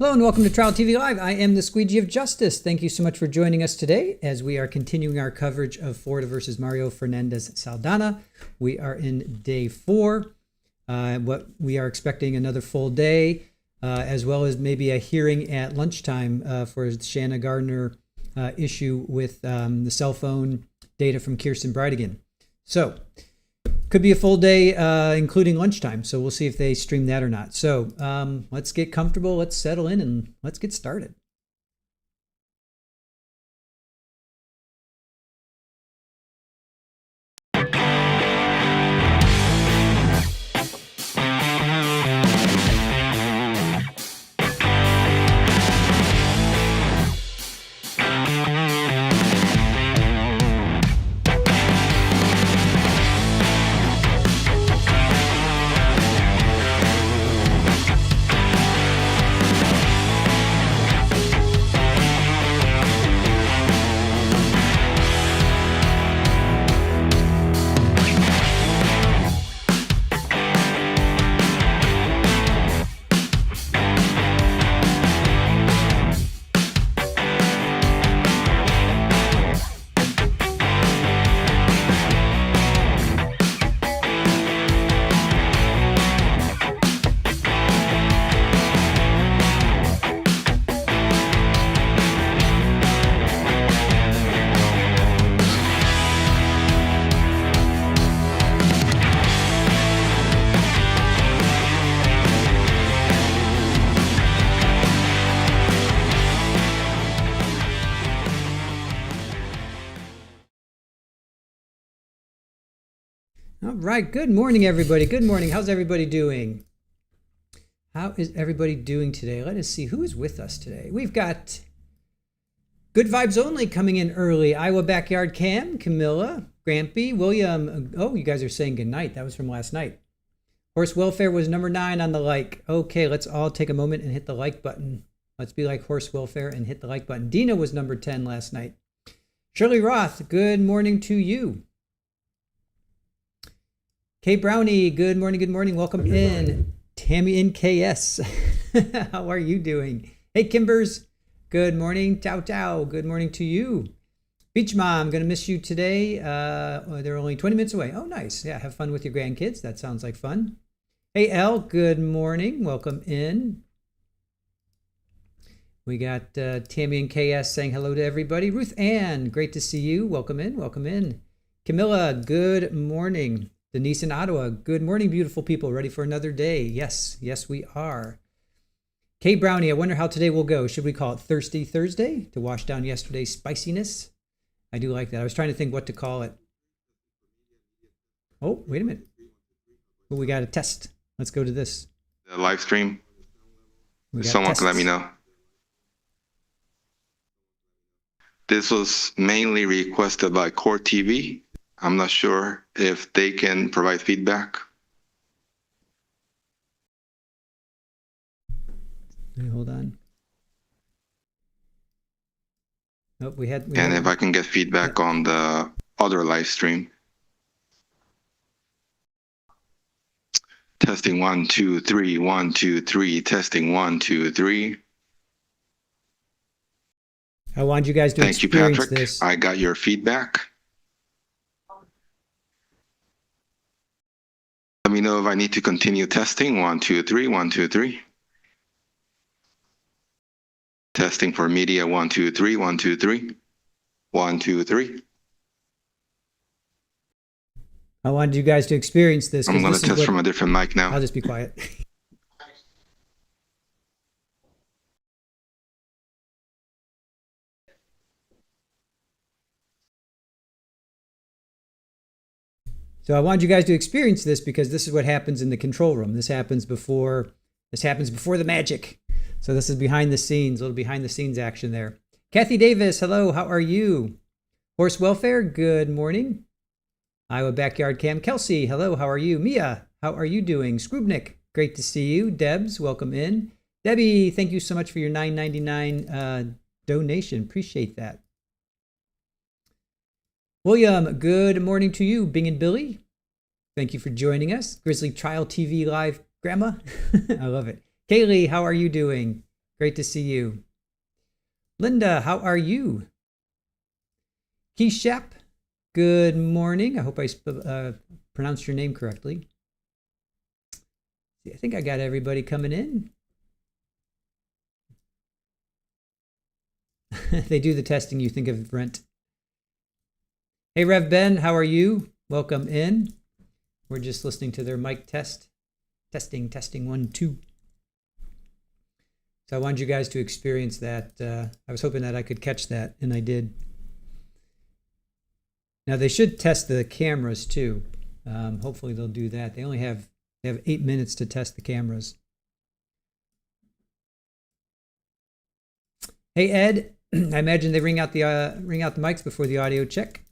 Hello and welcome to Trial TV Live. I am the Squeegee of Justice. Thank you so much for joining us today as we are continuing our coverage of Florida versus Mario Fernandez Saldana. We are in day 4. What we are expecting another full day, as well as maybe a hearing at lunchtime for the Shanna Gardner issue with the cell phone data from Jared Bridegan. So could be a full day, including lunchtime. So we'll see if they stream that or not. So let's get comfortable. Let's settle in and let's get started. All right. Good morning, everybody. Good morning. How's everybody doing? How is everybody doing today? Let us see who is with us today. We've got Good Vibes Only coming in early. Iowa Backyard Cam, Camilla, Grampy, William. Oh, you guys are saying good night. That was from last night. Horse Welfare was number 9 on the like. Okay, let's all take a moment and hit the like button. Let's be like Horse Welfare and hit the like button. Dina was number 10 last night. Shirley Roth, good morning to you. Kay Brownie, good morning, good morning. Welcome in. Tammy in KS, how are you doing? Hey, Kimbers, good morning. Ciao, ciao, good morning to you. Beach Mom, gonna miss you today. They're only 20 minutes away. Oh, nice. Yeah, have fun with your grandkids. That sounds like fun. Hey, Elle, good morning. Welcome in. We got Tammy and KS saying hello to everybody. Ruth Ann, great to see you. Welcome in, welcome in. Camilla, good morning. Denise in Ottawa, good morning, beautiful people. Ready for another day? Yes, yes, we are. Kay Brownie, I wonder how today will go. Should we call it Thirsty Thursday to wash down yesterday's spiciness? I do like that. I was trying to think what to call it. Oh, wait a minute. Oh, we got a test. Let's go to this. The live stream. Someone can let me know. This was mainly requested by Court TV. I'm not sure if they can provide feedback. Hold on. Oh, we had if I can get feedback on the other live stream. Testing 1, 2, 3, 1, 2, 3. Testing 1, 2, 3. I want you guys to Thank you, experience Patrick. this. I got your feedback. Let me know if I need to continue testing. 1, 2, 3, 1, 2, 3. Testing for media. 1, 2, 3, 1, 2, 3. 1, 2, 3. I wanted you guys to experience this. I'm going to test from a different mic now. I'll just be quiet. So I wanted you guys to experience this because this is what happens in the control room. This happens before the magic. So this is behind the scenes, a little behind the scenes action there. Kathy Davis, hello, how are you? Horse Welfare, good morning. Iowa Backyard Cam, Kelsey, hello, how are you? Mia, how are you doing? Skrubnik, great to see you. Debs, welcome in. Debbie, thank you so much for your $9.99 donation. Appreciate that. William, good morning to you. Bing and Billy, thank you for joining us. Grizzly Trial TV Live, Grandma, I love it. Kaylee, how are you doing? Great to see you. Linda, how are you? Keishap, good morning. I hope I pronounced your name correctly. I think I got everybody coming in. They do the testing, you think of Brent. Hey, Rev Ben, how are you? Welcome in. We're just listening to their mic test. Testing, 1, 2. So I wanted you guys to experience that. I was hoping that I could catch that, and I did. Now they should test the cameras too. Hopefully they'll do that. They have 8 minutes to test the cameras. Hey Ed, I imagine they ring out the mics before the audio check.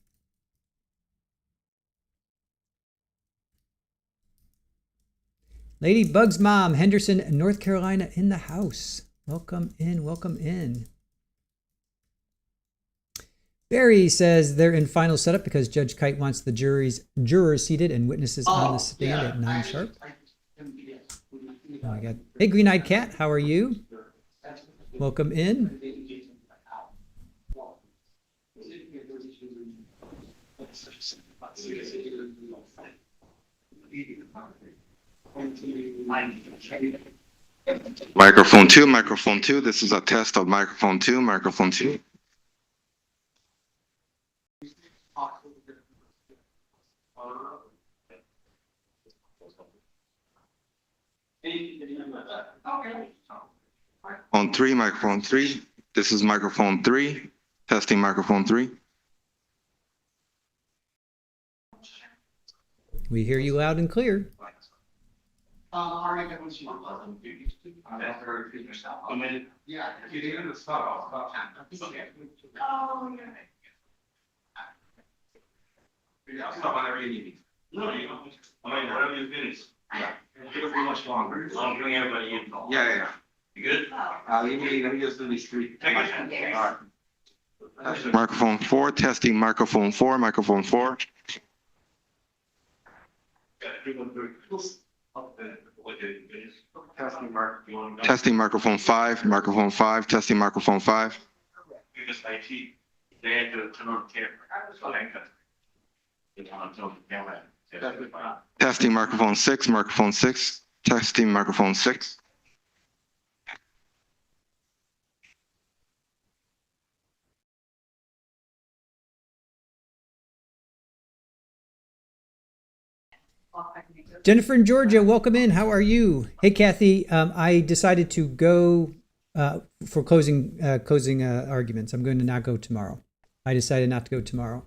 Lady Bug's mom, Henderson, North Carolina, in the house. Welcome in, welcome in. Barry says they're in final setup because Judge Kite wants the jurors seated and witnesses on the stand at 9 sharp. Oh, I got, hey, Green-Eyed Cat, how are you? Welcome in. Microphone 2, microphone 2. This is a test of microphone 2, microphone 2. On 3, microphone 3. This is microphone 3. Testing microphone 3. We hear you loud and clear. Yeah. You good? Let me just do these 3. Microphone 4, testing microphone 4, microphone 4. Testing microphone 5, microphone 5, testing microphone 5. Testing microphone 6, microphone 6, testing microphone 6. Jennifer in Georgia, welcome in. How are you? Hey, Kathy. I decided to go for closing arguments. I'm going to not go tomorrow. I decided not to go tomorrow.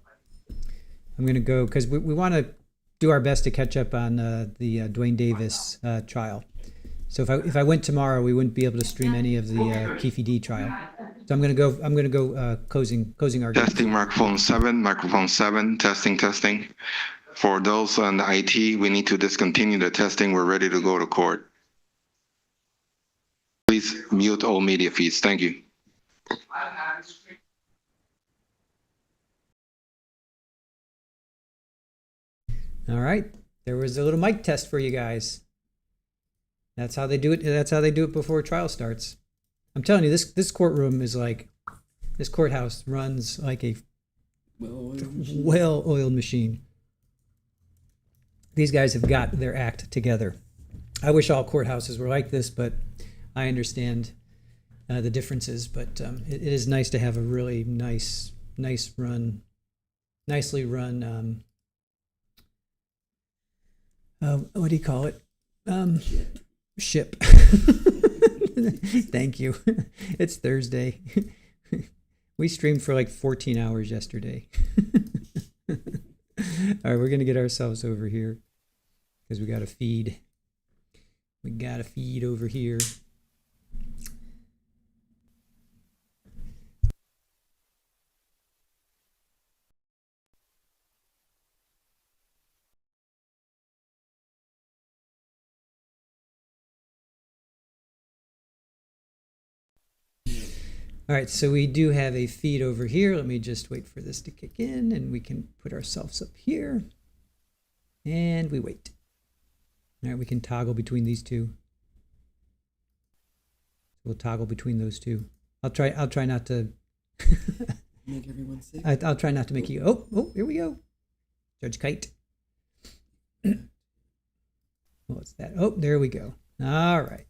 I'm going to go because we want to do our best to catch up on the Dwayne Davis trial. So if I went tomorrow, we wouldn't be able to stream any of the Keefe D trial. So I'm going to go closing arguments. Testing microphone 7, microphone 7, testing. For those on the IT, we need to discontinue the testing. We're ready to go to court. Please mute all media feeds. Thank you. All right. There was a little mic test for you guys. That's how they do it. That's how they do it before trial starts. I'm telling you, this courtroom is like, this courthouse runs like a well-oiled machine. These guys have got their act together. I wish all courthouses were like this, but I understand the differences. But it is nice to have a really nicely run, what do you call it? Ship. Thank you. It's Thursday. We streamed for like 14 hours yesterday. All right, we're going to get ourselves over here because we got a feed. We got a feed over here. All right, so we do have a feed over here. Let me just wait for this to kick in and we can put ourselves up here. And we wait. All right, we can toggle between these two. We'll toggle between those two. I'll try not to Make everyone sick. I'll try not to make you. Oh, here we go. Judge Kite. What's that? Oh, there we go. All right.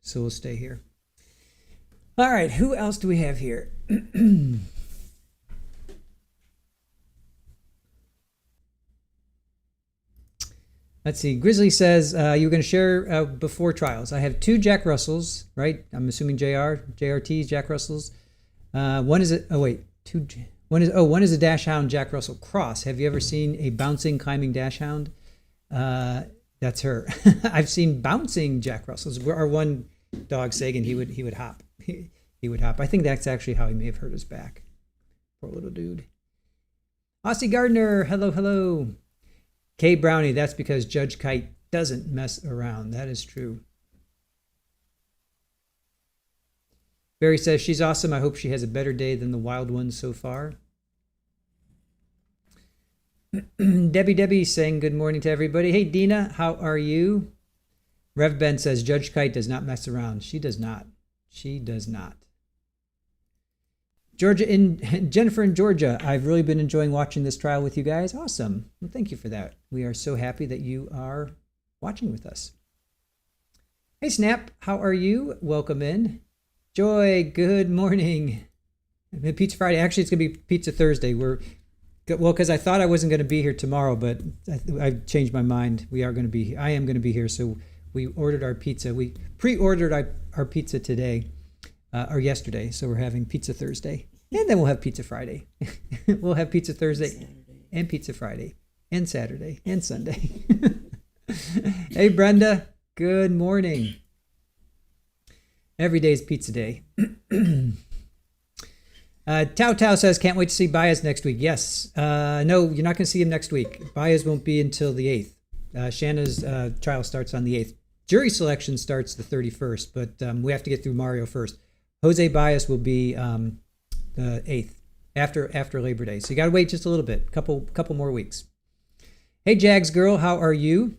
So we'll stay here. All right. Who else do we have here? Let's see. Grizzly says you were going to share before trials. I have 2 Jack Russells, right? I'm assuming JRTs, Jack Russells. One is a Dachshund Jack Russell Cross. Have you ever seen a bouncing, climbing Dachshund? That's her. I've seen bouncing Jack Russells. Our one dog, Sagan, he would hop. He would hop. I think that's actually how he may have hurt his back. Poor little dude. Aussie Gardner, hello. Kay Brownie, that's because Judge Kite doesn't mess around. That is true. Barry says, she's awesome. I hope she has a better day than the wild ones so far. Debbie saying good morning to everybody. Hey, Dina, how are you? Rev Ben says, Judge Kite does not mess around. She does not. Jennifer in Georgia, I've really been enjoying watching this trial with you guys. Awesome. Well, thank you for that. We are so happy that you are watching with us. Hey, Snap, how are you? Welcome in. Joy, good morning. Pizza Friday. Actually, it's going to be Pizza Thursday. Because I thought I wasn't going to be here tomorrow, but I've changed my mind. I am going to be here. So we ordered our pizza. We pre-ordered our pizza today. Or yesterday, so we're having Pizza Thursday, and then we'll have Pizza Friday. We'll have Pizza Thursday Saturday. And Pizza Friday and Saturday and Sunday. Hey, Brenda, good morning. Every day is pizza day. Tao says, can't wait to see Baez next week. Yes. No, you're not going to see him next week. Baez won't be until the 8th. Shanna's trial starts on the 8th. Jury selection starts the 31st, but we have to get through Mario first. Jose Baez will be the 8th, after Labor Day. So you got to wait just a little bit, couple more weeks. Hey, Jags girl, how are you?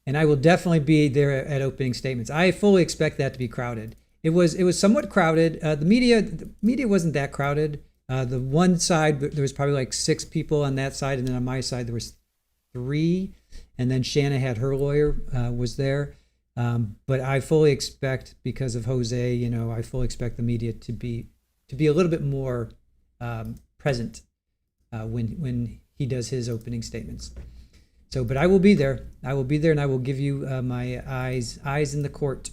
And I will definitely be there at opening statements. I fully expect that to be crowded. It was somewhat crowded. The media wasn't that crowded. The one side, there was probably like 6 people on that side, and then on my side there was 3. And then Shanna had her lawyer was there. But I fully expect, because of Jose, I fully expect the media to be a little bit more present when he does his opening statements. So, but I will be there. And I will give you my eyes in the court.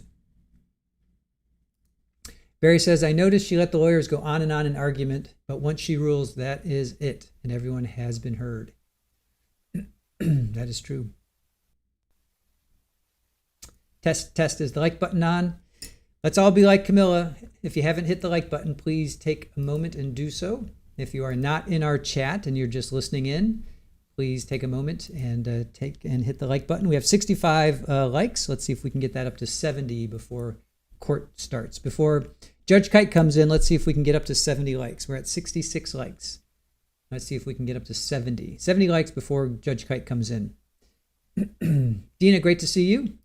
Barry says, I noticed she let the lawyers go on and on in argument, but once she rules, that is it, and everyone has been heard. That is true. Test, is the like button on? Let's all be like Camilla. If you haven't hit the like button, please take a moment and do so. If you are not in our chat and you're just listening in, please take a moment and hit the like button. We have 65 likes. Let's see if we can get that up to 70 before court starts. Before Judge Kite comes in, let's see if we can get up to 70 likes. We're at 66 likes. Let's see if we can get up to 70. 70 likes before Judge Kite comes in. Dina, great to see you.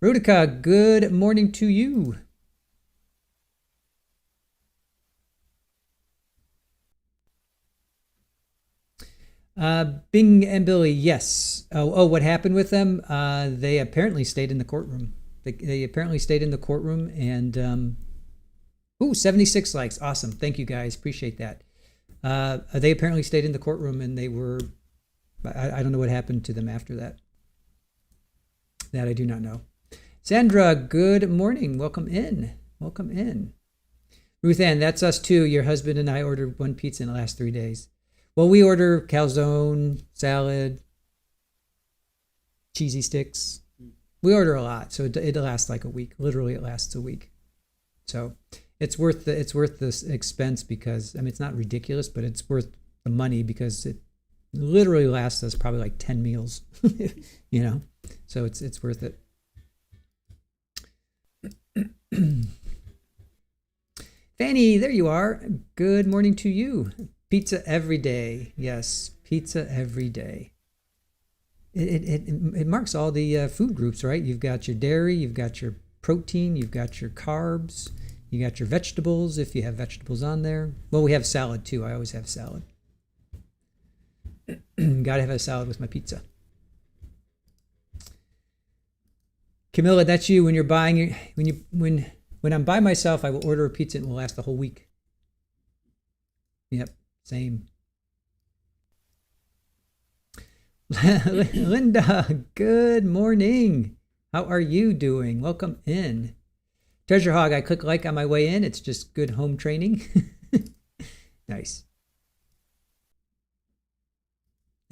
Rudica, good morning to you. Bing and Billy, yes. What happened with them? They apparently stayed in the courtroom. They apparently stayed in the courtroom, and 76 likes. Awesome. Thank you, guys. Appreciate that. They apparently stayed in the courtroom, and they were, I don't know what happened to them after that. That I do not know. Sandra, good morning. Welcome in. Ruth Ann, that's us too. Your husband and I ordered 1 pizza in the last 3 days. Well, we order calzone, salad, cheesy sticks. We order a lot, so it lasts like a week. Literally, it lasts a week. So it's worth this expense, because it's not ridiculous, but it's worth the money, because it literally lasts us probably like 10 meals. So it's worth it. Fanny, there you are. Good morning to you. Pizza every day. Yes, pizza every day. it marks all the food groups, right? You've got your dairy, you've got your protein, you've got your carbs, you got your vegetables if you have vegetables on there. Well, we have salad too. I always have salad. Gotta have a salad with my pizza. Camilla, that's you. When you're buying, when I'm by myself, I will order a pizza and it will last the whole week. Yep, same. Linda, good morning. How are you doing? Welcome in. Treasure Hog, I click like on my way in. It's just good home training. Nice.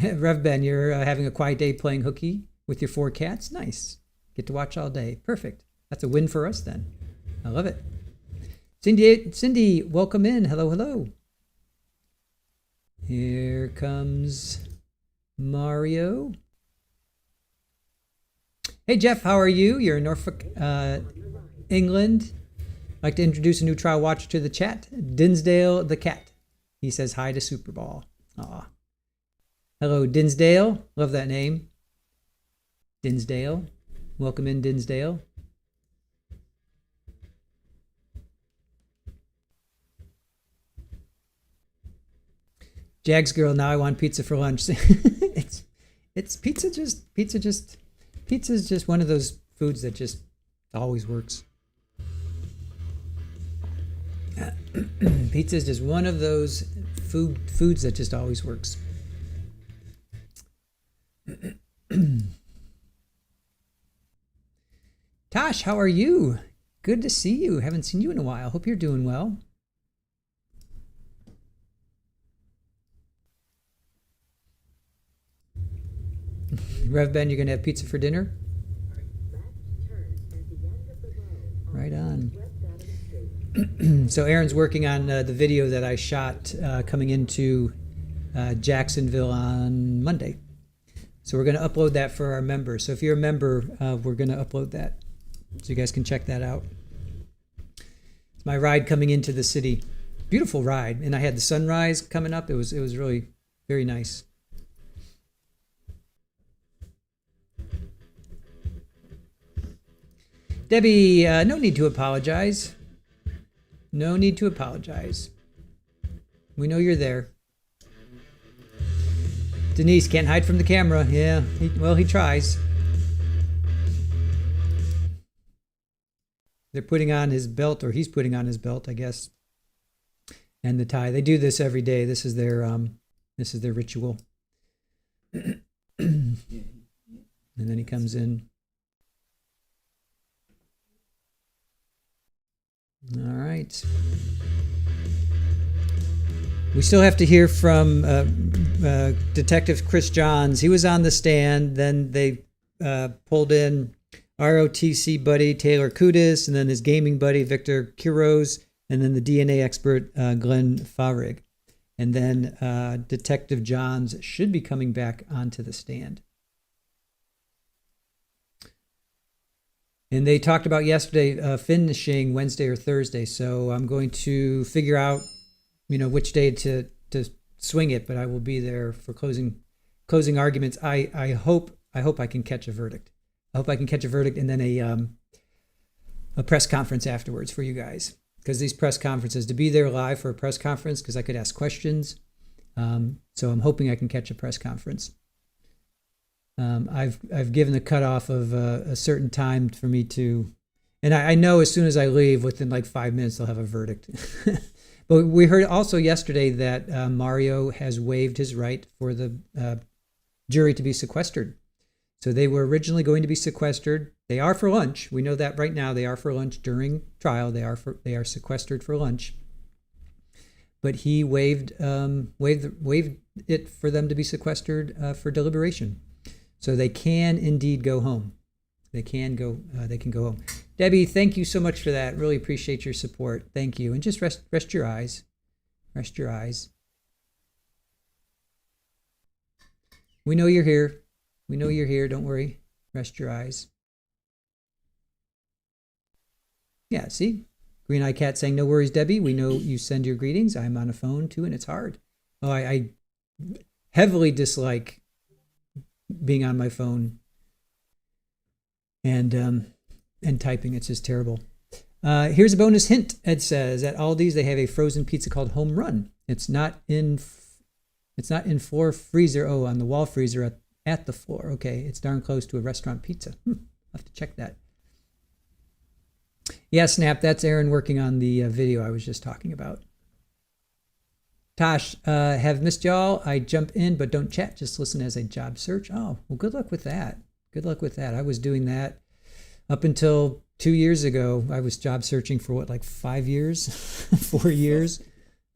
Rev Ben, you're having a quiet day playing hooky with your 4 cats. Nice. Get to watch all day. Perfect. That's a win for us then. I love it. Cindy, welcome in. Hello, hello. Here comes Mario. Hey, Jeff, how are you? You're in Norfolk, England. I'd like to introduce a new trial watcher to the chat. Dinsdale the cat. He says hi to Super Ball. Aw. Hello, Dinsdale. Love that name. Dinsdale. Welcome in, Dinsdale. Jags girl, now I want pizza for lunch. it's pizza's just one of those foods that just always works. Pizza is just one of those foods that just always works. Tosh, how are you? Good to see you. Haven't seen you in a while. Hope you're doing well. Rev Ben, you're going to have pizza for dinner? Right on. So Aaron's working on the video that I shot coming into Jacksonville on Monday. So we're going to upload that for our members. So if you're a member, we're going to upload that. So you guys can check that out. It's my ride coming into the city. Beautiful ride. And I had the sunrise coming up. It was really very nice. Debbie, no need to apologize. No need to apologize. We know you're there. Denise can't hide from the camera. Yeah, he tries. They're putting on his belt, or he's putting on his belt, I guess, and the tie. They do this every day. This is their ritual. And then he comes in. All right. We still have to hear from Detective Chris Johns. He was on the stand. Then they pulled in ROTC buddy Taylor Kudis, and then his gaming buddy Victor Quiroz, and then the DNA expert Glenn Farig. And then Detective Johns should be coming back onto the stand. And they talked about yesterday finishing Wednesday or Thursday. So I'm going to figure out, which day to swing it. But I will be there for closing arguments. I hope I can catch a verdict. I hope I can catch a verdict and then a press conference afterwards for you guys. Because these press conferences, to be there live for a press conference, because I could ask questions. So I'm hoping I can catch a press conference. I've given the cutoff of a certain time for me to, and I know as soon as I leave, within like 5 minutes, they'll have a verdict. But we heard also yesterday that Mario has waived his right for the jury to be sequestered. So they were originally going to be sequestered. They are for lunch. We know that right now. They are for lunch during trial. They are sequestered for lunch. But he waived it for them to be sequestered for deliberation. So they can indeed go home. They can go home. Debbie, thank you so much for that. Really appreciate your support. Thank you. And just rest your eyes. Rest your eyes. We know you're here. We know you're here. Don't worry. Rest your eyes. Yeah, see? Green Eye Cat saying, no worries, Debbie. We know you send your greetings. I'm on a phone too, and it's hard. Oh, I heavily dislike being on my phone and typing. It's just terrible. Here's a bonus hint. Ed says at Aldi's they have a frozen pizza called Home Run. It's not in floor freezer. Oh, on the wall freezer at the floor. Okay, it's darn close to a restaurant pizza. I'll have to check that. Yeah, Snap. That's Aaron working on the video I was just talking about. Tosh, have missed y'all. I jump in but don't chat. Just listen as a job search. Oh, well, good luck with that. Good luck with that. I was doing that up until 2 years ago. I was job searching for like 5 years, 4 years.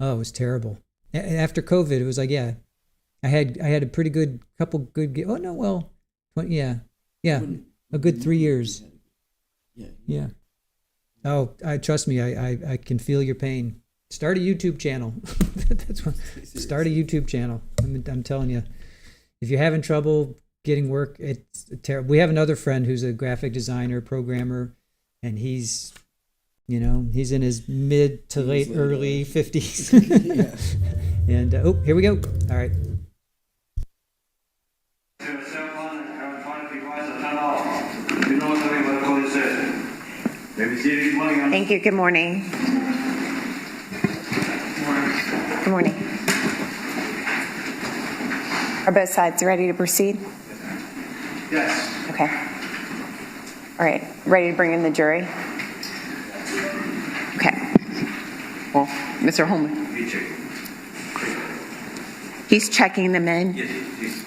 Oh, it was terrible. After COVID, it was like, yeah, I had a pretty good couple good. Oh no, well, yeah, a good 3 years. Yeah. Oh, trust me, I can feel your pain. Start a YouTube channel. That's what. Start a YouTube channel. I'm telling you, if you're having trouble getting work, it's terrible. We have another friend who's a graphic designer, programmer, and he's in his mid to late early 50s. Yeah. And here we go. All right. Thank you. Good morning. Good morning. Are both sides ready to proceed? Yes. Okay. All right. Ready to bring in the jury? Okay. Well, Mr. Holman. He's checking them in. Yes, yes.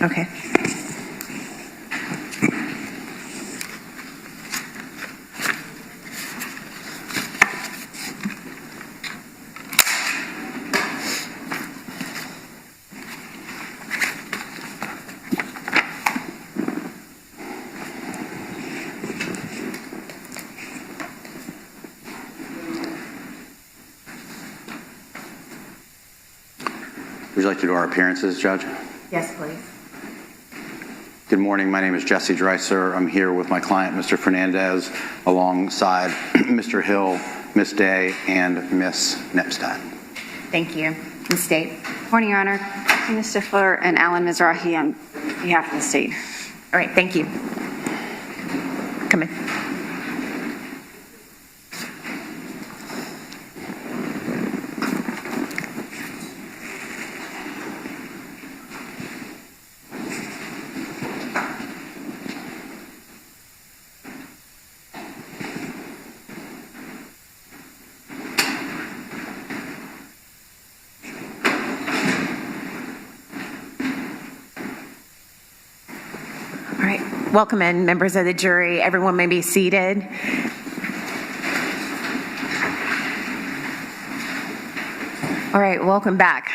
Okay. Would you like to do our appearances, Judge? Yes, please. Good morning. My name is Jesse Dreiser. I'm here with my client, Mr. Fernandez, alongside Mr. Hill, Miss Day, and Miss Nepstad. Thank you. Ms. State. Morning, Your Honor. Tina Stifler and Alan Mizrahi on behalf of the state. All right. Thank you. Come in. All right. Welcome in, members of the jury. Everyone may be seated. All right, welcome back.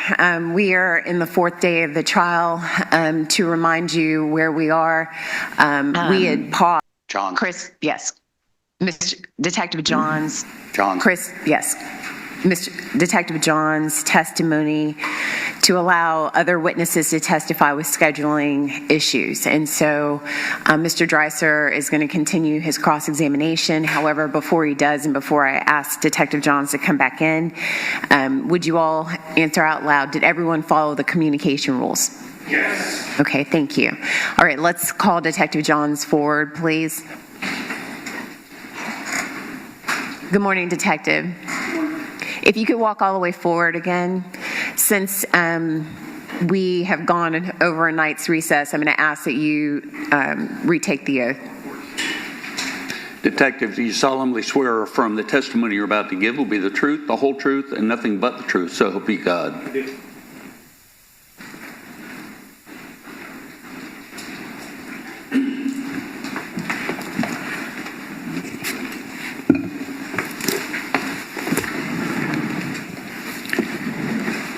We are in the fourth day of the trial. To remind you where we are, we had paused. John. Chris, yes. Mr. Detective Johns. John. Chris, yes. Mr. Detective Johns' testimony to allow other witnesses to testify with scheduling issues. And so Mr. Dreiser is going to continue his cross-examination. However, before he does and before I ask Detective Johns to come back in, would you all answer out loud? Did everyone follow the communication rules? Yes. Okay, thank you. All right, let's call Detective Johns forward, please. Good morning, Detective. If you could walk all the way forward again. Since we have gone over a night's recess, I'm going to ask that you retake the oath. Detective, do you solemnly swear or affirm the testimony you're about to give will be the truth, the whole truth, and nothing but the truth, so help you God? I do.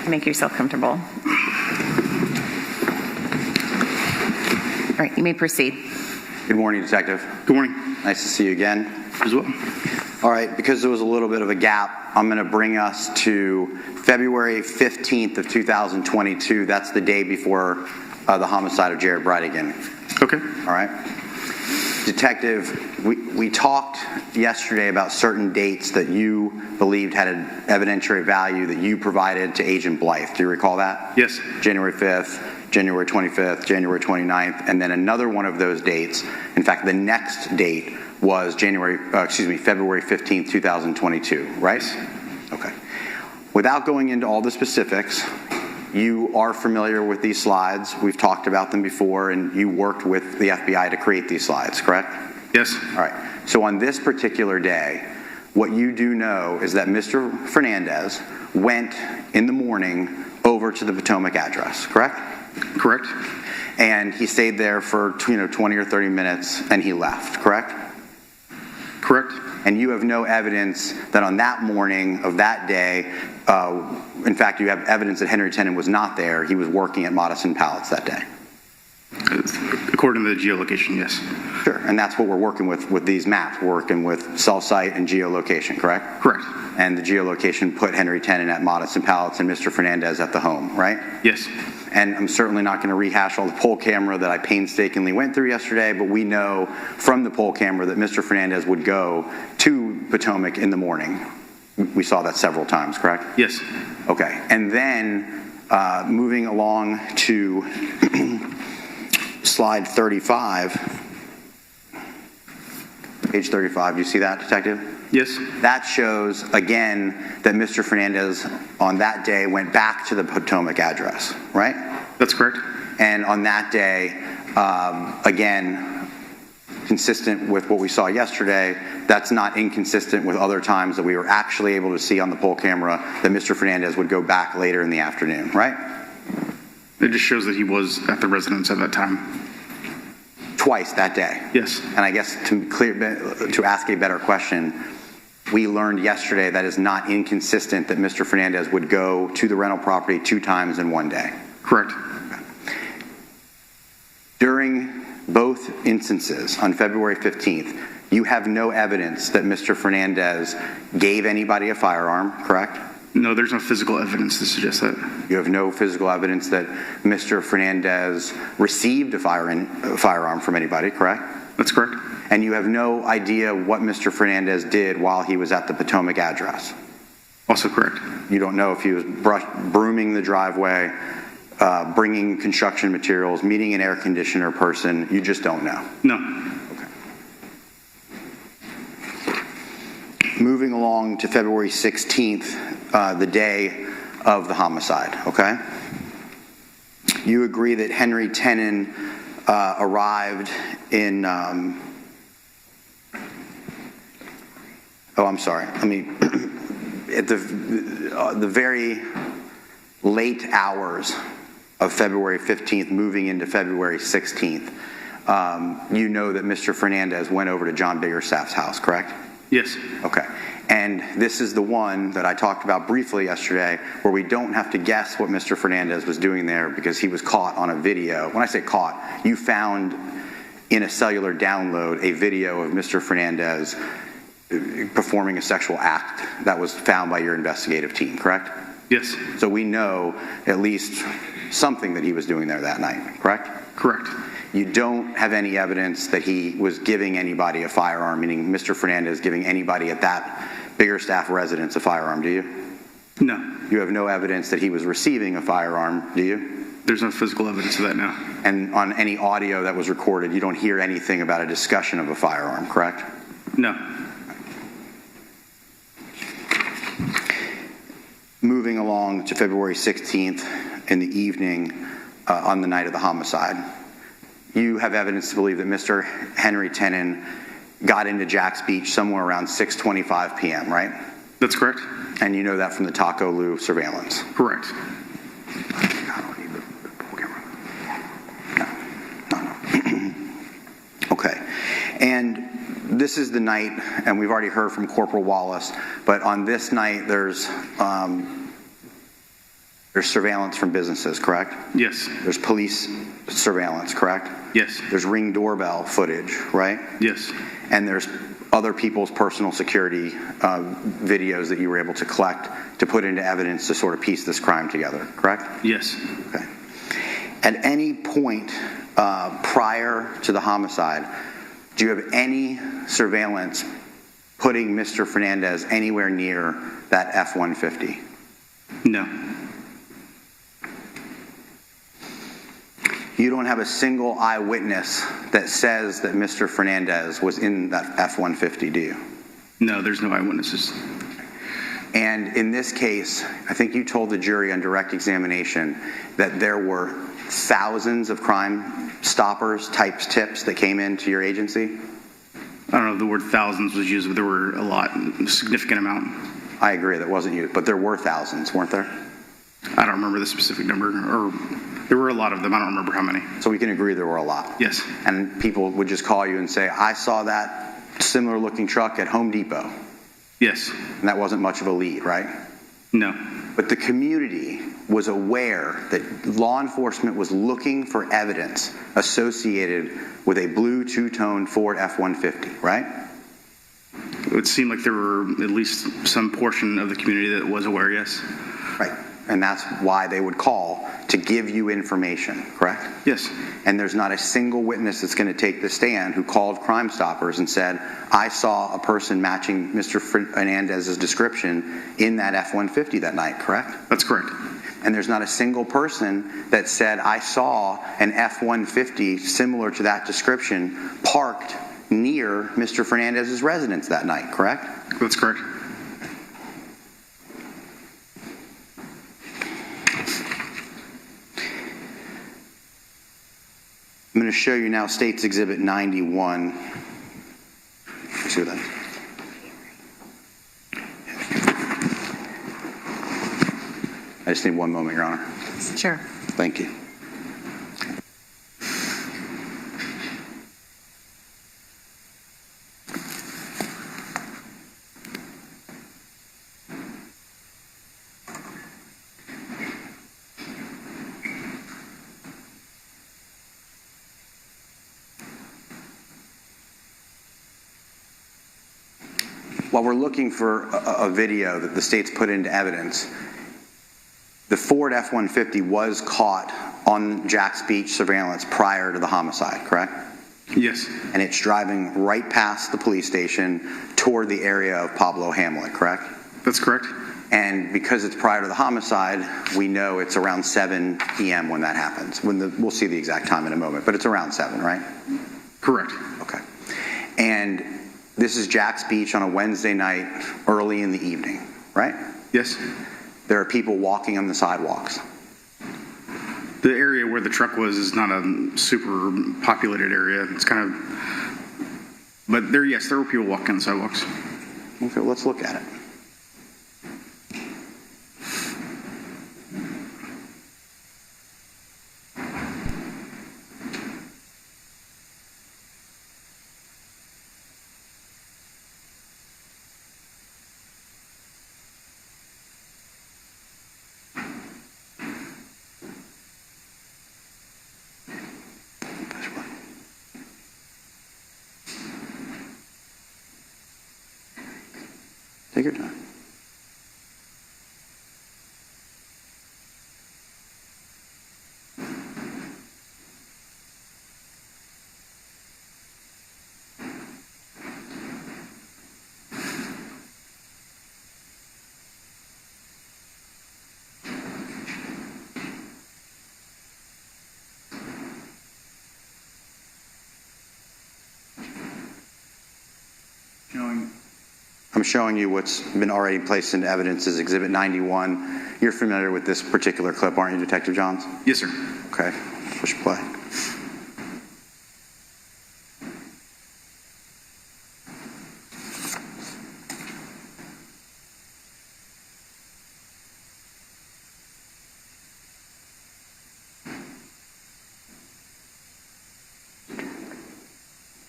Make yourself comfortable. right, you may proceed. Good morning, Detective. Good morning. Nice to see you again. As well. All right, because there was a little bit of a gap, I'm going to bring us to February 15th of 2022. That's the day before the homicide of Jared Bridegan. Okay. All right. Detective, we talked yesterday about certain dates that you believed had an evidentiary value that you provided to Agent Blythe. Do you recall that? Yes. January 5th, January 25th, January 29th, and then another one of those dates. In fact, the next date was February 15th, 2022, right? Okay. Without going into all the specifics, you are familiar with these slides. We've talked about them before, and you worked with the FBI to create these slides, correct? Yes. All right. So on this particular day, what you do know is that Mr. Fernandez went in the morning over to the Potomac address, correct? Correct. And he stayed there for 20 or 30 minutes, and he left, correct? Correct. And you have no evidence that on that morning of that day, in fact, you have evidence that Henry Tennant was not there. He was working at Modison Pallets that day. According to the geolocation, yes. Sure, and that's what we're working with these maps. We're working with cell site and geolocation, correct? Correct. And the geolocation put Henry Tennant at Modison Pallets and Mr. Fernandez at the home, right? Yes. And I'm certainly not going to rehash all the poll camera that I painstakingly went through yesterday, but we know from the poll camera that Mr. Fernandez would go to Potomac in the morning. We saw that several times, correct? Yes. Okay, and then moving along to slide 35, page 35, do you see that, Detective? Yes. That shows, again, that Mr. Fernandez on that day went back to the Potomac address, right? That's correct. And on that day, again, consistent with what we saw yesterday, that's not inconsistent with other times that we were actually able to see on the poll camera that Mr. Fernandez would go back later in the afternoon, right? It just shows that he was at the residence at that time. Twice that day. Yes. And I guess to ask a better question, we learned yesterday that is not inconsistent that Mr. Fernandez would go to the rental property 2 times in one day. Correct. During both instances on February 15th, you have no evidence that Mr. Fernandez gave anybody a firearm, correct? No, there's no physical evidence to suggest that. You have no physical evidence that Mr. Fernandez received a firearm from anybody, correct? That's correct. And you have no idea what Mr. Fernandez did while he was at the Potomac address? Also correct. You don't know if he was brooming the driveway, bringing construction materials, meeting an air conditioner person. You just don't know? No. Okay. Moving along to February 16th, the day of the homicide, okay? You agree that Henry Tennant arrived in, I'm sorry, let me, at the very late hours of February 15th, moving into February 16th, you know that Mr. Fernandez went over to John Biggerstaff's house, correct? Yes. Okay. And this is the one that I talked about briefly yesterday where we don't have to guess what Mr. Fernandez was doing there because he was caught on a video. When I say caught, you found in a cellular download a video of Mr. Fernandez performing a sexual act that was found by your investigative team, correct? Yes. So we know at least something that he was doing there that night, correct? Correct. You don't have any evidence that he was giving anybody a firearm, meaning Mr. Fernandez giving anybody at that Biggerstaff residence a firearm, do you? No. You have no evidence that he was receiving a firearm, do you? There's no physical evidence of that now. And on any audio that was recorded, you don't hear anything about a discussion of a firearm, correct? No. Moving along to February 16th in the evening on the night of the homicide, you have evidence to believe that Mr. Henry Tennant got into Jack's Beach somewhere around 6:25 p.m., right? That's correct. And you know that from the Taco Lou surveillance? Correct. I don't need the poll camera. No. Okay. And this is the night, and we've already heard from Corporal Wallace, but on this night there's There's surveillance from businesses, correct? Yes. There's police surveillance, correct? Yes. There's Ring doorbell footage, right? Yes. And there's other people's personal security videos that you were able to collect to put into evidence to sort of piece this crime together, correct? Yes. Okay. At any point prior to the homicide, do you have any surveillance putting Mr. Fernandez anywhere near that F-150? No. You don't have a single eyewitness that says that Mr. Fernandez was in that F-150, do you? No, there's no eyewitnesses. And in this case, I think you told the jury on direct examination that there were thousands of Crime Stoppers types tips that came into your agency? I don't know if the word thousands was used, but there were a lot, a significant amount. I agree, that wasn't you, but there were thousands, weren't there? I don't remember the specific number, or there were a lot of them. I don't remember how many. So we can agree there were a lot. Yes. And people would just call you and say, I saw that similar looking truck at Home Depot. Yes. And that wasn't much of a lead, right? No. But the community was aware that law enforcement was looking for evidence associated with a blue two-tone Ford F-150, right? It would seem like there were at least some portion of the community that was aware, yes. Right. And that's why they would call to give you information, correct? Yes. And there's not a single witness that's going to take the stand who called Crime Stoppers and said, I saw a person matching Mr. Fernandez's description in that F-150 that night, correct? That's correct. And there's not a single person that said, I saw an F-150 similar to that description parked near Mr. Fernandez's residence that night, correct? That's correct. I'm going to show you now State's Exhibit 91. See what that is? I just need one moment, Your Honor. Sure. Thank you. While we're looking for a video that the state's put into evidence, the Ford F-150 was caught on Jack's Beach surveillance prior to the homicide, correct? Yes. And it's driving right past the police station toward the area of Pablo Hamlet, correct? That's correct. And because it's prior to the homicide, we know it's around 7 p.m. when that happens. We'll see the exact time in a moment, but it's around 7, right? Correct. Okay. And this is Jack's Beach on a Wednesday night, early in the evening, right? Yes. There are people walking on the sidewalks. The area where the truck was is not a super populated area. It's kind of, but there, yes, there were people walking on the sidewalks. Okay, let's look at it. Take your time. I'm showing you what's been already placed into evidence as Exhibit 91. You're familiar with this particular clip, aren't you, Detective Johns? Yes, sir. Okay, push play.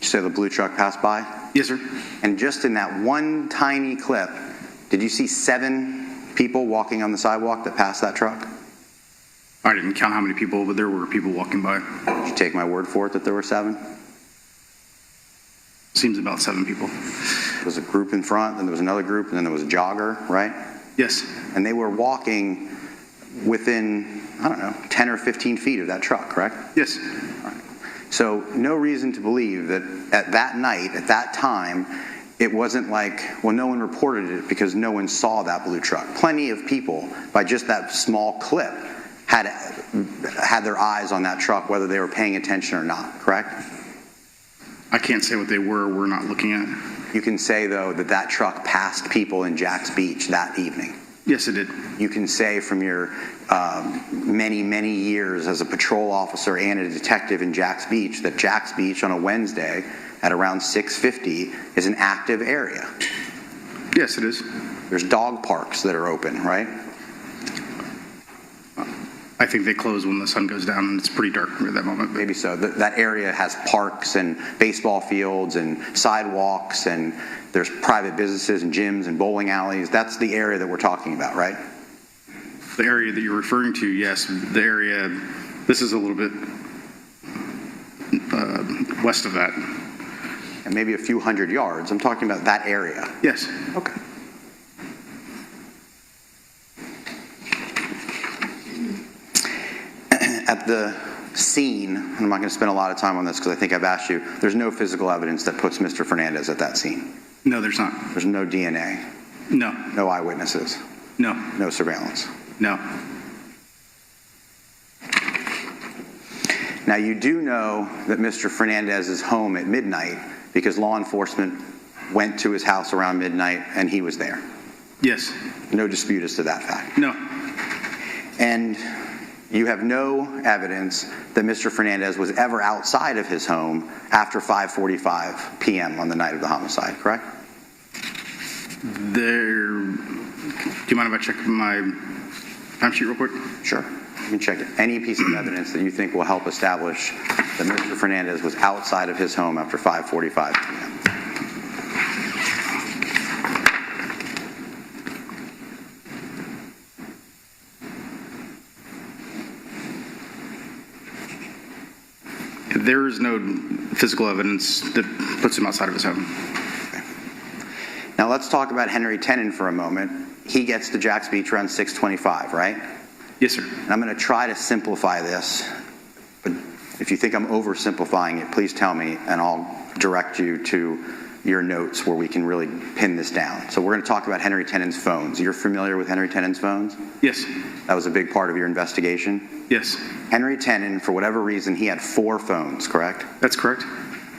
You say the blue truck passed by? Yes, sir. And just in that one tiny clip, did you see 7 people walking on the sidewalk that passed that truck? I didn't count how many people, but there were people walking by. Did you take my word for it that there were 7? Seems about 7 people. There was a group in front, then there was another group, and then there was a jogger, right? Yes. And they were walking within, I don't know, 10 or 15 feet of that truck, correct? Yes. All right. So no reason to believe that at that night, at that time, it wasn't like, well, no one reported it because no one saw that blue truck. Plenty of people, by just that small clip, had their eyes on that truck, whether they were paying attention or not, correct? I can't say what they we're not looking at. You can say, though, that that truck passed people in Jax Beach that evening. Yes, it did. You can say from your many, many years as a patrol officer and a detective in Jax Beach that Jax Beach on a Wednesday at around 6:50 is an active area. Yes, it is. There's dog parks that are open, right? I think they close when the sun goes down and it's pretty dark at that moment. Maybe so. That area has parks and baseball fields and sidewalks, and there's private businesses and gyms and bowling alleys. That's the area that we're talking about, right? The area that you're referring to, yes. The area, this is a little bit west of that. And maybe a few hundred yards. I'm talking about that area. Yes. Okay. At the scene, and I'm not going to spend a lot of time on this because I think I've asked you, there's no physical evidence that puts Mr. Fernandez at that scene. No, there's not. There's no DNA. No. No eyewitnesses. No. No surveillance. No. Now, you do know that Mr. Fernandez is home at midnight because law enforcement went to his house around midnight and he was there. Yes. No dispute as to that fact. No. And you have no evidence that Mr. Fernandez was ever outside of his home after 5:45 p.m. on the night of the homicide, correct? Do you mind if I check my timesheet real quick? Sure. You can check it. Any piece of evidence that you think will help establish that Mr. Fernandez was outside of his home after 5:45 p.m. There is no physical evidence that puts him outside of his home. Okay. Now let's talk about Henry Tenen for a moment. He gets to Jax Beach around 6:25, right? Yes, sir. And I'm going to try to simplify this, but if you think I'm oversimplifying it, please tell me, and I'll direct you to your notes where we can really pin this down. So we're going to talk about Henry Tenen's phones. You're familiar with Henry Tenen's phones? Yes. That was a big part of your investigation? Yes. Henry Tenen, for whatever reason, he had 4 phones, correct? That's correct.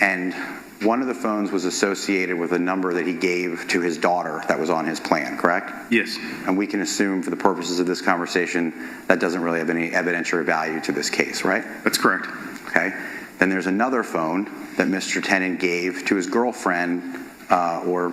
And one of the phones was associated with a number that he gave to his daughter that was on his plan, correct? Yes. And we can assume for the purposes of this conversation that doesn't really have any evidentiary value to this case, right? That's correct. Okay. Then there's another phone that Mr. Tenen gave to his girlfriend, or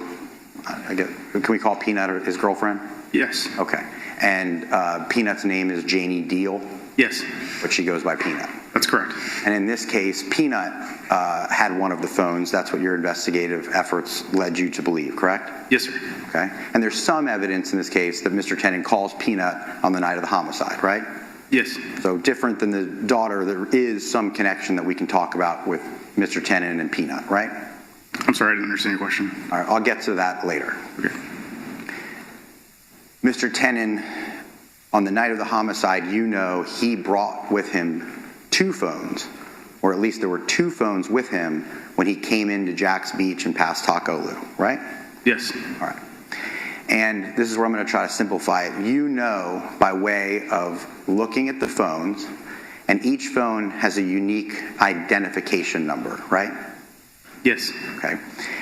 I guess, can we call Peanut his girlfriend? Yes. Okay. And Peanut's name is Janie Deal? Yes. But she goes by Peanut. That's correct. And in this case, Peanut had one of the phones. That's what your investigative efforts led you to believe, correct? Yes, sir. Okay. And there's some evidence in this case that Mr. Tenen calls Peanut on the night of the homicide, right? Yes. So different than the daughter, there is some connection that we can talk about with Mr. Tenen and Peanut, right? I'm sorry, I didn't understand your question. All right, I'll get to that later. Okay. Mr. Tenen, on the night of the homicide, you know he brought with him 2 phones, or at least there were 2 phones with him when he came into Jax Beach and past Taco Lu, right? Yes. All right. And this is where I'm going to try to simplify it. You know, by way of looking at the phones, and each phone has a unique identification number, right? Yes. Okay.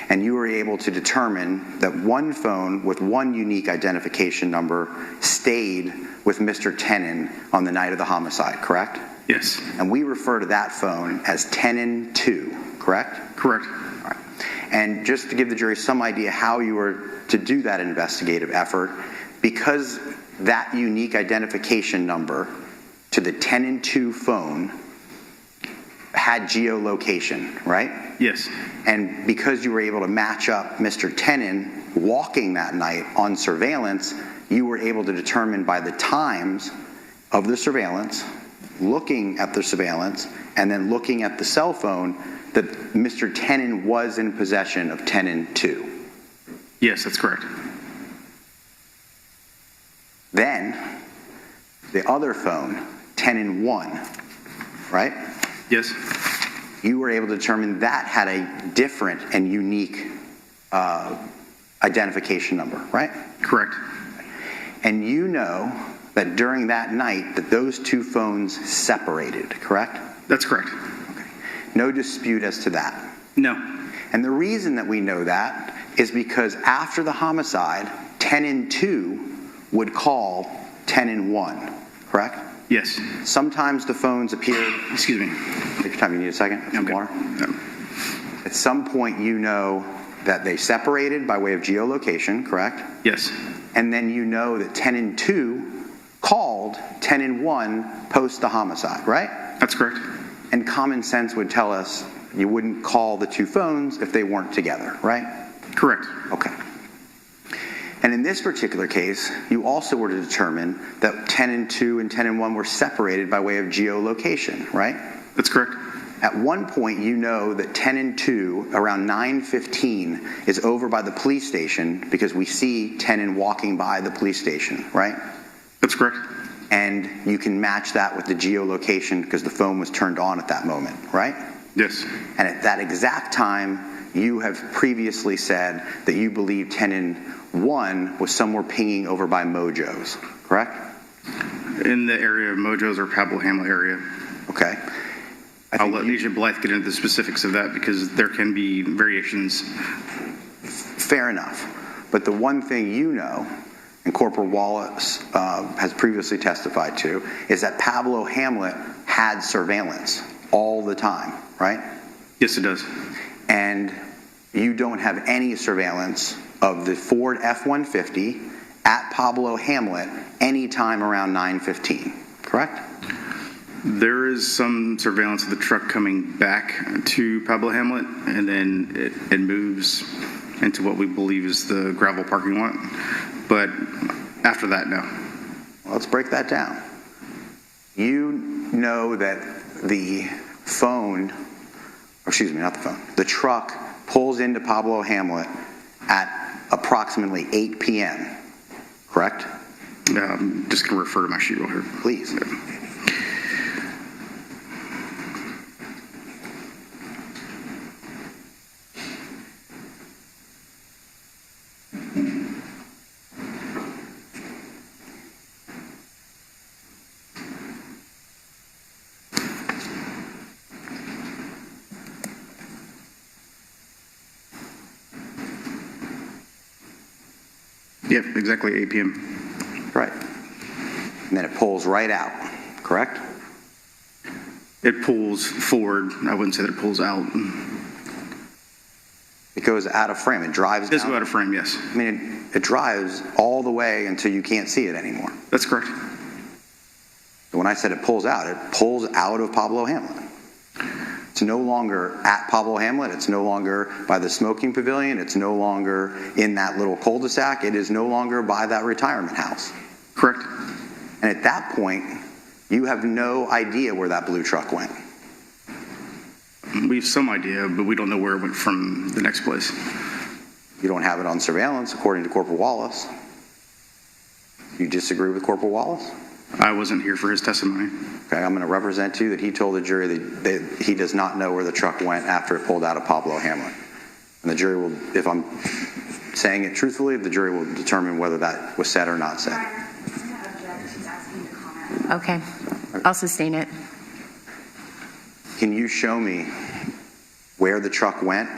And you were able to determine that one phone with one unique identification number stayed with Mr. Tenen on the night of the homicide, correct? Yes. And we refer to that phone as Tenen 2, correct? Correct. All right. And just to give the jury some idea how you were to do that investigative effort, because that unique identification number to the Tenen 2 phone had geolocation, right? Yes. And because you were able to match up Mr. Tenen walking that night on surveillance, you were able to determine by the times of the surveillance, looking at the surveillance, and then looking at the cell phone that Mr. Tenon was in possession of Tenon 2. Yes, that's correct. Then, the other phone, Tenon 1, right? Yes. You were able to determine that had a different and unique identification number, right? Correct. And you know that during that night that those two phones separated, correct? That's correct. Okay. No dispute as to that. No. And the reason that we know that is because after the homicide, Tenon 2 would call Tenon 1, correct? Yes. Sometimes the phones appear. Excuse me. Take your time. You need a second? Some Okay. water? No. At some point, you know that they separated by way of geolocation, correct? Yes. And then you know that Tenon 2 called Tenon 1 post the homicide, right? That's correct. And common sense would tell us you wouldn't call the two phones if they weren't together, right? Correct. Okay. And in this particular case, you also were to determine that Tenon 2 and Tenon 1 were separated by way of geolocation, right? That's correct. At one point, you know that Tenon 2, around 9:15, is over by the police station because we see Tenon walking by the police station, right? That's correct. And you can match that with the geolocation because the phone was turned on at that moment, right? Yes. And at that exact time, you have previously said that you believe Tenon 1 was somewhere pinging over by Mojo's, correct? In the area of Mojo's or Pablo Hamlet area. Okay. I'll let Agent Blythe get into the specifics of that because there can be variations. Fair enough. But the one thing you know, and Corporal Wallace has previously testified to, is that Pablo Hamlet had surveillance all the time, right? Yes, it does. And you don't have any surveillance of the Ford F-150 at Pablo Hamlet anytime around 9:15, correct? There is some surveillance of the truck coming back to Pablo Hamlet, and then it moves into what we believe is the gravel parking lot. But after that, no. Well, let's break that down. You know that the phone, or excuse me, not the phone, the truck pulls into Pablo Hamlet at approximately 8 p.m., correct? I'm just going to refer to my sheet real here. Please. Yep, exactly 8 p.m. Right. And then it pulls right out, correct? It pulls forward. I wouldn't say that it pulls out. It goes out of frame. It drives It does down. go out of frame, yes. I mean, it drives all the way until you can't see it anymore. That's correct. So when I said it pulls out of Pablo Hamlet. It's no longer at Pablo Hamlet. It's no longer by the smoking pavilion. It's no longer in that little cul-de-sac. It is no longer by that retirement house. Correct. And at that point, you have no idea where that blue truck went. We have some idea, but we don't know where it went from the next place. You don't have it on surveillance, according to Corporal Wallace. You disagree with Corporal Wallace? I wasn't here for his testimony. Okay, I'm going to represent to you that he told the jury that he does not know where the truck went after it pulled out of Pablo Hamlet. And the jury will, if I'm saying it truthfully, the jury will determine whether that was said or not said. Okay. I'll sustain it. Can you show me where the truck went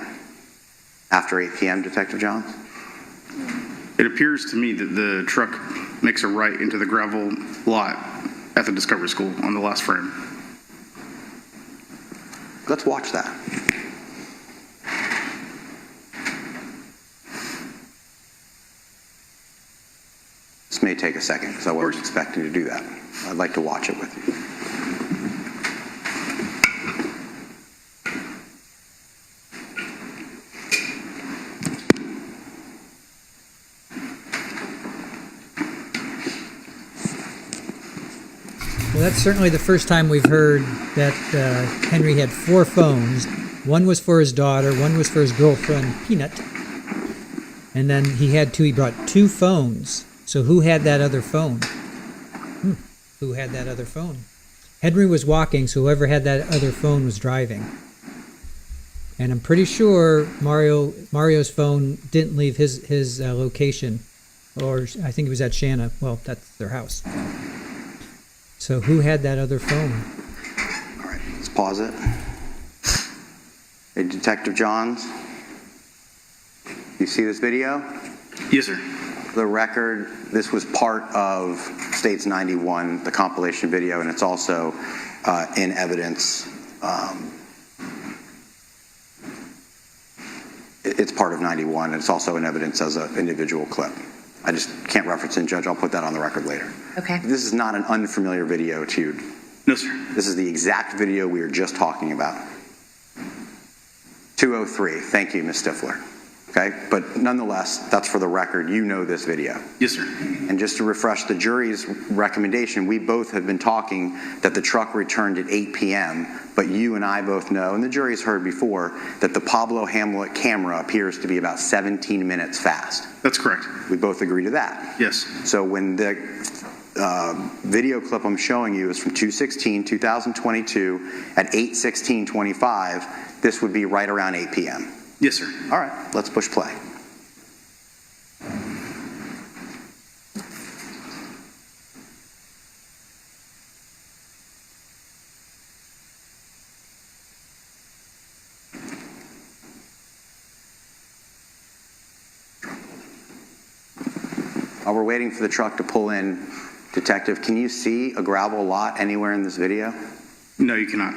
after 8 p.m., Detective Johns? It appears to me that the truck makes a right into the gravel lot at the Discovery School on the last frame. Let's watch that. This may take a second because I wasn't expecting to do that. I'd like to watch it with you. So that's certainly the first time we've heard that Henry had 4 phones. One was for his daughter, one was for his girlfriend, Peanut. And then he brought 2 phones. So who had that other phone? Who had that other phone? Henry was walking, so whoever had that other phone was driving. And I'm pretty sure Mario's phone didn't leave his location, or I think it was at Shanna. Well, that's their house. So who had that other phone? All right, let's pause it. Hey, Detective Johns, you see this video? Yes, sir. The record, this was part of States 91, the compilation video, and it's also in evidence. It's part of 91, and it's also in evidence as an individual clip. I just can't reference it, Judge. I'll put that on the record later. Okay. This is not an unfamiliar video to you. No, sir. This is the exact video we were just talking about. 203. Thank you, Ms. Stifler. Okay, but nonetheless, that's for the record. You know this video. Yes, sir. And just to refresh the jury's recommendation, we both have been talking that the truck returned at 8 p.m., but you and I both know, and the jury's heard before, that the Pablo Hamlet camera appears to be about 17 minutes fast. That's correct. We both agree to that. Yes. So when the video clip I'm showing you is from 2/16/2022 at 8:16:25, this would be right around 8 p.m. Yes, sir. All right, let's push play. While we're waiting for the truck to pull in, Detective, can you see a gravel lot anywhere in this video? No, you cannot.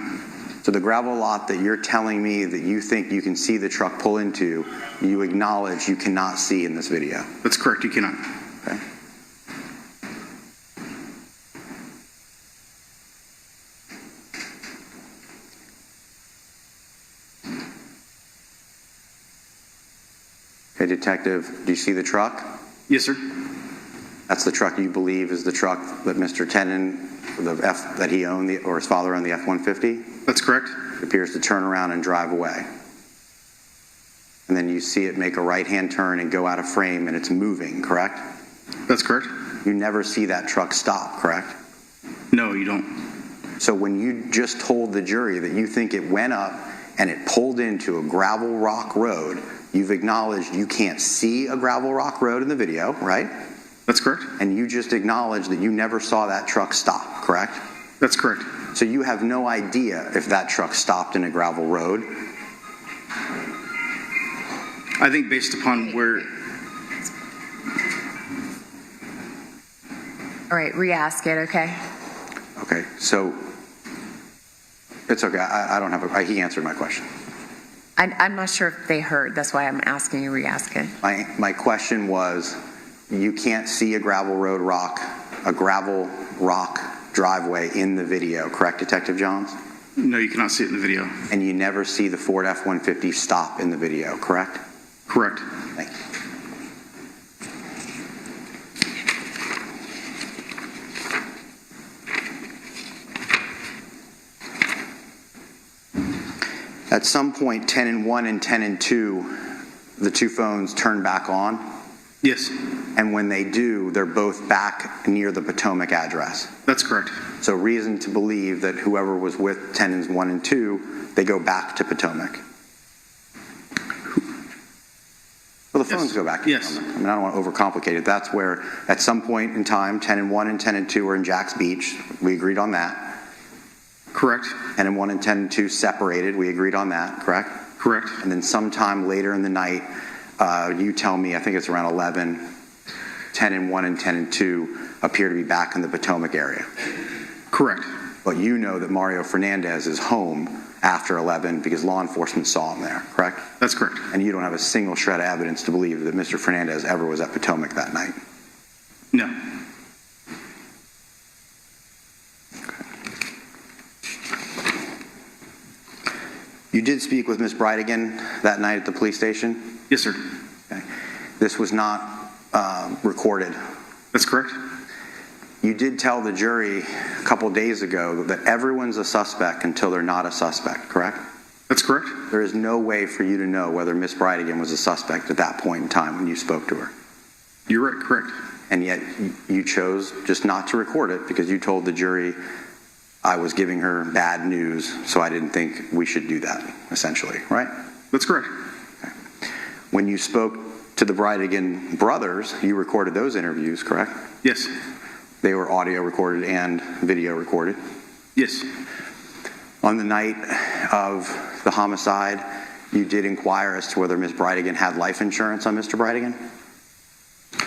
So the gravel lot that you're telling me that you think you can see the truck pull into, you acknowledge you cannot see in this video. That's correct. You cannot. Okay. Okay, Detective, do you see the truck? Yes, sir. That's the truck you believe is the truck that Mr. Tenen, that he owned, or his father owned, the F-150? That's correct. It appears to turn around and drive away. And then you see it make a right-hand turn and go out of frame, and it's moving, correct? That's correct. You never see that truck stop, correct? No, you don't. So when you just told the jury that you think it went up and it pulled into a gravel rock road, you've acknowledged you can't see a gravel rock road in the video, right? That's correct. And you just acknowledged that you never saw that truck stop, correct? That's correct. So you have no idea if that truck stopped in a gravel road. I think based upon where... All right, re-ask it, okay? Okay, so it's okay. I don't have he answered my question. I'm not sure if they heard. That's why I'm asking you re-ask it. My question was, you can't see a gravel rock driveway in the video, correct, Detective Johns? No, you cannot see it in the video. And you never see the Ford F-150 stop in the video, correct? Correct. Thank you. At some point, 10-1 and 10-2, the 2 phones turn back on. Yes. And when they do, they're both back near the Potomac address. That's correct. So reason to believe that whoever was with 10-1 and 2, they go back to Potomac. Well, the phones go back to Potomac. I mean, I don't want to overcomplicate it. That's where, at some point in time, 10-1 and 10-2 are in Jack's Beach. We agreed on that. Correct. 10-1 and 10-2 separated. We agreed on that, correct? Correct. And then sometime later in the night, you tell me, I think it's around 11, 10-1 and 10-2 appear to be back in the Potomac area. Correct. But you know that Mario Fernandez is home after 11 because law enforcement saw him there, correct? That's correct. And you don't have a single shred of evidence to believe that Mr. Fernandez ever was at Potomac that night? No. You did speak with Ms. Bridegan that night at the police station? Yes, sir. Okay. This was not recorded. That's correct. You did tell the jury a couple days ago that everyone's a suspect until they're not a suspect, correct? That's correct. There is no way for you to know whether Miss Bridegan was a suspect at that point in time when you spoke to her. You're right, correct. And yet you chose just not to record it because you told the jury I was giving her bad news, so I didn't think we should do that, essentially, right? That's correct. Okay. When you spoke to the Bridegan brothers, you recorded those interviews, correct? Yes. They were audio recorded and video recorded. Yes. On the night of the homicide, you did inquire as to whether Ms. Bridegan had life insurance on Mr. Bridegan?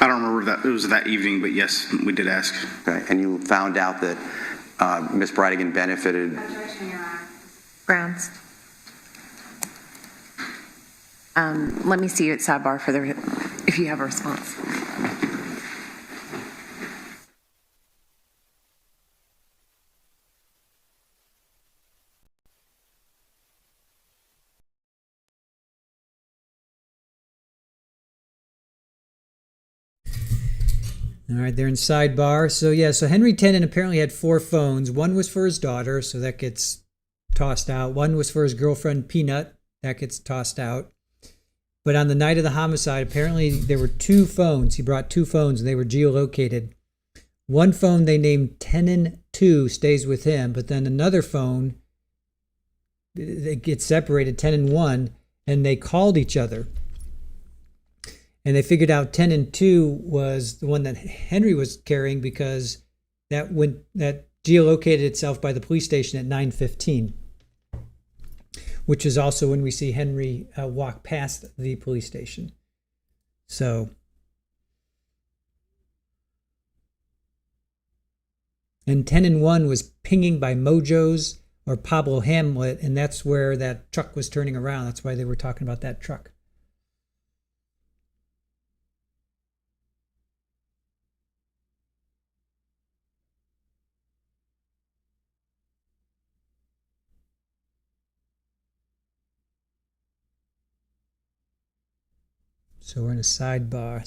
I don't remember that. It was that evening, but yes, we did ask. Okay. And you found out that Ms. Bridegan benefited. Grounds. Let me see you at sidebar for if you have a response. All right, they're in sidebar. So Henry Tennant apparently had 4 phones. One was for his daughter, so that gets tossed out. One was for his girlfriend, Peanut. That gets tossed out. But on the night of the homicide, apparently there were 2 phones. He brought 2 phones, and they were geolocated. One phone they named Tennant 2 stays with him, but then another phone, it gets separated, Tennant 1, and they called each other. And they figured out 10 and 2 was the one that Henry was carrying because that geolocated itself by the police station at 9:15, which is also when we see Henry walk past the police station. So, and 10 and 1 was pinging by Mojo's or Pablo Hamlet, and that's where that truck was turning around. That's why they were talking about that truck. So we're in a sidebar.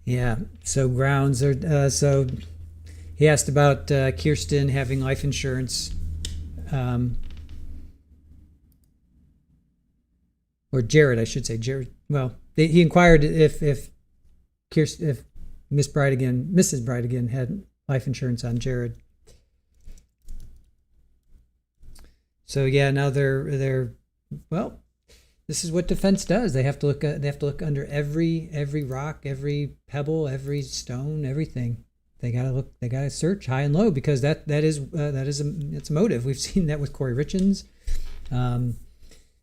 Yeah. So grounds are. So he asked about Kirsten having life insurance, or Jared, I should say. Jared. Well, he inquired if Kirsten, if Mrs. Bridegan had life insurance on Jared. So yeah, now they're well. This is what defense does. They have to look under every rock, every pebble, every stone, everything. They gotta search high and low because that is it's a motive. We've seen that with Corey Richins.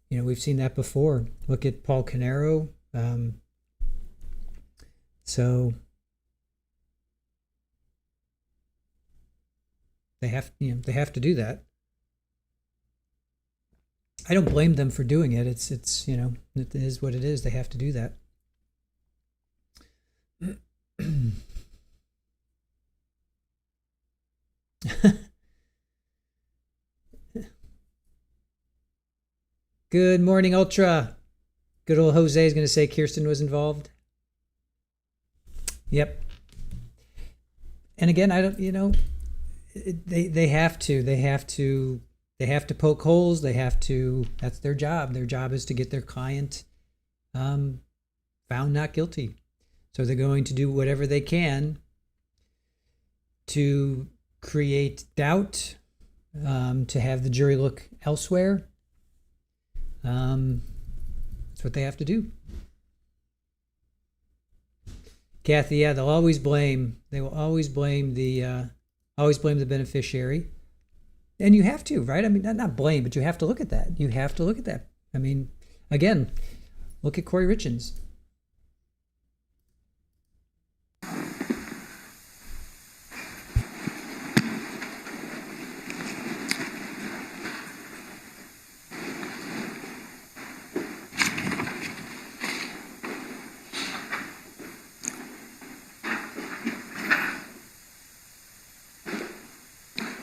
We've seen that before. Look at Paul Canero. So they have to do that. I don't blame them for doing it. It is what it is. They have to do that. Good morning, Ultra. Good old Jose is going to say Kirsten was involved. Yep. and again, I don't, they have to poke holes. That's their job. Their job is to get their client found not guilty. So they're going to do whatever they can to create doubt, to have the jury look elsewhere. That's what they have to do. Kathy, yeah, they will always blame the beneficiary. And you have to, right? I mean, not blame, but you have to look at that. I mean, again, look at Corey Richins.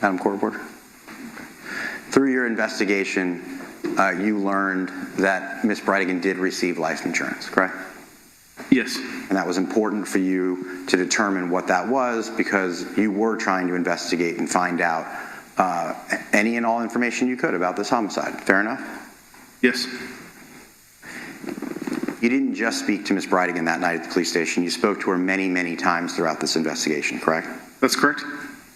Madam Court Reporter. Through your investigation, you learned that Ms. Bridegan did receive life insurance, correct? Yes. And that was important for you to determine what that was because you were trying to investigate and find out any and all information you could about this homicide. Fair enough? Yes. You didn't just speak to Ms. Bridegan that night at the police station. You spoke to her many, many times throughout this investigation, correct? That's correct.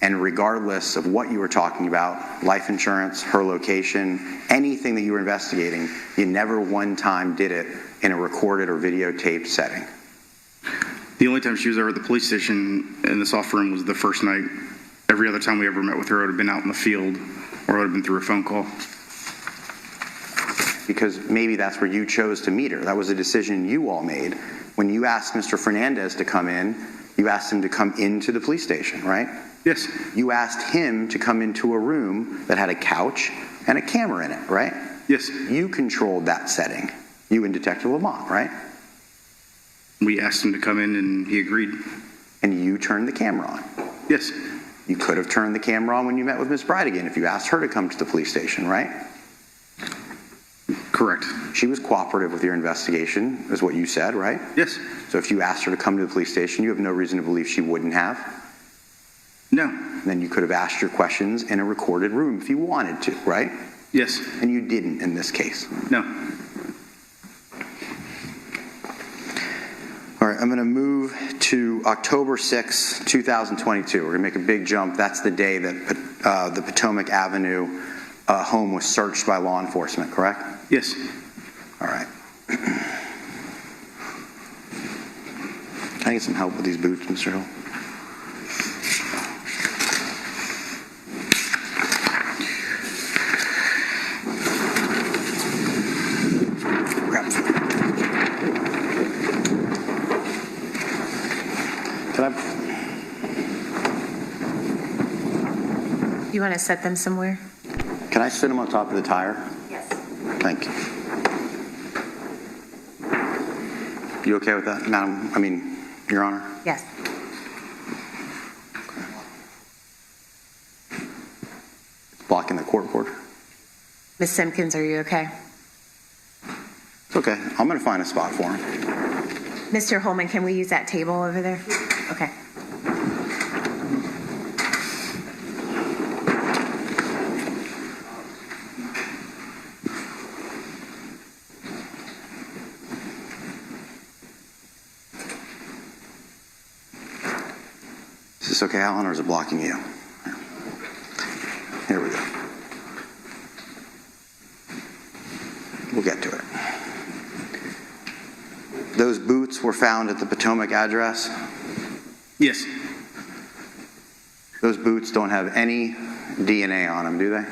And regardless of what you were talking about, life insurance, her location, anything that you were investigating, you never one time did it in a recorded or videotaped setting. The only time she was ever at the police station in the soft room was the first night. Every other time we ever met with her, it would have been out in the field or it would have been through a phone call. Because maybe that's where you chose to meet her. That was a decision you all made. When you asked Mr. Fernandez to come in, you asked him to come into the police station, right? Yes. You asked him to come into a room that had a couch and a camera in it, right? Yes. You controlled that setting. You and Detective Lamont, right? We asked him to come in and he agreed. And you turned the camera on. Yes. You could have turned the camera on when you met with Ms. Bridegan if you asked her to come to the police station, right? Correct. She was cooperative with your investigation, is what you said, right? Yes. So if you asked her to come to the police station, you have no reason to believe she wouldn't have. No. Then you could have asked your questions in a recorded room if you wanted to, right? Yes. And you didn't in this case. No. All right, I'm going to move to October 6, 2022. We're going to make a big jump. That's the day that the Potomac Avenue home was searched by law enforcement, correct? Yes. All right. Can I get some help with these boots, Mr. Hill? You want to set them somewhere? Can I sit them on top of the tire? Yes. Thank you. You okay with that, Your Honor? Yes. Blocking the court reporter. Ms. Simpkins, are you okay? It's okay. I'm going to find a spot for him. Mr. Holman, can we use that table over there? Okay. Is this okay, Alan, or is it blocking you? Here we go. We'll get to it. Those boots were found at the Potomac address? Yes. Those boots don't have any DNA on them, do they?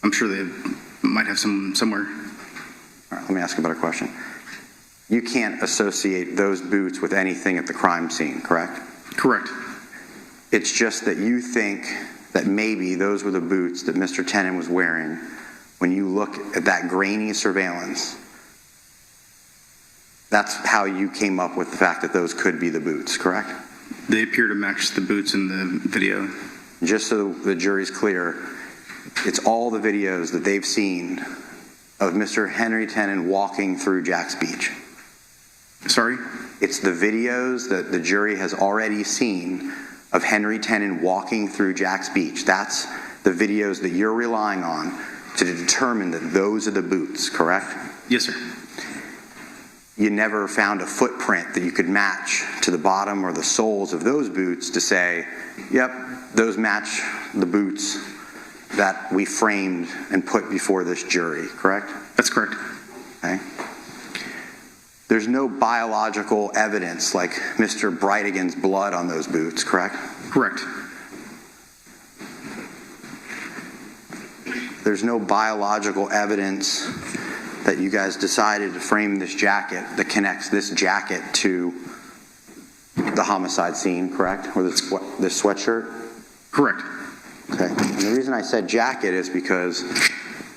I'm sure they might have some somewhere. All right, let me ask you a better question. You can't associate those boots with anything at the crime scene, correct? Correct. It's just that you think that maybe those were the boots that Mr. Tennant was wearing when you look at that grainy surveillance. That's how you came up with the fact that those could be the boots, correct? They appear to match the boots in the video. Just so the jury's clear, it's all the videos that they've seen of Mr. Henry Tennant walking through Jack's Beach. Sorry? It's the videos that the jury has already seen of Henry Tennant walking through Jack's Beach. That's the videos that you're relying on to determine that those are the boots, correct? Yes, sir. You never found a footprint that you could match to the bottom or the soles of those boots to say, yep, those match the boots that we framed and put before this jury, correct? That's correct. Okay. There's no biological evidence like Mr. Bridegan's blood on those boots, correct? Correct. There's no biological evidence that you guys decided to frame this jacket that connects this jacket to the homicide scene, correct? Or this sweatshirt? Correct. Okay. And the reason I said jacket is because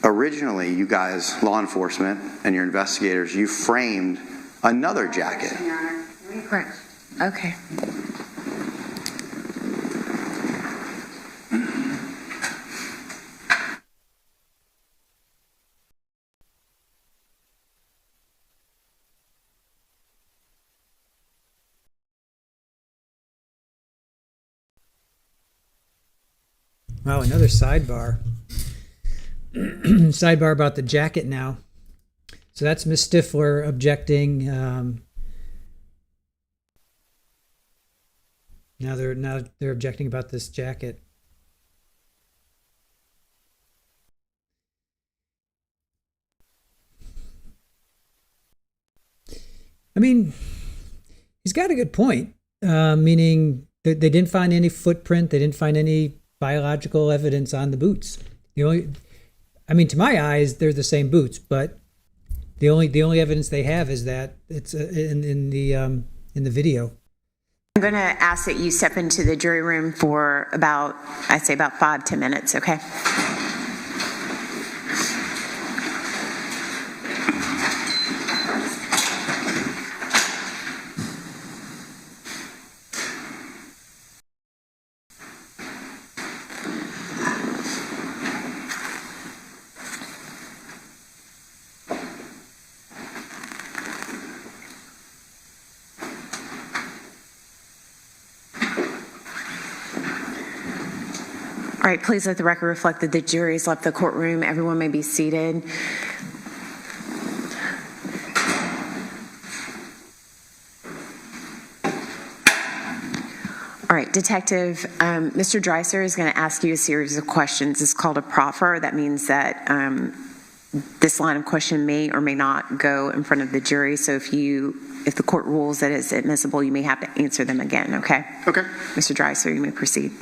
originally you guys, law enforcement and your investigators, you framed another jacket. Correct. Okay. Wow, another sidebar. Sidebar about the jacket now. So that's Miss Stifler objecting. Now they're objecting about this jacket. I mean, he's got a good point. Meaning they didn't find any footprint. They didn't find any biological evidence on the boots. I mean, to my eyes, they're the same boots, but the only evidence they have is that it's in the video. I'm going to ask that you step into the jury room for about 5-10 minutes, okay? All right, please let the record reflect that the jury has left the courtroom. Everyone may be seated. All right, Detective, Mr. Dreiser is going to ask you a series of questions. It's called a proffer. That means that this line of question may or may not go in front of the jury. So if the court rules that it's admissible, you may have to answer them again, okay? Okay. Mr. Dreiser, you may proceed.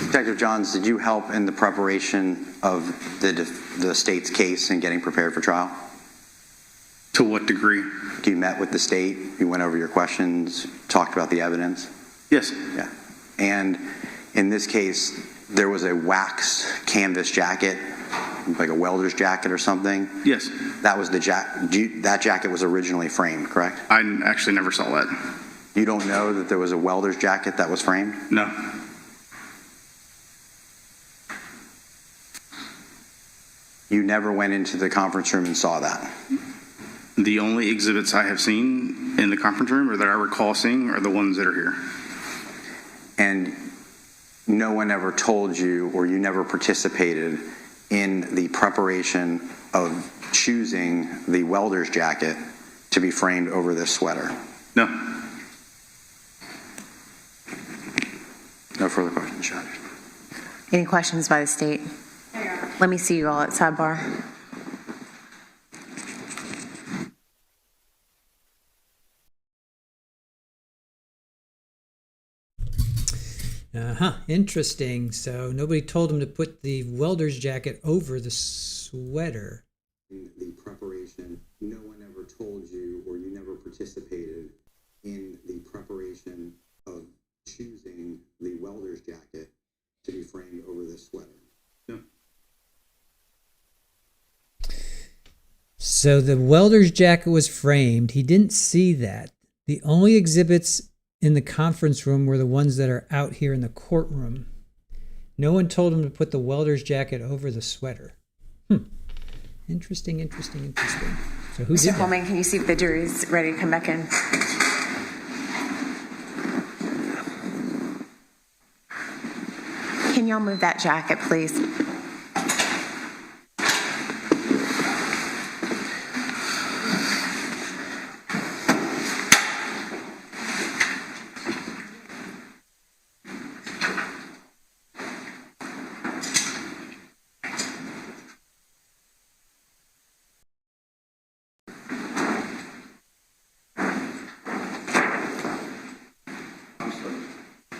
Detective Johns, did you help in the preparation of the state's case and getting prepared for trial? To what degree? You met with the state, you went over your questions, talked about the evidence? Yes. Yeah. And in this case, there was a wax canvas jacket, like a welder's jacket or something? Yes. That was that jacket was originally framed, correct? I actually never saw that. You don't know that there was a welder's jacket that was framed? No. You never went into the conference room and saw that? The only exhibits I have seen in the conference room or that I recall seeing are the ones that are here. And no one ever told you, or you never participated in the preparation of choosing the welder's jacket to be framed over this sweater? No. No further questions, Judge. Any questions by the state? Let me see you all at sidebar. Interesting. So nobody told him to put the welder's jacket over the sweater. In the preparation, no one ever told you, or you never participated in the preparation of choosing the welder's jacket to be framed over this sweater? No. So the welder's jacket was framed. He didn't see that. The only exhibits in the conference room were the ones that are out here in the courtroom. No one told him to put the welder's jacket over the sweater. Interesting. So who did Mr. that? Coleman, can you see if the jury's ready to come back in? Can y'all move that jacket, please?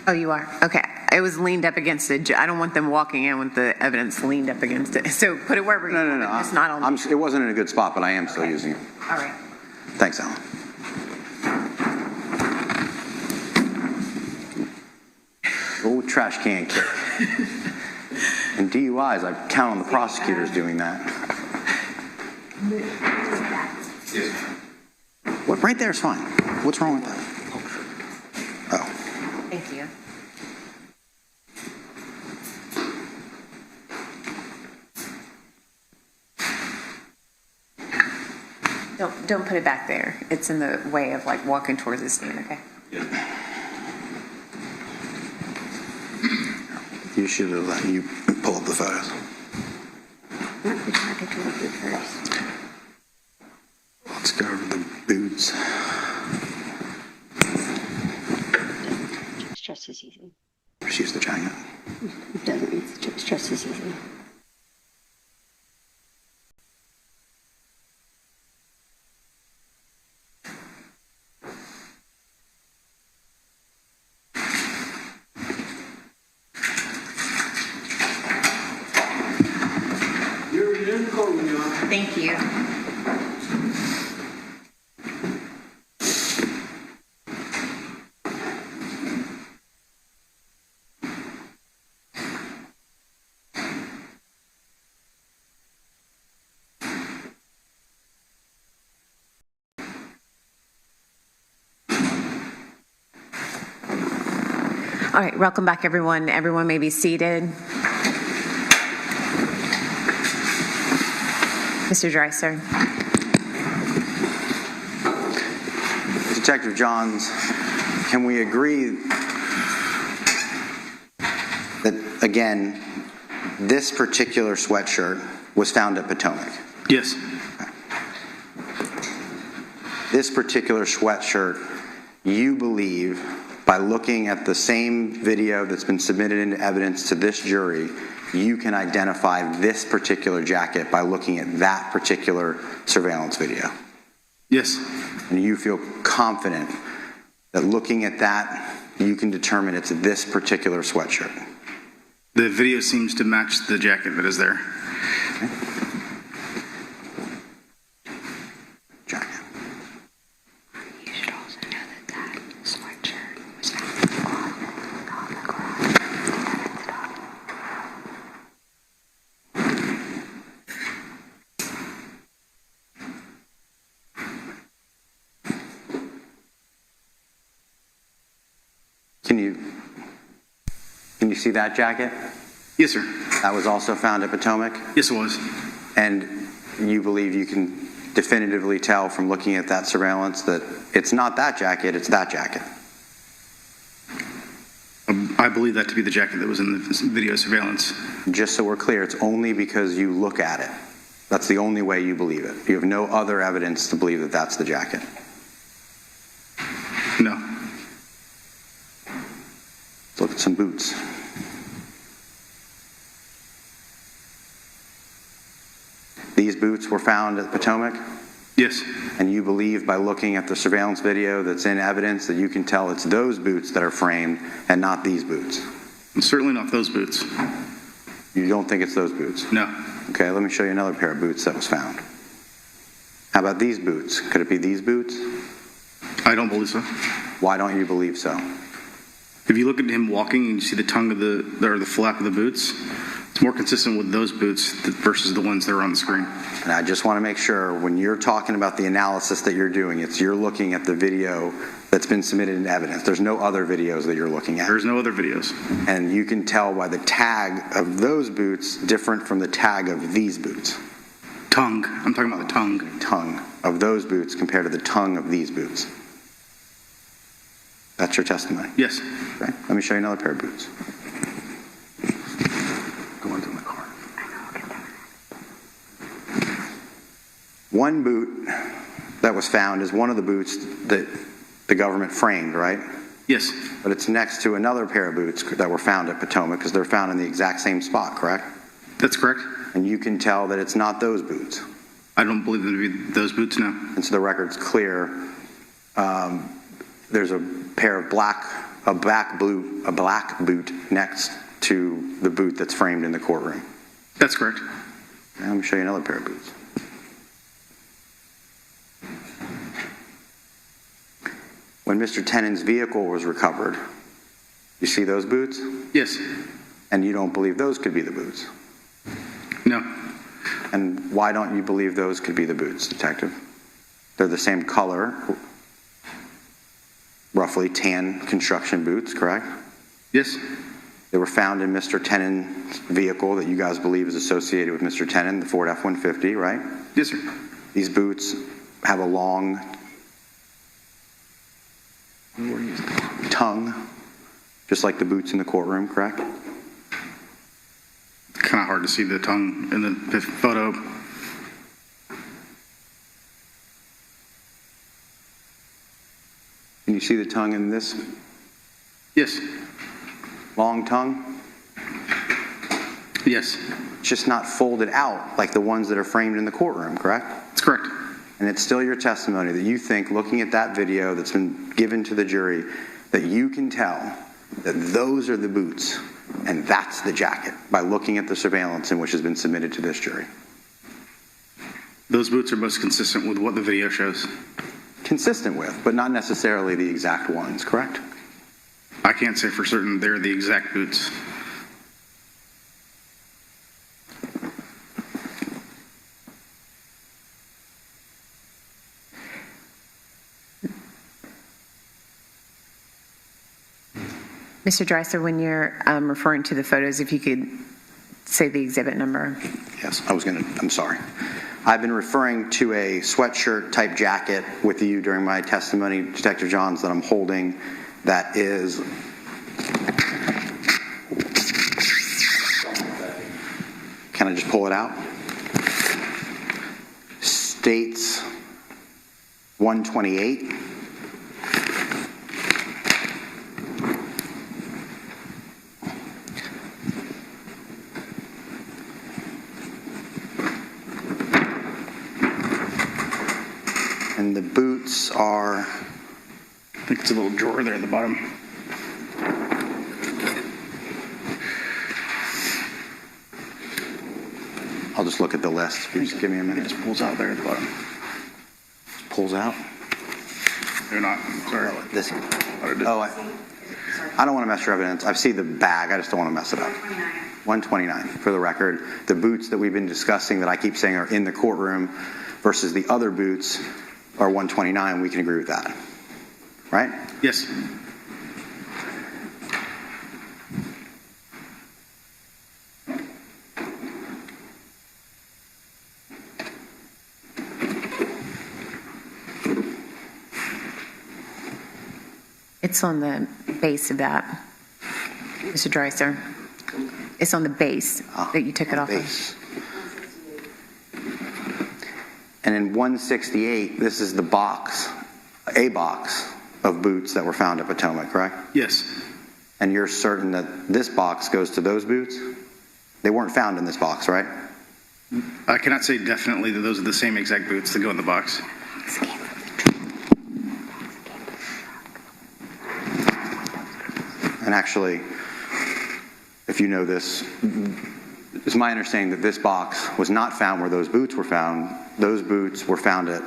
Oh, you are? Okay. It was leaned up against it. I don't want them walking in with the evidence leaned up against it. So put it wherever you want. No. It's not on. It wasn't in a good spot, but I am still using it. All right. Thanks, Alan. Old trash can kick. And DUIs, I count on the prosecutors doing that. What? Right there is fine. What's wrong with that? Oh. Thank you. Don't put it back there. It's in the way of like walking towards the stand, okay? You should have let you pull up the photos. Let's go over the boots. It's just as easy. She's the jacket. It doesn't. It's just as easy. Thank you. All right, welcome back, everyone. Everyone may be seated. Mr. Dreiser. Detective Johns, can we agree that, again, this particular sweatshirt was found at Potomac? Yes. This particular sweatshirt, you believe, by looking at the same video that's been submitted into evidence to this jury, you can identify this particular jacket by looking at that particular surveillance video? Yes. And you feel confident that looking at that, you can determine it's this particular sweatshirt? The video seems to match the jacket that is there. Okay. Jacket. You should also know that that sweatshirt was found in the closet on the ground at the top. Can you see that jacket? Yes, sir. That was also found at Potomac? Yes, it was. And you believe you can definitively tell from looking at that surveillance that it's not that jacket, it's that jacket? I believe that to be the jacket that was in the video surveillance. Just so we're clear, it's only because you look at it. That's the only way you believe it. You have no other evidence to believe that that's the jacket. No. Let's look at some boots. These boots were found at Potomac? Yes. And you believe by looking at the surveillance video that's in evidence that you can tell it's those boots that are framed and not these boots? And certainly not those boots. You don't think it's those boots? No. Okay, let me show you another pair of boots that was found. How about these boots? Could it be these boots? I don't believe so. Why don't you believe so? If you look at him walking and you see the tongue of the flap of the boots, it's more consistent with those boots versus the ones that are on the screen. And I just want to make sure when you're talking about the analysis that you're doing, you're looking at the video that's been submitted in evidence. There's no other videos that you're looking at. There's no other videos. And you can tell by the tag of those boots different from the tag of these boots. Tongue. I'm talking about the tongue. Tongue of those boots compared to the tongue of these boots. That's your testimony? Yes. Okay. Let me show you another pair of boots. One boot that was found is one of the boots that the government framed, right? Yes, But it's next to another pair of boots that were found at Potomac because they're found in the exact same spot, correct? that's correct. And you can tell that it's not those boots. I don't believe them to be those boots, no. And so the record's clear. There's a pair of a black boot next to the boot that's framed in the courtroom. That's correct. And let me show you another pair of boots. When Mr. Tennant's vehicle was recovered, you see those boots? Yes, And you don't believe those could be the boots? no. And why don't you believe those could be the boots, Detective? They're the same color, roughly tan construction boots, correct? Yes, They were found in Mr. Tennant's vehicle that you guys believe is associated with Mr. Tennant, the Ford F-150, right? yes, sir. These boots have a long tongue, just like the boots in the courtroom, correct? Kind of hard to see the tongue in the photo. Can you see the tongue in this Yes, long tongue? yes, It's just not folded out like the ones that are framed in the courtroom, correct? that's correct. And it's still your testimony that you think, looking at that video that's been given to the jury, that you can tell that those are the boots and that's the jacket by looking at the surveillance in which has been submitted to this jury. Those boots are most consistent with what the video shows. Consistent with, but not necessarily the exact ones, correct? I can't say for certain they're the exact boots. Mr. Dreiser, when you're referring to the photos, if you could say the exhibit number. Yes, I'm sorry. I've been referring to a sweatshirt type jacket with you during my testimony, Detective Johns, that I'm holding that is can I just pull it out? States 128. And the boots are, I think it's a little drawer there at the bottom. I'll just look at the list. If you just give me a It minute. just pulls out there at the bottom. Pulls out. They're not. Sorry. This. Oh, I don't want to mess your evidence. I see the bag. I just don't want to mess it up. 129. For the record, the boots that we've been discussing that I keep saying are in the courtroom versus the other boots are 129. We can agree with that. Right? yes. It's on the base of that, Mr. Dreiser. It's on the base that you took it off Base. And in 168, this is the box, a box of boots that were found at Potomac, correct? Yes. And you're certain that this box goes to those boots? They weren't found in this box, right? I cannot say definitely that those are the same exact boots that go in the box. And actually, if you know this, it's my understanding that this box was not found where those boots were found. Those boots were found at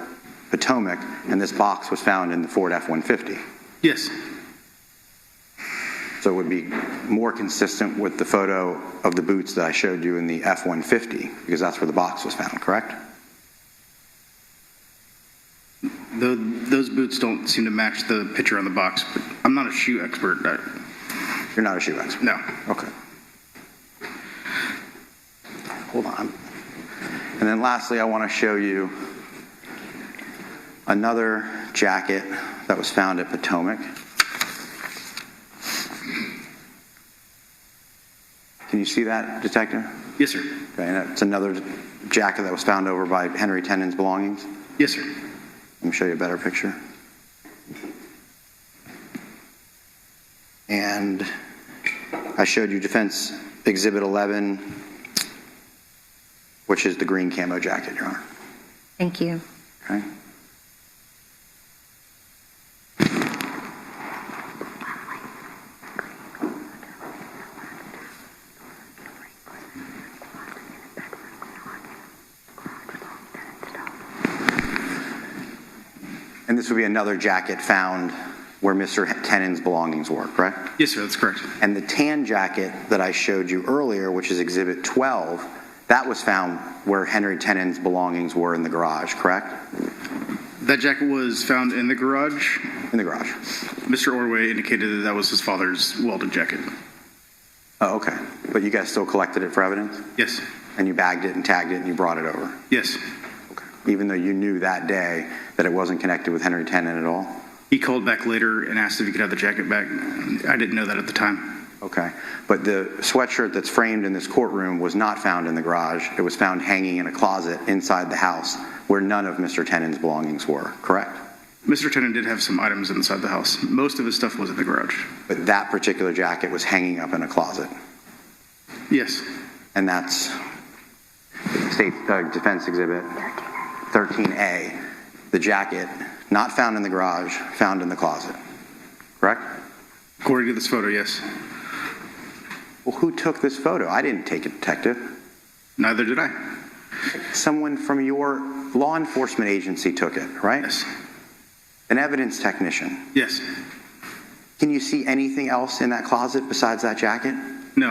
Potomac, and this box was found in the Ford F-150. Yes. So it would be more consistent with the photo of the boots that I showed you in the F-150, because that's where the box was found, correct? Those boots don't seem to match the picture on the box, but I'm not a shoe expert. You're not a shoe expert? No. Okay. Hold on. And then lastly, I want to show you another jacket that was found at Potomac. Can you see that, Detective? Yes, sir. Okay, and it's another jacket that was found over by Henry Tennant's belongings. Yes, sir. Let me show you a better picture. And I showed you Defense Exhibit 11, which is the green camo jacket, Your Honor. Thank you. Okay. And this would be another jacket found where Mr. Tennant's belongings were, correct? Yes, sir, that's correct. And the tan jacket that I showed you earlier, which is Exhibit 12, that was found where Henry Tennant's belongings were in the garage, correct? That jacket was found in the garage. In the garage. Mr. Ordway indicated that that was his father's welded jacket. Oh, okay. But you guys still collected it for evidence? Yes. And you bagged it and tagged it and you brought it over? Yes. Okay. Even though you knew that day that it wasn't connected with Henry Tennant at all? He called back later and asked if he could have the jacket back. I didn't know that at the time. Okay. But the sweatshirt that's framed in this courtroom was not found in the garage. It was found hanging in a closet inside the house where none of Mr. Tennant's belongings were, correct? Mr. Tennant did have some items inside the house. Most of his stuff was in the garage. But that particular jacket was hanging up in a closet? Yes. And that's State Defense Exhibit 13A. The jacket, not found in the garage, found in the closet, correct? According to this photo, yes. Well, who took this photo? I didn't take it, Detective. Neither did I. Someone from your law enforcement agency took it, right? Yes. An evidence technician. Yes. Can you see anything else in that closet besides that jacket? No.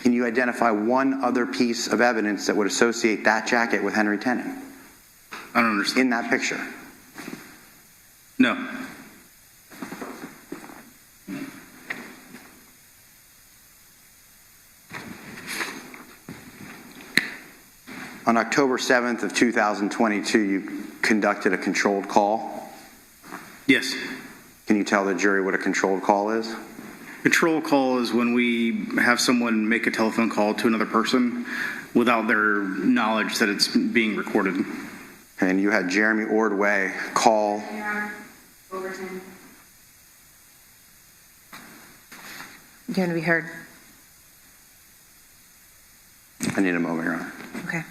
Can you identify one other piece of evidence that would associate that jacket with Henry Tennant? I don't understand. In that picture? No. On October 7th of 2022, you conducted a controlled call. Yes. Can you tell the jury what a controlled call is? Control call is when we have someone make a telephone call to another person without their knowledge that it's being recorded. And you had Jeremy Ordway call. Overton. You want to be heard? I need a moment, Your Honor. Okay.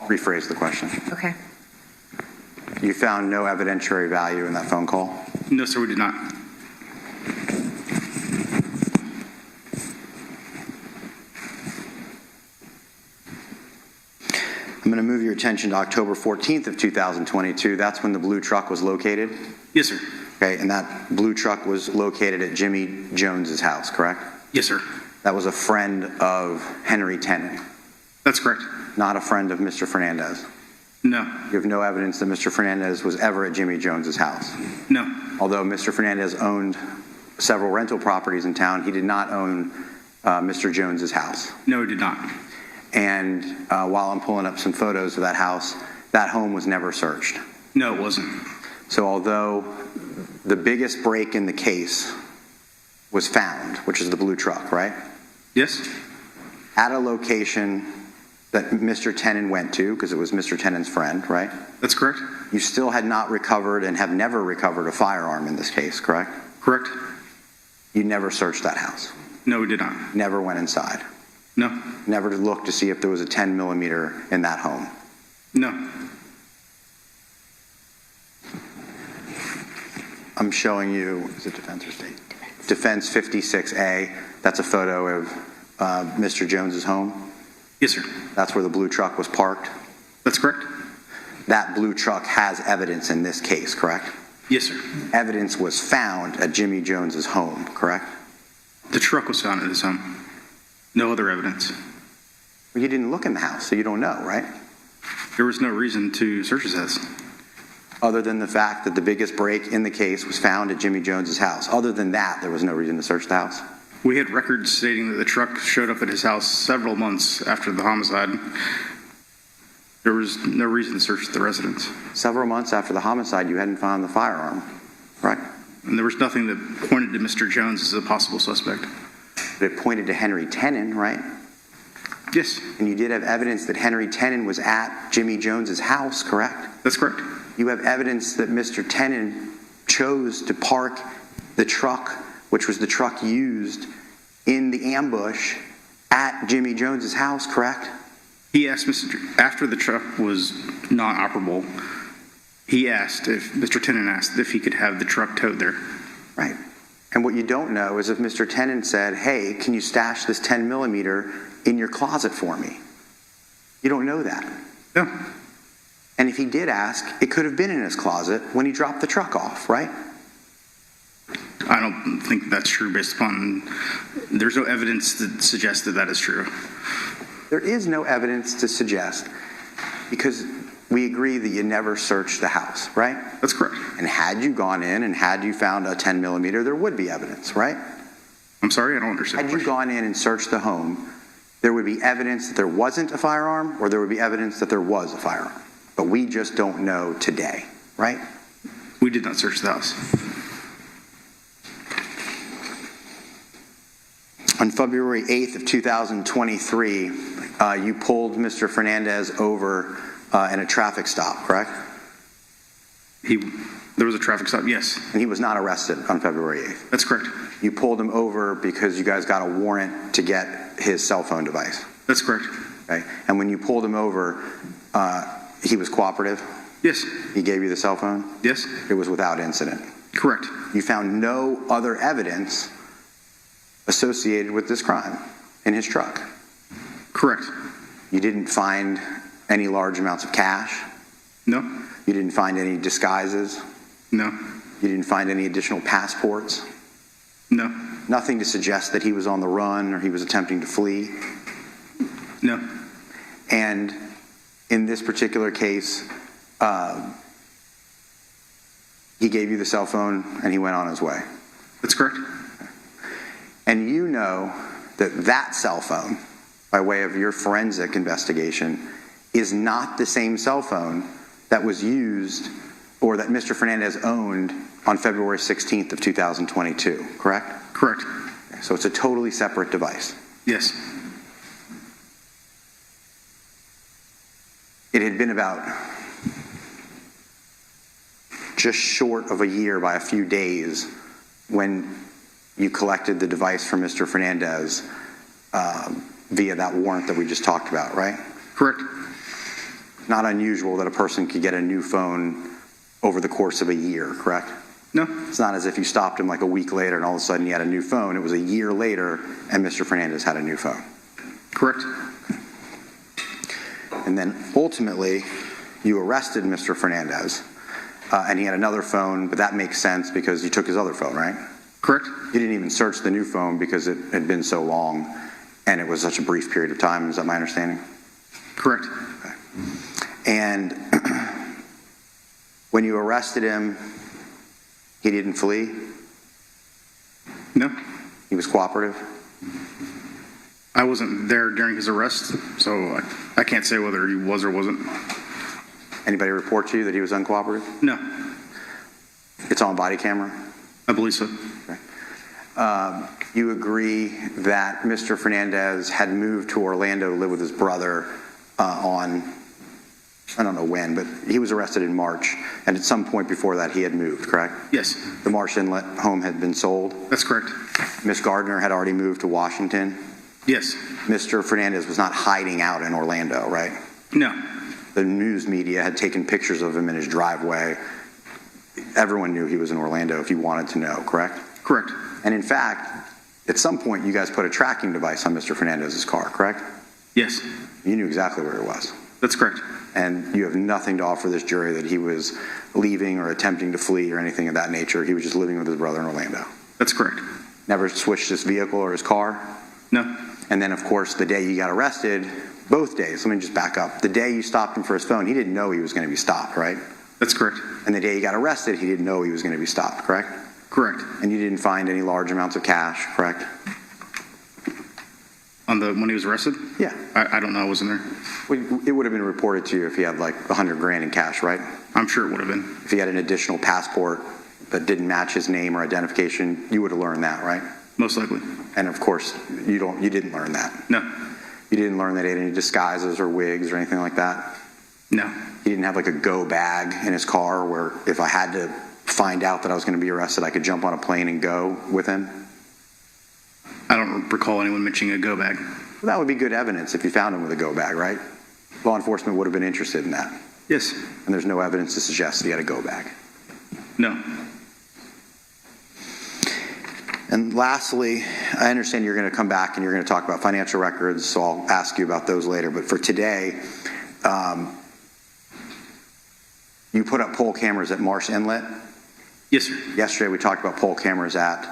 Rephrase the question. Okay. You found no evidentiary value in that phone call? No, sir, we did not. I'm going to move your attention to October 14th of 2022. That's when the blue truck was located? Yes, sir. Okay, and that blue truck was located at Jimmy Jones's house, correct? Yes, sir. That was a friend of Henry Tennant, That's correct. not a friend of Mr. Fernandez. No. You have no evidence that Mr. Fernandez was ever at Jimmy Jones's house. No. Although Mr. Fernandez owned several rental properties in town, he did not own Mr. Jones's house. No, we did not. And while I'm pulling up some photos of that house, that home was never searched. No, it wasn't. So although the biggest break in the case was found, which is the blue truck, right? Yes? At a location that Mr. Tennant went to, because it was Mr. Tennant's friend, right? That's correct. You still had not recovered and have never recovered a firearm in this case, correct? Correct. You never searched that house. No, we did not. Never went inside. No. Never looked to see if there was a 10 millimeter in that home. No. I'm showing you, is it defense or state? Defense 56A. That's a photo of Mr. Jones's home. Yes, sir. That's where the blue truck was parked. That's correct. That blue truck has evidence in this case, correct? Yes, sir. Evidence was found at Jimmy Jones's home, correct? The truck was found at his home. No other evidence. Well, you didn't look in the house, so you don't know, right? There was no reason to search his house. Other than the fact that the biggest break in the case was found at Jimmy Jones's house. Other than that, there was no reason to search the house. We had records stating that the truck showed up at his house several months after the homicide. There was no reason to search the residence. Several months after the homicide, you hadn't found the firearm, right? And there was nothing that pointed to Mr. Jones as a possible suspect. But it pointed to Henry Tenon, right? Yes, And you did have evidence that Henry Tenon was at Jimmy Jones's house, correct? that's correct. You have evidence that Mr. Tenon chose to park the truck, which was the truck used in the ambush, at Jimmy Jones's house, correct? He asked after the truck was not operable, Mr. Tenon asked if he could have the truck towed there. Right. And what you don't know is if Mr. Tenon said, hey, can you stash this 10 millimeter in your closet for me? You don't know that. No, And if he did ask, it could have been in his closet when he dropped the truck off, right? I don't think that's true based upon, there's no evidence that suggests that that is true. There is no evidence to suggest, because we agree that you never searched the house, right? That's correct. And had you gone in and had you found a 10 millimeter, there would be evidence, right? I'm sorry, I don't understand. Had you gone in and searched the home, there would be evidence that there wasn't a firearm, or there would be evidence that there was a firearm. But we just don't know today, right? We did not search the house. On February 8th of 2023, you pulled Mr. Fernandez over in a traffic stop, correct? There was a traffic stop, yes. And he was not arrested on February 8th. That's correct. You pulled him over because you guys got a warrant to get his cell phone device. That's correct. Okay? And when you pulled him over, he was cooperative? Yes. He gave you the cell phone? Yes. It was without incident? Correct. You found no other evidence associated with this crime in his truck? Correct. You didn't find any large amounts of cash? No. You didn't find any disguises? No. You didn't find any additional passports? No. Nothing to suggest that he was on the run or he was attempting to flee? No. And in this particular case, he gave you the cell phone and he went on his way? That's correct. And you know that that cell phone, by way of your forensic investigation, is not the same cell phone that was used or that Mr. Fernandez owned on February 16th of 2022, correct? Correct. So it's a totally separate device. Yes. It had been about just short of a year by a few days when you collected the device from Mr. Fernandez via that warrant that we just talked about, right? Correct. Not unusual that a person could get a new phone over the course of a year, correct? No. It's not as if you stopped him like a week later and all of a sudden he had a new phone. It was a year later and Mr. Fernandez had a new phone. Correct. And then ultimately, you arrested Mr. Fernandez and he had another phone, but that makes sense because you took his other phone, right? Correct. You didn't even search the new phone because it had been so long and it was such a brief period of time. Is that my understanding? Correct. Okay. And when you arrested him, he didn't flee? No. He was cooperative? I wasn't there during his arrest, so I can't say whether he was or wasn't. Anybody report to you that he was uncooperative? No. It's on body camera? I believe so. Okay. You agree that Mr. Fernandez had moved to Orlando to live with his brother on, I don't know when, but he was arrested in March, and at some point before that he had moved, correct? Yes. The Marsh Inlet home had been sold? That's correct. Miss Gardner had already moved to Washington? Yes. Mr. Fernandez was not hiding out in Orlando, right? No. The news media had taken pictures of him in his driveway. Everyone knew he was in Orlando if you wanted to know, correct? Correct. And in fact, at some point you guys put a tracking device on Mr. Fernandez's car, correct? Yes. You knew exactly where it was. That's correct. And you have nothing to offer this jury that he was leaving or attempting to flee or anything of that nature. He was just living with his brother in Orlando. That's correct. Never switched his vehicle or his car? No. And then, of course, the day you got arrested, both days, let me just back up. The day you stopped him for his phone, he didn't know he was going to be stopped, right? That's correct. And the day he got arrested, he didn't know he was going to be stopped, correct? Correct. And you didn't find any large amounts of cash, correct? When he was arrested? Yeah. I don't know. I wasn't there. Well, it would have been reported to you if he had like $100,000 in cash, right? I'm sure it would have been. If he had an additional passport that didn't match his name or identification, you would have learned that, right? Most likely. And of course, you didn't learn that. No. You didn't learn that he had any disguises or wigs or anything like that? No. He didn't have like a go bag in his car where if I had to find out that I was going to be arrested, I could jump on a plane and go with him? I don't recall anyone mentioning a go bag. Well, that would be good evidence if you found him with a go bag, right? Law enforcement would have been interested in that. Yes. And there's no evidence to suggest that he had a go bag. No. And lastly, I understand you're going to come back and you're going to talk about financial records, so I'll ask you about those later. But for today, you put up poll cameras at Marsh Inlet. Yes, sir. Yesterday we talked about poll cameras at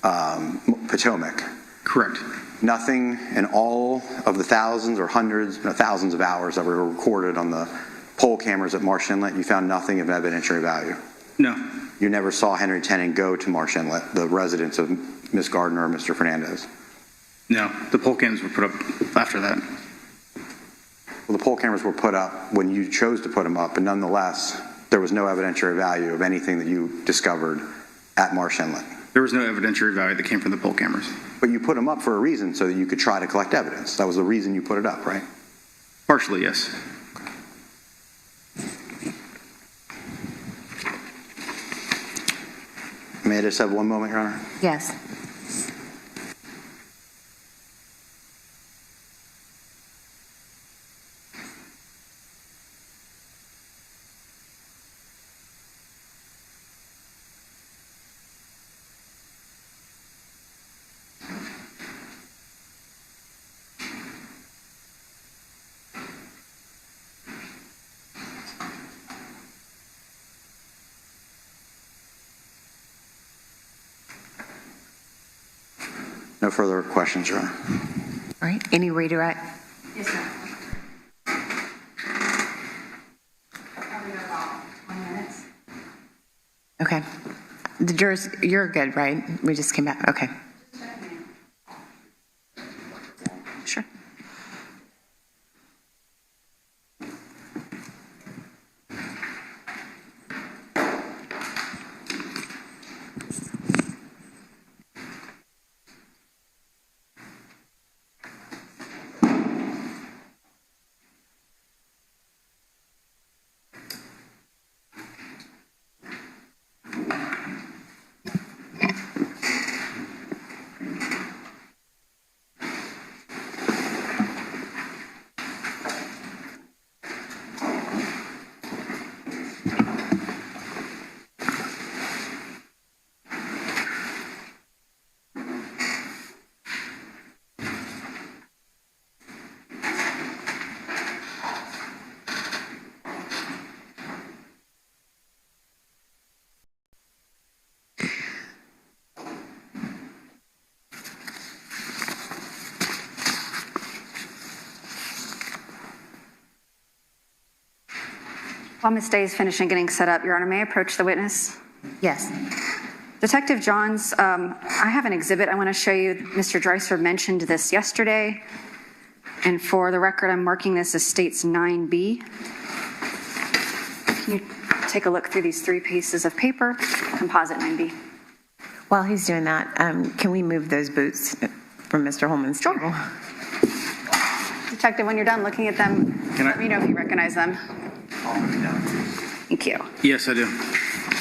Potomac. Correct. Nothing in all of the thousands or hundreds, thousands of hours that were recorded on the poll cameras at Marsh Inlet, you found nothing of evidentiary value? No. You never saw Henry Tennant go to Marsh Inlet, the residence of Ms. Gardner or Mr. Fernandez? No. The poll cams were put up after that. Well, the poll cameras were put up when you chose to put them up, but nonetheless, there was no evidentiary value of anything that you discovered at Marsh Inlet. There was no evidentiary value that came from the poll cameras. But you put them up for a reason, so that you could try to collect evidence. That was the reason you put it up, right? Partially, yes. May I just have one moment, Your Honor? Yes. No further questions, Your Honor. All right. Any redirect? Yes, sir. Probably about 20 minutes. Okay. The jurors, you're good, right? We just came back. Okay. Sure. While Ms. Day is finishing getting set up, Your Honor, may I approach the witness? Yes. Detective Johns, I have an exhibit I want to show you. Mr. Dreiser mentioned this yesterday, and for the record, I'm marking this as States 9B. Can you take a look through these 3 pieces of paper? Composite 9B. While he's doing that, can we move those boots from Mr. Holman's table? Detective, when you're done looking at them, let me know if you recognize them. Thank you. Yes, I do.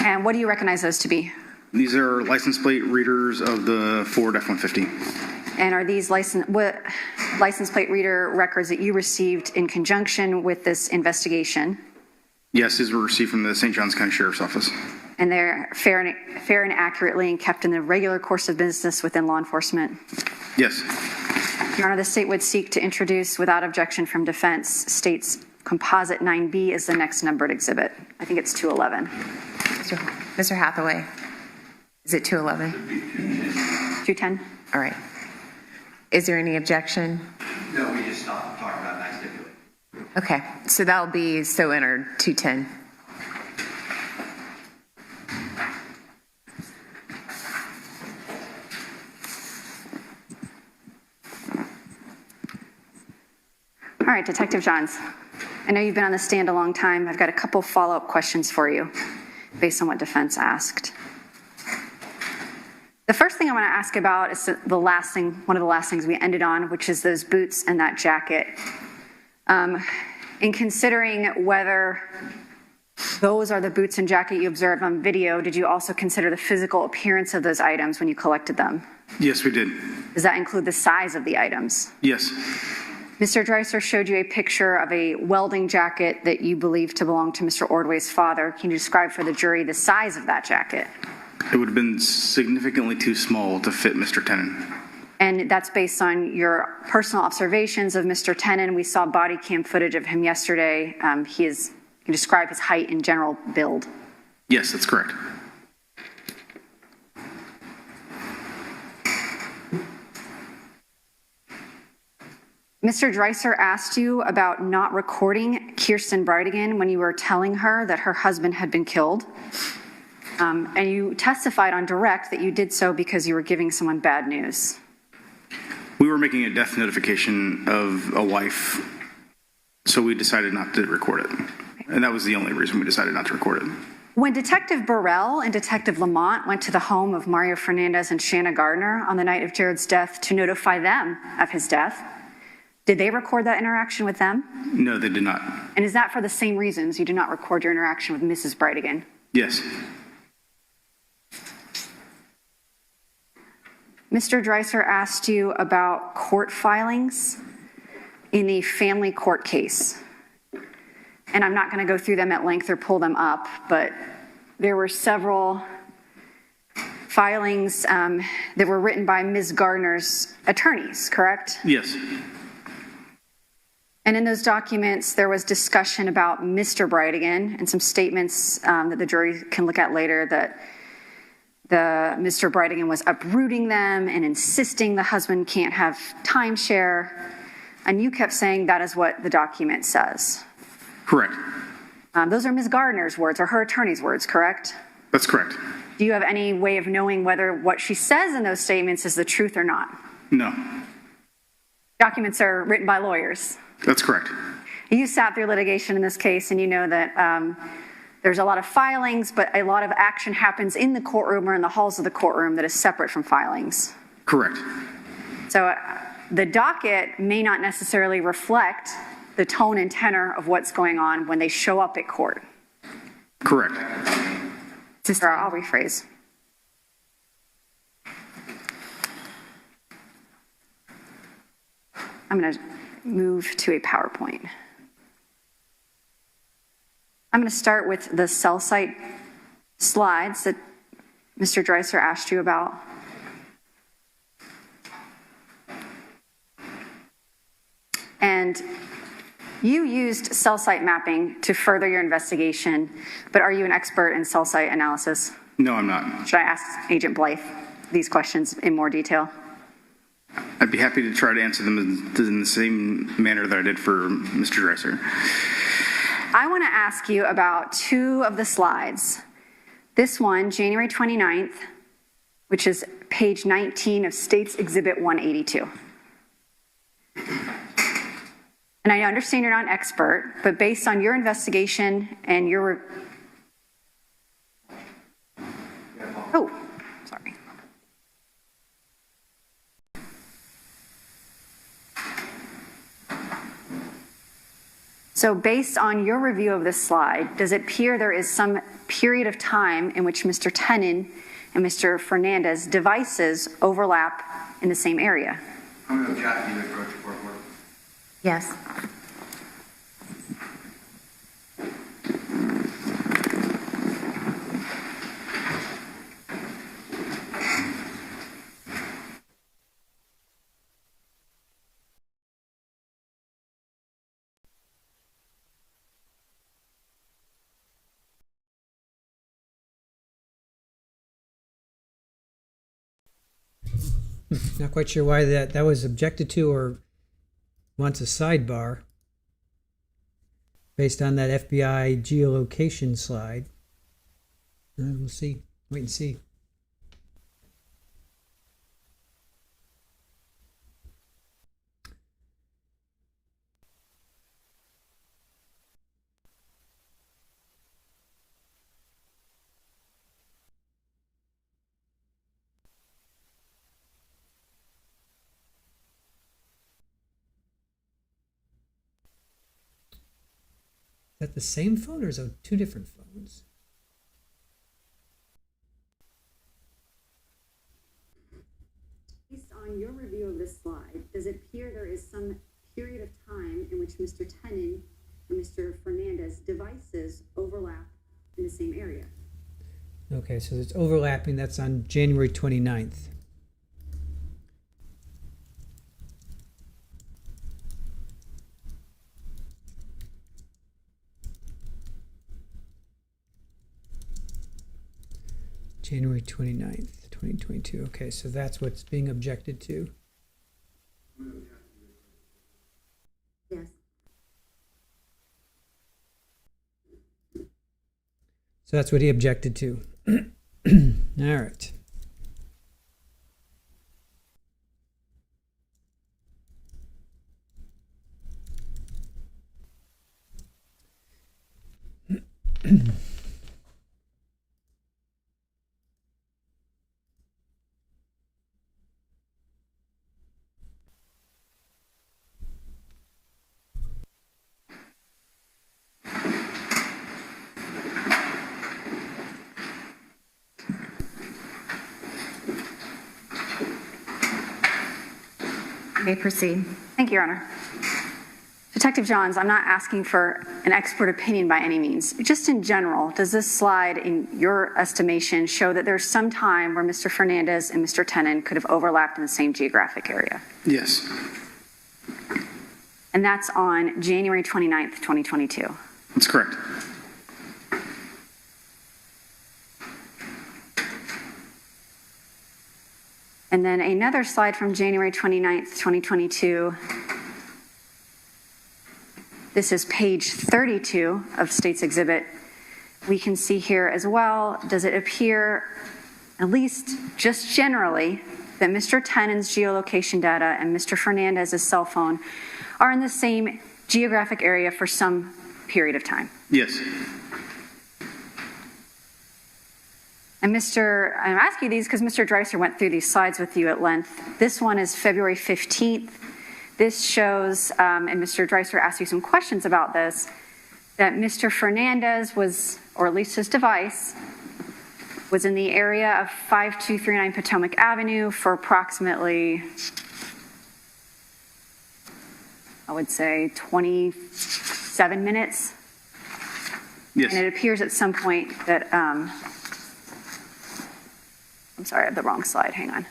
And what do you recognize those to be? These are license plate readers of the Ford F-150. And are these license plate reader records that you received in conjunction with this investigation? Yes, these were received from the St. Johns County Sheriff's Office. And they're fair and accurately and kept in the regular course of business within law enforcement? Yes. Your Honor, the state would seek to introduce, without objection from defense, state's composite 9B is the next numbered exhibit. I think it's 211. Mr. Hathaway, is it 211? 210? All right. Is there any objection? No, we just stopped talking about that stipulation. Okay, so that'll be so entered 210. All right, Detective Johns, I know you've been on the stand a long time. I've got a couple follow-up questions for you based on what defense asked. The first thing I want to ask about is one of the last things we ended on, which is those boots and that jacket. In considering whether those are the boots and jacket you observed on video, did you also consider the physical appearance of those items when you collected them? Yes, we did. Does that include the size of the items? Yes. Mr. Dreiser showed you a picture of a welding jacket that you believe to belong to Mr. Ordway's father. Can you describe for the jury the size of that jacket? It would have been significantly too small to fit Mr. Tenen. And that's based on your personal observations of Mr. Tenen. We saw body cam footage of him yesterday. He described his height and general build. Yes, that's correct. Mr. Dreiser asked you about not recording Kirsten Bridegan when you were telling her that her husband had been killed. And you testified on direct that you did so because you were giving someone bad news. We were making a death notification of a wife, so we decided not to record it. And that was the only reason we decided not to record it. When Detective Burrell and Detective Lamont went to the home of Mario Fernandez and Shanna Gardner on the night of Jared's death to notify them of his death, did they record that interaction with them? No, they did not. And is that for the same reasons you did not record your interaction with Mrs. Bridegan? Yes. Mr. Dreiser asked you about court filings in the family court case. And I'm not going to go through them at length or pull them up, but there were several filings that were written by Ms. Gardner's attorneys, correct? Yes. And in those documents, there was discussion about Mr. Bridegan and some statements that the jury can look at later that Mr. Bridegan was uprooting them and insisting the husband can't have timeshare. And you kept saying that is what the document says. Correct. Those are Ms. Gardner's words or her attorney's words, correct? That's correct. Do you have any way of knowing whether what she says in those statements is the truth or not? No. Documents are written by lawyers. That's correct. You sat through litigation in this case, and you know that there's a lot of filings, but a lot of action happens in the courtroom or in the halls of the courtroom that is separate from filings. Correct. So the docket may not necessarily reflect the tone and tenor of what's going on when they show up at court. Correct. Sister, I'll rephrase. I'm going to move to a PowerPoint. I'm going to start with the cell site slides that Mr. Dreiser asked you about. And you used cell site mapping to further your investigation, but are you an expert in cell site analysis? No, I'm not. Should I ask Agent Blythe these questions in more detail? I'd be happy to try to answer them in the same manner that I did for Mr. Dreiser. I want to ask you about two of the slides. This one, January 29th, which is page 19 of State's Exhibit 182. And I understand you're not an expert, but based on your investigation and your... Oh, sorry. So based on your review of this slide, does it appear there is some period of time in which Mr. Tenen and Mr. Fernandez devices overlap in the same area? I'm going to object to you approach the court. Yes. Not quite sure why that was objected to or wants a sidebar based on that FBI geolocation slide. We'll see. Wait and see. that the same phone or is it two different phones? Based on your review of this slide, does it appear there is some period of time in which Mr. Tenen and Mr. Fernandez devices overlap in the same area? Okay, so it's overlapping. That's on January 29th. January 29th, 2022. Okay, so that's what's being objected to. Yes. So that's what he objected to. All right. You may proceed. Thank you, Your Honor. Detective Johns, I'm not asking for an expert opinion by any means. Just in general, does this slide, in your estimation, show that there's some time where Mr. Fernandez and Mr. Tenen could have overlapped in the same geographic area? Yes. And that's on January 29th, 2022. That's correct. And then another slide from January 29th, 2022. This is page 32 of State's Exhibit. We can see here as well, does it appear, at least just generally, that Mr. Tenen's geolocation data and Mr. Fernandez's cell phone are in the same geographic area for some period of time? Yes. And I'm asking you these because Mr. Dreiser went through these slides with you at length. This one is February 15th. This shows, and Mr. Dreiser asked you some questions about this, that Mr. Fernandez was, or at least his device, was in the area of 5239 Potomac Avenue for approximately, I would say, 27 minutes. Yes. And it appears at some point that, I'm sorry, I have the wrong slide. Hang on.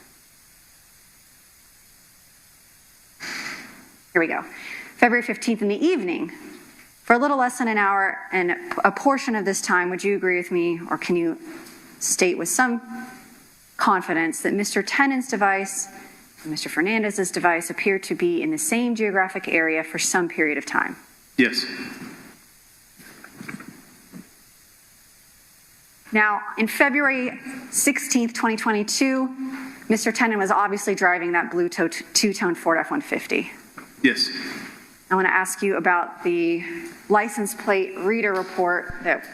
Here we go. February 15th in the evening, for a little less than an hour, and a portion of this time, would you agree with me, or can you state with some confidence that Mr. Tenen's device and Mr. Fernandez's device appear to be in the same geographic area for some period of time? Yes. Now, in February 16th, 2022, Mr. Tenen was obviously driving that blue two-tone Ford F-150. Yes. I want to ask you about the license plate reader report that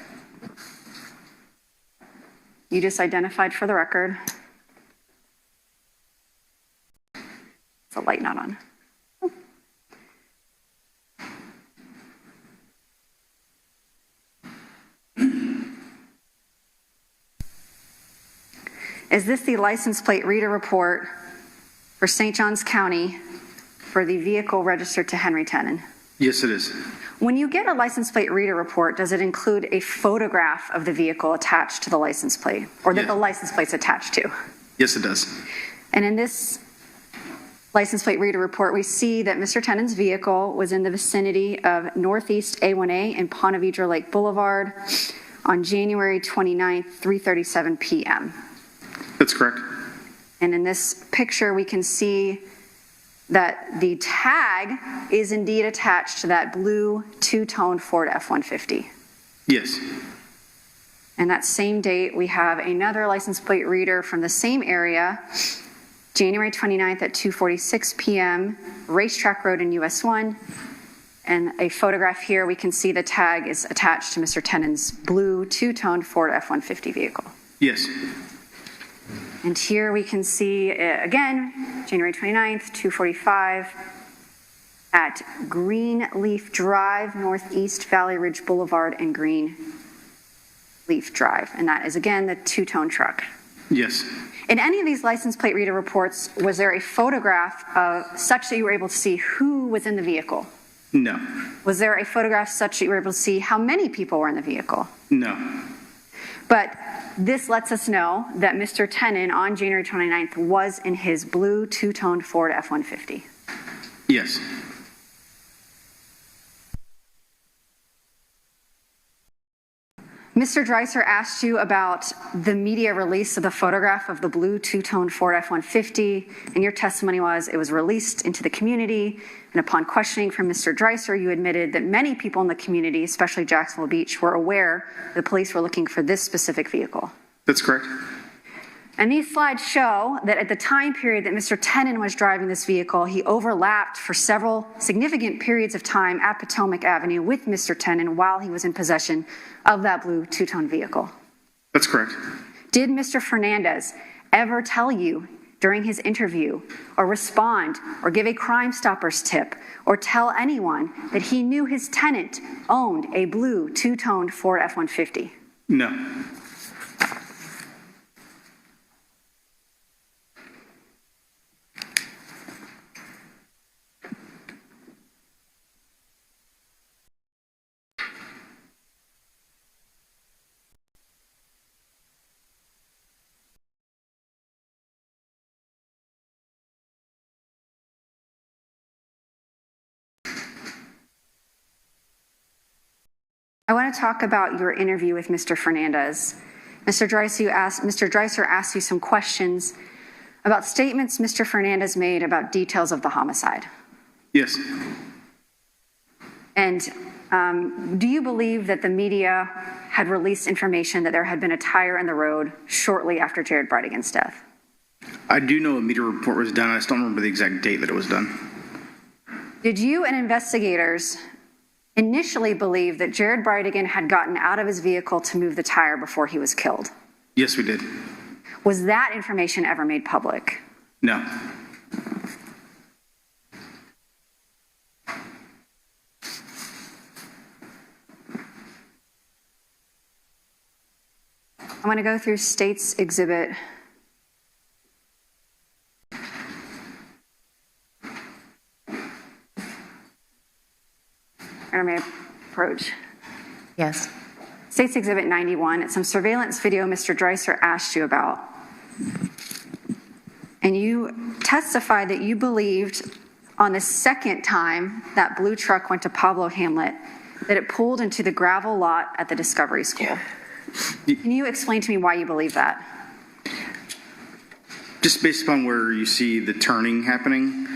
you just identified for the record. It's a light not on. Is this the license plate reader report for St. Johns County for the vehicle registered to Henry Tenen? Yes, it is. When you get a license plate reader report, does it include a photograph of the vehicle attached to the license plate, or that the license plate's attached to? Yes, it does. And in this license plate reader report, we see that Mr. Tenen's vehicle was in the vicinity of Northeast A1A and Ponte Vedra Lake Boulevard on January 29th, 3:37 p.m. That's correct. And in this picture, we can see that the tag is indeed attached to that blue two-tone Ford F-150. Yes. And that same date, we have another license plate reader from the same area, January 29th at 2:46 p.m., Racetrack Road in US 1. And a photograph here, we can see the tag is attached to Mr. Tenen's blue two-tone Ford F-150 vehicle. Yes. And here we can see, again, January 29th, 2:45, at Greenleaf Drive, Northeast Valley Ridge Boulevard, and Greenleaf Drive. And that is, again, the two-tone truck. Yes. In any of these license plate reader reports, was there a photograph such that you were able to see who was in the vehicle? No. Was there a photograph such that you were able to see how many people were in the vehicle? No. But this lets us know that Mr. Tenen on January 29th was in his blue two-toned Ford F-150. Yes. Mr. Dreiser asked you about the media release of the photograph of the blue two-toned Ford F-150, and your testimony was it was released into the community, and upon questioning from Mr. Dreiser, you admitted that many people in the community, especially Jacksonville Beach, were aware the police were looking for this specific vehicle. That's correct. And these slides show that at the time period that Mr. Tenen was driving this vehicle, he overlapped for several significant periods of time at Potomac Avenue with Mr. Tenen while he was in possession of that blue two-tone vehicle. That's correct. Did Mr. Fernandez ever tell you during his interview or respond or give a Crime Stoppers tip or tell anyone that he knew his tenant owned a blue two-toned Ford F-150? No. I want to talk about your interview with Mr. Fernandez. Mr. Dreiser asked you some questions about statements Mr. Fernandez made about details of the homicide. Yes. And do you believe that the media had released information that there had been a tire in the road shortly after Jared Bridegan's death? I do know a media report was done. I just don't remember the exact date that it was done. Did you and investigators initially believe that Jared Bridegan had gotten out of his vehicle to move the tire before he was killed? Yes, we did. Was that information ever made public? No. I'm going to go through State's Exhibit. Or may I approach? Yes. State's Exhibit 91. It's some surveillance video Mr. Dreiser asked you about. And you testified that you believed on the second time that blue truck went to Pablo Hamlet that it pulled into the gravel lot at the Discovery School. Can you explain to me why you believe that? Just based upon where you see the turning happening,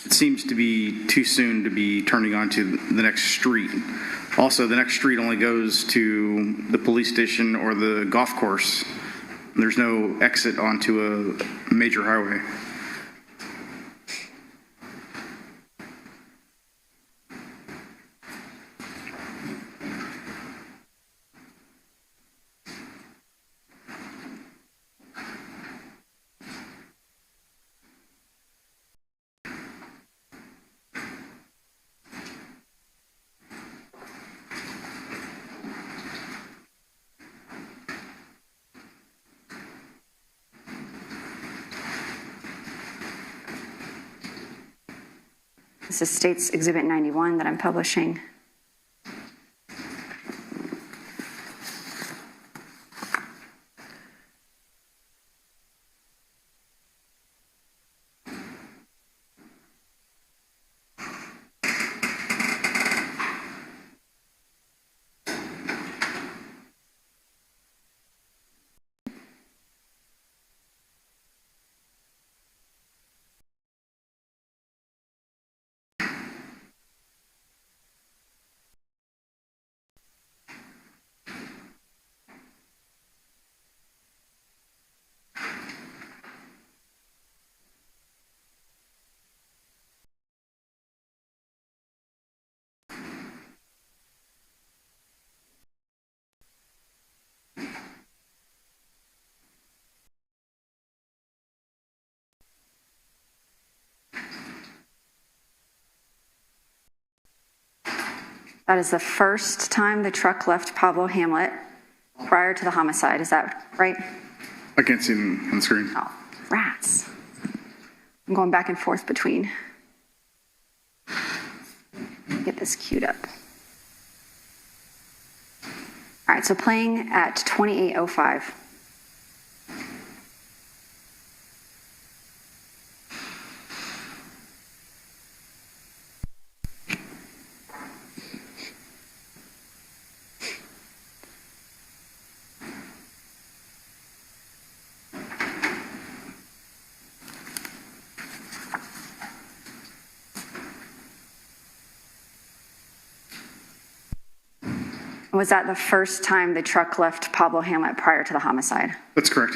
it seems to be too soon to be turning onto the next street. Also, the next street only goes to the police station or the golf course. There's no exit onto a major highway. This is State's Exhibit 91 that I'm publishing. That is the first time the truck left Pablo Hamlet prior to the homicide. Is that right? I can't see them on the screen. Oh, rats. I'm going back and forth between. Get this queued up. All right, so playing at 28:05. Was that the first time the truck left Pablo Hamlet prior to the homicide? That's correct.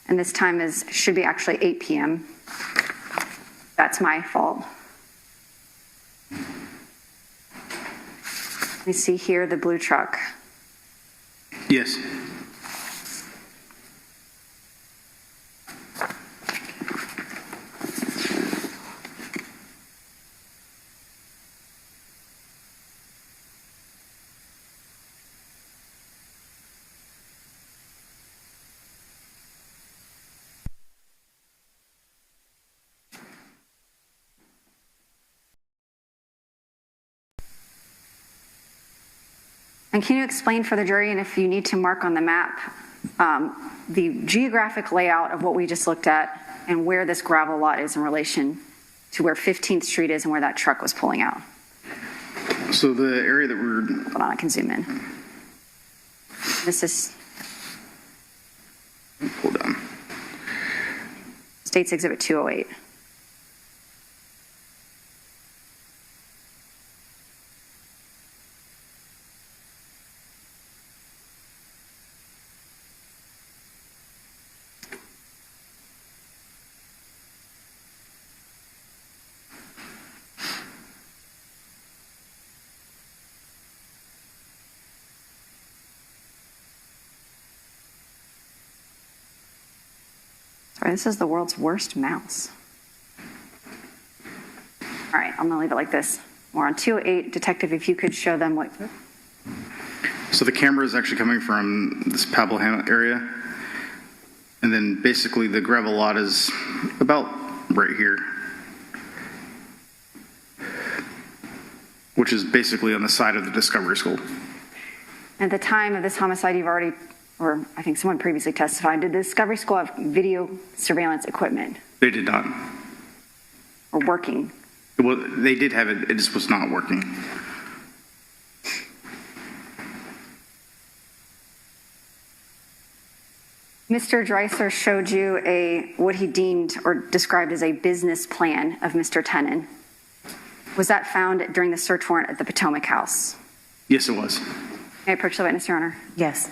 And this time should be actually 8 p.m. That's my fault. We see here the blue truck. Yes. And can you explain for the jury, and if you need to mark on the map, the geographic layout of what we just looked at and where this gravel lot is in relation to where 15th Street is and where that truck was pulling out? So the area that we're... Hold on, I can zoom in. This is... Pull down. State's Exhibit 208. Sorry, this is the world's worst mouse. All right, I'm gonna leave it like this. We're on 208. Detective, if you could show them what... So the camera is actually coming from this Pablo Hamlet area. And then basically the gravel lot is about right here. Which is basically on the side of the Discovery School. At the time of this homicide, you've already, or I think someone previously testified, did the Discovery School have video surveillance equipment? They did not. Or working? Well, they did have it, it just was not working. Mr. Dreiser showed you what he deemed or described as a business plan of Mr. Tenen. Was that found during the search warrant at the Potomac House? Yes, it was. May I approach the witness, Your Honor? Yes.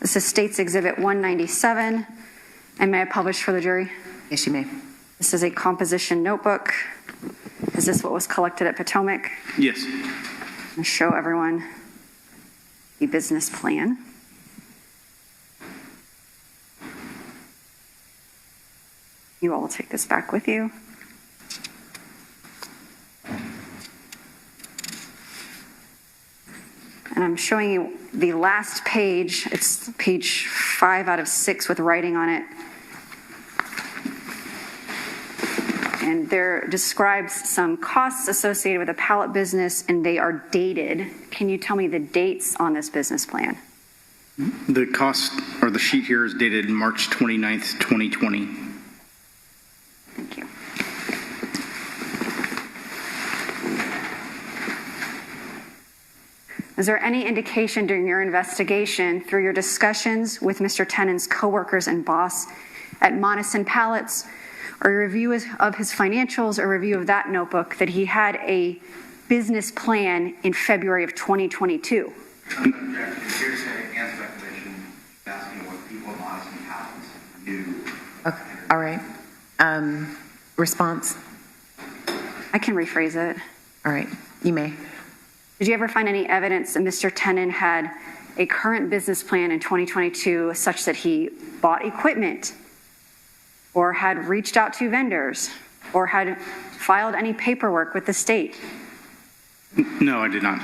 This is State's Exhibit 197. And may I publish for the jury? Yes, you may. This is a composition notebook. Is this what was collected at Potomac? Yes. I'm going to show everyone the business plan. You all will take this back with you. And I'm showing you the last page. It's page 5 out of 6 with writing on it. And there describes some costs associated with a pallet business, and they are dated. Can you tell me the dates on this business plan? The cost, or the sheet here, is dated March 29th, 2020. Thank you. Is there any indication during your investigation, through your discussions with Mr. Tenen's coworkers and boss at Monison Pallets, or a review of his financials or review of that notebook, that he had a business plan in February of 2022? Okay. All right. Response? I can rephrase it. All right, you may. Did you ever find any evidence that Mr. Tennant had a current business plan in 2022 such that he bought equipment or had reached out to vendors or had filed any paperwork with the state? No, I did not.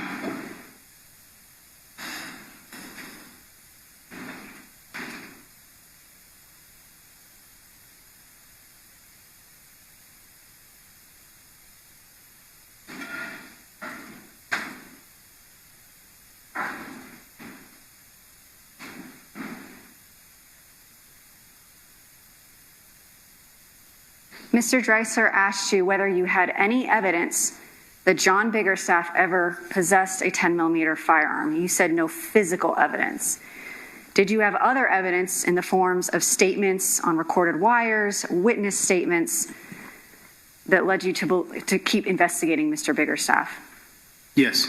Mr. Dreiser asked you whether you had any evidence that John Biggerstaff ever possessed a 10mm firearm. You said no physical evidence. Did you have other evidence in the forms of statements on recorded wires, witness statements that led you to keep investigating Mr. Biggerstaff? Yes.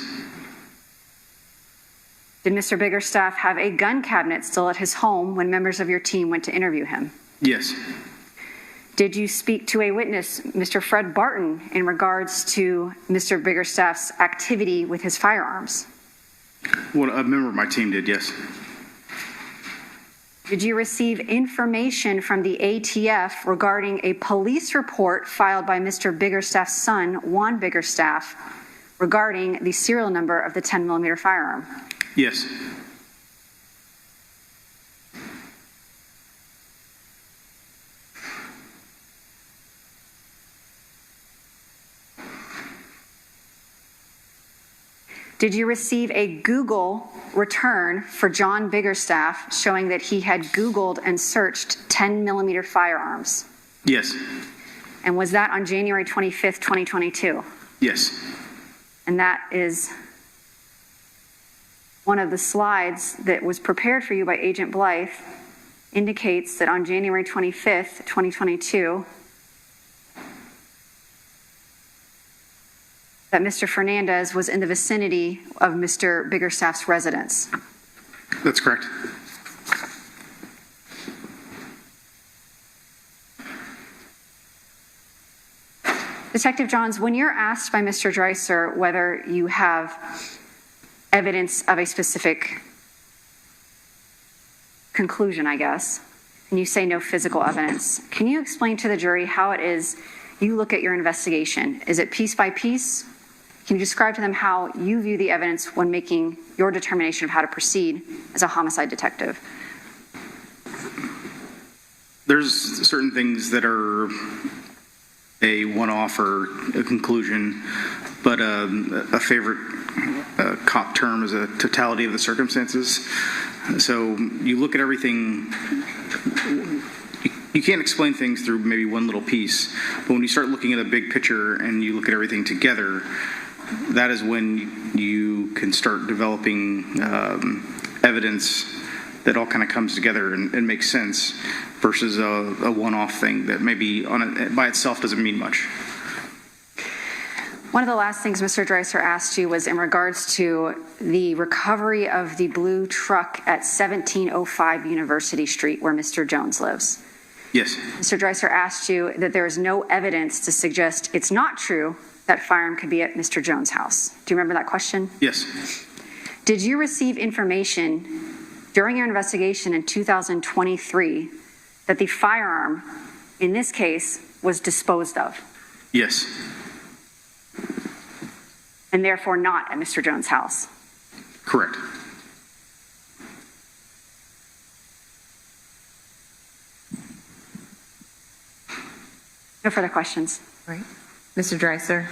Did Mr. Biggerstaff have a gun cabinet still at his home when members of your team went to interview him? Yes. Did you speak to a witness, Mr. Fred Barton, in regards to Mr. Biggerstaff's activity with his firearms? Well, a member of my team did, yes. Did you receive information from the ATF regarding a police report filed by Mr. Biggerstaff's son, Juan Biggerstaff, regarding the serial number of the 10mm firearm? Yes. Did you receive a Google return for John Biggerstaff showing that he had Googled and searched 10mm firearms? Yes. And was that on January 25th, 2022? Yes. And that is one of the slides that was prepared for you by Agent Blythe, indicates that on January 25th, 2022, that Mr. Fernandez was in the vicinity of Mr. Biggerstaff's residence. That's correct. Detective Johns, when you're asked by Mr. Dreiser whether you have evidence of a specific conclusion, I guess, and you say no physical evidence, can you explain to the jury how it is you look at your investigation? Is it piece by piece? Can you describe to them how you view the evidence when making your determination of how to proceed as a homicide detective? There's certain things that are a one-off or a conclusion, but a favorite cop term is a totality of the circumstances. So you look at everything. You can't explain things through maybe one little piece, but when you start looking at a big picture and you look at everything together, that is when you can start developing evidence that all kind of comes together and makes sense versus a one-off thing that maybe by itself doesn't mean much. One of the last things Mr. Dreiser asked you was in regards to the recovery of the blue truck at 1705 University Street where Mr. Jones lives. Yes. Mr. Dreiser asked you that there is no evidence to suggest it's not true that firearm could be at Mr. Jones' house. Do you remember that question? Yes. Did you receive information during your investigation in 2023 that the firearm, in this case, was disposed of? Yes. And therefore not at Mr. Jones' house? Correct. No further questions. All right. Mr. Dreiser.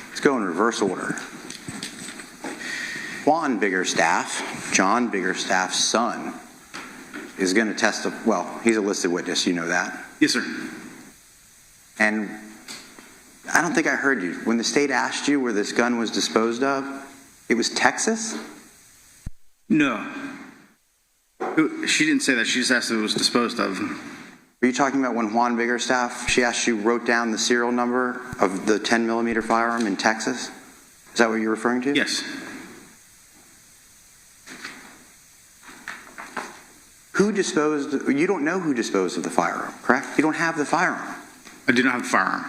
Let's go in reverse order. Juan Biggerstaff, John Biggerstaff's son, is going to testify. Well, he's a listed witness. You know that. Yes, sir. And I don't think I heard you. When the state asked you where this gun was disposed of, it was Texas? No. She didn't say that. She just asked if it was disposed of. Are you talking about when Juan Biggerstaff, she asked you, wrote down the serial number of the 10mm firearm in Texas? Is that what you're referring to? Yes. You don't know who disposed of the firearm, correct? You don't have the firearm. I do not have the firearm.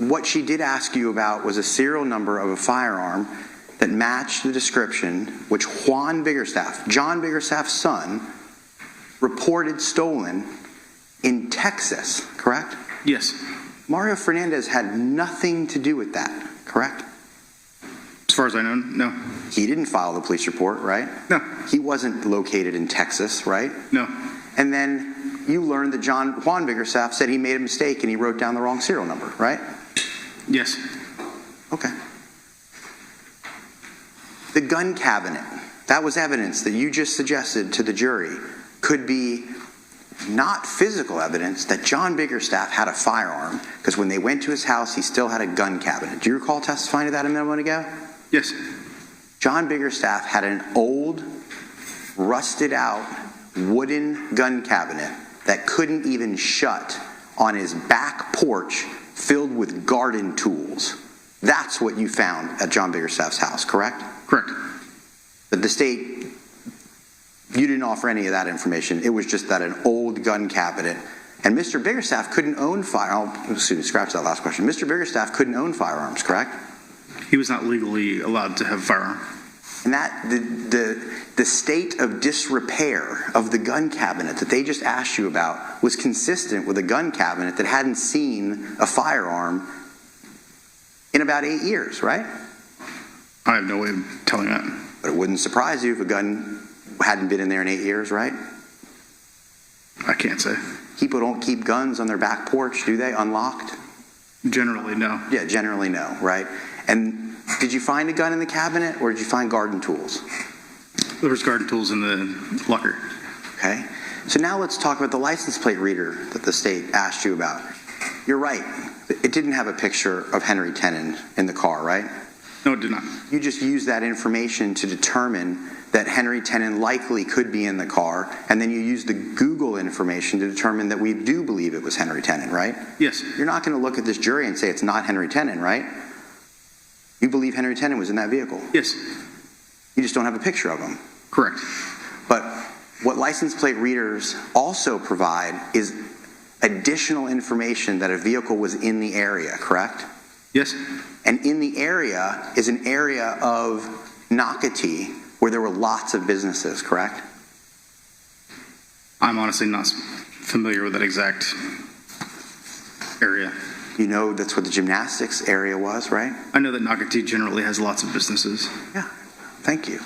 What she did ask you about was a serial number of a firearm that matched the description which John Biggerstaff's son, reported stolen in Texas, correct? Yes. Mario Fernandez had nothing to do with that, correct? As far as I know, no. He didn't file the police report, right? No. He wasn't located in Texas, right? No. And then you learned that Juan Biggerstaff said he made a mistake and he wrote down the wrong serial number, right? Yes. Okay. The gun cabinet, that was evidence that you just suggested to the jury could be not physical evidence that John Biggerstaff had a firearm, because when they went to his house, he still had a gun cabinet. Do you recall testifying to that a moment ago? Yes. John Biggerstaff had an old, rusted out wooden gun cabinet that couldn't even shut on his back porch, filled with garden tools. That's what you found at John Biggerstaff's house, correct? Correct. But the state, you didn't offer any of that information. It was just that an old gun cabinet. And Mr. Biggerstaff couldn't own scratch that last question. Mr. Biggerstaff couldn't own firearms, correct? He was not legally allowed to have a firearm. And that the state of disrepair of the gun cabinet that they just asked you about was consistent with a gun cabinet that hadn't seen a firearm in about 8 years, right? I have no way of telling that. But it wouldn't surprise you if a gun hadn't been in there in 8 years, right? I can't say. People don't keep guns on their back porch, do they, unlocked? Generally, no. Yeah, generally no, right? And did you find a gun in the cabinet, or did you find garden tools? There was garden tools in the locker. Okay. So now let's talk about the license plate reader that the state asked you about. You're right. It didn't have a picture of Henry Tenen in the car, right? No, it did not. You just used that information to determine that Henry Tenen likely could be in the car, and then you used the Google information to determine that we do believe it was Henry Tenen, right? Yes. You're not going to look at this jury and say it's not Henry Tenen, right? You believe Henry Tenen was in that vehicle? Yes. You just don't have a picture of him. Correct. But what license plate readers also provide is additional information that a vehicle was in the area, correct? Yes. And in the area is an area of Nocatee where there were lots of businesses, correct? I'm honestly not familiar with that exact area. You know that's what the gymnastics area was, right? I know that Nocatee generally has lots of businesses. Yeah, thank you.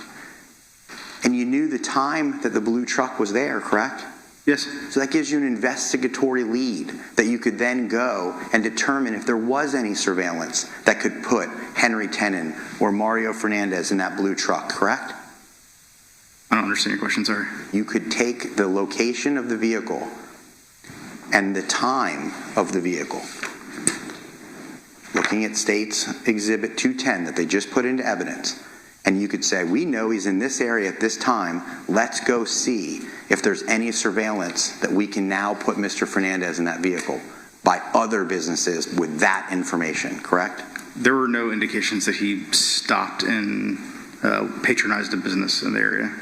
And you knew the time that the blue truck was there, correct? Yes. So that gives you an investigatory lead that you could then go and determine if there was any surveillance that could put Henry Tenen or Mario Fernandez in that blue truck, correct? I don't understand your question, sorry. You could take the location of the vehicle and the time of the vehicle. Looking at State's Exhibit 210 that they just put into evidence, and you could say, we know he's in this area at this time. Let's go see if there's any surveillance that we can now put Mr. Fernandez in that vehicle by other businesses with that information, correct? There were no indications that he stopped and patronized a business in the area.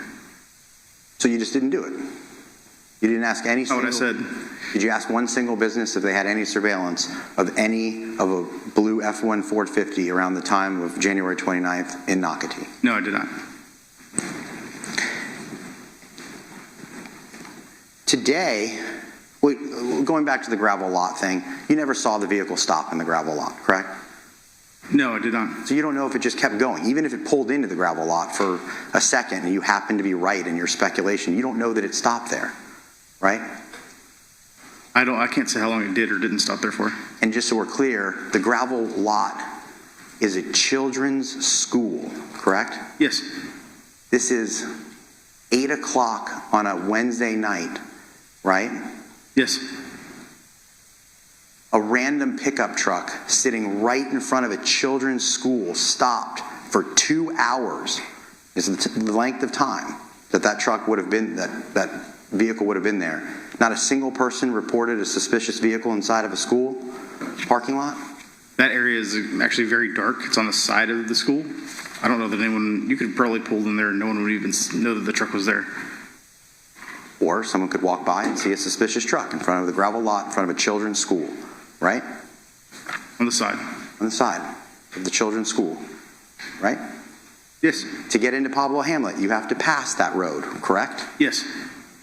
So you just didn't do it? You didn't ask any single... What I said. Did you ask one single business if they had any surveillance of a blue F1 Ford 50 around the time of January 29th in Nocatee? No, I did not. Today, going back to the gravel lot thing, you never saw the vehicle stop in the gravel lot, correct? No, I did not. So you don't know if it just kept going. Even if it pulled into the gravel lot for a second and you happen to be right in your speculation, you don't know that it stopped there, right? I can't say how long it did or didn't stop there for. And just so we're clear, the gravel lot is a children's school, correct? Yes. This is 8 o'clock on a Wednesday night, right? Yes. A random pickup truck sitting right in front of a children's school stopped for 2 hours is the length of time that truck would have been, that vehicle would have been there. Not a single person reported a suspicious vehicle inside of a school parking lot? That area is actually very dark. It's on the side of the school. I don't know that anyone, you could probably pull in there and no one would even know that the truck was there. Or someone could walk by and see a suspicious truck in front of the gravel lot in front of a children's school, right? On the side. On the side of the children's school, right? Yes. To get into Pablo Hamlet, you have to pass that road, correct? Yes.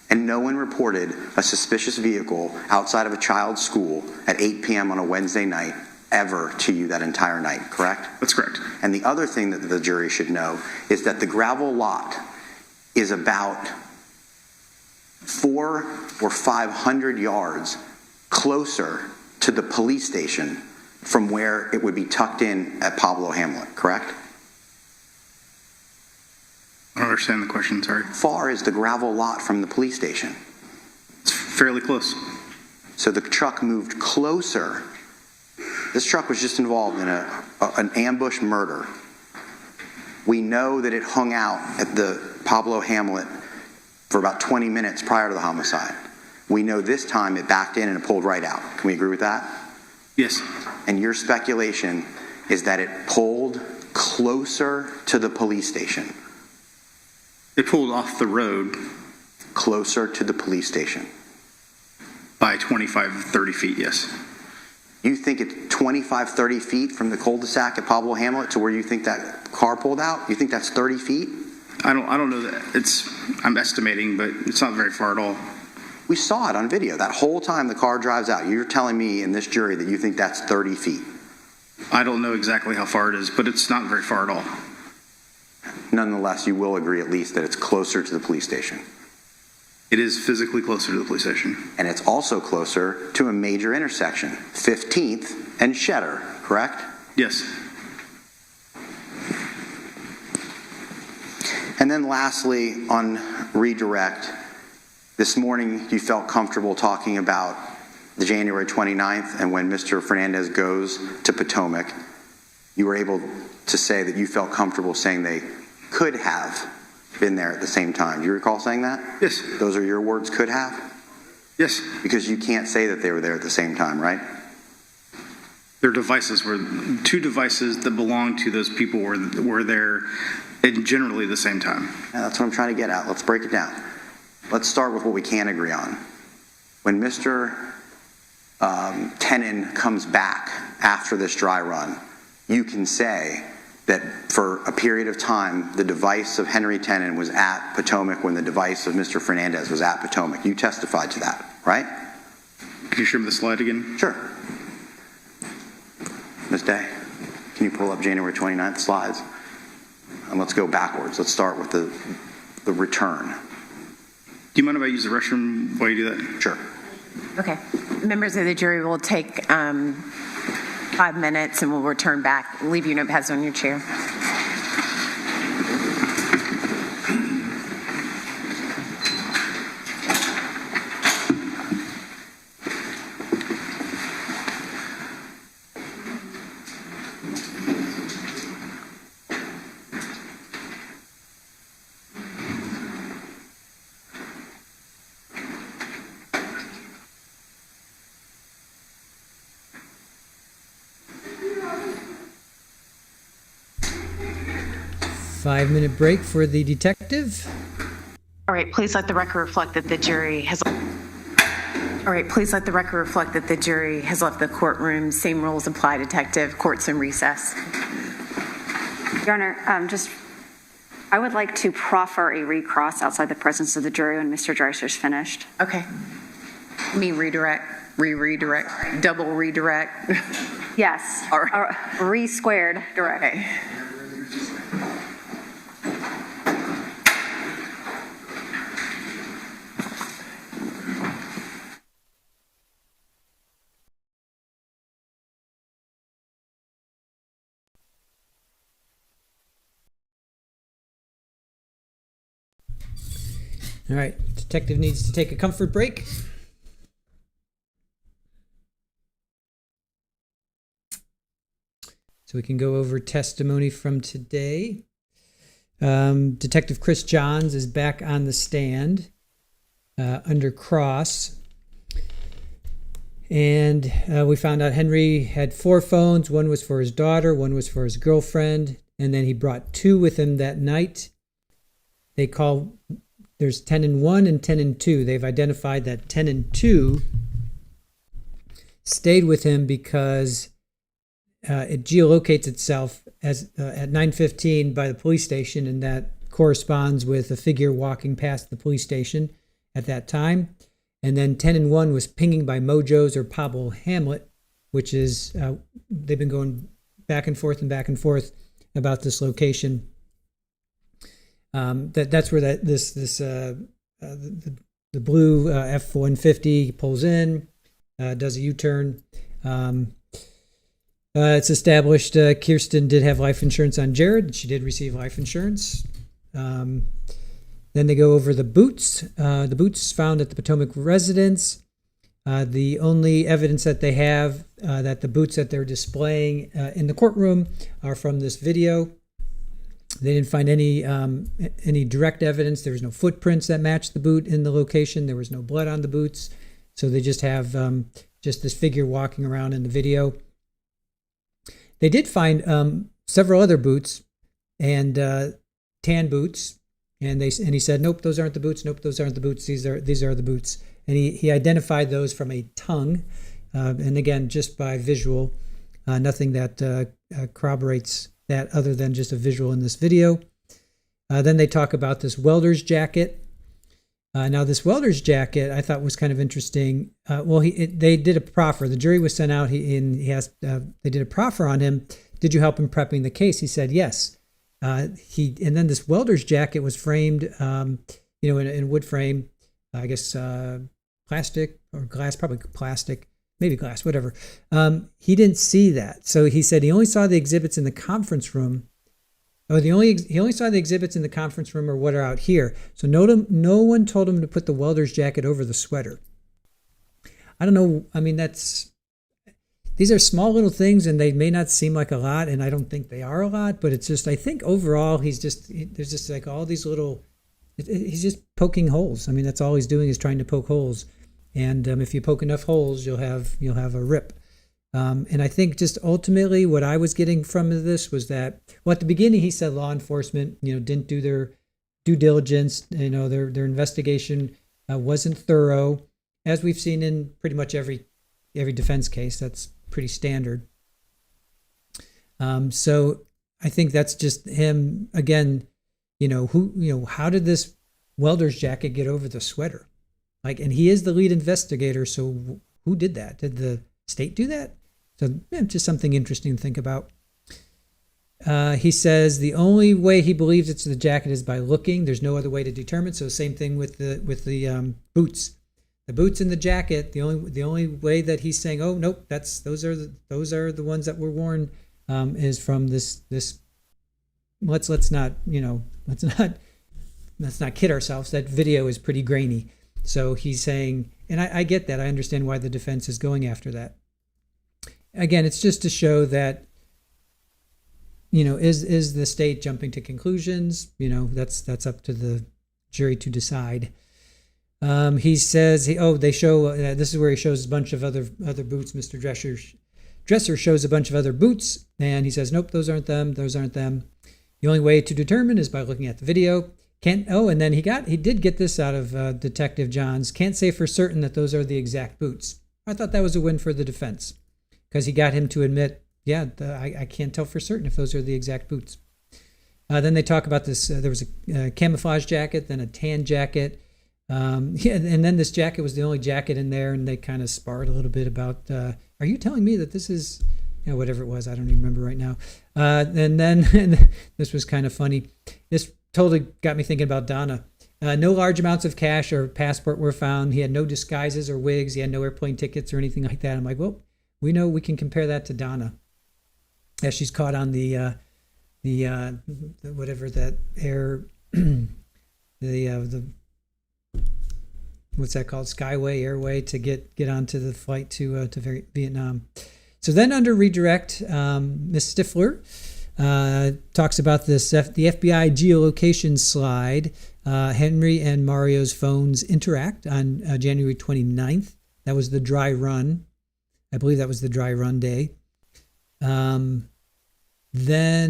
And no one reported a suspicious vehicle outside of a child's school at 8 p.m. on a Wednesday night ever to you that entire night, correct? That's correct. And the other thing that the jury should know is that the gravel lot is about 400 or 500 yards closer to the police station from where it would be tucked in at Pablo Hamlet, correct? I don't understand the question, sorry. How far is the gravel lot from the police station? It's fairly close. So the truck moved closer. This truck was just involved in an ambush murder. We know that it hung out at the Pablo Hamlet for about 20 minutes prior to the homicide. We know this time it backed in and it pulled right out. Can we agree with that? Yes. And your speculation is that it pulled closer to the police station. It pulled off the road Closer to the police station. by 25, 30 feet, yes. You think it's 25, 30 feet from the cul-de-sac at Pablo Hamlet to where you think that car pulled out? You think that's 30 feet? I don't know that. I'm estimating, but it's not very far at all. We saw it on video. That whole time the car drives out, you're telling me in this jury that you think that's 30 feet. I don't know exactly how far it is, but it's not very far at all. Nonetheless, you will agree at least that it's closer to the police station. It is physically closer to the police station. And it's also closer to a major intersection, 15th and Cheddar, correct? Yes. And then lastly, on redirect, this morning you felt comfortable talking about the January 29th, and when Mr. Fernandez goes to Potomac, you were able to say that you felt comfortable saying they could have been there at the same time. Do you recall saying that? Yes. Those are your words, could have? Yes. Because you can't say that they were there at the same time, right? Their devices were two devices that belonged to those people were there at generally the same time. Yeah, that's what I'm trying to get at. Let's break it down. Let's start with what we can agree on. When Mr. Tenon comes back after this dry run, you can say that for a period of time, the device of Henry Tenon was at Potomac when the device of Mr. Fernandez was at Potomac. You testified to that, right? Can you show me the slide again? Sure. Ms. Day, can you pull up January 29th slides? And let's go backwards. Let's start with the return. Do you mind if I use the restroom while you do that? Sure. Okay. Members of the jury will take 5 minutes and we'll return back. Leave your notepads on your chair. Five-minute break for the detective. All right, please let the record reflect that the jury has. All right, please let the record reflect that the jury has left the courtroom. Same rules apply, detective. Court's in recess. Your Honor, I would like to proffer a recross outside the presence of the jury when Mr. Dreiser's finished. Okay. Me redirect, redirect, double redirect. Yes. All right. Re-squared direct. Okay. All right, detective needs to take a comfort break. So we can go over testimony from today. Detective Chris Johns is back on the stand under cross. And we found out Henry had 4 phones. One was for his daughter, one was for his girlfriend, and then he brought 2 with him that night. They call there's 10 and 1 and 10 and 2. They've identified that 10 and 2 stayed with him because it geolocates itself as at 9:15 by the police station, and that corresponds with a figure walking past the police station at that time. And then 10 and 1 was pinging by Mojo's or Pablo Hamlet, which is they've been going back and forth about this location. That's where the blue F-150 pulls in, does a U-turn. It's established Kirsten did have life insurance on Jared. She did receive life insurance. Then they go over the boots. The boots found at the Potomac residence. The only evidence that they have that the boots that they're displaying in the courtroom are from this video. They didn't find any direct evidence. There was no footprints that matched the boot in the location. There was no blood on the boots. So they just have just this figure walking around in the video. They did find several other boots and tan boots. And he said, nope, those aren't the boots. Nope, those aren't the boots. These are the boots. And he identified those from a tongue. And again, just by visual, nothing that corroborates that other than just a visual in this video. Then they talk about this welder's jacket. Now, this welder's jacket I thought was kind of interesting. They did a proffer. The jury was sent out. They did a proffer on him. Did you help him prepping the case? He said yes. And then this welder's jacket was framed, in a wood frame, I guess plastic or glass, probably plastic, maybe glass, whatever. He didn't see that, so he said he only saw the exhibits in the conference room. He only saw the exhibits in the conference room or what are out here. So no one told him to put the welder's jacket over the sweater. I don't know. I mean, these are small little things, and they may not seem like a lot, and I don't think they are a lot, but it's just, I think overall there's just like all these little, he's just poking holes. I mean, that's all he's doing is trying to poke holes. And if you poke enough holes, you'll have a rip. And I think just ultimately what I was getting from this was that, well, at the beginning he said law enforcement, didn't do their due diligence. Their investigation wasn't thorough, as we've seen in pretty much every defense case. That's pretty standard. So I think that's just him again. How did this welder's jacket get over the sweater? And he is the lead investigator. So who did that? Did the state do that? So just something interesting to think about. He says the only way he believes it's the jacket is by looking. There's no other way to determine. So same thing with the boots. The boots and the jacket. The only way that he's saying, oh nope, those are the ones that were worn, is from this. Let's not kid ourselves. That video is pretty grainy. So he's saying, and I get that. I understand why the defense is going after that. Again, it's just to show that, is the state jumping to conclusions? That's up to the jury to decide. He says, they show, this is where he shows a bunch of other boots. Mr. Dresser shows a bunch of other boots, and he says, nope, those aren't them. The only way to determine is by looking at the video. And then he did get this out of Detective Johns. Can't say for certain that those are the exact boots. I thought that was a win for the defense, because he got him to admit, I can't tell for certain if those are the exact boots. Then they talk about this. There was a camouflage jacket, then a tan jacket. And then this jacket was the only jacket in there, and they kind of sparred a little bit about, are you telling me that this is, whatever it was, I don't even remember right now. And then this was kind of funny. This totally got me thinking about Donna. No large amounts of cash or passport were found. He had no disguises or wigs. He had no airplane tickets or anything like that. I'm like, well, we know we can compare that to Donna, as she's caught on the whatever that air, the what's that called? Skyway, airway, to get onto the flight to Vietnam. So then under redirect, Miss Stifler talks about the FBI geolocation slide. Henry and Mario's phones interact on January 29th. That was the dry run. I believe that was the dry run day. Then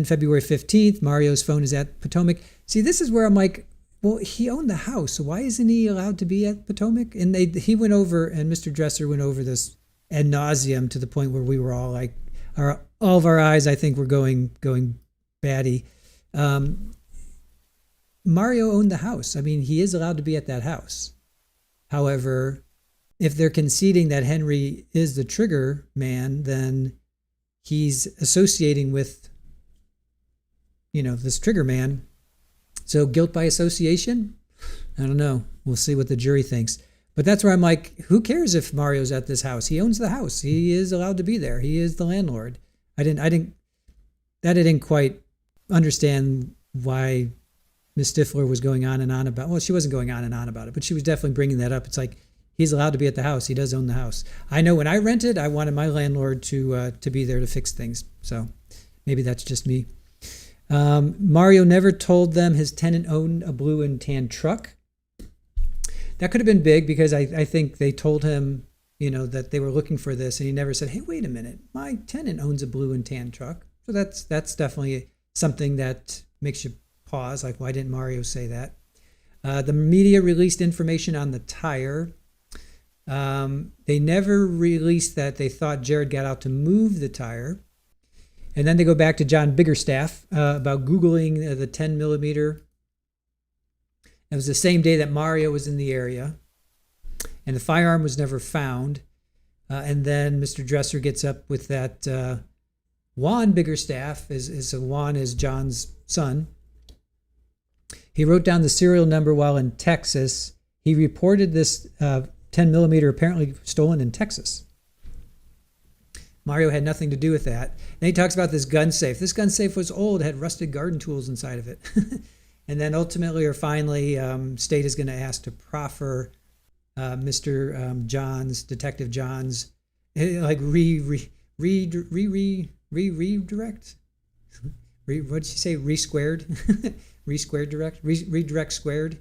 February 15th, Mario's phone is at Potomac. See, this is where I'm like, Well, he owned the house, so why isn't he allowed to be at Potomac? And he went over, and Mr. Dresser went over this ad nauseum to the point where we were all like, all of our eyes, I think, were going batty. Mario owned the house. I mean, he is allowed to be at that house. However, if they're conceding that Henry is the trigger man, then he's associating with, this trigger man. So guilt by association? I don't know. We'll see what the jury thinks. But that's where I'm like, who cares if Mario's at this house? He owns the house. He is allowed to be there. He is the landlord. I didn't quite understand why Miss Stifler was going on and on about. Well, she wasn't going on and on about it, but she was definitely bringing that up. It's like, he's allowed to be at the house. He does own the house. I know when I rented, I wanted my landlord to be there to fix things. So maybe that's just me. Mario never told them his tenant owned a blue and tan truck. That could have been big because I think they told him, that they were looking for this, and he never said, hey, wait a minute, my tenant owns a blue and tan truck. So that's definitely something that makes you pause, like, why didn't Mario say that? The media released information on the tire. They never released that they thought Jared got out to move the tire. And then they go back to John Biggerstaff about Googling the 10 millimeter. It was the same day that Mario was in the area, and the firearm was never found. And then Mr. Dresser gets up with that Juan Biggerstaff, Juan is John's son. He wrote down the serial number while in Texas. He reported this 10 millimeter apparently stolen in Texas. Mario had nothing to do with that. Then he talks about this gun safe. This gun safe was old, had rusted garden tools inside of it. And then ultimately or finally, state is going to ask to proffer Mr. Johns, Detective Johns, like redirect? What'd she say? Re-squared? Re-squared direct? Redirect squared?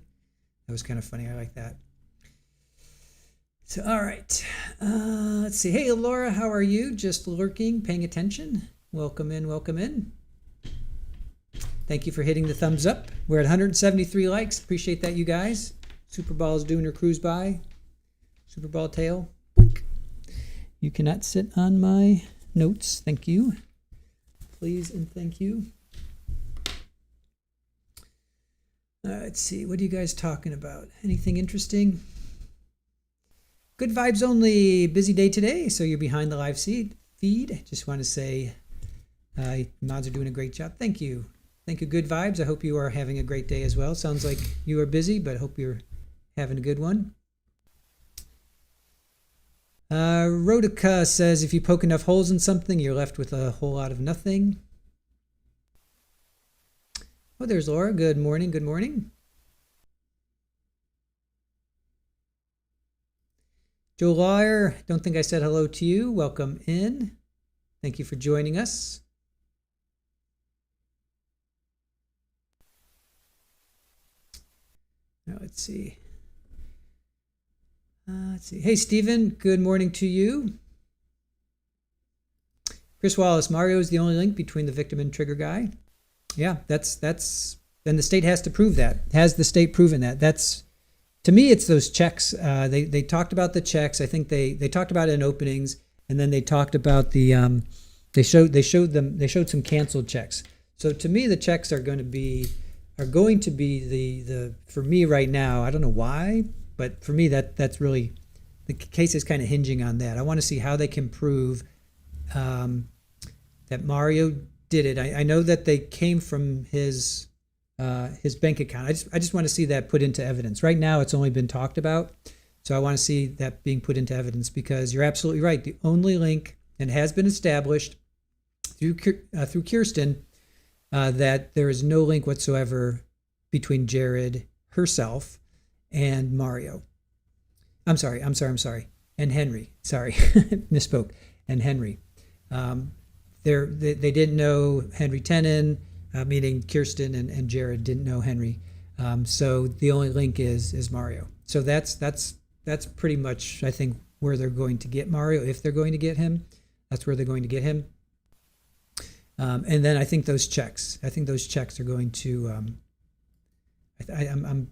That was kind of funny. I like that. So, all right. Let's see. Hey, Laura, how are you? Just lurking, paying attention. Welcome in, welcome in. Thank you for hitting the thumbs up. We're at 173 likes. Appreciate that, you guys. Super Ball's doing her cruise by. Super Ball tail. Blink. You cannot sit on my notes. Thank you. Please and thank you. Let's see. What are you guys talking about? Anything interesting? Good vibes only. Busy day today, so you're behind the live feed. Just want to say mods are doing a great job. Thank you. Thank you, Good Vibes. I hope you are having a great day as well. Sounds like you are busy, but I hope you're having a good one. Rodica says, if you poke enough holes in something, you're left with a whole lot of nothing. Oh, there's Laura. Good morning. Good morning. Joe Lawyer, don't think I said hello to you. Welcome in. Thank you for joining us. Now let's see. Hey, Stephen, good morning to you. Chris Wallace, Mario is the only link between the victim and trigger guy. Yeah, that's then the state has to prove that. Has the state proven that? That's, to me, it's those checks. They talked about the checks. I think they talked about it in openings, and then they talked about the they showed some canceled checks. So to me, the checks are going to be the for me right now. I don't know why, but for me that's really the case is kind of hinging on that. I want to see how they can prove that Mario did it. I know that they came from his bank account. I just want to see that put into evidence. Right now, it's only been talked about, so I want to see that being put into evidence, because you're absolutely right. The only link, and has been established through Kirsten, that there is no link whatsoever between Jared herself and Mario. I'm sorry, and Henry. Sorry, misspoke. And Henry. They didn't know Henry Tenon. Meaning Kirsten and Jared didn't know Henry. So the only link is Mario. So that's pretty much, I think, where they're going to get Mario. If they're going to get him, that's where they're going to get him. And then I think those checks are going to, I'm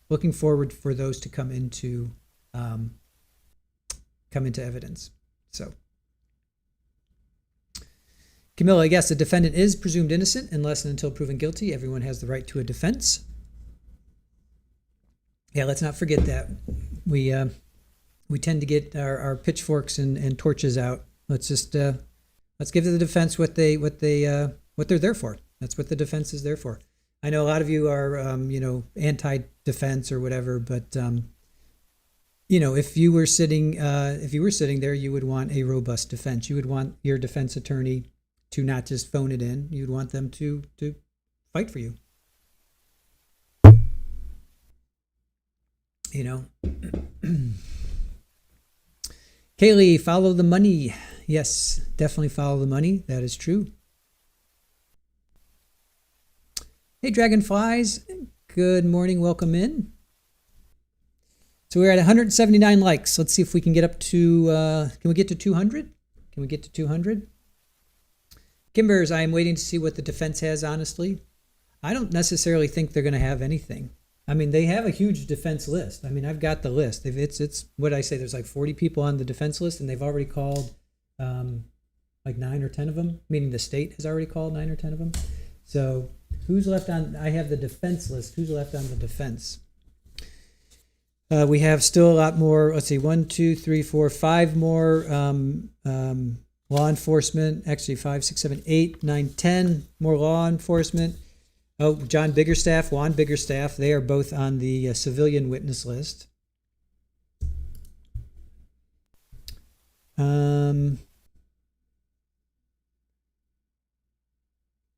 looking forward for those to come into evidence. So, Camilla, yes, the defendant is presumed innocent unless and until proven guilty. Everyone has the right to a defense. Yeah, let's not forget that. We tend to get our pitchforks and torches out. Let's just let's give the defense what they're there for. That's what the defense is there for. I know a lot of you are anti-defense or whatever, but if you were sitting there, you would want a robust defense. You would want your defense attorney to not just phone it in. You'd want them to fight for you. Kaylee, follow the money. Yes, definitely follow the money. That is true. Hey, Dragonflies. Good morning. Welcome in. So we're at 179 likes. Let's see if we can get up to, can we get to 200? Can we get to 200? Kimbers, I am waiting to see what the defense has, honestly. I don't necessarily think they're going to have anything. I mean, they have a huge defense list. I mean, I've got the list. It's what I say, there's like 40 people on the defense list, and they've already called like 9 or 10 of them, meaning the state has already called 9 or 10 of them. So who's left on, I have the defense list. Who's left on the defense? We have still a lot more. Let's see, 1, 2, 3, 4, 5 more law enforcement. Actually, 5, 6, 7, 8, 9, 10 more law enforcement. Oh, Juan Biggerstaff. They are both on the civilian witness list.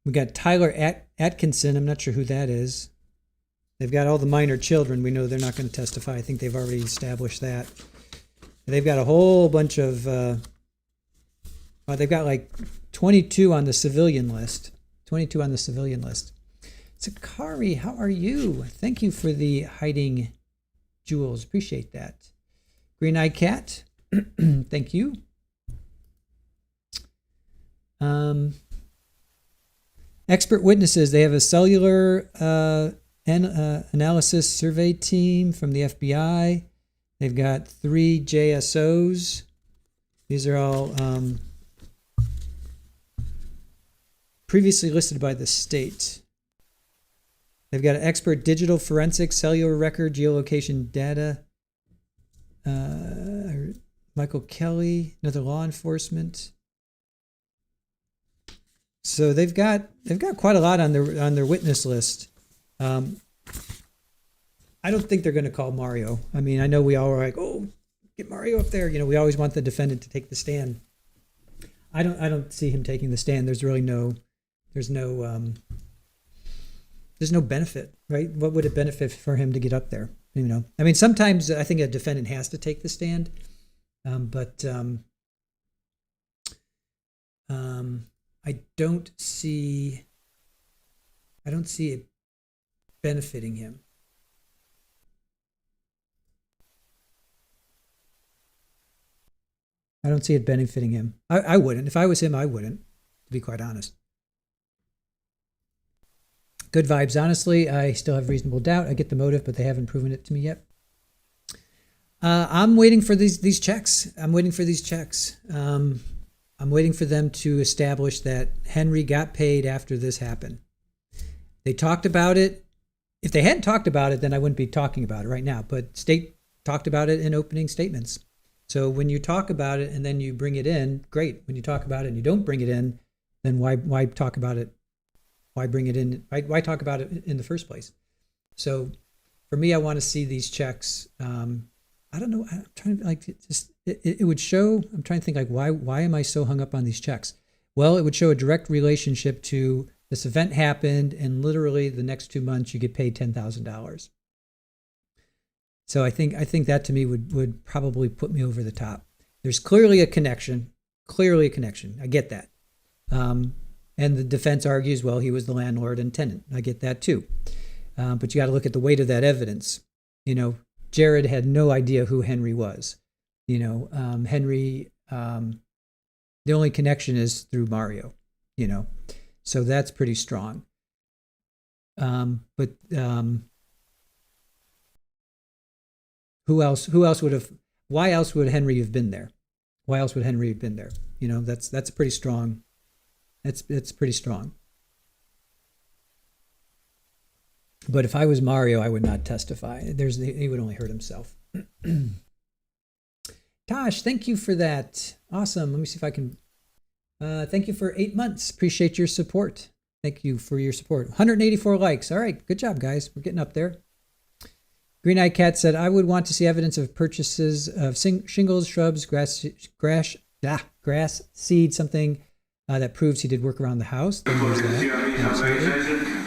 We got Tyler Atkinson. I'm not sure who that is. They've got all the minor children. We know they're not going to testify. I think they've already established that. They've got a whole bunch of, they've got like 22 on the civilian list. 22 on the civilian list. Sakari, how are you? Thank you for the hiding jewels. Appreciate that. Green Eye Cat, thank you. Expert witnesses. They have a cellular analysis survey team from the FBI. They've got 3 JSOs. These are all previously listed by the state. They've got an expert digital forensics, cellular record, geolocation data. Michael Kelly, another law enforcement. So they've got quite a lot on their witness list. I don't think they're going to call Mario. I mean, I know we all are like, oh, get Mario up there. We always want the defendant to take the stand. I don't see him taking the stand. There's no benefit, right? What would it benefit for him to get up there? I mean, sometimes I think a defendant has to take the stand, but I don't see it benefiting him. I don't see it benefiting him. I wouldn't. If I was him, I wouldn't, to be quite honest. Good vibes. Honestly, I still have reasonable doubt. I get the motive, but they haven't proven it to me yet. I'm waiting for these checks. I'm waiting for them to establish that Henry got paid after this happened. They talked about it. If they hadn't talked about it, then I wouldn't be talking about it right now. But state talked about it in opening statements. So when you talk about it and then you bring it in, great. When you talk about it and you don't bring it in, then why talk about it? Why bring it in? Why talk about it in the first place? So for me, I want to see these checks. I don't know. I'm trying to it would show. I'm trying to think why am I so hung up on these checks? Well, it would show a direct relationship to this event happened, and literally the next 2 months you get paid $10,000. So I think that to me would probably put me over the top. There's clearly a connection. I get that. And the defense argues, well, he was the landlord and tenant. I get that too. But you got to look at the weight of that evidence. Jared had no idea who Henry was. Henry, the only connection is through Mario, so that's pretty strong. But who else would have? Why else would Henry have been there? Why else would Henry have been there? You know, that's pretty strong. It's pretty strong. But if I was Mario, I would not testify. He would only hurt himself. Tosh, thank you for that. Awesome. Let me see if I can. Thank you for 8 months. Appreciate your support. Thank you for your support. 184 likes. All right. Good job, guys. We're getting up there. Green Eyed Cat said, I would want to see evidence of purchases of shingles, shrubs, grass seed, something that proves he did work around the house. Then there's that. Absolutely.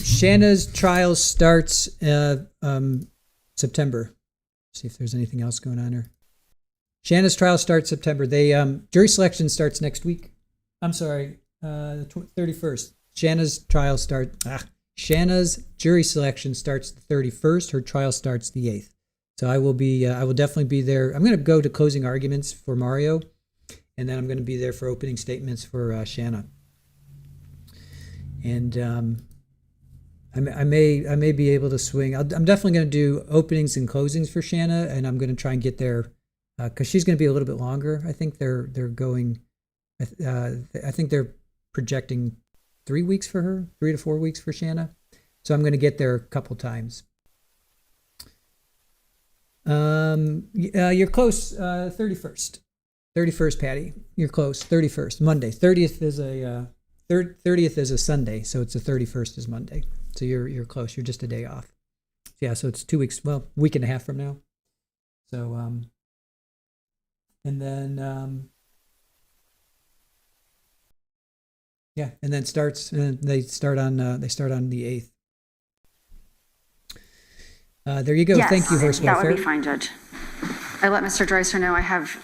Shanna's trial starts September. See if there's anything else going on here. Shanna's trial starts September. They jury selection starts next week. I'm sorry, the 31st. Shanna's jury selection starts the 31st. Her trial starts the 8th. So I will definitely be there. I'm going to go to closing arguments for Mario, and then I'm going to be there for opening statements for Shanna. And I may be able to swing. I'm definitely going to do openings and closings for Shanna, and I'm going to try and get there because she's going to be a little bit longer. I think they're going. I think they're projecting 3 weeks for her, 3 to 4 weeks for Shanna. So I'm going to get there a couple times. You're close. 31st, Patty. You're close. 31st, Monday. 30th is a 30th is a Sunday, so it's the 31st is Monday. So you're close. You're just a day off. Yeah, so it's 2 weeks. Well, week and a half from now. So and then yeah, and then they start on the 8th. There you go. Yes, thank you, Horse Welfare. That would be fine, Judge. I let Mr. Dreiser know I have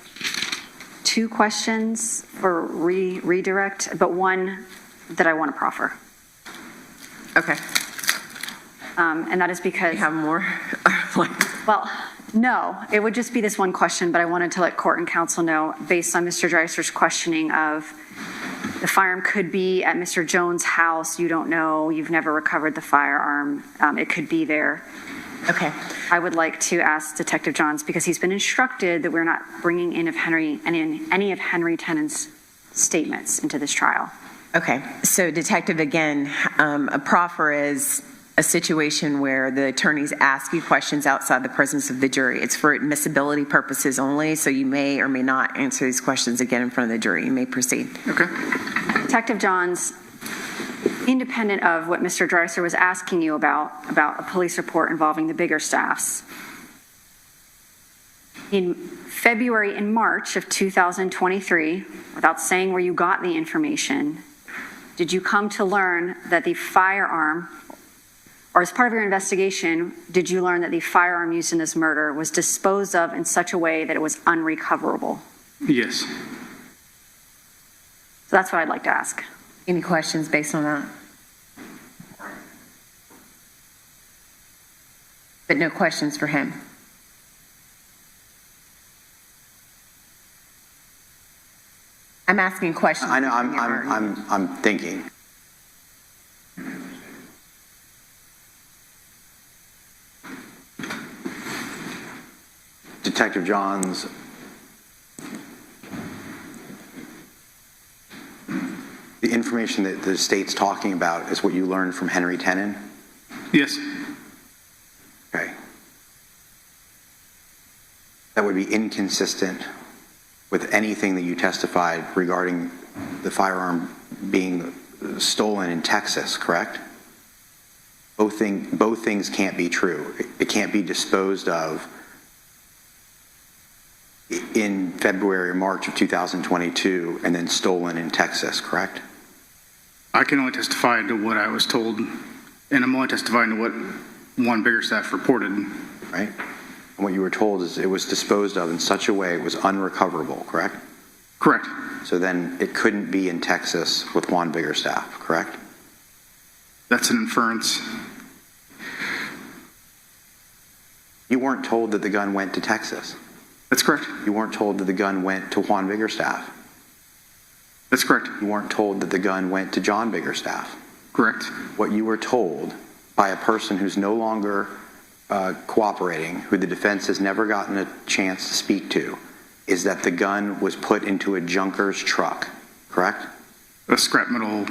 2 questions for redirect, but one that I want to proffer. Okay. And that is because... You have more? Well, no, it would just be this one question, but I wanted to let court and counsel know, based on Mr. Dreiser's questioning of the firearm could be at Mr. Jones' house. You don't know. You've never recovered the firearm. It could be there. Okay. I would like to ask Detective Johns, because he's been instructed that we're not bringing in any of Henry Tennant's statements into this trial. Okay. So, Detective, again, a proffer is a situation where the attorneys ask you questions outside the presence of the jury. It's for admissibility purposes only, so you may or may not answer these questions again in front of the jury. You may proceed. Okay. Detective Johns, independent of what Mr. Dreiser was asking you about a police report involving the Biggerstaffs, in February and March of 2023, without saying where you got the information, did you come to learn that the firearm, or as part of your investigation, did you learn that the firearm used in this murder was disposed of in such a way that it was unrecoverable? Yes. So that's what I'd like to ask. Any questions based on that? But no questions for him. I'm asking questions. I know. I'm thinking. Detective Johns, the information that the state's talking about is what you learned from Henry Tennant? Yes. Okay. That would be inconsistent with anything that you testified regarding the firearm being stolen in Texas, correct? Both things can't be true. It can't be disposed of in February or March of 2022 and then stolen in Texas, correct? I can only testify to what I was told, and I'm only testifying to what one Biggerstaff reported. Right? And what you were told is it was disposed of in such a way it was unrecoverable, correct? Correct. So then it couldn't be in Texas with Juan Biggerstaff, correct? That's an inference. You weren't told that the gun went to Texas. That's correct. You weren't told that the gun went to Juan Biggerstaff. That's correct. You weren't told that the gun went to John Biggerstaff. Correct. What you were told by a person who's no longer cooperating, who the defense has never gotten a chance to speak to, is that the gun was put into a junker's truck, correct? A scrap metal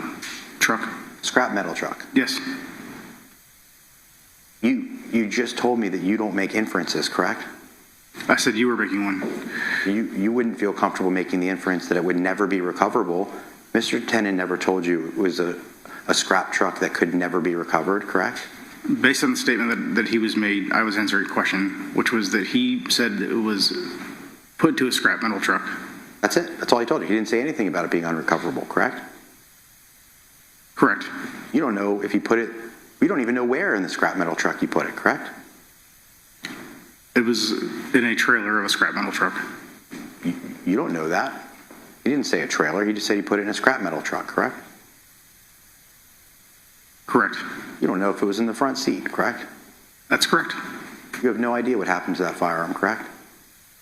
truck. Scrap metal truck. Yes. You just told me that you don't make inferences, correct? I said you were making one. You wouldn't feel comfortable making the inference that it would never be recoverable. Mr. Tennant never told you it was a scrap truck that could never be recovered, correct? Based on the statement that he was made, I was answering a question, which was that he said it was put to a scrap metal truck. That's it. That's all he told you. He didn't say anything about it being unrecoverable, correct? Correct. You don't know if he put it, you don't even know where in the scrap metal truck he put it, correct? It was in a trailer of a scrap metal truck. You don't know that. He didn't say a trailer. He just said he put it in a scrap metal truck, correct? Correct. You don't know if it was in the front seat, correct? That's correct. You have no idea what happened to that firearm, correct?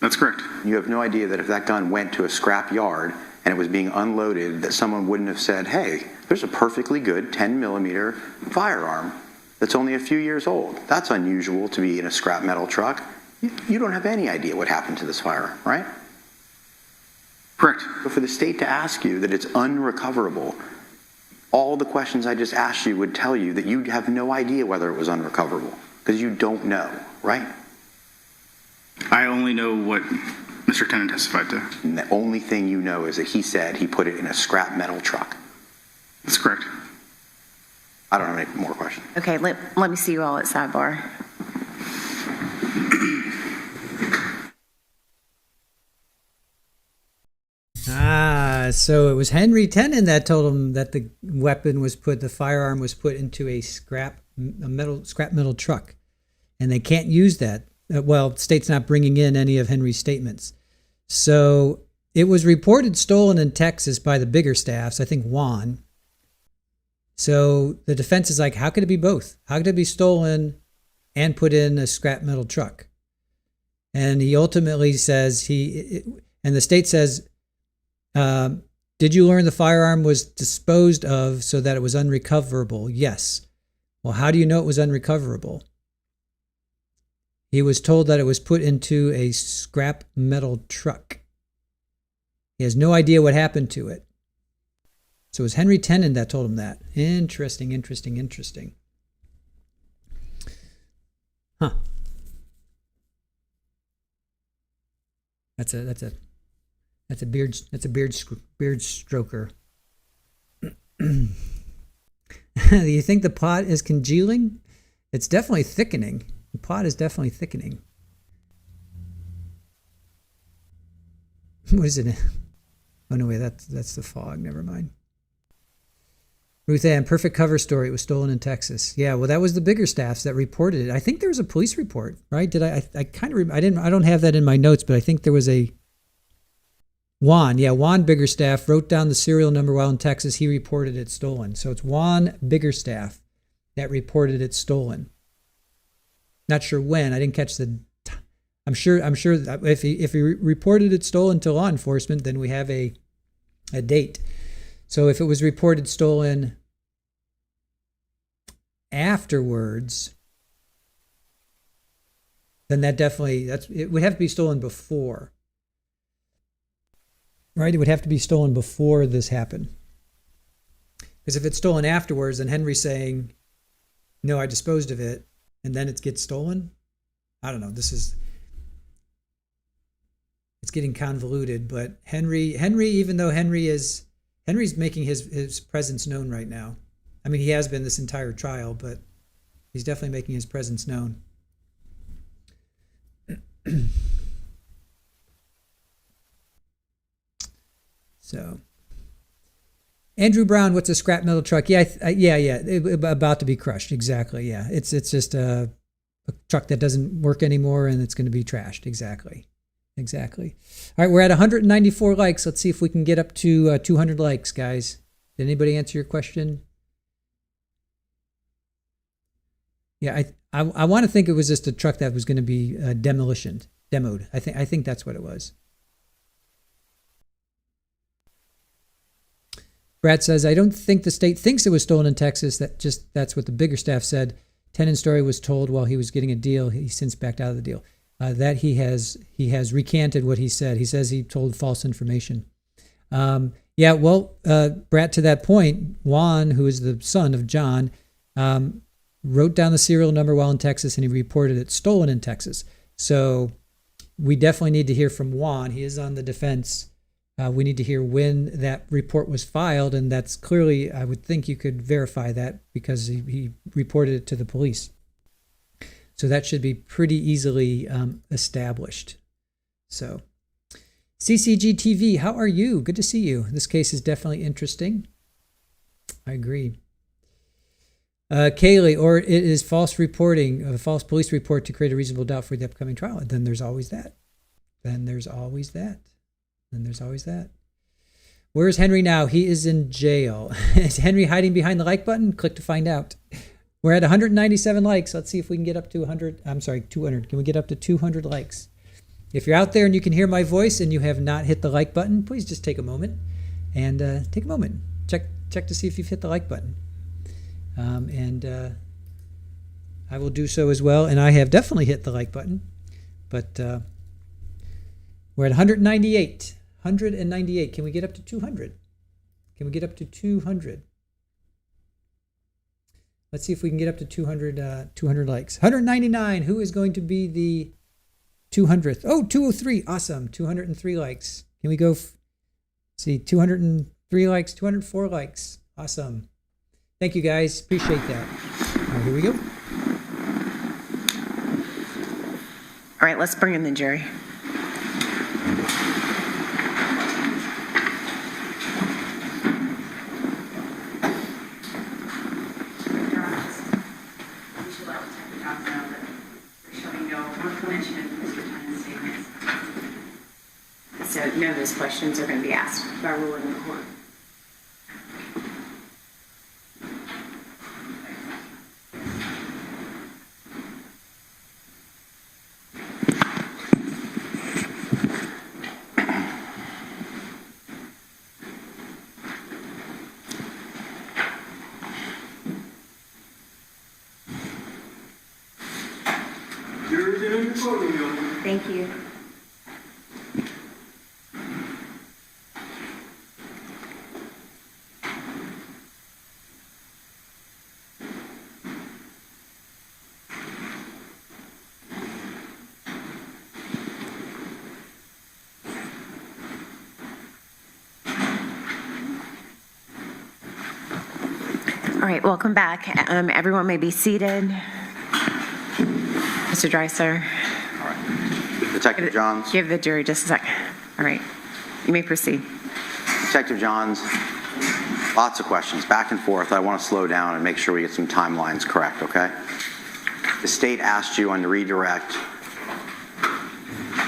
That's correct. You have no idea that if that gun went to a scrap yard and it was being unloaded, that someone wouldn't have said, hey, there's a perfectly good 10 millimeter firearm that's only a few years old. That's unusual to be in a scrap metal truck. You don't have any idea what happened to this firearm, right? Correct. So for the state to ask you that it's unrecoverable, all the questions I just asked you would tell you that you have no idea whether it was unrecoverable because you don't know, right? I only know what Mr. Tennant testified to. And the only thing you know is that he said he put it in a scrap metal truck. That's correct. I don't have any more questions. Okay, let me see you all at sidebar. So it was Henry Tennant that told him that the firearm was put into a scrap metal truck, and they can't use that. Well, the state's not bringing in any of Henry's statements. So it was reported stolen in Texas by the Biggerstaffs, I think Juan. So the defense is like, how could it be both? How could it be stolen and put in a scrap metal truck? And he ultimately says and the state says, did you learn the firearm was disposed of so that it was unrecoverable? Yes. Well, how do you know it was unrecoverable? He was told that it was put into a scrap metal truck. He has no idea what happened to it. So it was Henry Tennant that told him that. Interesting. Huh. That's a beard stroker. Do you think the pot is congealing? It's definitely thickening. The pot is definitely thickening. What is it? Oh no, wait, that's the fog. Never mind. Ruth Ann, perfect cover story. It was stolen in Texas. Yeah, well, that was the Biggerstaffs that reported it. I think there was a police report, right? I don't have that in my notes, but I think there was a Juan Biggerstaff wrote down the serial number while in Texas. He reported it stolen. So it's Juan Biggerstaff that reported it stolen. Not sure when. I didn't catch the. I'm sure that if he reported it stolen to law enforcement, then we have a date. So if it was reported stolen afterwards, then it would have to be stolen before. Right? It would have to be stolen before this happened. Because if it's stolen afterwards, then Henry's saying, no, I disposed of it, and then it gets stolen. I don't know. It's getting convoluted, but Henry, even though Henry's making his presence known right now. I mean, he has been this entire trial, but he's definitely making his presence known. So, Andrew Brown, what's a scrap metal truck? Yeah, about to be crushed. Exactly. Yeah, it's just a truck that doesn't work anymore, and it's going to be trashed. Exactly. All right, we're at 194 likes. Let's see if we can get up to 200 likes, guys. Did anybody answer your question? Yeah, I want to think it was just a truck that was going to be demoed. I think that's what it was. Brad says, I don't think the state thinks it was stolen in Texas. That's what the bigger staff said. Tenant Story was told while he was getting a deal. He since backed out of the deal. That he has recanted what he said. He says he told false information. Brad, to that point, Juan, who is the son of John, wrote down the serial number while in Texas, and he reported it stolen in Texas. So we definitely need to hear from Juan. He is on the defense. We need to hear when that report was filed, and that's clearly, I would think you could verify that because he reported it to the police. So that should be pretty easily established. So, CCG TV, how are you? Good to see you. This case is definitely interesting. I agree. Kaylee, or it is false reporting, a false police report to create a reasonable doubt for the upcoming trial. Then there's always that. Where's Henry now? He is in jail. Is Henry hiding behind the like button? Click to find out. We're at 197 likes. Let's see if we can get up to 200. Can we get up to 200 likes? If you're out there and you can hear my voice and you have not hit the like button, please just take a moment and check to see if you've hit the like button. I will do so as well. And I have definitely hit the like button, but we're at 198. 198. Can we get up to 200? Let's see if we can get up to 200 likes. 199. Who is going to be the 200th? Oh, 203. Awesome. 203 likes. Can we go? See, 203 likes, 204 likes. Awesome. Thank you, guys. Appreciate that. All right, here we go. All right, let's bring in the jury. So none of those questions are going to be asked by ruling in the court. Thank you. All right, welcome back. Everyone may be seated. Mr. Dreiser. Detective Johns. Give the jury just a second. All right, you may proceed. Detective Johns, lots of questions, back and forth. I want to slow down and make sure we get some timelines correct, okay? The state asked you on the redirect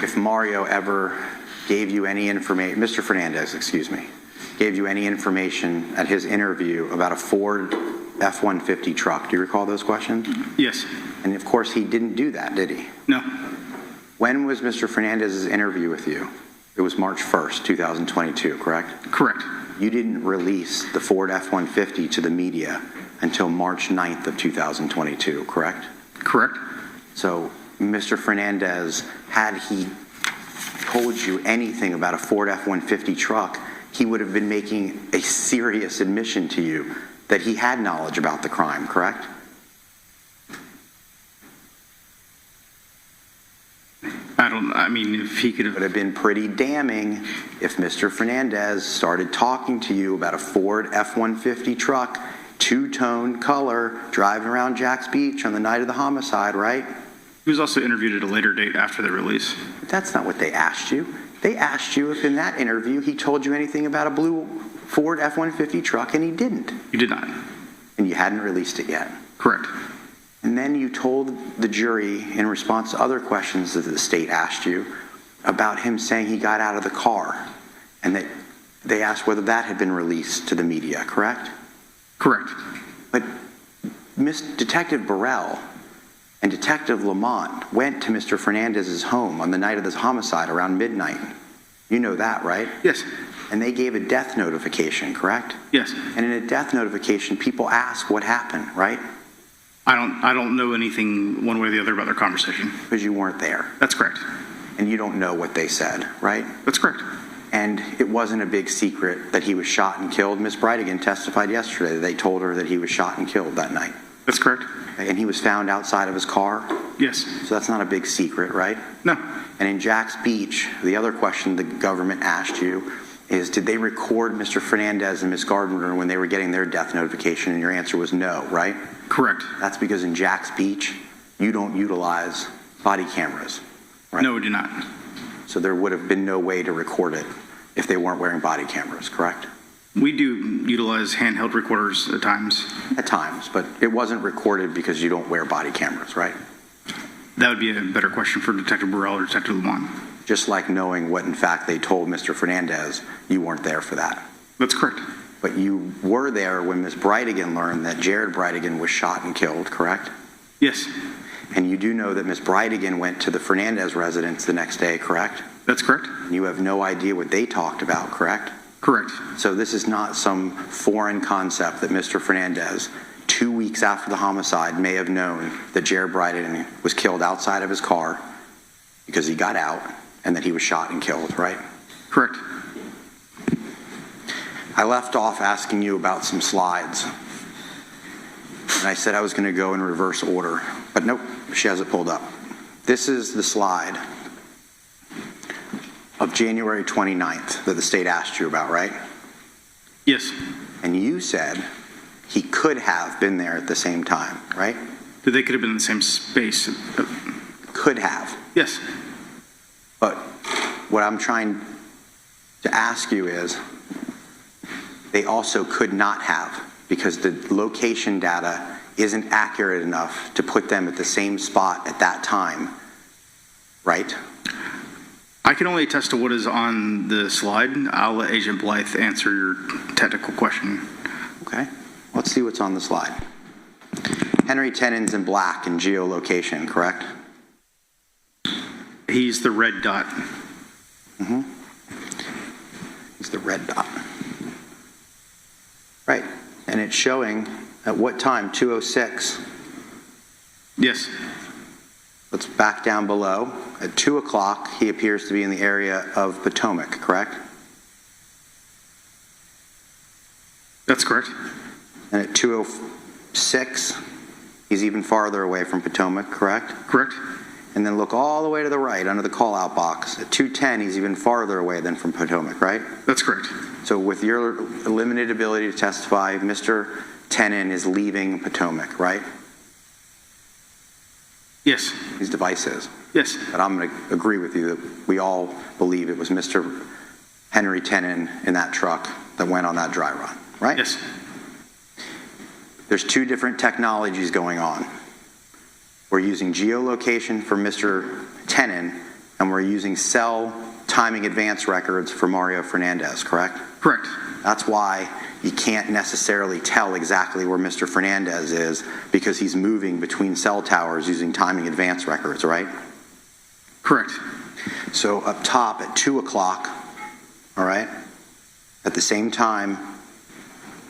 if Mario ever gave you any information, Mr. Fernandez, excuse me, gave you any information at his interview about a Ford F-150 truck. Do you recall those questions? Yes. And of course, he didn't do that, did he? No. When was Mr. Fernandez's interview with you? It was March 1st, 2022, correct? Correct. You didn't release the Ford F-150 to the media until March 9th of 2022, correct? Correct. So, Mr. Fernandez, had he told you anything about a Ford F-150 truck, he would have been making a serious admission to you that he had knowledge about the crime, correct? If he could have... It would have been pretty damning if Mr. Fernandez started talking to you about a Ford F-150 truck, two-tone color, driving around Jack's Beach on the night of the homicide, right? He was also interviewed at a later date after the release. But that's not what they asked you. They asked you if in that interview he told you anything about a blue Ford F-150 truck, and he didn't. You did not. And you hadn't released it yet. Correct. And then you told the jury, in response to other questions that the state asked you, about him saying he got out of the car, and that they asked whether that had been released to the media, correct? Correct. But Detective Burrell And Detective Lamont went to Mr. Fernandez's home on the night of this homicide around midnight. You know that, right? Yes. And they gave a death notification, correct? Yes. And in a death notification, people ask what happened, right? I don't know anything one way or the other about their conversation. Because you weren't there. That's correct. And you don't know what they said, right? That's correct. And it wasn't a big secret that he was shot and killed. Ms. Bridegan testified yesterday that they told her that he was shot and killed that night. That's correct. And he was found outside of his car. Yes. So that's not a big secret, right? No. And in Jack's Beach, the other question the government asked you is, did they record Mr. Fernandez and Ms. Gardner when they were getting their death notification? And your answer was no, right? Correct. That's because in Jack's Beach, you don't utilize body cameras, right? No, we do not. So there would have been no way to record it if they weren't wearing body cameras, correct? We do utilize handheld recorders at times. At times, but it wasn't recorded because you don't wear body cameras, right? That would be a better question for Detective Burrell or Detective Lamont. Just like knowing what in fact they told Mr. Fernandez, you weren't there for that. That's correct. But you were there when Ms. Bridegan learned that Jared Bridegan was shot and killed, correct? Yes. And you do know that Ms. Bridegan went to the Fernandez residence the next day, correct? That's correct. And you have no idea what they talked about, correct? Correct. So this is not some foreign concept that Mr. Fernandez, 2 weeks after the homicide, may have known that Jared Bridegan was killed outside of his car because he got out and that he was shot and killed, right? Correct. I left off asking you about some slides. And I said I was going to go in reverse order, but nope, she has it pulled up. This is the slide of January 29th that the state asked you about, right? Yes. And you said he could have been there at the same time, right? That they could have been in the same space. Could have. Yes. But what I'm trying to ask you is, they also could not have, because the location data isn't accurate enough to put them at the same spot at that time, right? I can only attest to what is on the slide. I'll let Agent Blythe answer your technical question. Okay, let's see what's on the slide. Henry Tennant's in black in geolocation, correct? He's the red dot. Mm-hmm. He's the red dot. Right, and it's showing at what time? 2:06. Yes. Let's back down below. At 2 o'clock, he appears to be in the area of Potomac, correct? That's correct. And at 2:06, he's even farther away from Potomac, correct? Correct. And then look all the way to the right under the call-out box. At 2:10, he's even farther away than from Potomac, right? That's correct. So with your limited ability to testify, Mr. Tennant is leaving Potomac, right? Yes. His device is. Yes. But I'm going to agree with you that we all believe it was Mr. Henry Tennant in that truck that went on that dry run, right? Yes. There's two different technologies going on. We're using geolocation for Mr. Tennant, and we're using cell timing advance records for Mario Fernandez, correct? Correct. That's why you can't necessarily tell exactly where Mr. Fernandez is, because he's moving between cell towers using timing advance records, right? Correct. So up top at 2 o'clock, all right, at the same time,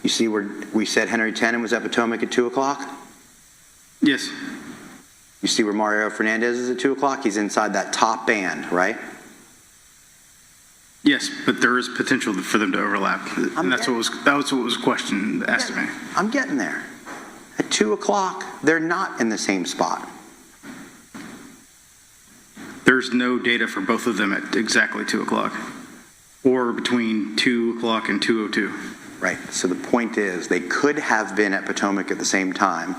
you see where we said Henry Tennant was at Potomac at 2 o'clock? Yes. You see where Mario Fernandez is at 2 o'clock? He's inside that top band, right? Yes, but there is potential for them to overlap. And that was what was questioned, asked of me. I'm getting there. At 2 o'clock, they're not in the same spot. There's no data for both of them at exactly 2 o'clock, or between 2 o'clock and 2:02. Right. So the point is, they could have been at Potomac at the same time,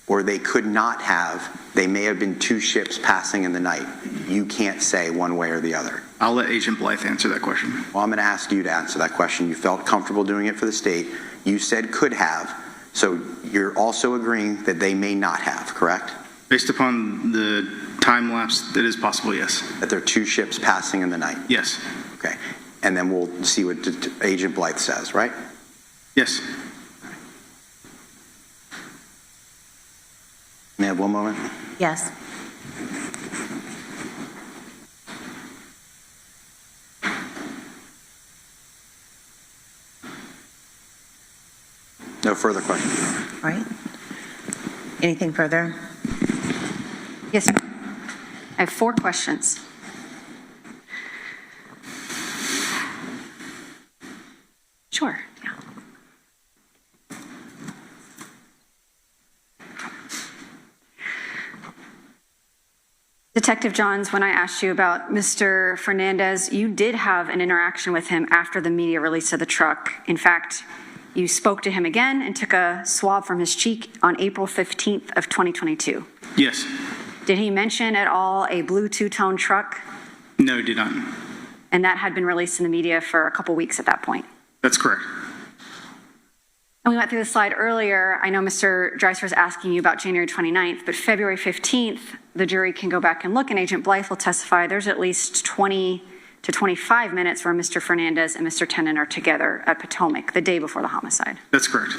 or they could not have. They may have been two ships passing in the night. You can't say one way or the other. I'll let Agent Blythe answer that question. Well, I'm going to ask you to answer that question. You felt comfortable doing it for the state. You said could have. So you're also agreeing that they may not have, correct? Based upon the time lapse, it is possible, yes. That there are two ships passing in the night? Yes. Okay. And then we'll see what Agent Blythe says, right? Yes. May I have one moment? Yes. No further questions. All right. Anything further? Yes, ma'am. I have 4 questions. Sure, yeah. Detective Johns, when I asked you about Mr. Fernandez, you did have an interaction with him after the media release of the truck. In fact, you spoke to him again and took a swab from his cheek on April 15th of 2022. Yes. Did he mention at all a blue two-tone truck? No, did not. And that had been released in the media for a couple weeks at that point. That's correct. And we went through the slide earlier. I know Mr. Dreiser was asking you about January 29th, but February 15th, the jury can go back and look, and Agent Blythe will testify there's at least 20 to 25 minutes where Mr. Fernandez and Mr. Tennant are together at Potomac the day before the homicide. That's correct.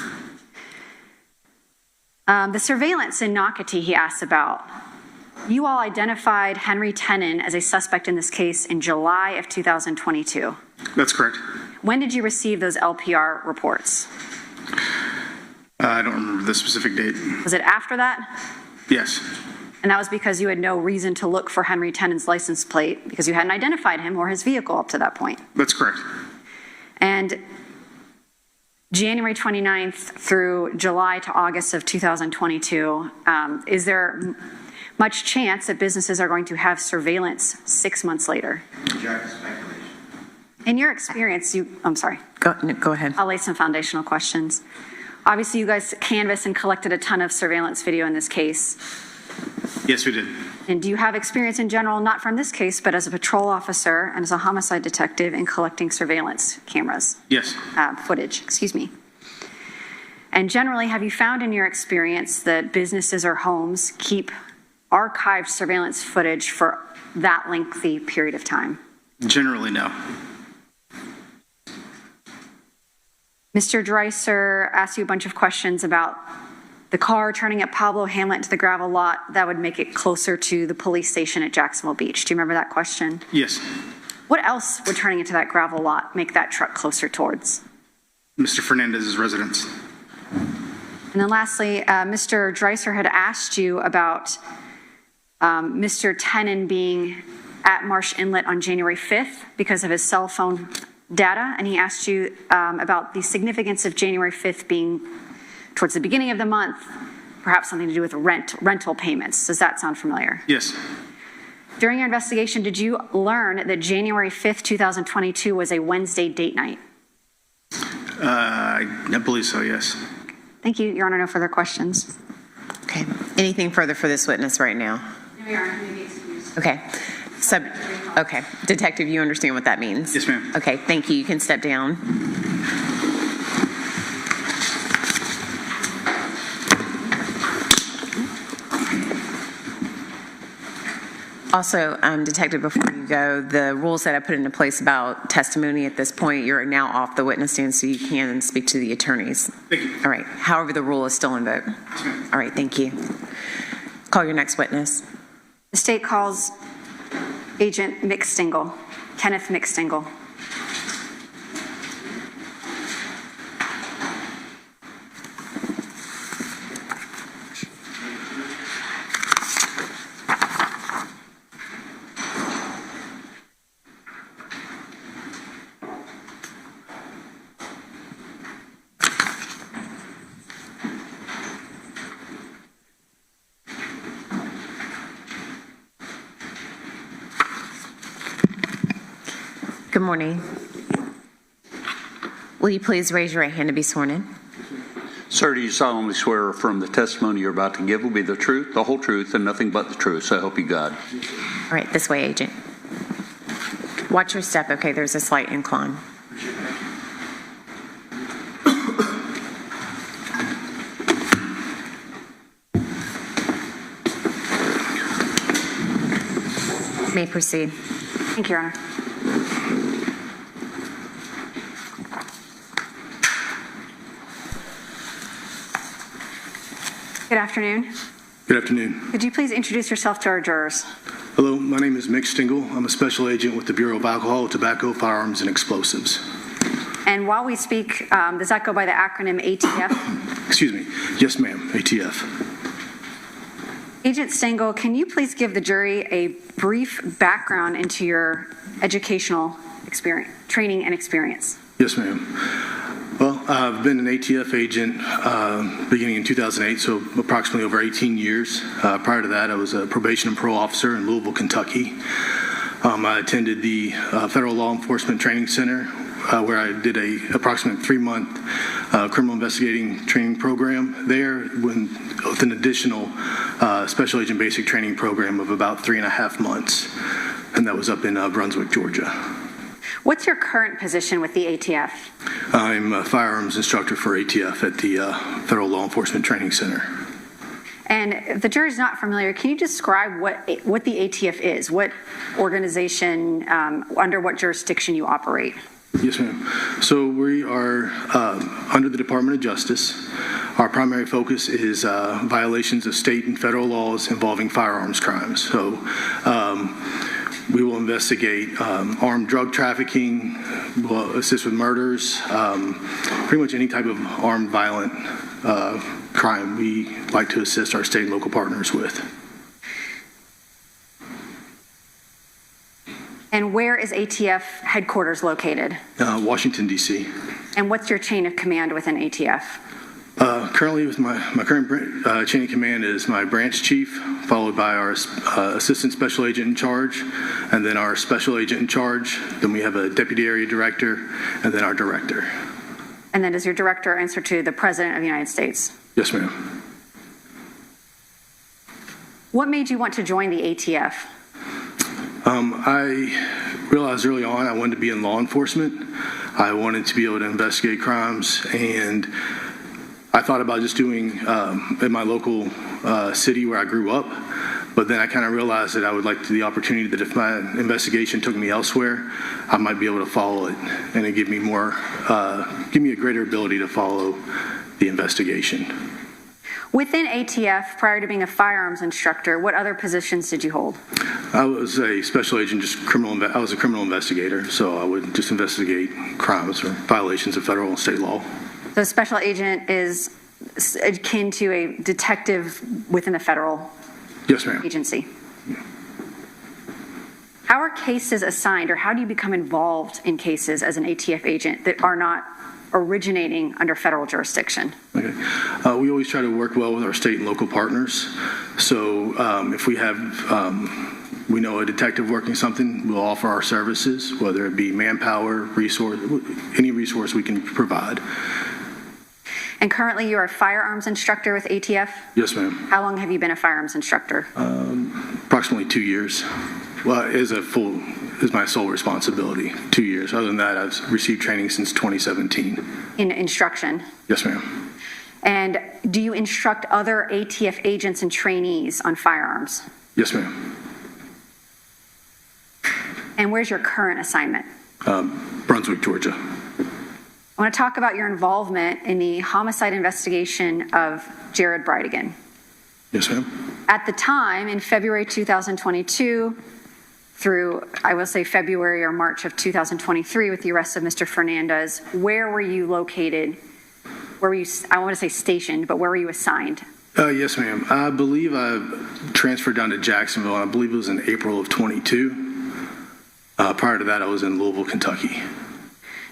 The surveillance in Nocatee he asked about. You all identified Henry Tennant as a suspect in this case in July of 2022. That's correct. When did you receive those LPR reports? I don't remember the specific date. Was it after that? Yes. And that was because you had no reason to look for Henry Tennant's license plate because you hadn't identified him or his vehicle up to that point. That's correct. And January 29th through July to August of 2022, is there much chance that businesses are going to have surveillance 6 months later? In your experience, I'm sorry. Go ahead. I'll lay some foundational questions. Obviously, you guys canvassed and collected a ton of surveillance video in this case. Yes, we did. And do you have experience in general, not from this case, but as a patrol officer and as a homicide detective in collecting surveillance cameras? Yes. Footage, excuse me. And generally, have you found in your experience that businesses or homes keep archived surveillance footage for that lengthy period of time? Generally, no. Mr. Dreiser asked you a bunch of questions about the car turning at Pablo Hamlet to the gravel lot that would make it closer to the police station at Jacksonville Beach. Do you remember that question? Yes. What else would turning into that gravel lot make that truck closer towards? Mr. Fernandez's residence. And then lastly, Mr. Dreiser had asked you about Mr. Tennant being at Marsh Inlet on January 5th because of his cell phone data, and he asked you about the significance of January 5th being towards the beginning of the month, perhaps something to do with rental payments. Does that sound familiar? Yes. During your investigation, did you learn that January 5th, 2022 was a Wednesday date night? I believe so, yes. Thank you, Your Honor. No further questions. Okay. Anything further for this witness right now? No, Your Honor. Maybe excused. Okay. Okay. Detective, you understand what that means? Yes, ma'am. Okay. Thank you. You can step down. Also, Detective, before you go, the rules that I put into place about testimony at this point, you're now off the witness stand, so you can speak to the attorneys. Thank you. All right. However, the rule is still invoked. All right. Thank you. Call your next witness. The state calls Agent McStingle, Kenneth McStingle. Good morning. Will you please raise your right hand to be sworn in? Sir, do you solemnly swear or affirm the testimony you're about to give will be the truth, the whole truth, and nothing but the truth, so help you God? All right, this way, Agent. Watch your step. Okay, there's a slight incline. You may proceed. Thank you, Your Honor. Good afternoon. Good afternoon. Could you please introduce yourself to our jurors? Hello, my name is Mick Stingle. I'm a special agent with the Bureau of Alcohol, Tobacco, Firearms, and Explosives. And while we speak, does that go by the acronym ATF? Excuse me. Yes, ma'am. ATF. Agent Stingle, can you please give the jury a brief background into your educational experience, training and experience? Yes, ma'am. Well, I've been an ATF agent beginning in 2008, so approximately over 18 years. Prior to that, I was a probation and parole officer in Louisville, Kentucky. I attended the Federal Law Enforcement Training Center, where I did a approximate 3-month criminal investigating training program there with an additional special agent basic training program of about 3.5 months, and that was up in Brunswick, Georgia. What's your current position with the ATF? I'm a firearms instructor for ATF at the Federal Law Enforcement Training Center. And if the jury's not familiar, can you describe what the ATF is? What organization, under what jurisdiction you operate? Yes, ma'am. So we are under the Department of Justice. Our primary focus is violations of state and federal laws involving firearms crimes. So we will investigate armed drug trafficking, we'll assist with murders, pretty much any type of armed violent crime we like to assist our state and local partners with. And where is ATF headquarters located? Washington, D.C. And what's your chain of command within ATF? Currently, with my current chain of command is my branch chief, followed by our assistant special agent in charge, and then our special agent in charge. Then we have a deputy area director, and then our director. And then does your director answer to the President of the United States? Yes, ma'am. What made you want to join the ATF? I realized early on I wanted to be in law enforcement. I wanted to be able to investigate crimes, and I thought about just doing in my local city where I grew up, but then I kind of realized that I would like the opportunity that if my investigation took me elsewhere, I might be able to follow it, and it give me a greater ability to follow the investigation. Within ATF, prior to being a firearms instructor, what other positions did you hold? I was a special agent, I was a criminal investigator, so I would just investigate crimes or violations of federal and state law. So a special agent is akin to a detective within a federal Yes, ma'am. agency. How are cases assigned, or how do you become involved in cases as an ATF agent that are not originating under federal jurisdiction? Okay. We always try to work well with our state and local partners. So if we have, we know a detective working something, we'll offer our services, whether it be manpower, resource, any resource we can provide. And currently you are a firearms instructor with ATF? Yes, ma'am. How long have you been a firearms instructor? Approximately 2 years. Well, is my sole responsibility, 2 years. Other than that, I've received training since 2017. In instruction? Yes, ma'am. And do you instruct other ATF agents and trainees on firearms? Yes, ma'am. And where's your current assignment? Brunswick, Georgia. I want to talk about your involvement in the homicide investigation of Jared Bridegan. Yes, ma'am. At the time, in February 2022, through, I will say, February or March of 2023, with the arrest of Mr. Fernandez, where were you located? Where were you, I want to say stationed, but where were you assigned? Yes, ma'am. I believe I transferred down to Jacksonville. I believe it was in April of 22. Prior to that, I was in Louisville, Kentucky.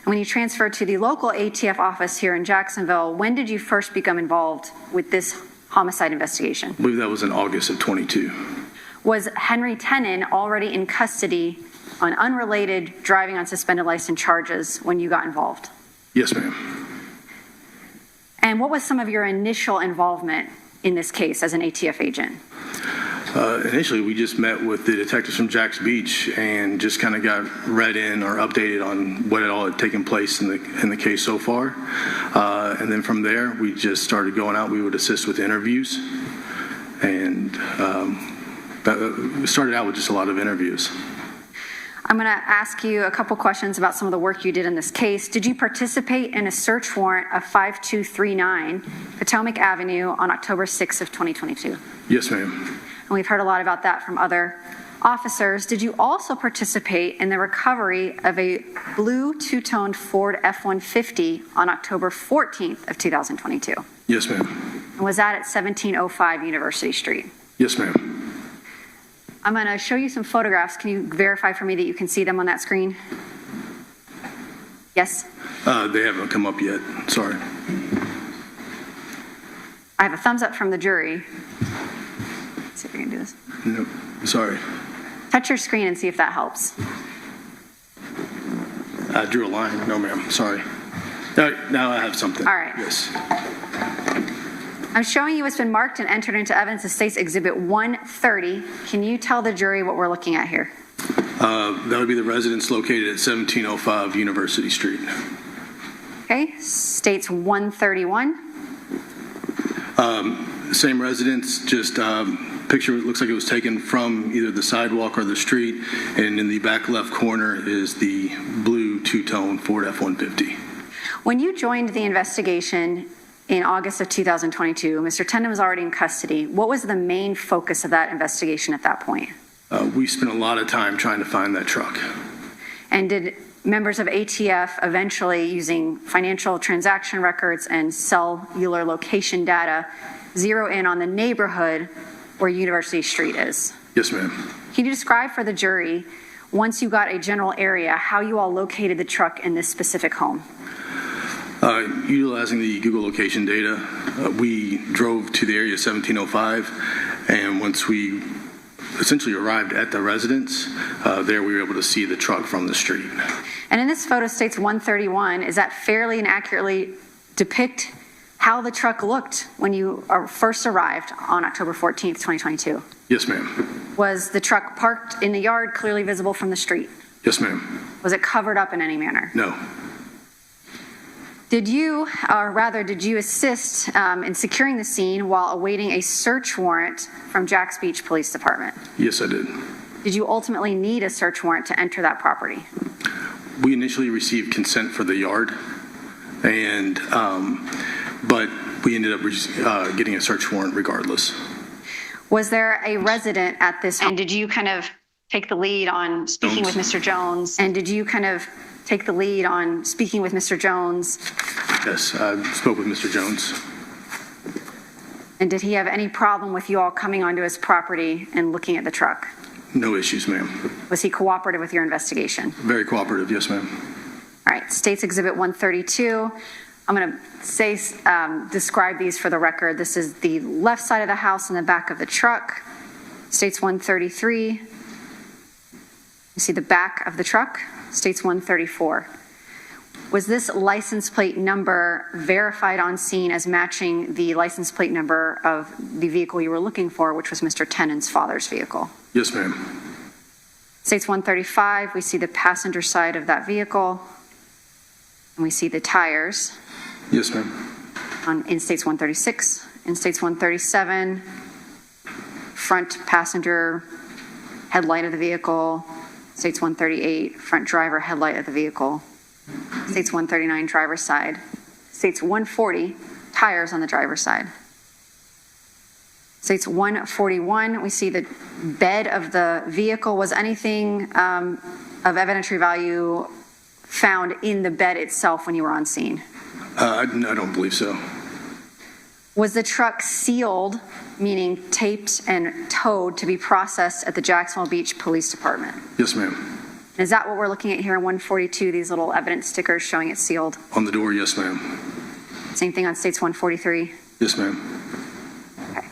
And when you transferred to the local ATF office here in Jacksonville, when did you first become involved with this homicide investigation? I believe that was in August of 22. Was Henry Tenen already in custody on unrelated driving on suspended license charges when you got involved? Yes, ma'am. And what was some of your initial involvement in this case as an ATF agent? Initially, we just met with the detectives from Jacksonville Beach and just kind of got read in or updated on what all had taken place in the case so far. And then from there, we just started going out. We would assist with interviews, and we started out with just a lot of interviews. I'm going to ask you a couple questions about some of the work you did in this case. Did you participate in a search warrant of 5239 Potomac Avenue on October 6th of 2022? Yes, ma'am. And we've heard a lot about that from other officers. Did you also participate in the recovery of a blue two-toned Ford F-150 on October 14th of 2022? Yes, ma'am. And was that at 1705 University Street? Yes, ma'am. I'm going to show you some photographs. Can you verify for me that you can see them on that screen? Yes? They haven't come up yet. Sorry. I have a thumbs up from the jury. Let's see if we can do this. No, sorry. Touch your screen and see if that helps. I drew a line. No, ma'am. Sorry. Now I have something. All right. Yes. I'm showing you what's been marked and entered into evidence as State's Exhibit 130. Can you tell the jury what we're looking at here? That would be the residence located at 1705 University Street. Okay. State's 131. Same residence, just picture looks like it was taken from either the sidewalk or the street, and in the back left corner is the blue two-tone Ford F-150. When you joined the investigation in August of 2022, Mr. Tendon was already in custody. What was the main focus of that investigation at that point? We spent a lot of time trying to find that truck. And did members of ATF eventually, using financial transaction records and cellular location data, zero in on the neighborhood where University Street is? Yes, ma'am. Can you describe for the jury, once you got a general area, how you all located the truck in this specific home? Utilizing the Google location data, we drove to the area 1705, and once we essentially arrived at the residence, there we were able to see the truck from the street. And in this photo, State's 131, is that fairly and accurately depict how the truck looked when you first arrived on October 14th, 2022? Yes, ma'am. Was the truck parked in the yard, clearly visible from the street? Yes, ma'am. Was it covered up in any manner? No. Did you assist in securing the scene while awaiting a search warrant from Jacks Beach Police Department? Yes, I did. Did you ultimately need a search warrant to enter that property? We initially received consent for the yard, and but we ended up getting a search warrant regardless. Was there a resident at this home? And did you kind of take the lead on speaking with Mr. Jones? And did you kind of take the lead on speaking with Mr. Jones? Yes, I spoke with Mr. Jones. And did he have any problem with you all coming onto his property and looking at the truck? No issues, ma'am. Was he cooperative with your investigation? Very cooperative, yes, ma'am. All right, State's Exhibit 132. I'm going to describe these for the record. This is the left side of the house and the back of the truck. State's 133. You see the back of the truck. State's 134. Was this license plate number verified on scene as matching the license plate number of the vehicle you were looking for, which was Mr. Tennant's father's vehicle? Yes, ma'am. State's 135, we see the passenger side of that vehicle, and we see the tires. Yes, ma'am. In State's 136, in State's 137, front passenger headlight of the vehicle. State's 138, front driver headlight of the vehicle. State's 139, driver's side. State's 140, tires on the driver's side. State's 141, we see the bed of the vehicle. Was anything of evidentiary value found in the bed itself when you were on scene? I don't believe so. Was the truck sealed, meaning taped and towed to be processed at the Jacksonville Beach Police Department? Yes, ma'am. Is that what we're looking at here in 142, these little evidence stickers showing it's sealed? On the door, yes, ma'am. Same thing on State's 143? Yes, ma'am. Okay.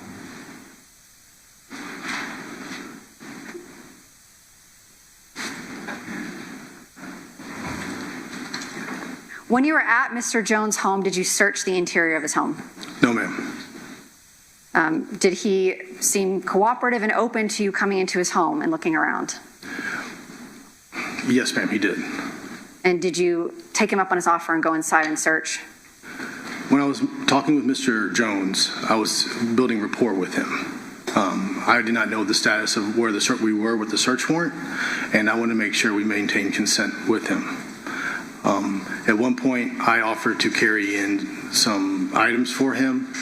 When you were at Mr. Jones' home, did you search the interior of his home? No, ma'am. Did he seem cooperative and open to you coming into his home and looking around? Yes, ma'am, he did. And did you take him up on his offer and go inside and search? When I was talking with Mr. Jones, I was building rapport with him. I did not know the status of where we were with the search warrant, and I wanted to make sure we maintained consent with him. At one point, I offered to carry in some items for him,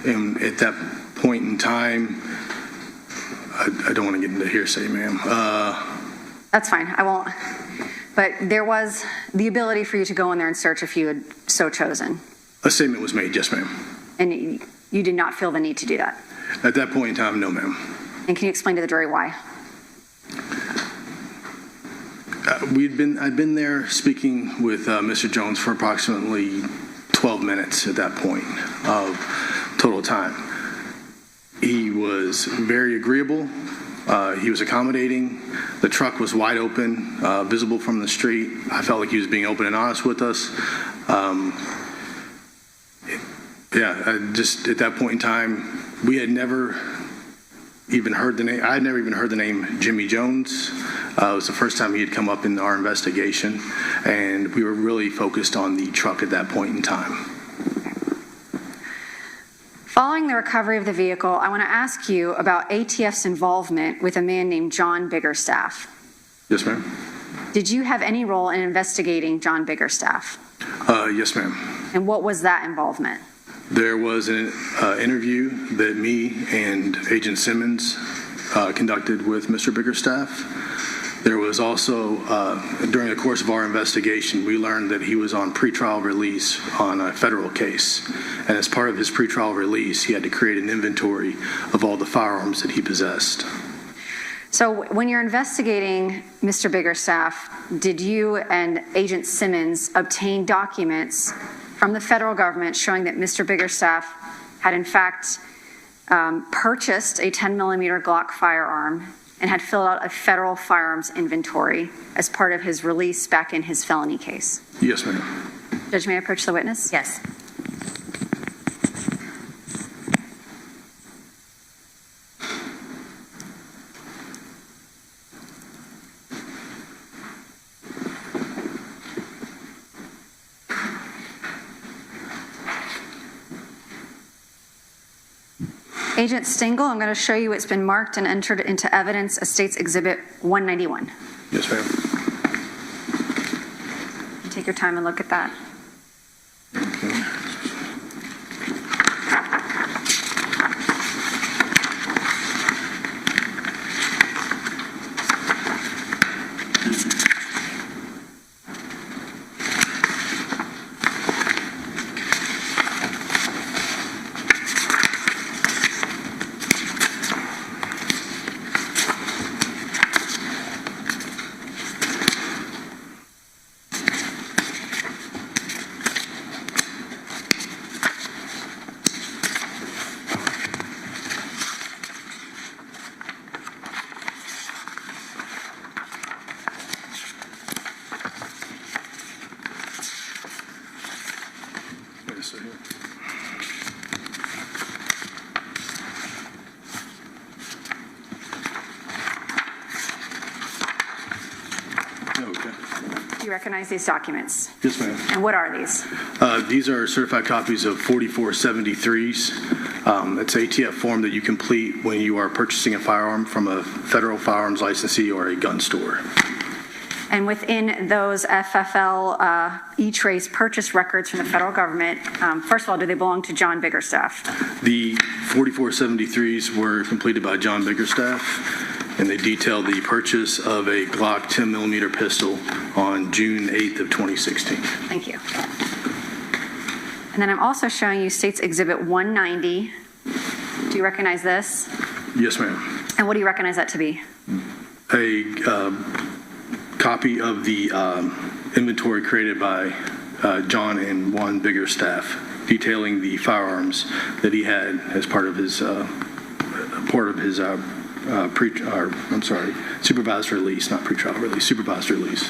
and at that point in time, I don't want to get into hearsay, ma'am. That's fine. I won't. But there was the ability for you to go in there and search if you had so chosen. A statement was made, yes, ma'am. And you did not feel the need to do that? At that point in time, no, ma'am. And can you explain to the jury why? I'd been there speaking with Mr. Jones for approximately 12 minutes at that point of total time. He was very agreeable. He was accommodating. The truck was wide open, visible from the street. I felt like he was being open and honest with us. Just at that point in time, we had never even heard the name. I had never even heard the name Jimmy Jones. It was the first time he had come up in our investigation, and we were really focused on the truck at that point in time. Following the recovery of the vehicle, I want to ask you about ATF's involvement with a man named John Biggerstaff. Yes, ma'am. Did you have any role in investigating John Biggerstaff? Yes, ma'am. And what was that involvement? There was an interview that me and Agent Simmons conducted with Mr. Biggerstaff. There was also, during the course of our investigation, we learned that he was on pretrial release on a federal case. And as part of his pretrial release, he had to create an inventory of all the firearms that he possessed. So when you're investigating Mr. Biggerstaff, did you and Agent Simmons obtain documents from the federal government showing that Mr. Biggerstaff had in fact purchased a 10mm Glock firearm and had filled out a federal firearms inventory as part of his release back in his felony case? Yes, ma'am. Judge, may I approach the witness? Yes. Agent Stengel, I'm going to show you it's been marked and entered into evidence as State's Exhibit 191. Yes, ma'am. Take your time and look at that. Okay. Do you recognize these documents? Yes, ma'am. And what are these? These are certified copies of 4473s. It's an ATF form that you complete when you are purchasing a firearm from a federal firearms licensee or a gun store. And within those FFL E-Trace purchase records from the federal government, first of all, do they belong to John Biggerstaff? The 4473s were completed by John Biggerstaff, and they detail the purchase of a Glock 10mm pistol on June 8th of 2016. Thank you. And then I'm also showing you State's Exhibit 190. Do you recognize this? Yes, ma'am. And what do you recognize that to be? A copy of the inventory created by John and Juan Biggerstaff, detailing the firearms that he had as part of his supervised release, not pretrial release, supervised release.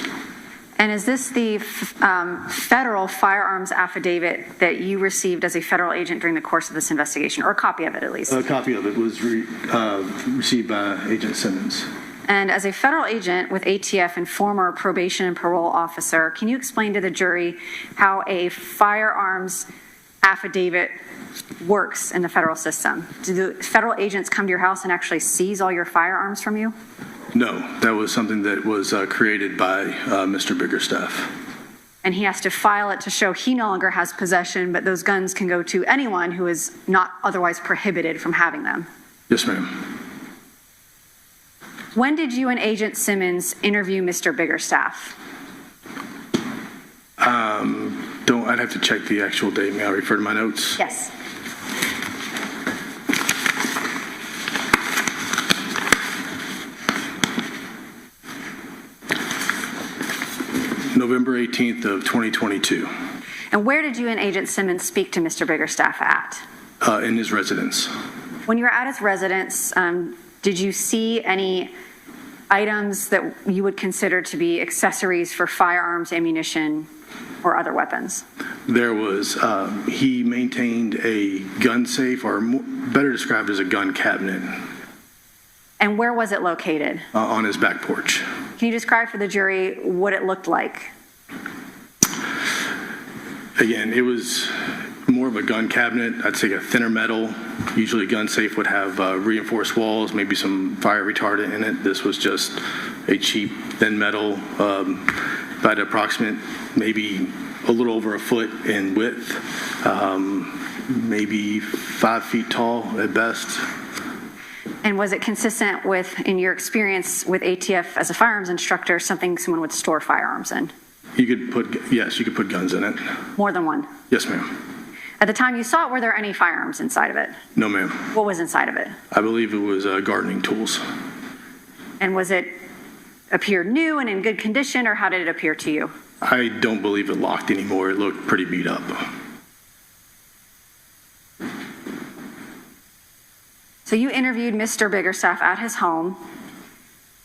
And is this the federal firearms affidavit that you received as a federal agent during the course of this investigation, or a copy of it at least? A copy of it was received by Agent Simmons. And as a federal agent with ATF and former probation and parole officer, can you explain to the jury how a firearms affidavit works in the federal system. Do the federal agents come to your house and actually seize all your firearms from you? No, that was something that was created by Mr. Biggerstaff. And he has to file it to show he no longer has possession, but those guns can go to anyone who is not otherwise prohibited from having them. Yes, ma'am. When did you and Agent Simmons interview Mr. Biggerstaff? I'd have to check the actual date. May I refer to my notes? Yes. November 18th of 2022. And where did you and Agent Simmons speak to Mr. Biggerstaff at? In his residence. When you were at his residence, did you see any items that you would consider to be accessories for firearms, ammunition, or other weapons? There was, he maintained a gun safe, or better described as a gun cabinet. And where was it located? On his back porch. Can you describe for the jury what it looked like? Again, it was more of a gun cabinet. I'd say a thinner metal. Usually a gun safe would have reinforced walls, maybe some fire retardant in it. This was just a cheap thin metal, about approximate, maybe a little over a foot in width, maybe 5 feet tall at best. And was it consistent with, in your experience with ATF as a firearms instructor, something someone would store firearms in? Yes, you could put guns in it. More than one? Yes, ma'am. At the time you saw it, were there any firearms inside of it? No, ma'am. What was inside of it? I believe it was gardening tools. And was it appear new and in good condition, or how did it appear to you? I don't believe it locked anymore. It looked pretty beat up. So you interviewed Mr. Biggerstaff at his home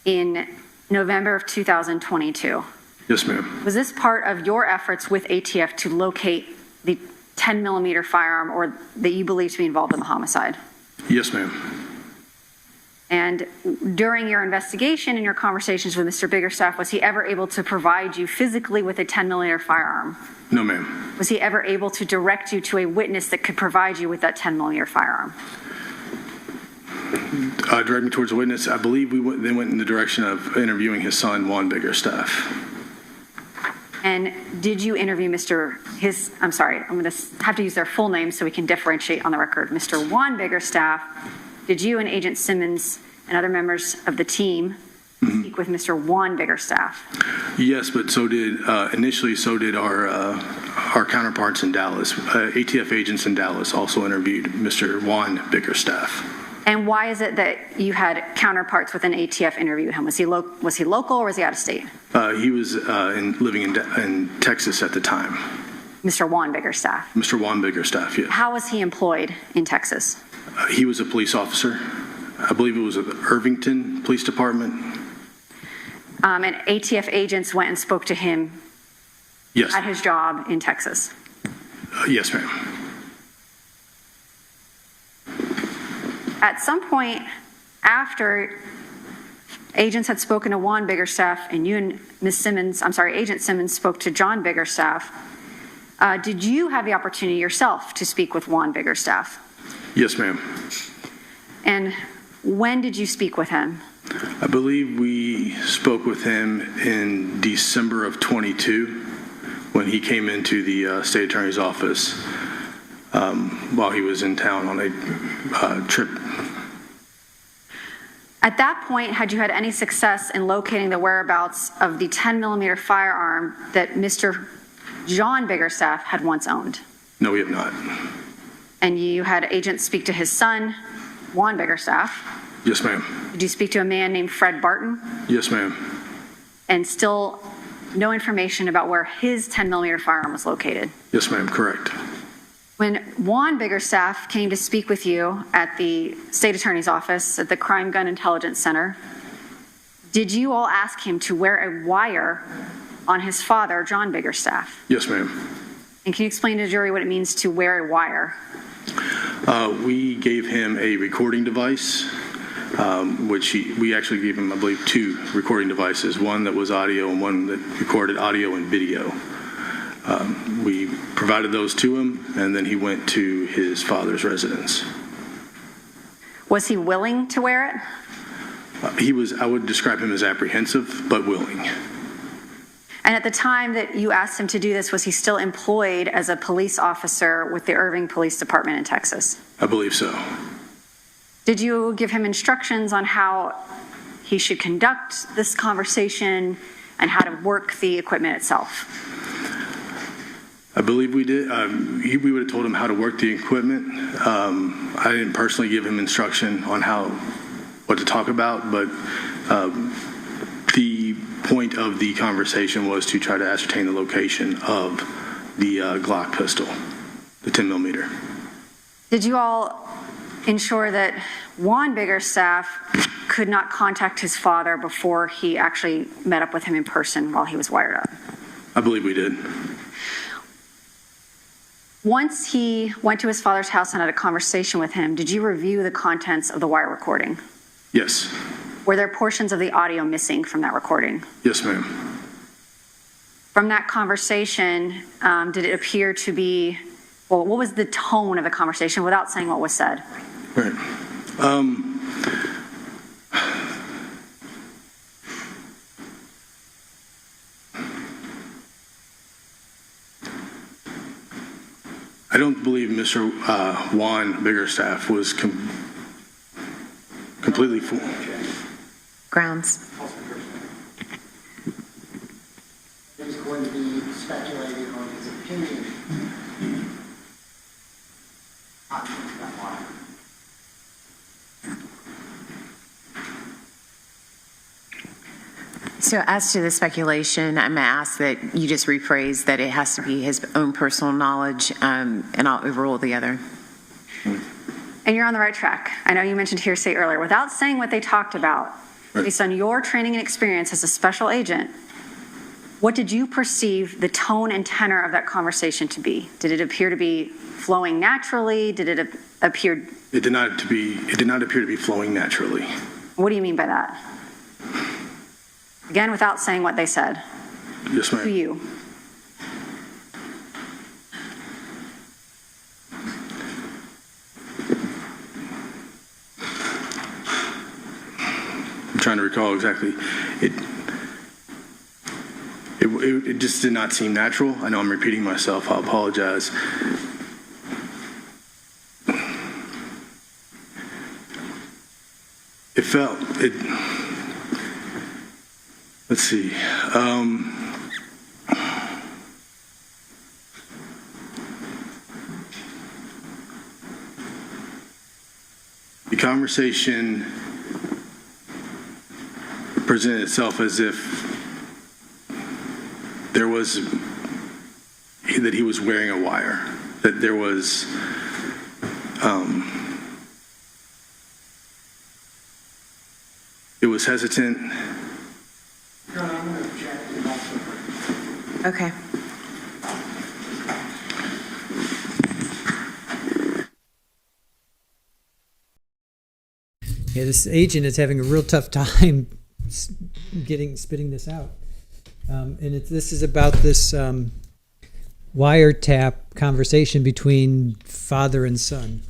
in November of 2022. Yes, ma'am. Was this part of your efforts with ATF to locate the 10 millimeter firearm or that you believe to be involved in the homicide? Yes, ma'am. And during your investigation and your conversations with Mr. Biggerstaff, was he ever able to provide you physically with a 10 millimeter firearm? No, ma'am. Was he ever able to direct you to a witness that could provide you with that 10 millimeter firearm? Direct me towards a witness. I believe they went in the direction of interviewing his son, Juan Biggerstaff. And did you interview I'm going to have to use their full name so we can differentiate on the record. Mr. Juan Biggerstaff, did you and Agent Simmons and other members of the team speak with Mr. Juan Biggerstaff? Yes, but so did our counterparts in Dallas. ATF agents in Dallas also interviewed Mr. Juan Biggerstaff. And why is it that you had counterparts within ATF interview him? Was he local or was he out of state? He was living in Texas at the time. Mr. Juan Biggerstaff? Mr. Juan Biggerstaff, yes. How was he employed in Texas? He was a police officer. I believe it was the Irvington Police Department. And ATF agents went and spoke to him yes. at his job in Texas? Yes, ma'am. At some point after agents had spoken to Juan Biggerstaff and you and Agent Simmons spoke to John Biggerstaff, did you have the opportunity yourself to speak with Juan Biggerstaff? Yes, ma'am. And when did you speak with him? I believe we spoke with him in December of 22 when he came into the state attorney's office while he was in town on a trip. At that point, had you had any success in locating the whereabouts of the 10 millimeter firearm that Mr. John Biggerstaff had once owned? No, we have not. And you had agents speak to his son, Juan Biggerstaff? Yes, ma'am. Did you speak to a man named Fred Barton? Yes, ma'am. And still no information about where his 10 millimeter firearm was located? Yes, ma'am, correct. When Juan Biggerstaff came to speak with you at the state attorney's office at the Crime Gun Intelligence Center, did you all ask him to wear a wire on his father, John Biggerstaff? Yes, ma'am. And can you explain to the jury what it means to wear a wire? We gave him a recording device, which we actually gave him, I believe, 2 recording devices, one that was audio and one that recorded audio and video. We provided those to him, and then he went to his father's residence. Was he willing to wear it? I would describe him as apprehensive, but willing. And at the time that you asked him to do this, was he still employed as a police officer with the Irving Police Department in Texas? I believe so. Did you give him instructions on how he should conduct this conversation and how to work the equipment itself? I believe we did. We would have told him how to work the equipment. I didn't personally give him instruction on what to talk about, but the point of the conversation was to try to ascertain the location of the Glock pistol, the 10 millimeter. Did you all ensure that Juan Biggerstaff could not contact his father before he actually met up with him in person while he was wired up? I believe we did. Once he went to his father's house and had a conversation with him, did you review the contents of the wire recording? Yes. Were there portions of the audio missing from that recording? Yes, ma'am. From that conversation, did it appear to be, well, what was the tone of the conversation without saying what was said? Right. I don't believe Mr. Juan Biggerstaff was completely full. Grounds. He's going to be speculating on his opinion. So as to the speculation, I'm going to ask that you just rephrase that it has to be his own personal knowledge, and I'll overrule the other. And you're on the right track. I know you mentioned hearsay earlier. Without saying what they talked about, based on your training and experience as a special agent, what did you perceive the tone and tenor of that conversation to be? Did it appear to be flowing naturally? Did it appear? It did not appear to be flowing naturally. What do you mean by that? Again, without saying what they said. Yes, ma'am. To you. I'm trying to recall exactly. It just did not seem natural. I know I'm repeating myself. I apologize. Let's see. The conversation presented itself as if that he was wearing a wire, that there was it was hesitant. Okay. Yeah, this agent is having a real tough time spitting this out. And this is about this wiretap conversation between father and son.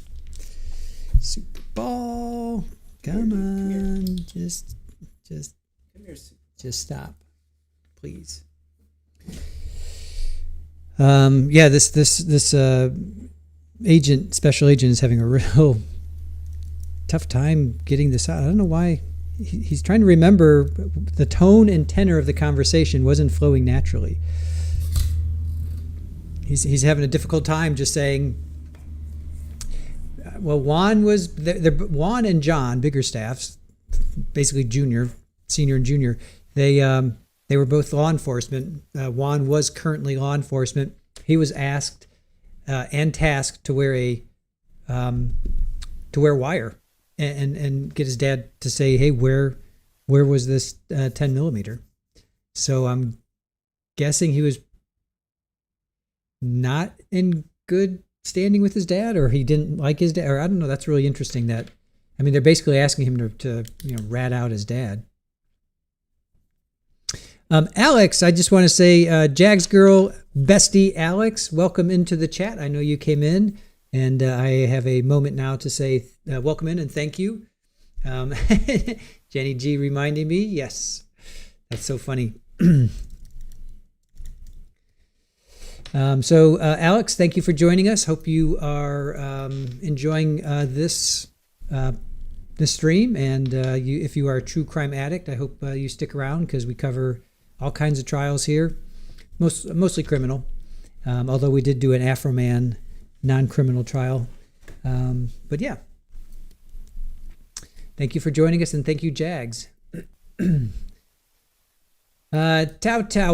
Super Bowl, come on, just stop, please. Yeah, this special agent is having a real tough time getting this out. I don't know why. He's trying to remember the tone and tenor of the conversation wasn't flowing naturally. He's having a difficult time just saying, well, Juan and John Biggerstaffs, basically senior and junior, they were both law enforcement. Juan was currently law enforcement. He was asked and tasked to wear wire and get his dad to say, hey, where was this 10 millimeter? So I'm guessing he was not in good standing with his dad, or he didn't like his dad, or I don't know. That's really interesting. They're basically asking him to rat out his dad. Alex, I just want to say, Jags girl, bestie Alex, welcome into the chat. I know you came in, and I have a moment now to say welcome in and thank you. Jenny G reminding me, yes, that's so funny. So Alex, thank you for joining us. Hope you are enjoying this stream, and if you are a true crime addict, I hope you stick around because we cover all kinds of trials here, mostly criminal, although we did do an Afro Man non-criminal trial. But yeah, thank you for joining us, and thank you, Jags. Tao,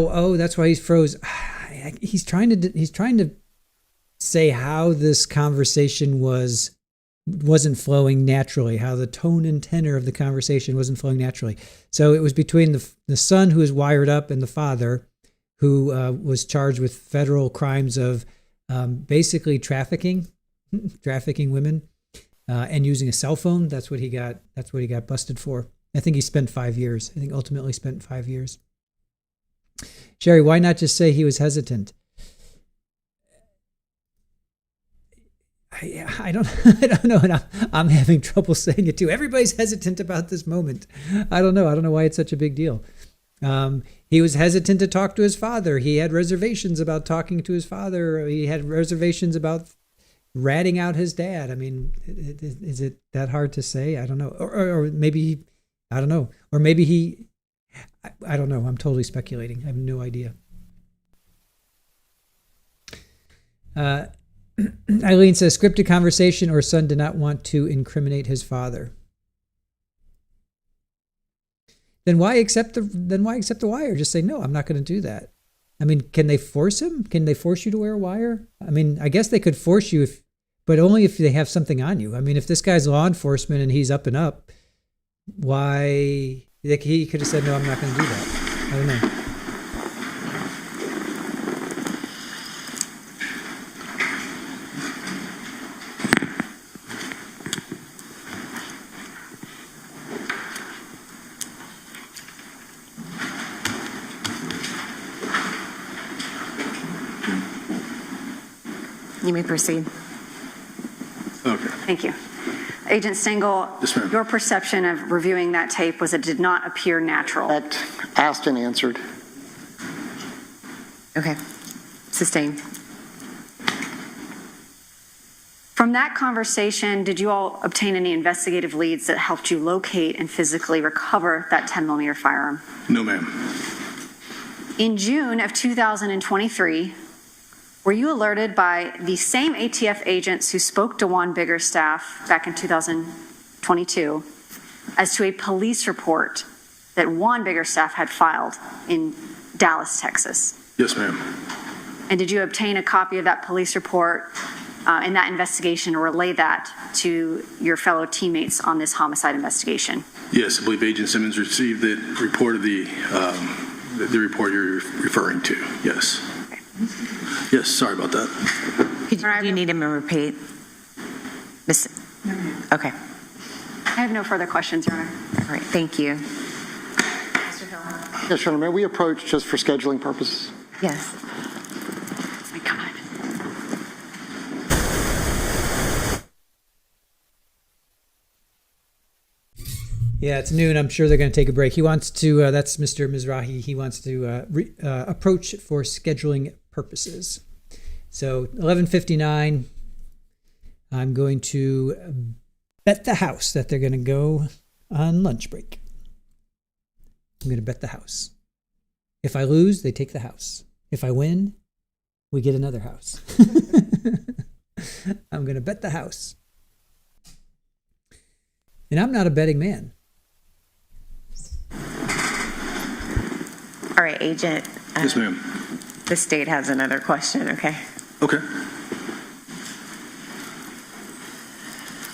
oh, that's why he's froze. He's trying to say how this conversation wasn't flowing naturally, how the tone and tenor of the conversation wasn't flowing naturally. So it was between the son who is wired up and the father who was charged with federal crimes of basically trafficking women and using a cell phone. That's what he got busted for. I think he spent 5 years. I think ultimately spent 5 years. Sherry, why not just say he was hesitant? I don't know, and I'm having trouble saying it too. Everybody's hesitant about this moment. I don't know why it's such a big deal. He was hesitant to talk to his father. He had reservations about talking to his father. He had reservations about ratting out his dad. I mean, is it that hard to say? I don't know. Or maybe, I don't know. Or maybe he, I don't know. I'm totally speculating. I have no idea. Eileen says, scripted conversation or son did not want to incriminate his father. Then why accept the wire? Just say, no, I'm not going to do that. I mean, can they force him? Can they force you to wear a wire? I mean, I guess they could force you, but only if they have something on you. I mean, if this guy's law enforcement and he's up and up, why? He could have said, no, I'm not going to do that. I don't know. You may proceed. Okay. Thank you. Agent Stengel, Yes, ma'am. your perception of reviewing that tape was it did not appear natural. That asked and answered. Okay. Sustained. From that conversation, did you all obtain any investigative leads that helped you locate and physically recover that 10mm firearm? No, ma'am. In June of 2023, were you alerted by the same ATF agents who spoke to Juan Biggerstaff back in 2022 as to a police report that Juan Biggerstaff had filed in Dallas, Texas? Yes, ma'am. And did you obtain a copy of that police report in that investigation or relay that to your fellow teammates on this homicide investigation? Yes, I believe Agent Simmons received the report of the report you're referring to. Yes. Okay. Yes, sorry about that. Do you need him to repeat? Okay. I have no further questions, Your Honor. All right. Thank you. Mr. Hill. Yes, Your Honor, may we approach just for scheduling purposes? Yes. Oh my God. Yeah, it's noon. I'm sure they're going to take a break. He wants to, that's Mr. Mizrahi. He wants to approach for scheduling purposes. So 11:59, I'm going to bet the house that they're going to go on lunch break. I'm going to bet the house. If I lose, they take the house. If I win, we get another house. I'm going to bet the house. And I'm not a betting man. All right, Agent. Yes, ma'am. The state has another question, okay? Okay.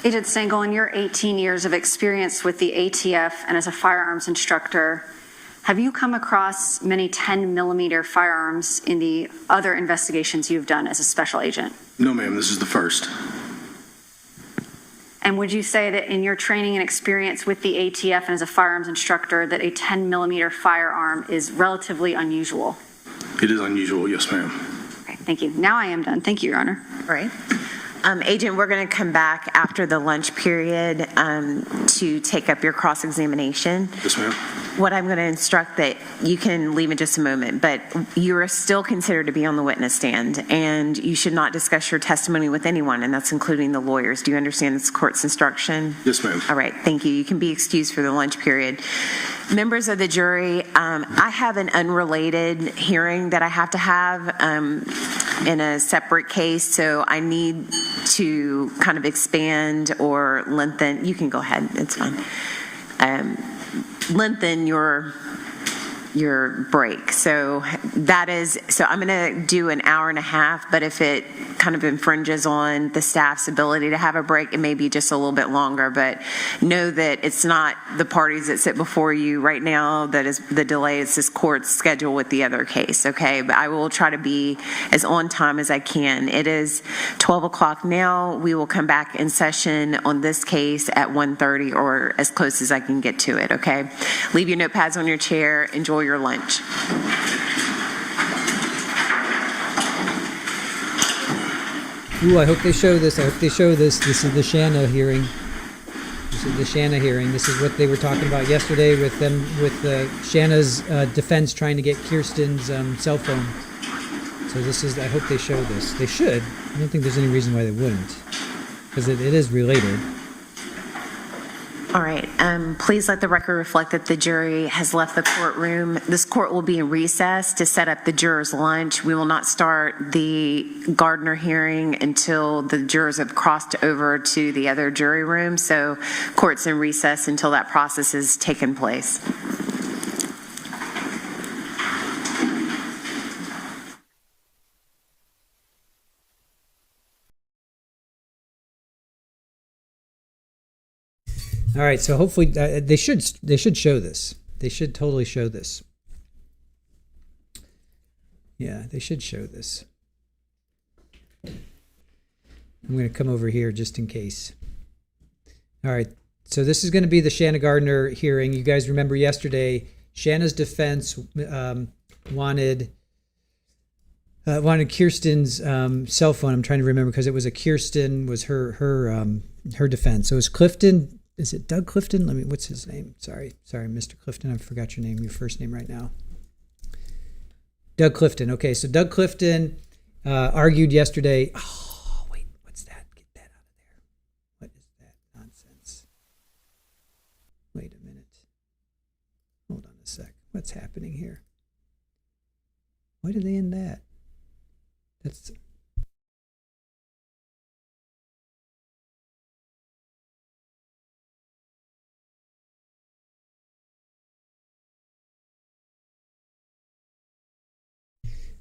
Agent Stengel, in your 18 years of experience with the ATF and as a firearms instructor, have you come across many 10mm firearms in the other investigations you've done as a special agent? No, ma'am, this is the first. And would you say that in your training and experience with the ATF and as a firearms instructor that a 10mm firearm is relatively unusual? It is unusual, yes, ma'am. Thank you. Now I am done. Thank you, Your Honor. All right. Agent, we're going to come back after the lunch period to take up your cross-examination. Yes, ma'am. What I'm going to instruct that you can leave in just a moment, but you are still considered to be on the witness stand, and you should not discuss your testimony with anyone, and that's including the lawyers. Do you understand this court's instruction? Yes, ma'am. All right. Thank you. You can be excused for the lunch period. Members of the jury, I have an unrelated hearing that I have to have in a separate case, so I need to kind of expand or lengthen. You can go ahead. It's fine. Lengthen your break. So I'm going to do an hour and a half, but if it kind of infringes on the staff's ability to have a break, it may be just a little bit longer, but know that it's not the parties that sit before you right now that is the delay. It's this court's schedule with the other case, okay? But I will try to be as on time as I can. It is 12 o'clock now. We will come back in session on this case at 1:30 or as close as I can get to it, okay? Leave your notepads on your chair. Enjoy your lunch. Ooh, I hope they show this. This is the Shanna hearing. This is what they were talking about yesterday with Shanna's defense trying to get Kirsten's cell phone. So I hope they show this. They should. I don't think there's any reason why they wouldn't, because it is related. All right. Please let the record reflect that the jury has left the courtroom. This court will be in recess to set up the jurors' lunch. We will not start the Gardner hearing until the jurors have crossed over to the other jury room. So court's in recess until that process has taken place. All right, so hopefully they should show this. They should totally show this. Yeah, they should show this. I'm going to come over here just in case. All right, so this is going to be the Shanna Gardner hearing. You guys remember yesterday, Shanna's defense wanted Kirsten's cell phone. I'm trying to remember because it was Kirsten was her defense. So it was Clifton. Is it Doug Clifton? What's his name? Sorry, Mr. Clifton. I forgot your name, your first name right now. Doug Clifton. Okay, so Doug Clifton argued yesterday. Oh, wait, what's that? Get that out of there. What is that nonsense? Wait a minute. Hold on a sec. What's happening here? Why did they end that? That's...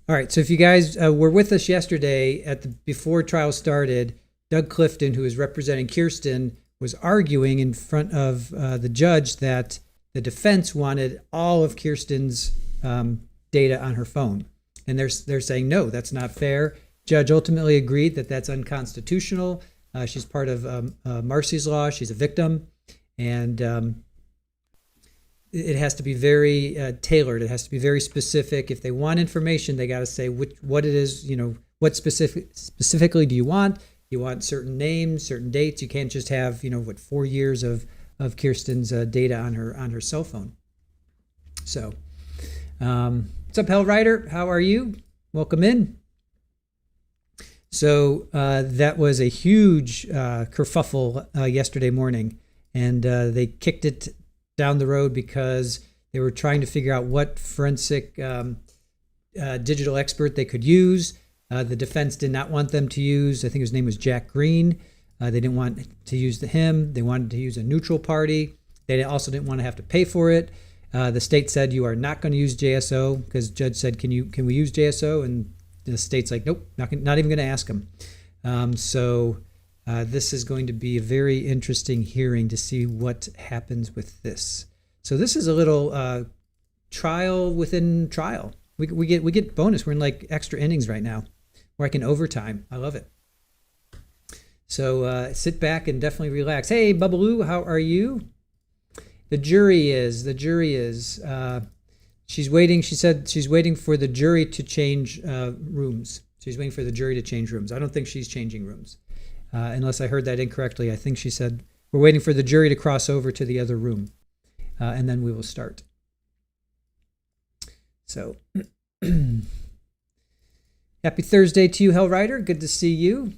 All right, so if you guys were with us yesterday before trial started, Doug Clifton, who is representing Kirsten, was arguing in front of the judge that the defense wanted all of Kirsten's data on her phone. And they're saying, no, that's not fair. Judge ultimately agreed that that's unconstitutional. She's part of Marcy's Law. She's a victim. And it has to be very tailored. It has to be very specific. If they want information, they got to say what it is, what specifically do you want? You want certain names, certain dates. You can't just have, 4 years of Kirsten's data on her cell phone. So, what's up, Hell Rider? How are you? Welcome in. So that was a huge kerfuffle yesterday morning, and they kicked it down the road because they were trying to figure out what forensic digital expert they could use. The defense did not want them to use, I think his name was Jack Green. They didn't want to use him. They wanted to use a neutral party. They also didn't want to have to pay for it. The state said, you are not going to use JSO, because judge said, can we use JSO? And the state's like, nope, not even going to ask them. So this is going to be a very interesting hearing to see what happens with this. So this is a little trial within trial. We get bonus. We're in like extra innings right now. We're like in overtime. I love it. So sit back and definitely relax. Hey, Bubbaloo, how are you? The jury is. She's waiting. She said she's waiting for the jury to change rooms. She's waiting for the jury to change rooms. I don't think she's changing rooms. Unless I heard that incorrectly. I think she said, we're waiting for the jury to cross over to the other room. And then we will start. So, happy Thursday to you, Hell Rider. Good to see you.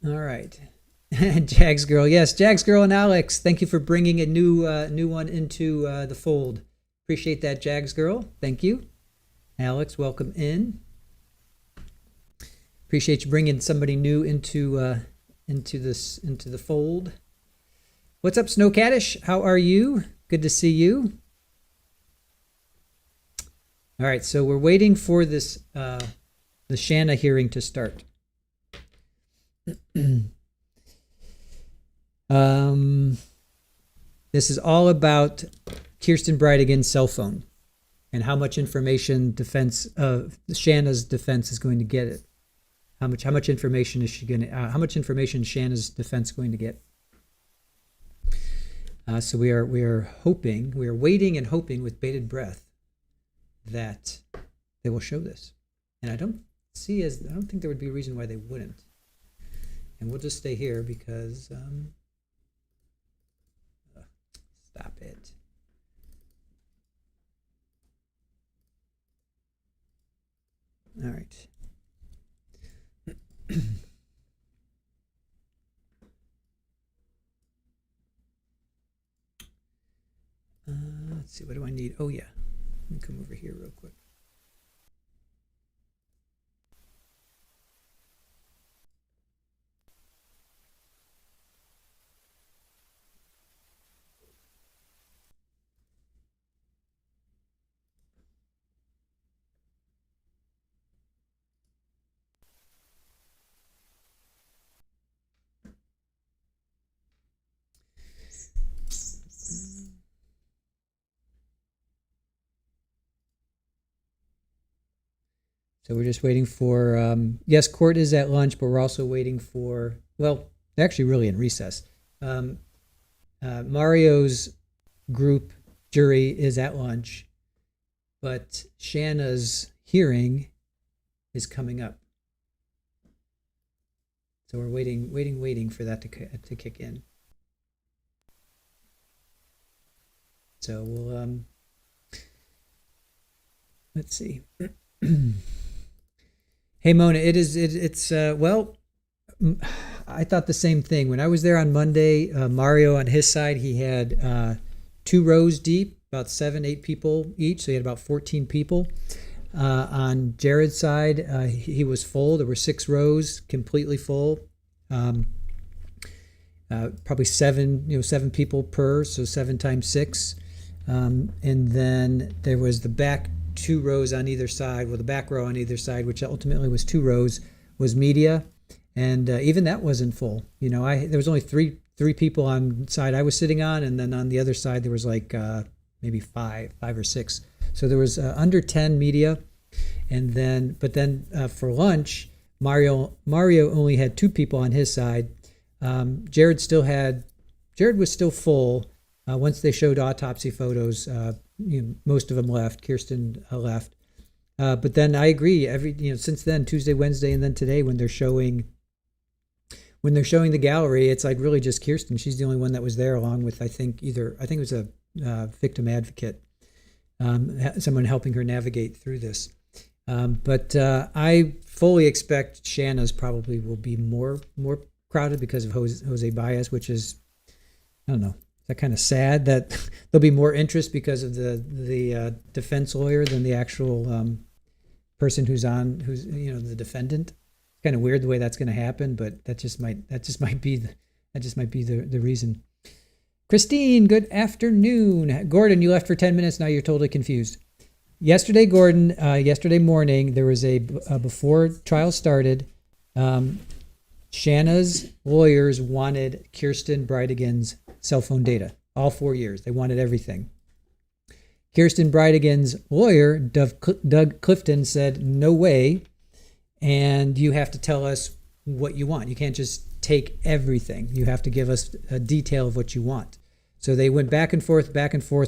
All right. Jags Girl. Yes, Jags Girl and Alex. Thank you for bringing a new one into the fold. Appreciate that, Jags Girl. Thank you. Alex, welcome in. Appreciate you bringing somebody new into the fold. What's up, Snowcatish? How are you? Good to see you. All right, so we're waiting for this the Shanna hearing to start. This is all about Kirsten Bridegan's cell phone and how much information Shanna's defense is going to get it. How much information is she going to? How much information is Shanna's defense going to get? So we are waiting and hoping with bated breath that they will show this, and I don't think there would be a reason why they wouldn't. And we'll just stay here because stop it. All right. Let's see, what do I need? Oh yeah, let me come over here real quick. So we're just waiting for, yes, court is at lunch, but we're also waiting for, well, they're actually really in recess. Mario's group jury is at lunch, but Shanna's hearing is coming up. So we're waiting for that to kick in. So we'll, let's see. Hey Mona, it's well, I thought the same thing. When I was there on Monday, Mario on his side, he had 2 rows deep, about 7-8 people each, so he had about 14 people. On Jared's side, he was full. There were 6 rows, completely full. Probably 7 people per, so 7 times 6. And then there was the back 2 rows on either side, well, the back row on either side, which ultimately was 2 rows, was media, and even that wasn't full. There was only three people on the side I was sitting on, and then on the other side there was like maybe five or 6. So there was under 10 media, and then for lunch, Mario only had 2 people on his side. Jared was still full. Once they showed autopsy photos, most of them left. Kirsten left, but then I agree. Since then, Tuesday, Wednesday, and then today, when they're showing the gallery, it's like really just Kirsten. She's the only one that was there, along with I think it was a victim advocate, someone helping her navigate through this. But I fully expect Shanna's probably will be more crowded because of Jose Baez, which is, I don't know. Is that kind of sad that there'll be more interest because of the defense lawyer than the actual person who's the defendant? It's kind of weird the way that's going to happen, but that just might be the reason. Christine, good afternoon. Gordon, you left for 10 minutes. Now you're totally confused. Yesterday, Gordon, yesterday morning, there was before trial started, Shanna's lawyers wanted Kirsten Bridegan's cell phone data, all 4 years. They wanted everything. Kirsten Bridegan's lawyer, Doug Clifton, said, no way, and you have to tell us what you want. You can't just take everything. You have to give us a detail of what you want. So they went back and forth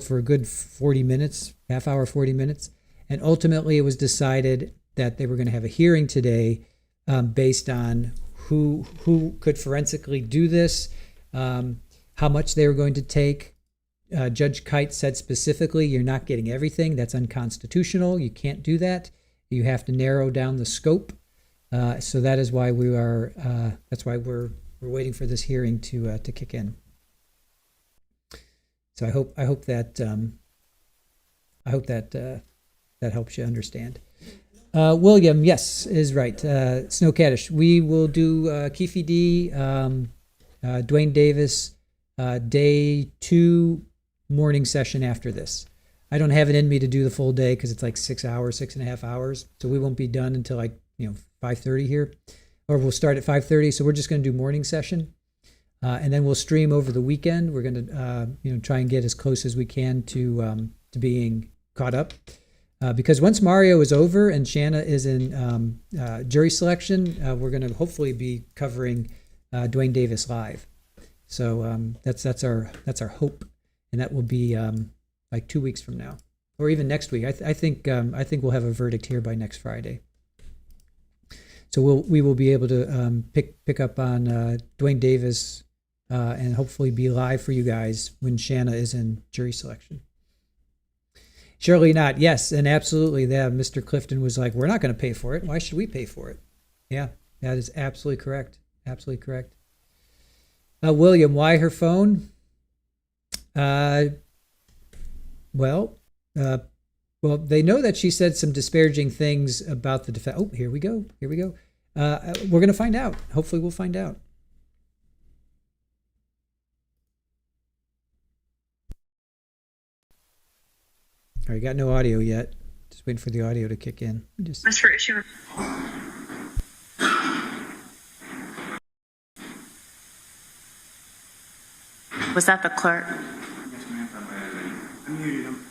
for a good 40 minutes, half hour, 40 minutes. And ultimately it was decided that they were going to have a hearing today based on who could forensically do this, how much they were going to take. Judge Kite said specifically, you're not getting everything. That's unconstitutional. You can't do that. You have to narrow down the scope. So that is why that's why we're waiting for this hearing to kick in. So I hope that that helps you understand. William, yes, is right. Snow Caddish. We will do Keefe D, Dwayne Davis, day 2 morning session after this. I don't have it in me to do the full day because it's like 6.5 hours. So we won't be done until like 5:30 here, or we'll start at 5:30. So we're just going to do morning session, and then we'll stream over the weekend. We're going to try and get as close as we can to being caught up. Because once Mario is over and Shanna is in jury selection, we're going to hopefully be covering Dwayne Davis live. So that's our hope, and that will be like 2 weeks from now, or even next week. I think we'll have a verdict here by next Friday. So we will be able to pick up on Dwayne Davis and hopefully be live for you guys when Shanna is in jury selection. Surely not. Yes, and absolutely. That Mr. Clifton was like, we're not going to pay for it. Why should we pay for it? Yeah, that is absolutely correct. Absolutely correct. William, why her phone? Well, they know that she said some disparaging things about the defense. Oh, here we go. We're going to find out. Hopefully we'll find out. All right, got no audio yet. Just waiting for the audio to kick in. As for issue. Was that the clerk? Yes, ma'am. I muted him.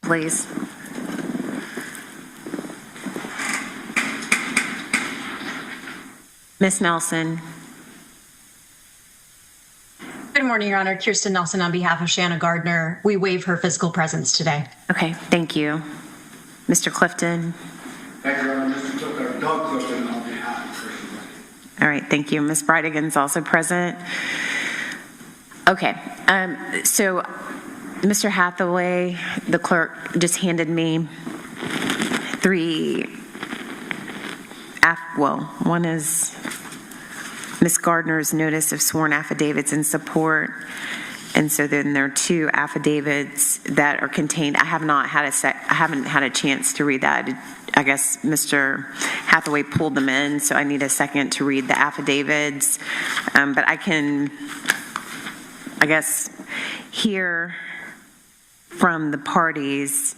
Please. Ms. Nelson. Good morning, Your Honor. Kirsten Nelson on behalf of Shanna Gardner. We waive her physical presence today. Okay, thank you. Mr. Clifton. Thank you, Your Honor. Mr. Clifton, Doug Clifton on behalf of Christian Bridegan. All right, thank you. Ms. Bridegan's also present. Okay, so Mr. Hathaway, the clerk, just handed me 3, one is Ms. Gardner's notice of sworn affidavits in support, and so then there are 2 affidavits that are contained. I haven't had a chance to read that. I guess Mr. Hathaway pulled them in, so I need a second to read the affidavits. But I can, I guess, hear from the parties,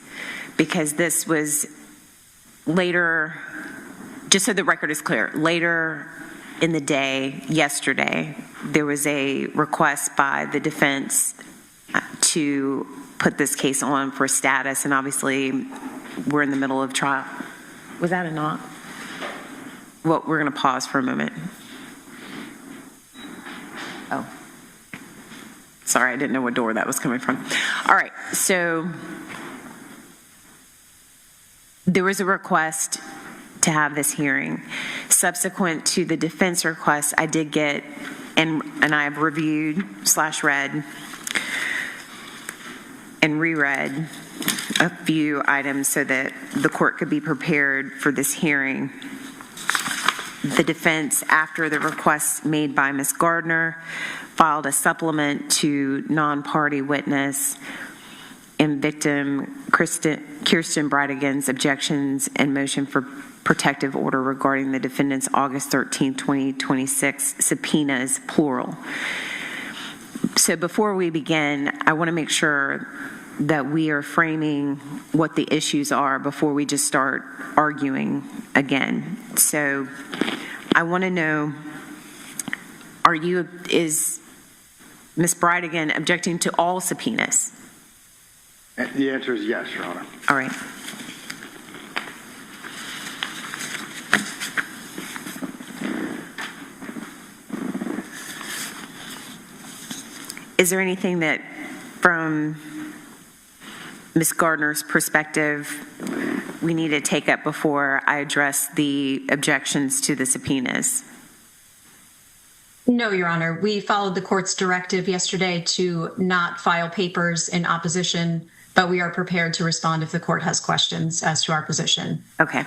because this was later, just so the record is clear, later in the day, yesterday, there was a request by the defense to put this case on for status, and obviously we're in the middle of trial. Was that a knock? Well, we're going to pause for a moment. Oh. Sorry, I didn't know what door that was coming from. All right, so there was a request to have this hearing. Subsequent to the defense request, I did get, and I have reviewed / read and reread a few items so that the court could be prepared for this hearing. The defense, after the request made by Ms. Gardner, filed a supplement to non-party witness and victim Kirsten Bridegan's objections and motion for protective order regarding the defendant's August 13, 2026 subpoenas, plural. So before we begin, I want to make sure that we are framing what the issues are before we just start arguing again. So I want to know, is Ms. Bridegan objecting to all subpoenas? The answer is yes, Your Honor. All right. Is there anything that, from Ms. Gardner's perspective, we need to take up before I address the objections to the subpoenas? No, Your Honor. We followed the court's directive yesterday to not file papers in opposition, but we are prepared to respond if the court has questions as to our position. Okay.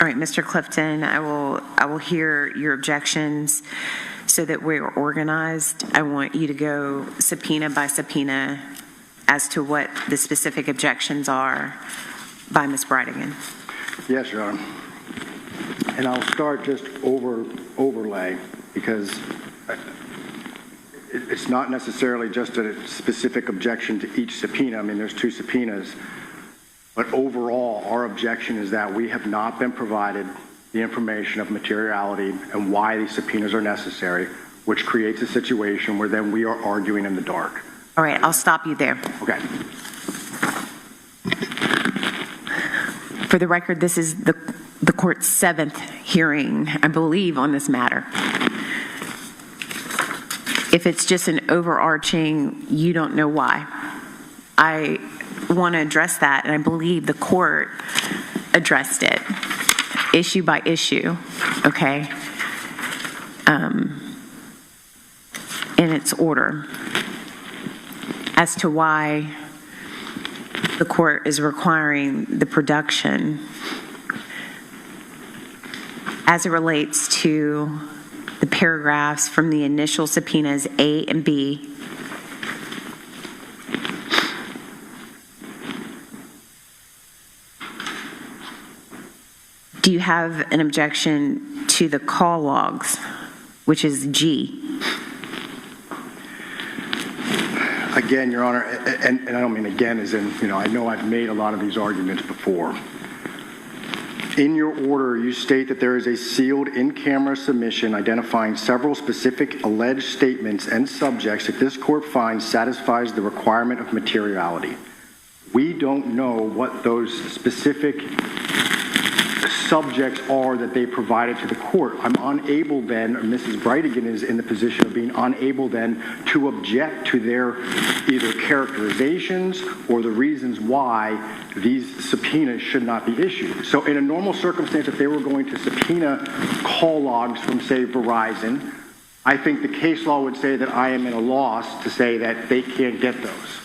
All right, Mr. Clifton, I will hear your objections so that we're organized. I want you to go subpoena by subpoena as to what the specific objections are by Ms. Bridegan. Yes, Your Honor. And I'll start just overlay because it's not necessarily just a specific objection to each subpoena. I mean, there's 2 subpoenas. But overall, our objection is that we have not been provided the information of materiality and why these subpoenas are necessary, which creates a situation where then we are arguing in the dark. All right, I'll stop you there. Okay. For the record, this is the court's 7th hearing, I believe, on this matter. If it's just an overarching, you don't know why, I want to address that, and I believe the court addressed it issue by issue, okay, in its order as to why the court is requiring the production as it relates to the paragraphs from the initial subpoenas A and B. Do you have an objection to the call logs, which is G? Again, Your Honor, and I don't mean again as in, I know I've made a lot of these arguments before. In your order, you state that there is a sealed in-camera submission identifying several specific alleged statements and subjects that this court finds satisfies the requirement of materiality. We don't know what those specific subjects are that they provided to the court. I'm unable then, or Mrs. Bridegan is in the position of being unable then to object to their either characterizations or the reasons why these subpoenas should not be issued. So in a normal circumstance, if they were going to subpoena call logs from, say, Verizon, I think the case law would say that I am at a loss to say that they can't get those.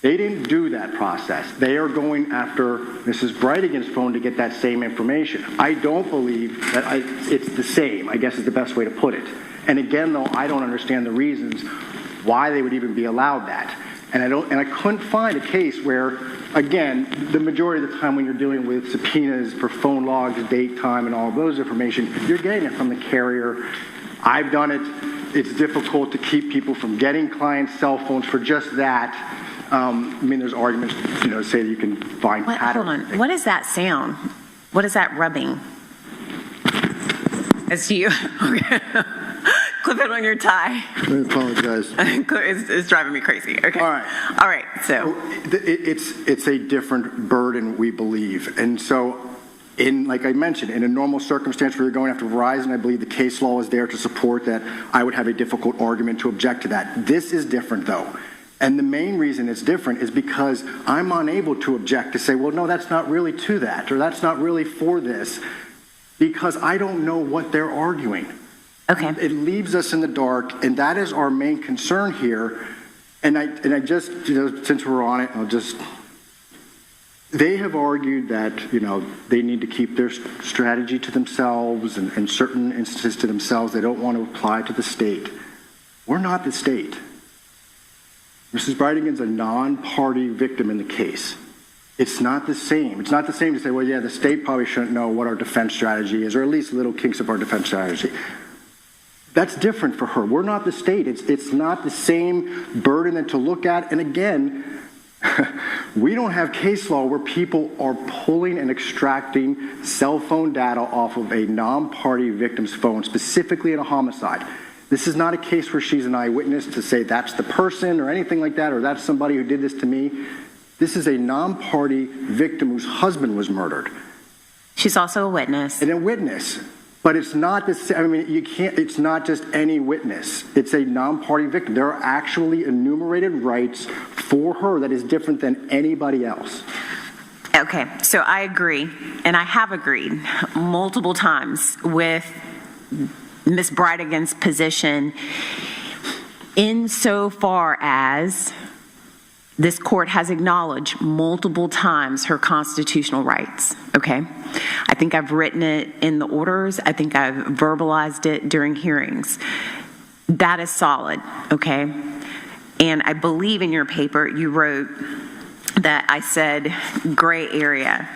They didn't do that process. They are going after Mrs. Bridegan's phone to get that same information. I don't believe that it's the same, I guess is the best way to put it. And again, though, I don't understand the reasons why they would even be allowed that. And I couldn't find a case where, again, the majority of the time when you're dealing with subpoenas for phone logs, date, time, and all of those information, you're getting it from the carrier. I've done it. It's difficult to keep people from getting clients' cell phones for just that. I mean, there's arguments, say that you can find patterns. Hold on. What is that sound? What is that rubbing? It's you. Okay. Clip it on your tie. I apologize. It's driving me crazy. Okay. All right. So it's a different burden, we believe, and so. Like I mentioned, in a normal circumstance where you're going after Verizon, I believe the case law is there to support that. I would have a difficult argument to object to that. This is different, though. And the main reason it's different is because I'm unable to object to say, well, no, that's not really to that, or that's not really for this, because I don't know what they're arguing. Okay. It leaves us in the dark, and that is our main concern here. And I just, since we're on it, they have argued that, they need to keep their strategy to themselves and certain instances to themselves. They don't want to apply to the state. We're not the state. Mrs. Bridegan's a non-party victim in the case. It's not the same. It's not the same to say, well, yeah, the state probably shouldn't know what our defense strategy is, or at least little kinks of our defense strategy. That's different for her. We're not the state. It's not the same burden to look at. And again, We don't have case law where people are pulling and extracting cell phone data off of a non-party victim's phone, specifically in a homicide. This is not a case where she's an eyewitness to say that's the person or anything like that, or that's somebody who did this to me. This is a non-party victim whose husband was murdered. She's also a witness. And a witness. But it's not the same. I mean, it's not just any witness. It's a non-party victim. There are actually enumerated rights for her that is different than anybody else. Okay, so I agree, and I have agreed multiple times with Ms. Bridegan's position insofar as this court has acknowledged multiple times her constitutional rights, okay? I think I've written it in the orders. I think I've verbalized it during hearings. That is solid, okay? And I believe in your paper you wrote that I said gray area.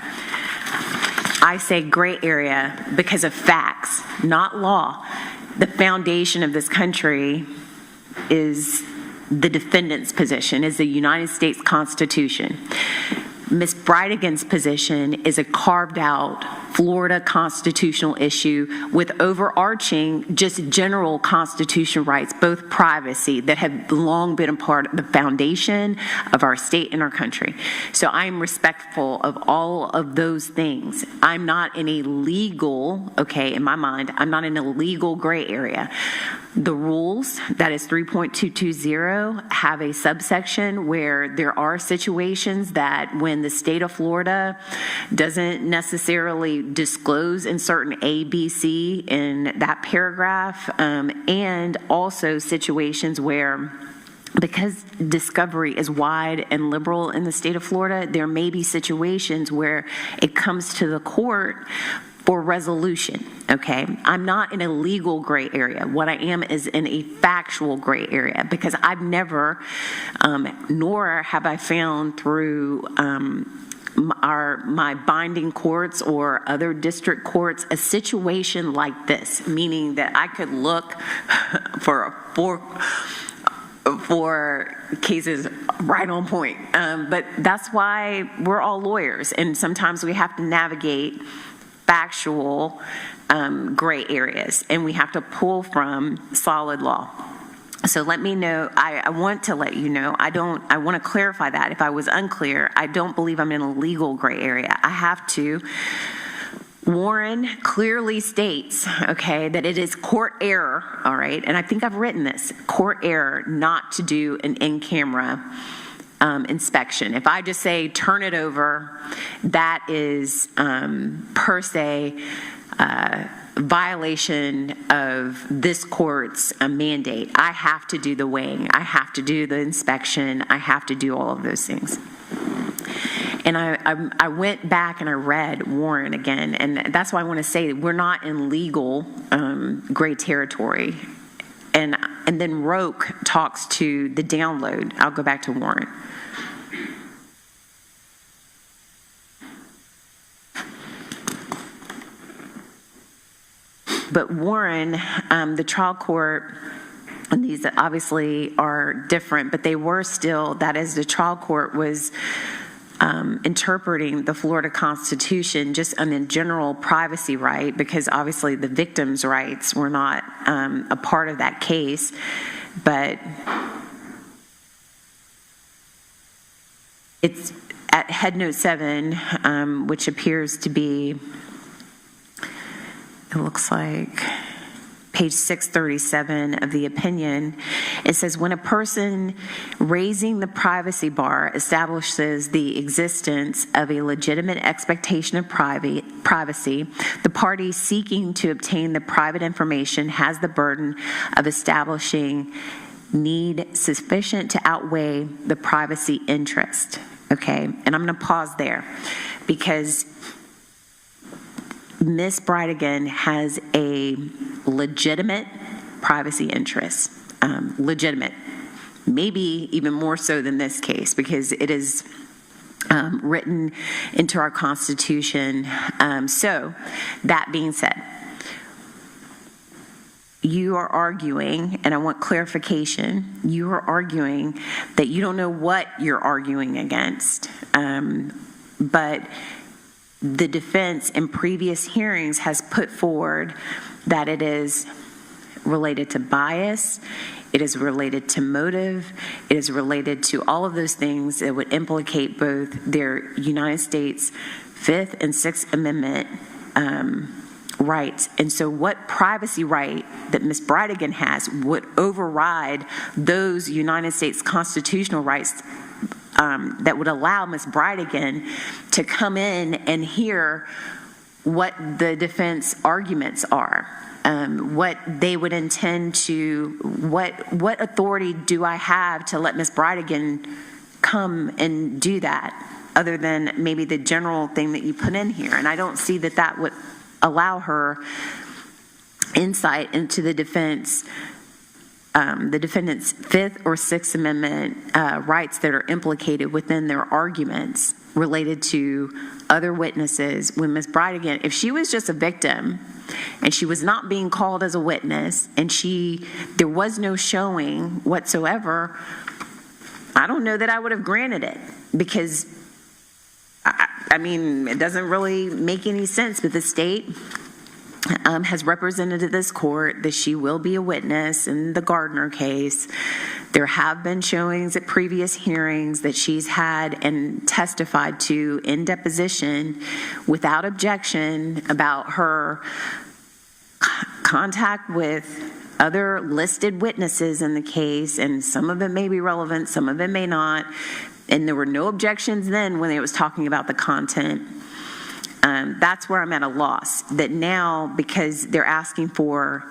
I say gray area because of facts, not law. The foundation of this country is the defendant's position, is the United States Constitution. Ms. Bridegan's position is a carved out Florida constitutional issue with overarching just general constitutional rights, both privacy, that have long been a part of the foundation of our state and our country. So I'm respectful of all of those things. I'm not in a legal, okay, in my mind, I'm not in a legal gray area. The rules, that is 3.220, have a subsection where there are situations that when the state of Florida doesn't necessarily disclose in certain A, B, C in that paragraph, and also situations where, because discovery is wide and liberal in the state of Florida, there may be situations where it comes to the court for resolution, okay? I'm not in a legal gray area. What I am is in a factual gray area, because I've never, nor have I found through my binding courts or other district courts a situation like this, meaning that I could look for cases right on point. But that's why we're all lawyers, and sometimes we have to navigate factual gray areas, and we have to pull from solid law. So let me know, I want to let you know, I want to clarify that if I was unclear. I don't believe I'm in a legal gray area. I have to. Warren clearly states, okay, that it is court error, all right, and I think I've written this, court error not to do an in-camera inspection. If I just say turn it over, that is per se violation of this court's mandate. I have to do the weighing. I have to do the inspection. I have to do all of those things. And I went back and I read Warren again, and that's why I want to say we're not in legal gray territory. And then Roque talks to the download. I'll go back to Warren. But Warren, the trial court, and these obviously are different, but they were still, that is, the trial court was interpreting the Florida Constitution just on a general privacy right, because obviously the victim's rights were not a part of that case. But it's at Head Note 7, which appears to be, it looks like page 637 of the opinion, it says, when a person raising the privacy bar establishes the existence of a legitimate expectation of privacy, the party seeking to obtain the private information has the burden of establishing need sufficient to outweigh the privacy interest. Okay, and I'm going to pause there because Ms. Bridegan has a legitimate privacy interest, legitimate, maybe even more so than this case, because it is written into our Constitution. So that being said, you are arguing, and I want clarification, you are arguing that you don't know what you're arguing against. But the defense in previous hearings has put forward that it is related to bias, it is related to motive, it is related to all of those things that would implicate both their United States Fifth and Sixth Amendment rights. And so what privacy right that Ms. Bridegan has would override those United States constitutional rights that would allow Ms. Bridegan to come in and hear what the defense arguments are, what they would intend to, what authority do I have to let Ms. Bridegan come and do that, other than maybe the general thing that you put in here. And I don't see that that would allow her insight into the defendant's Fifth or Sixth Amendment rights that are implicated within their arguments related to other witnesses. When Ms. Bridegan, if she was just a victim and she was not being called as a witness and there was no showing whatsoever, I don't know that I would have granted it, because I mean, it doesn't really make any sense, but the state has represented to this court that she will be a witness in the Gardner case. There have been showings at previous hearings that she's had and testified to in deposition without objection about her contact with other listed witnesses in the case, and some of it may be relevant, some of it may not. And there were no objections then when it was talking about the content. That's where I'm at a loss. That now, because they're asking for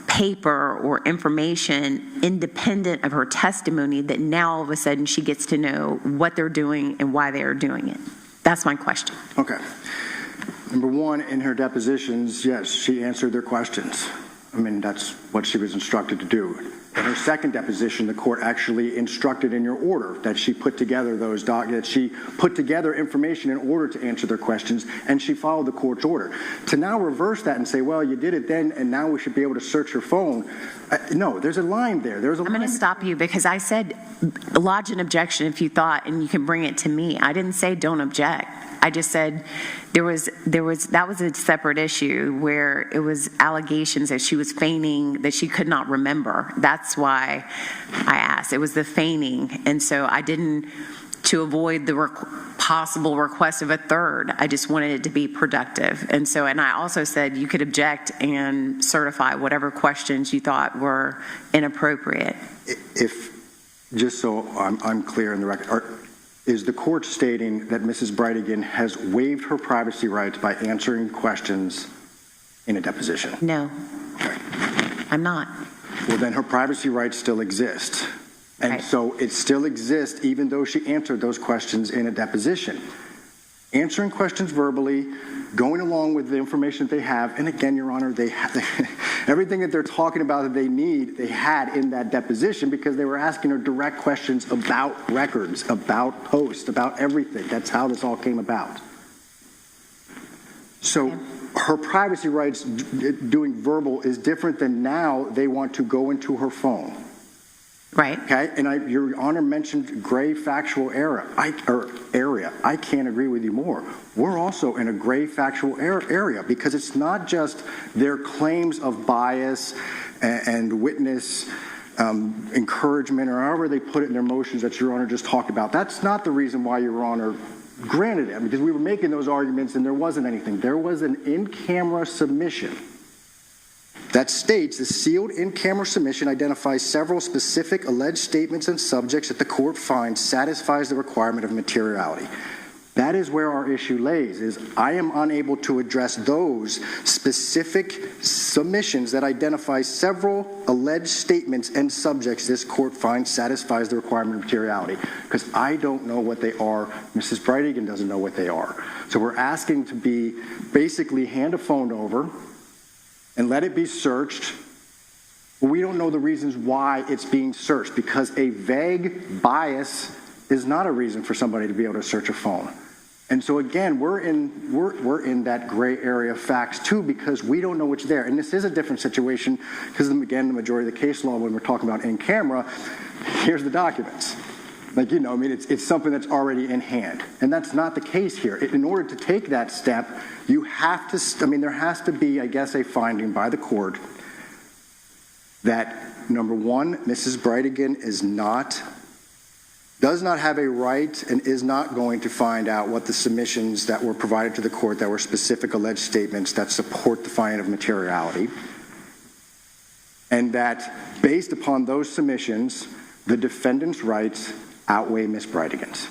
paper or information independent of her testimony, that now all of a sudden she gets to know what they're doing and why they are doing it. That's my question. Okay. Number one, in her depositions, yes, she answered their questions. I mean, that's what she was instructed to do. In her second deposition, the court actually instructed in your order that she put together that she put together information in order to answer their questions, and she followed the court's order. To now reverse that and say, well, you did it then, and now we should be able to search your phone. No, there's a line there. I'm going to stop you, because I said lodge an objection if you thought, and you can bring it to me. I didn't say don't object. I just said that was a separate issue where it was allegations that she was feigning that she could not remember. That's why I asked. It was the feigning. And so I didn't, to avoid the possible request of a third, I just wanted it to be productive. And I also said you could object and certify whatever questions you thought were inappropriate. Just so I'm clear in the record, is the court stating that Mrs. Bridegan has waived her privacy rights by answering questions in a deposition? No. Okay. I'm not. Well, then her privacy rights still exist. And right. So it still exists even though she answered those questions in a deposition. Answering questions verbally, going along with the information that they have, and again, Your Honor, they have everything that they're talking about that they need, they had in that deposition, because they were asking her direct questions about records, about posts, about everything. That's how this all came about. So her privacy rights doing verbal is different than now they want to go into her phone. Right. Okay, and Your Honor mentioned gray factual area. I can't agree with you more. We're also in a gray factual area, because it's not just their claims of bias and witness encouragement, or however they put it in their motions that Your Honor just talked about. That's not the reason why Your Honor granted it, because we were making those arguments and there wasn't anything. There was an in-camera submission that states the sealed in-camera submission identifies several specific alleged statements and subjects that the court finds satisfies the requirement of materiality. That is where our issue lays, is I am unable to address those specific submissions that identify several alleged statements and subjects this court finds satisfies the requirement of materiality, because I don't know what they are. Mrs. Bridegan doesn't know what they are. So we're asking to be basically hand a phone over and let it be searched. We don't know the reasons why it's being searched, because a vague bias is not a reason for somebody to be able to search a phone. And so again, we're in that gray area of facts too, because we don't know what's there. And this is a different situation because again, the majority of the case law, when we're talking about in camera, here's the documents. Like, you know, I mean, it's something that's already in hand. And that's not the case here. In order to take that step, you have to, I mean, there has to be, I guess, a finding by the court that, number one, Mrs. Bridegan does not have a right and is not going to find out what the submissions that were provided to the court that were specific alleged statements that support the finding of materiality. And that based upon those submissions, the defendant's rights outweigh Ms. Bridegan's.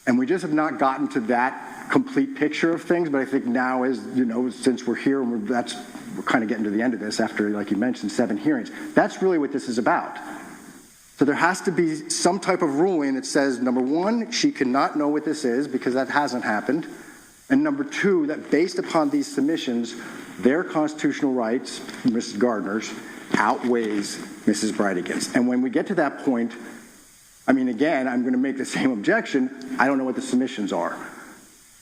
And we just have not gotten to that complete picture of things, but I think now is, you know, since we're here, and we're kind of getting to the end of this after, like you mentioned, 7 hearings. That's really what this is about. So there has to be some type of ruling that says, number one, she cannot know what this is because that hasn't happened. And number two, that based upon these submissions, their constitutional rights, Mrs. Gardner's, outweighs Mrs. Bridegan's. And when we get to that point, I mean, again, I'm going to make the same objection. I don't know what the submissions are.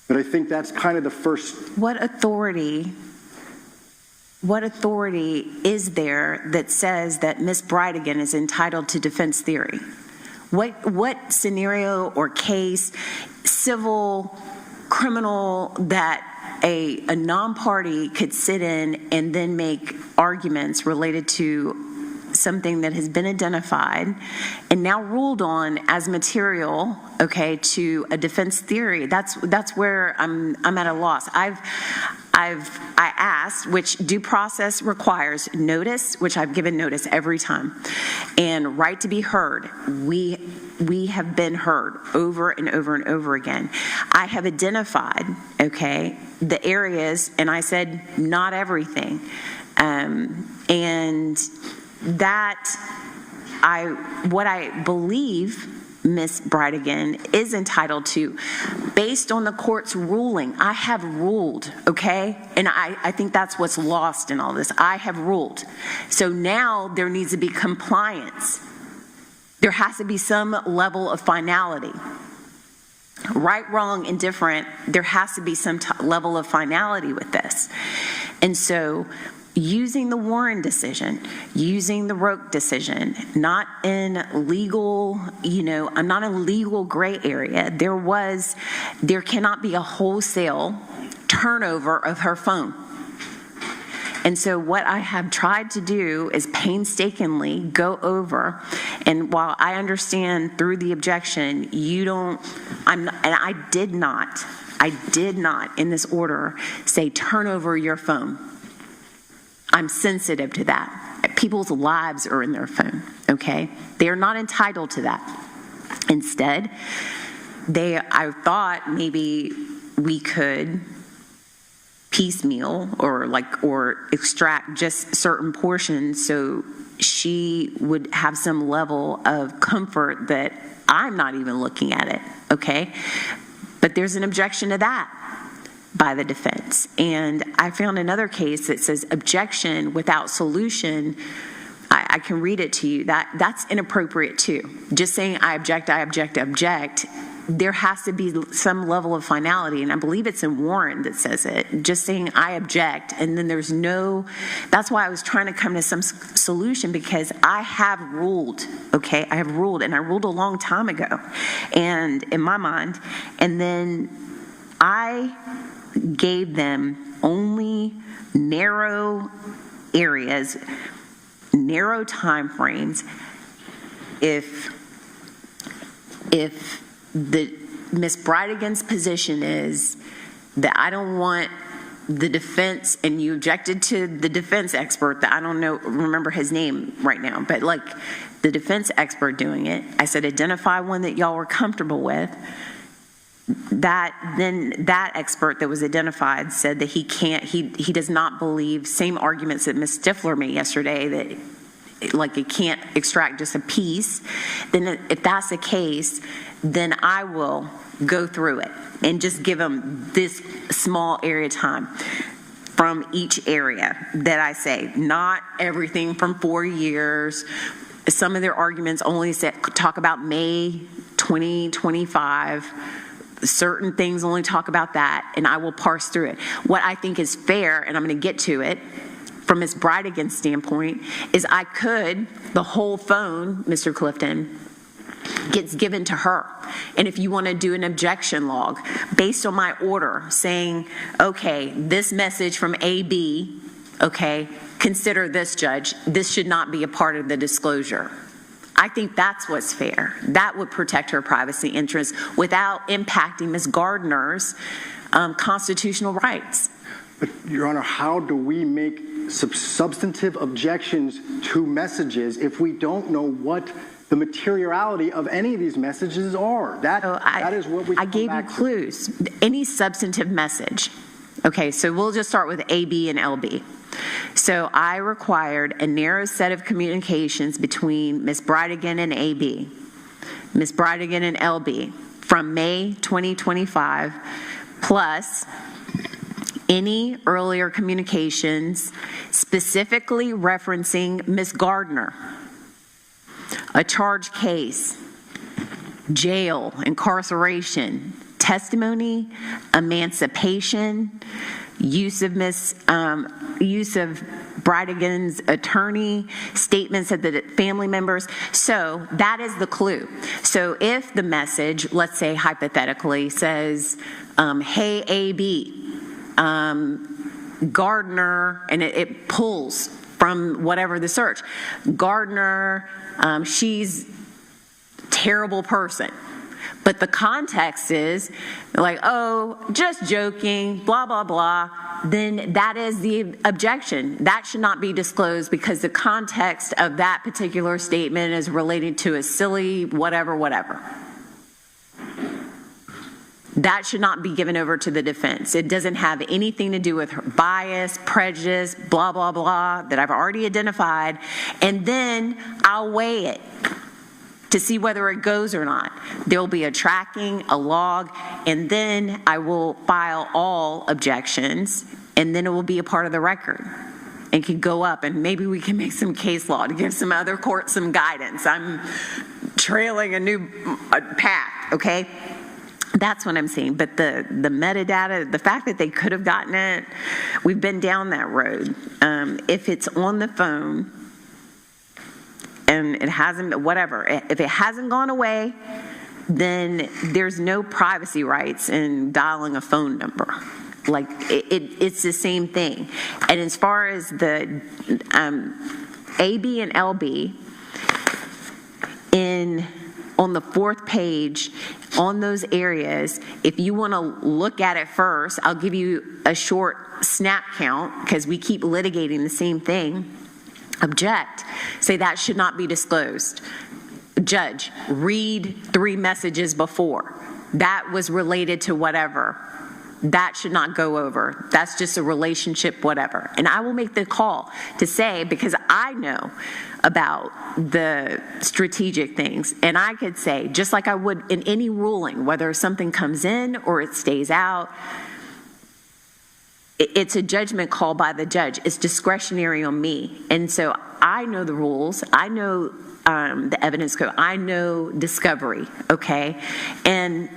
But I think that's kind of the first. What authority is there that says that Ms. Bridegan is entitled to defense theory? What scenario or case, civil, criminal, that a non-party could sit in and then make arguments related to something that has been identified and now ruled on as material, okay, to a defense theory? That's where I'm at a loss. I asked, which due process requires notice, which I've given notice every time, and right to be heard. We have been heard over and over and over again. I have identified, okay, the areas, and I said not everything, and what I believe Ms. Bridegan is entitled to, based on the court's ruling. I have ruled, okay? And I think that's what's lost in all this. I have ruled. So now there needs to be compliance. There has to be some level of finality. Right, wrong, indifferent, there has to be some level of finality with this. And so using the Warren decision, using the Roque decision, not in legal, I'm not in legal gray area. There cannot be a wholesale turnover of her phone. And so what I have tried to do is painstakingly go over, and while I understand through the objection, I did not in this order say turn over your phone. I'm sensitive to that. People's lives are in their phone, okay? They are not entitled to that. Instead, I thought maybe we could piecemeal or extract just certain portions so she would have some level of comfort that I'm not even looking at it, okay? But there's an objection to that by the defense. And I found another case that says objection without solution. I can read it to you. That's inappropriate too. Just saying I object. There has to be some level of finality, and I believe it's in Warren that says it. Just saying I object, and then there's no. That's why I was trying to come to some solution, because I have ruled. Okay, I have ruled, and I ruled a long time ago, and in my mind, and then I gave them only narrow areas, narrow time frames. If the Ms. Bridegan's position is that I don't want the defense, and you objected to the defense expert that I don't remember his name right now, but like the defense expert doing it, I said identify one that y'all were comfortable with. That expert that was identified said that he does not believe, same arguments that Ms. Stifler made yesterday, that like it can't extract just a piece. Then if that's the case, then I will go through it and just give them this small area of time from each area that I say, not everything from 4 years. Some of their arguments only talk about May 2025. certain things only talk about that, and I will parse through it. What I think is fair, and I'm going to get to it, from Ms. Bridegan's standpoint, is the whole phone, Mr. Clifton, gets given to her. And if you want to do an objection log based on my order saying, okay, this message from AB, okay, consider this, Judge, this should not be a part of the disclosure. I think that's what's fair. That would protect her privacy interests without impacting Ms. Gardner's constitutional rights. But, Your Honor, how do we make substantive objections to messages if we don't know what the materiality of any of these messages are? That is what we. I gave you clues. Any substantive message. Okay, so we'll just start with AB and LB. So I required a narrow set of communications between Ms. Bridegan and AB, Ms. Bridegan and LB from May 2025, plus any earlier communications specifically referencing Ms. Gardner, a charged case, jail, incarceration, testimony, emancipation, use of Bridegan's attorney, statements of the family members. So that is the clue. So if the message, let's say hypothetically, says, hey, AB, Gardner, and it pulls from whatever the search, Gardner, she's a terrible person. But the context is like, oh, just joking, blah, blah, blah. Then that is the objection. That should not be disclosed because the context of that particular statement is related to a silly whatever. That should not be given over to the defense. It doesn't have anything to do with her bias, prejudice, blah, blah, blah, that I've already identified. And then I'll weigh it to see whether it goes or not. There will be a tracking, a log, and then I will file all objections, and then it will be a part of the record and can go up, and maybe we can make some case law to give some other courts some guidance. I'm trailing a new path, okay? That's what I'm saying. But the metadata, the fact that they could have gotten it, we've been down that road. If it's on the phone, and it hasn't, whatever, if it hasn't gone away, then there's no privacy rights in dialing a phone number. Like, it's the same thing. And as far as the AB and LB, on the fourth page, on those areas, if you want to look at it first, I'll give you a short snap count because we keep litigating the same thing. Object, say that should not be disclosed. Judge, read 3 messages before. That was related to whatever. That should not go over. That's just a relationship, whatever. And I will make the call to say, because I know about the strategic things, and I could say, just like I would in any ruling, whether something comes in or it stays out, it's a judgment call by the judge. It's discretionary on me. And so I know the rules. I know the evidence code. I know discovery, okay? And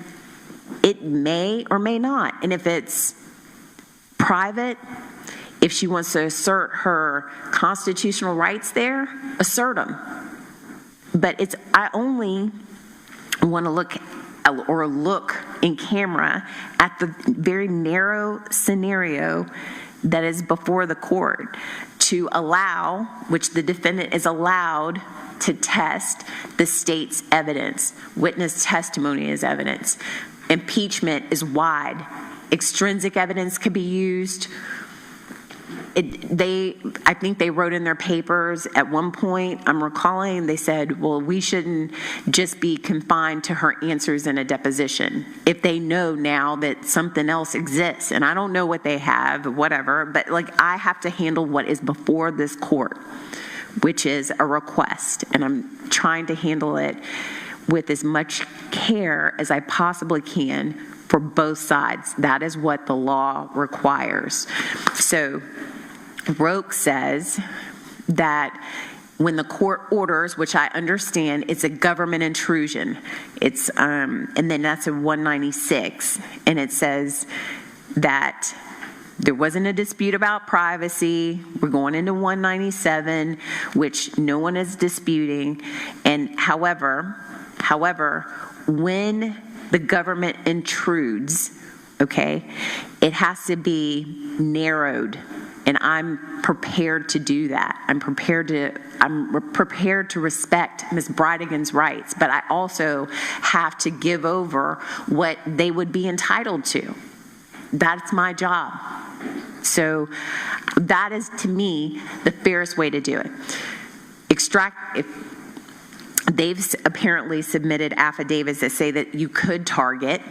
it may or may not. And if it's private, if she wants to assert her constitutional rights there, assert them. But I only want to look in camera at the very narrow scenario that is before the court to allow, which the defendant is allowed to test the state's evidence. Witness testimony is evidence. Impeachment is wide. Extrinsic evidence could be used. I think they wrote in their papers at one point, I'm recalling, they said, well, we shouldn't just be confined to her answers in a deposition. If they know now that something else exists, and I don't know what they have, whatever, but like I have to handle what is before this court, which is a request, and I'm trying to handle it with as much care as I possibly can for both sides. That is what the law requires. So Roque says that when the court orders, which I understand, it's a government intrusion. It's and then that's a 196, and it says that there wasn't a dispute about privacy. We're going into 197, which no one is disputing. And however, when the government intrudes, okay, it has to be narrowed. And I'm prepared to do that. I'm prepared to respect Ms. Bridegan's rights, but I also have to give over what they would be entitled to. That's my job. So that is, to me, the fairest way to do it. They've apparently submitted affidavits that say that you could target.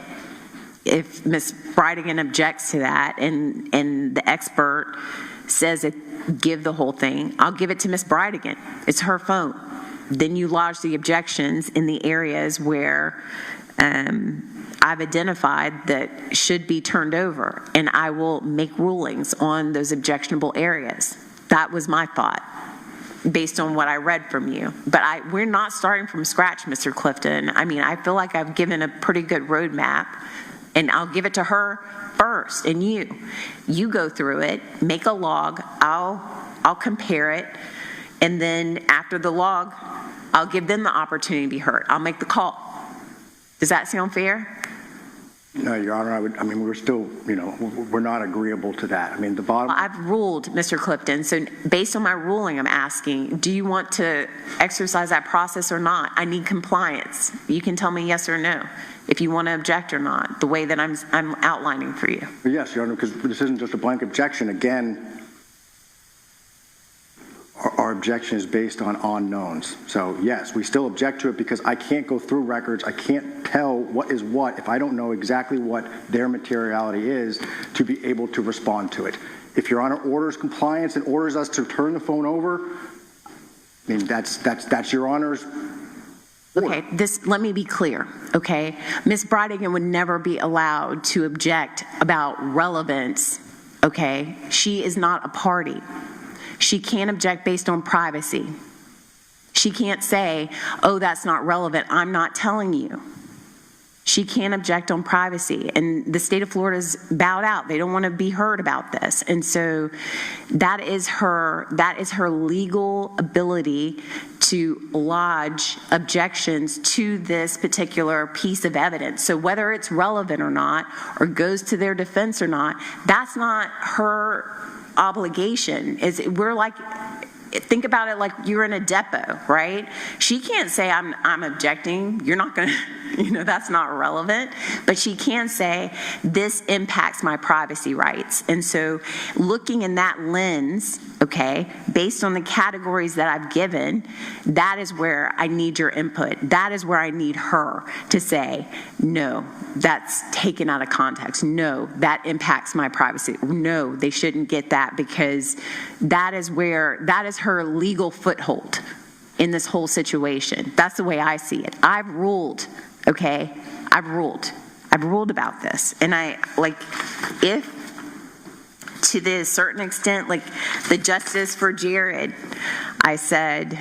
If Ms. Bridegan objects to that and the expert says it, give the whole thing, I'll give it to Ms. Bridegan. It's her phone. Then you lodge the objections in the areas where I've identified that should be turned over, and I will make rulings on those objectionable areas. That was my thought, based on what I read from you. But we're not starting from scratch, Mr. Clifton. I mean, I feel like I've given a pretty good roadmap, and I'll give it to her first, and you go through it, make a log, I'll compare it, and then after the log, I'll give them the opportunity to be heard. I'll make the call. Does that sound fair? No, Your Honor, we're still, we're not agreeable to that. I mean, the bottom... I've ruled, Mr. Clifton, so based on my ruling, I'm asking, do you want to exercise that process or not? I need compliance. You can tell me yes or no, if you want to object or not, the way that I'm outlining for you. Yes, Your Honor, because this isn't just a blank objection. Again, our objection is based on unknowns. So yes, we still object to it because I can't go through records. I can't tell what is what if I don't know exactly what their materiality is to be able to respond to it. If Your Honor orders compliance and orders us to turn the phone over, I mean, that's Your Honor's order. Okay, let me be clear, okay? Ms. Bridegan would never be allowed to object about relevance, okay? She is not a party. She can't object based on privacy. She can't say, oh, that's not relevant, I'm not telling you. She can't object on privacy. And the state of Florida's bowed out. They don't want to be heard about this. And so that is her legal ability to lodge objections to this particular piece of evidence. So whether it's relevant or not, or goes to their defense or not, that's not her obligation. We're like, think about it like you're in a depot, right? She can't say, I'm objecting. You're not going to, that's not relevant. But she can say, this impacts my privacy rights. And so looking in that lens, okay, based on the categories that I've given, that is where I need your input. That is where I need her to say, no, that's taken out of context. No, that impacts my privacy. No, they shouldn't get that, because that is her legal foothold in this whole situation. That's the way I see it. I've ruled, okay? I've ruled about this. And if to the certain extent, like the justice for Jared, I said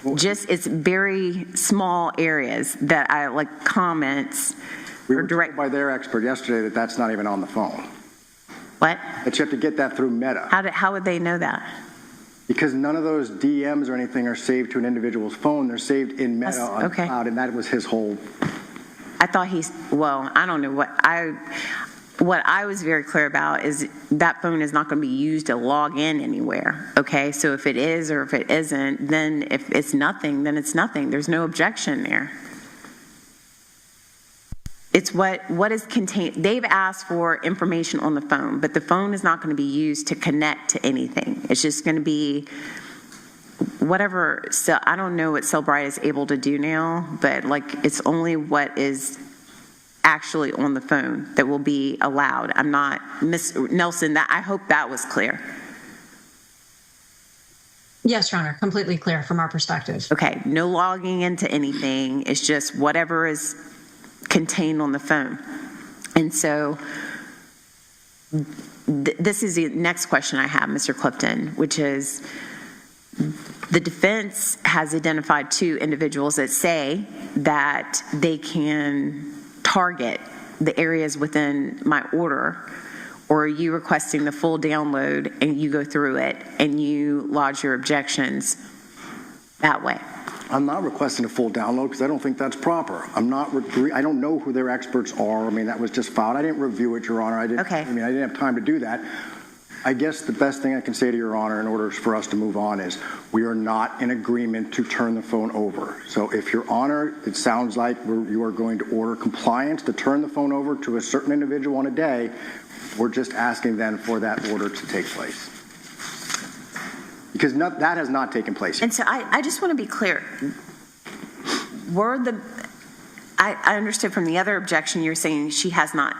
it's very small areas that I like comments. We were told by their expert yesterday that that's not even on the phone. What? That you have to get that through Meta. How would they know that? Because none of those DMs or anything are saved to an individual's phone. They're saved in Meta on cloud, and that was his whole... I thought I don't know what I was very clear about is that phone is not going to be used to log in anywhere, okay? So if it is or if it isn't, then if it's nothing, then it's nothing. There's no objection there. It's what is contained. They've asked for information on the phone, but the phone is not going to be used to connect to anything. It's just going to be whatever. So I don't know what Cellbrite is able to do now, but it's only what is actually on the phone that will be allowed. I'm not, Ms. Nelson, I hope that was clear. Yes, Your Honor, completely clear from our perspective. Okay, no logging into anything. It's just whatever is contained on the phone. And so this is the next question I have, Mr. Clifton, which is the defense has identified 2 individuals that say that they can target the areas within my order, or are you requesting the full download and you go through it and you lodge your objections that way? I'm not requesting a full download because I don't think that's proper. I don't know who their experts are. I mean, that was just filed. I didn't review it, Your Honor. I didn't have time to do that. I guess the best thing I can say to Your Honor in order for us to move on is we are not in agreement to turn the phone over. So if Your Honor, it sounds like you are going to order compliance to turn the phone over to a certain individual on a day, we're just asking then for that order to take place. Because that has not taken place yet. And so I just want to be clear. I understood from the other objection you're saying she has not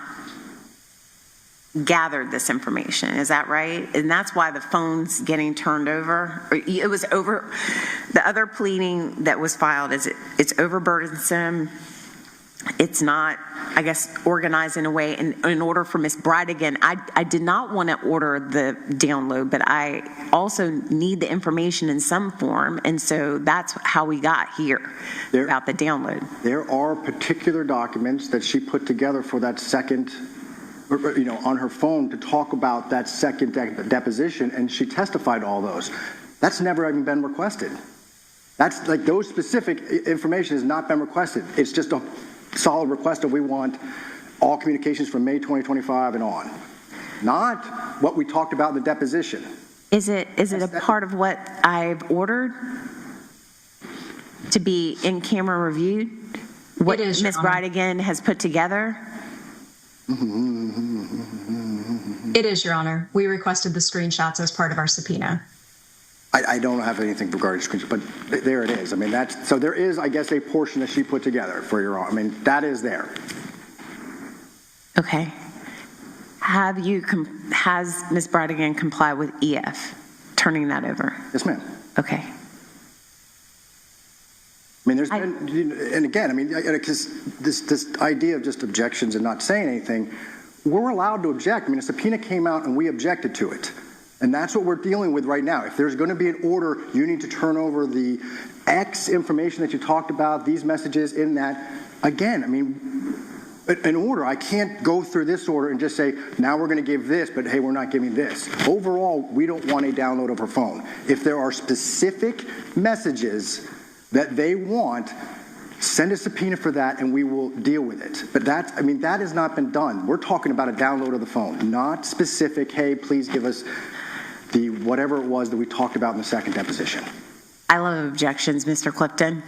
gathered this information. Is that right? And that's why the phone's getting turned over? It was over. The other pleading that was filed is it's overburdensome. It's not, I guess, organized in a way. And in order for Ms. Bridegan, I did not want to order the download, but I also need the information in some form. And so that's how we got here about the download. There are particular documents that she put together for that second, on her phone to talk about that second deposition, and she testified to all those. That's never even been requested. That's like those specific information has not been requested. It's just a solid request that we want all communications from May 2025 and on. Not what we talked about in the deposition. Is it a part of what I've ordered to be in camera reviewed? What Ms. Bridegan has put together? It is, Your Honor. We requested the screenshots as part of our subpoena. I don't have anything regarding screenshots, but there it is. I mean, so there is, I guess, a portion that she put together for Your Honor. I mean, that is there. Okay. Has Ms. Bridegan complied with EF, turning that over? Yes, ma'am. Okay. I mean, there's been, and again, I mean, because this idea of just objections and not saying anything, we're allowed to object. I mean, a subpoena came out and we objected to it. And that's what we're dealing with right now. If there's going to be an order, you need to turn over the X information that you talked about, these messages in that. Again, I mean, an order, I can't go through this order and just say, now we're going to give this, but hey, we're not giving this. Overall, we don't want a download of her phone. If there are specific messages that they want, send a subpoena for that and we will deal with it. But that has not been done. We're talking about a download of the phone, not specific, hey, please give us the whatever it was that we talked about in the second deposition. I love objections, Mr. Clifton.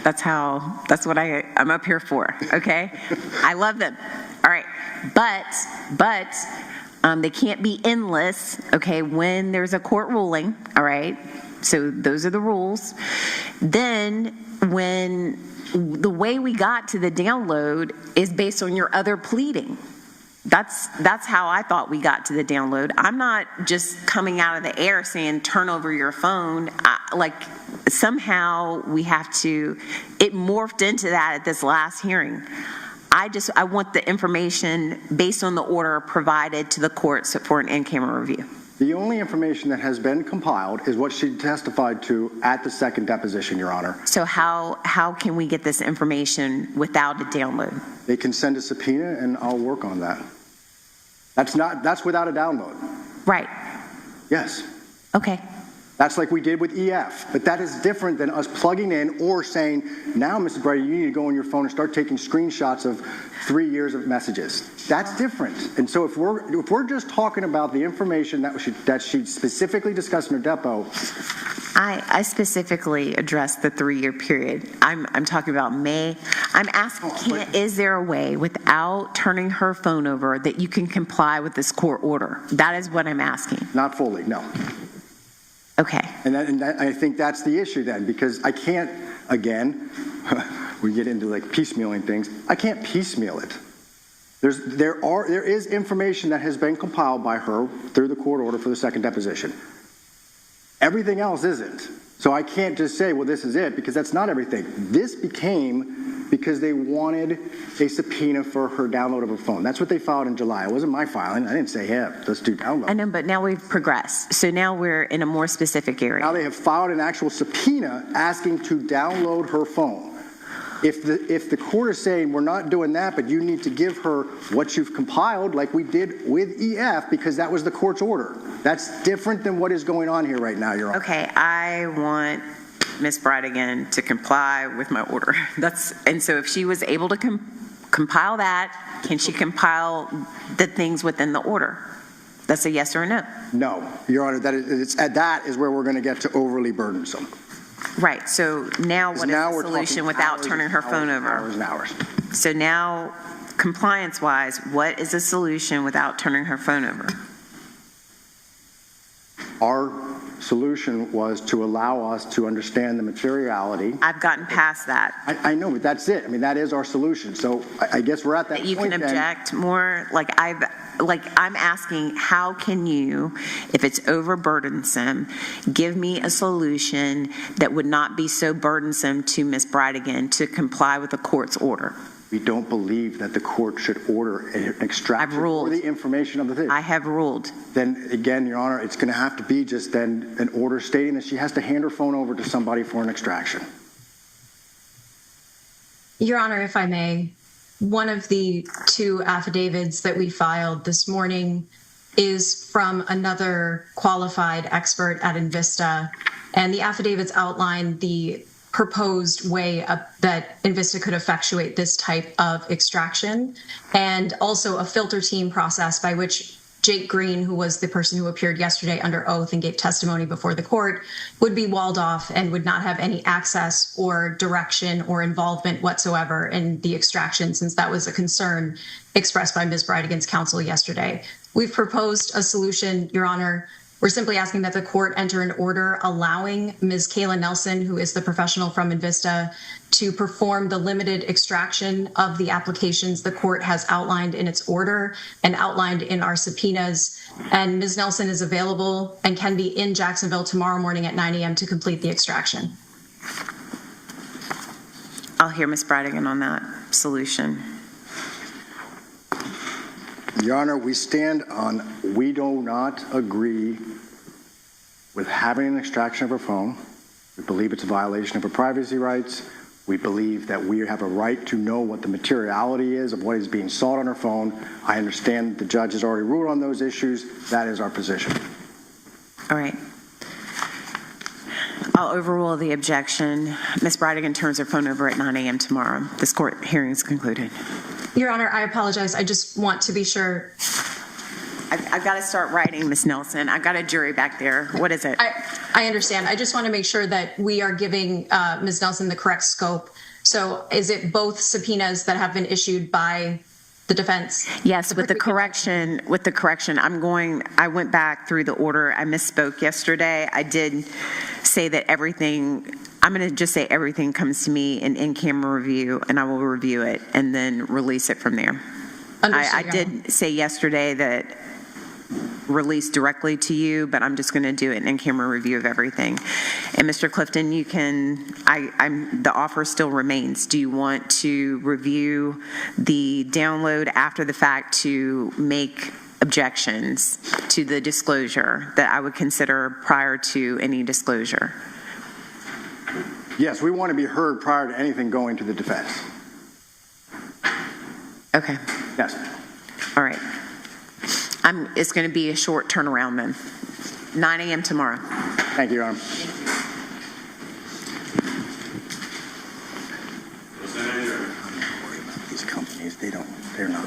That's what I'm up here for, okay? I love them. All right. But they can't be endless, okay, when there's a court ruling, all right? So those are the rules. Then when the way we got to the download is based on your other pleading. That's how I thought we got to the download. I'm not just coming out of the air saying turn over your phone. Somehow we have to. It morphed into that at this last hearing. I want the information based on the order provided to the courts for an in-camera review. The only information that has been compiled is what she testified to at the second deposition, Your Honor. So how can we get this information without a download? They can send a subpoena and I'll work on that. That's without a download. Right. Yes. Okay. That's like we did with EF, but that is different than us plugging in or saying, now, Mrs. Brady, you need to go on your phone and start taking screenshots of 3 years of messages. That's different. And so if we're just talking about the information that she specifically discussed in her depo. I specifically addressed the 3-year period. I'm talking about May. I'm asking, is there a way without turning her phone over that you can comply with this court order? That is what I'm asking. Not fully, no. Okay. And I think that's the issue then, because I can't, again, we get into like piecemealing things. I can't piecemeal it. There is information that has been compiled by her through the court order for the second deposition. Everything else isn't. So I can't just say, well, this is it, because that's not everything. This became because they wanted a subpoena for her download of her phone. That's what they filed in July. It wasn't my filing. I didn't say, hey, let's do download. I know, but now we've progressed. So now we're in a more specific area. Now they have filed an actual subpoena asking to download her phone. If the court is saying we're not doing that, but you need to give her what you've compiled like we did with EF because that was the court's order. That's different than what is going on here right now, Your Honor. Okay, I want Ms. Bridegan to comply with my order. And so if she was able to compile that, can she compile the things within the order? That's a yes or a no. No, Your Honor, that is where we're going to get to overly burdensome. Right, so now what is the solution without turning her phone over? Hours and hours. So now, compliance-wise, what is the solution without turning her phone over? Our solution was to allow us to understand the materiality. I've gotten past that. I know, but that's it. I mean, that is our solution. So I guess we're at that point. You can object more. I'm asking, how can you, if it's overburdensome, give me a solution that would not be so burdensome to Ms. Bridegan to comply with the court's order? We don't believe that the court should order an extraction or the information of the thing. I have ruled. Then again, Your Honor, it's going to have to be just then an order stating that she has to hand her phone over to somebody for an extraction. Your Honor, if I may, one of the two affidavits that we filed this morning is from another qualified expert at Invista, and the affidavits outline the proposed way that Invista could effectuate this type of extraction, and also a filter team process by which Jake Green, who was the person who appeared yesterday under oath and gave testimony before the court, would be walled off and would not have any access or direction or involvement whatsoever in the extraction, since that was a concern expressed by Ms. Bridegan's counsel yesterday. We've proposed a solution, Your Honor. We're simply asking that the court enter an order allowing Ms. Kayla Nelson, who is the professional from Invista, to perform the limited extraction of the applications the court has outlined in its order and outlined in our subpoenas. And Ms. Nelson is available and can be in Jacksonville tomorrow morning at 9 a.m. to complete the extraction. I'll hear Ms. Bridegan on that solution. Your Honor, we do not agree with having an extraction of her phone. We believe it's a violation of her privacy rights. We believe that we have a right to know what the materiality is of what is being sought on her phone. I understand that the judge has already ruled on those issues. That is our position. All right. I'll overrule the objection. Ms. Bridegan turns her phone over at 9 a.m. tomorrow. This court hearing is concluded. Your Honor, I apologize. I just want to be sure. I've got to start writing, Ms. Nelson. I've got a jury back there. What is it? I understand. I just want to make sure that we are giving Ms. Nelson the correct scope. So is it both subpoenas that have been issued by the defense? Yes, with the correction, I went back through the order. I misspoke yesterday. I did say that I'm going to just say everything comes to me in camera review, and I will review it and then release it from there. I did say yesterday that release directly to you, but I'm just going to do it in camera review of everything. And Mr. Clifton, you can, the offer still remains. Do you want to review the download after the fact to make objections to the disclosure that I would consider prior to any disclosure? Yes, we want to be heard prior to anything going to the defense. Okay. Yes. All right. It's going to be a short turnaround then. 9 a.m. tomorrow. Thank you, Your Honor. These companies, they're not,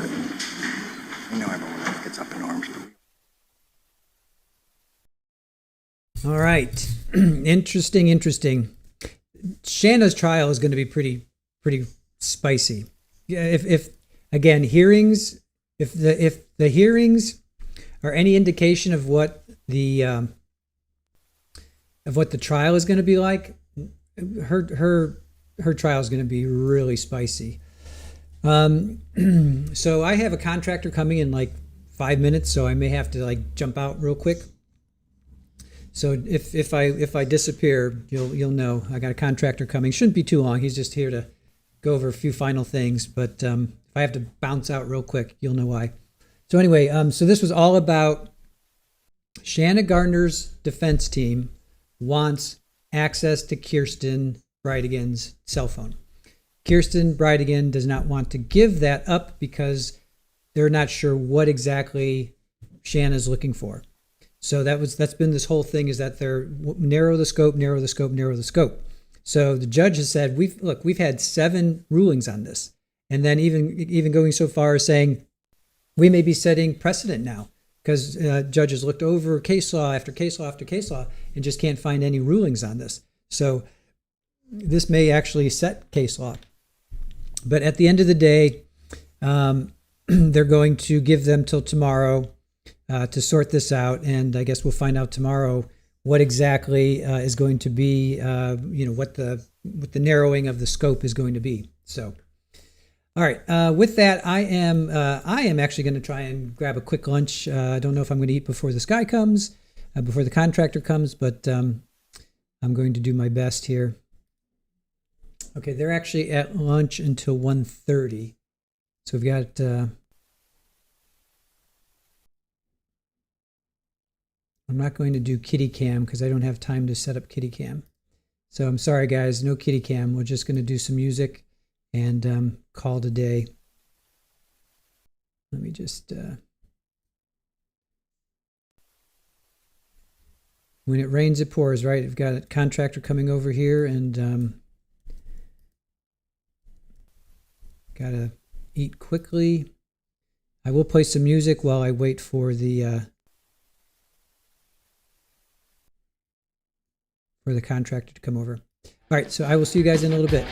you know, everyone else gets up in arms. All right. Interesting. Shanna's trial is going to be pretty spicy. Yeah, if again, hearings, if the hearings are any indication of what the trial is going to be like, her trial is going to be really spicy. So I have a contractor coming in like 5 minutes, so I may have to like jump out real quick. So if I disappear, you'll know I got a contractor coming. Shouldn't be too long. He's just here to go over a few final things, but if I have to bounce out real quick, you'll know why. So anyway, so this was all about Shanna Gardner's defense team wants access to Kirsten Bridegan's cell phone. Kirsten Bridegan does not want to give that up because they're not sure what exactly Shanna's looking for. So that's been this whole thing, is that they're narrow the scope. So the judge has said, we've had 7 rulings on this, and then even going so far as saying we may be setting precedent now, because judges looked over case law after case law after case law and just can't find any rulings on this. So this may actually set case law. But at the end of the day, they're going to give them till tomorrow to sort this out, and I guess we'll find out tomorrow what exactly is going to be, what the narrowing of the scope is going to be. So, all right. With that, I am actually going to try and grab a quick lunch. I don't know if I'm going to eat before this guy comes, before the contractor comes, but I'm going to do my best here. Okay, they're actually at lunch until 1:30. So we've got I'm not going to do kitty cam because I don't have time to set up kitty cam. So I'm sorry, guys, no kitty cam. We're just going to do some music and call it a day. Let me just... when it rains, it pours, right? We've got a contractor coming over here, and got to eat quickly. I will play some music while I wait for the contractor to come over. All right, so I will see you guys in a little bit.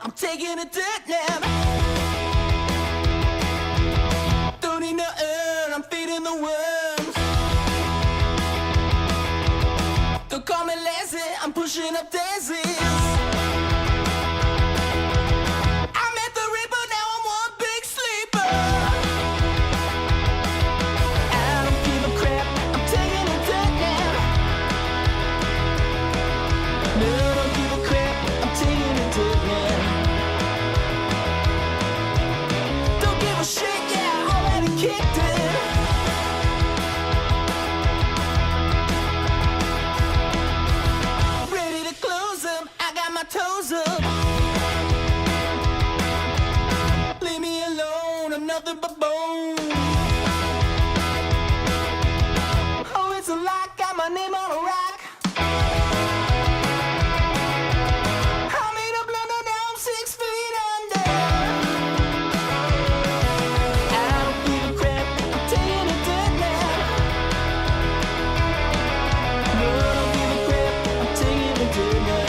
I'm taking a dirt nap. Don't need no urn, I'm feeding the worms. Don't call me lazy, I'm pushing up daisies. Toes up. Leave me alone, I'm nothing but bone. Oh, it's a lock, got my name on a rock. I made up London, now I'm 6 feet under. I don't give a crap, I'm taking a dirt nap. No, I don't give a crap, I'm taking a dirt nap.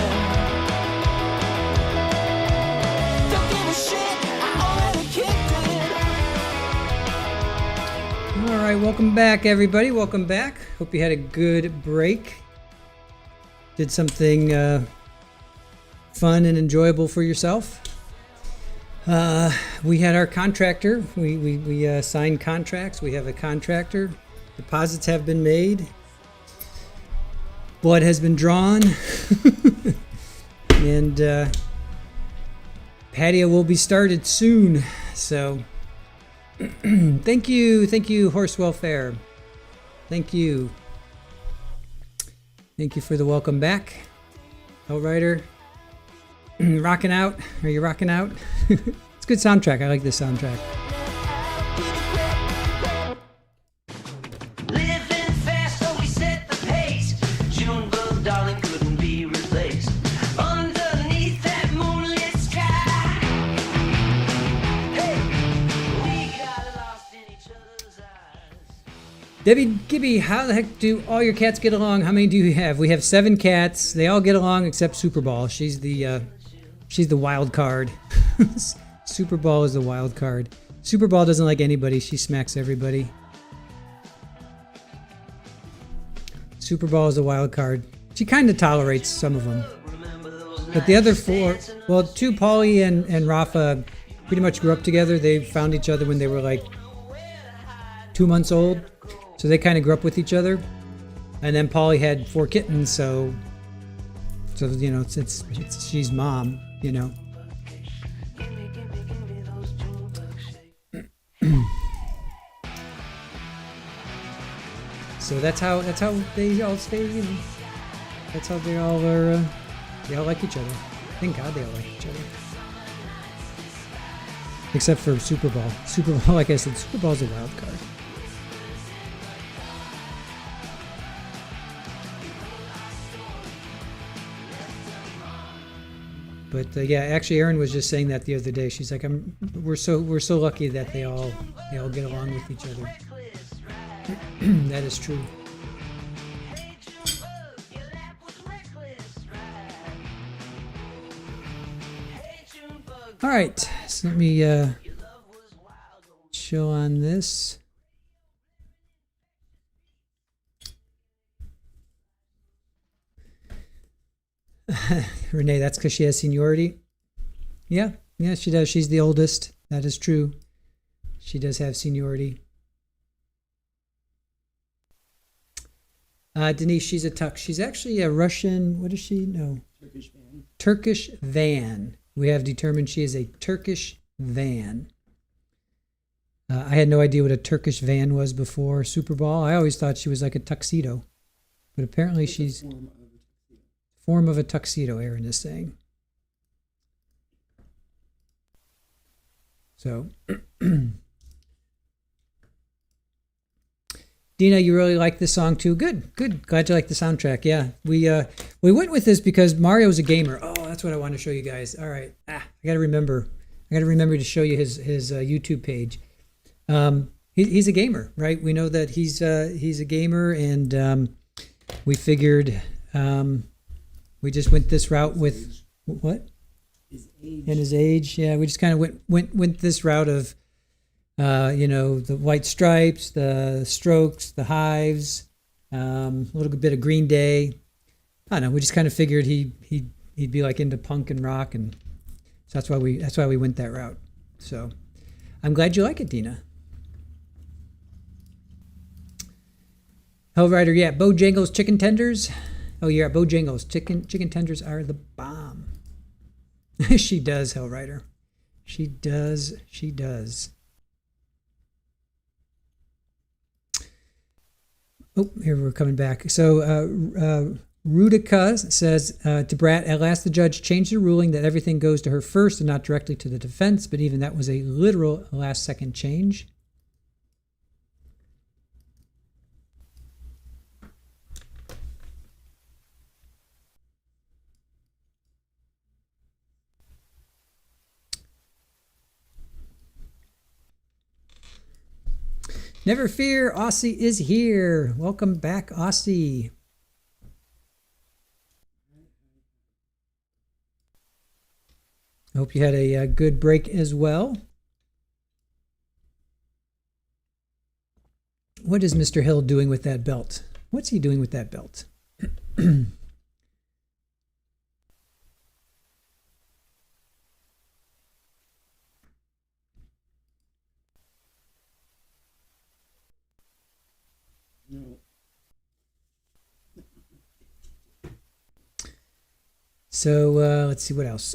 All right, welcome back, everybody. Welcome back. Hope you had a good break. Did something fun and enjoyable for yourself. We had our contractor. We signed contracts. We have a contractor. Deposits have been made. Blood has been drawn. And patio will be started soon. So thank you, Horse Welfare. Thank you for the welcome back. Outrider, rocking out. Are you rocking out? It's a good soundtrack. I like this soundtrack. Living fast, so we set the pace. June bug, darling, couldn't be replaced. Underneath that moonlit sky. Hey, we got lost in each other's eyes. Debbie Gibby, how the heck do all your cats get along? How many do you have? We have 7 cats. They all get along except Superball. She's the wild card. Superball is the wild card. Superball doesn't like anybody. She smacks everybody. Superball is a wild card. She kind of tolerates some of them. But the other 4, well, 2, Paulie and Rafa, pretty much grew up together. They found each other when they were like 2 months old. So they kind of grew up with each other. And then Paulie had 4 kittens, so you know, it's she's mom, you know. So that's how they all stay, you know. That's how they all are. They all like each other. Thank God they all like each other. Except for Superball. Superball, like I said, Superball's a wild card. But yeah, actually, Erin was just saying that the other day. She's like, we're so lucky that they all get along with each other. That is true. All right, so let me chill on this. Renee, that's because she has seniority. Yeah, she does. She's the oldest. That is true. She does have seniority. Denise, she's a Tux. She's actually a Russian. What is she? No. Turkish van. Turkish van. We have determined she is a Turkish van. I had no idea what a Turkish van was before Superball. I always thought she was like a tuxedo, but apparently she's form of a tuxedo. Aaron is saying. So. Dina, you really like this song too. Good. Glad you like the soundtrack. Yeah, we went with this because Mario's a gamer. Oh, that's what I want to show you guys. All right, I gotta remember to show you his YouTube page. He's a gamer, right? We know that he's a gamer, and we figured we just went this route with what? his age. Yeah, we just kind of went this route of, the white stripes, the Strokes, the Hives, a little bit of Green Day. I don't know. We just kind of figured he'd be like into punk and rock, and so that's why we went that route. So I'm glad you like it, Dina. Hellrider, yeah, Bojangles chicken tenders. Oh, you're at Bojangles. Chicken tenders are the bomb. She does, Hellrider. She does. Oh, here we're coming back. So Rudica says to Brat, at last the judge changed the ruling that everything goes to her first and not directly to the defense, but even that was a literal last-second change. Never fear, Aussie is here. Welcome back, Aussie. Hope you had a good break as well. What is Mr. Hill doing with that belt? What's he doing with that belt? So let's see what else.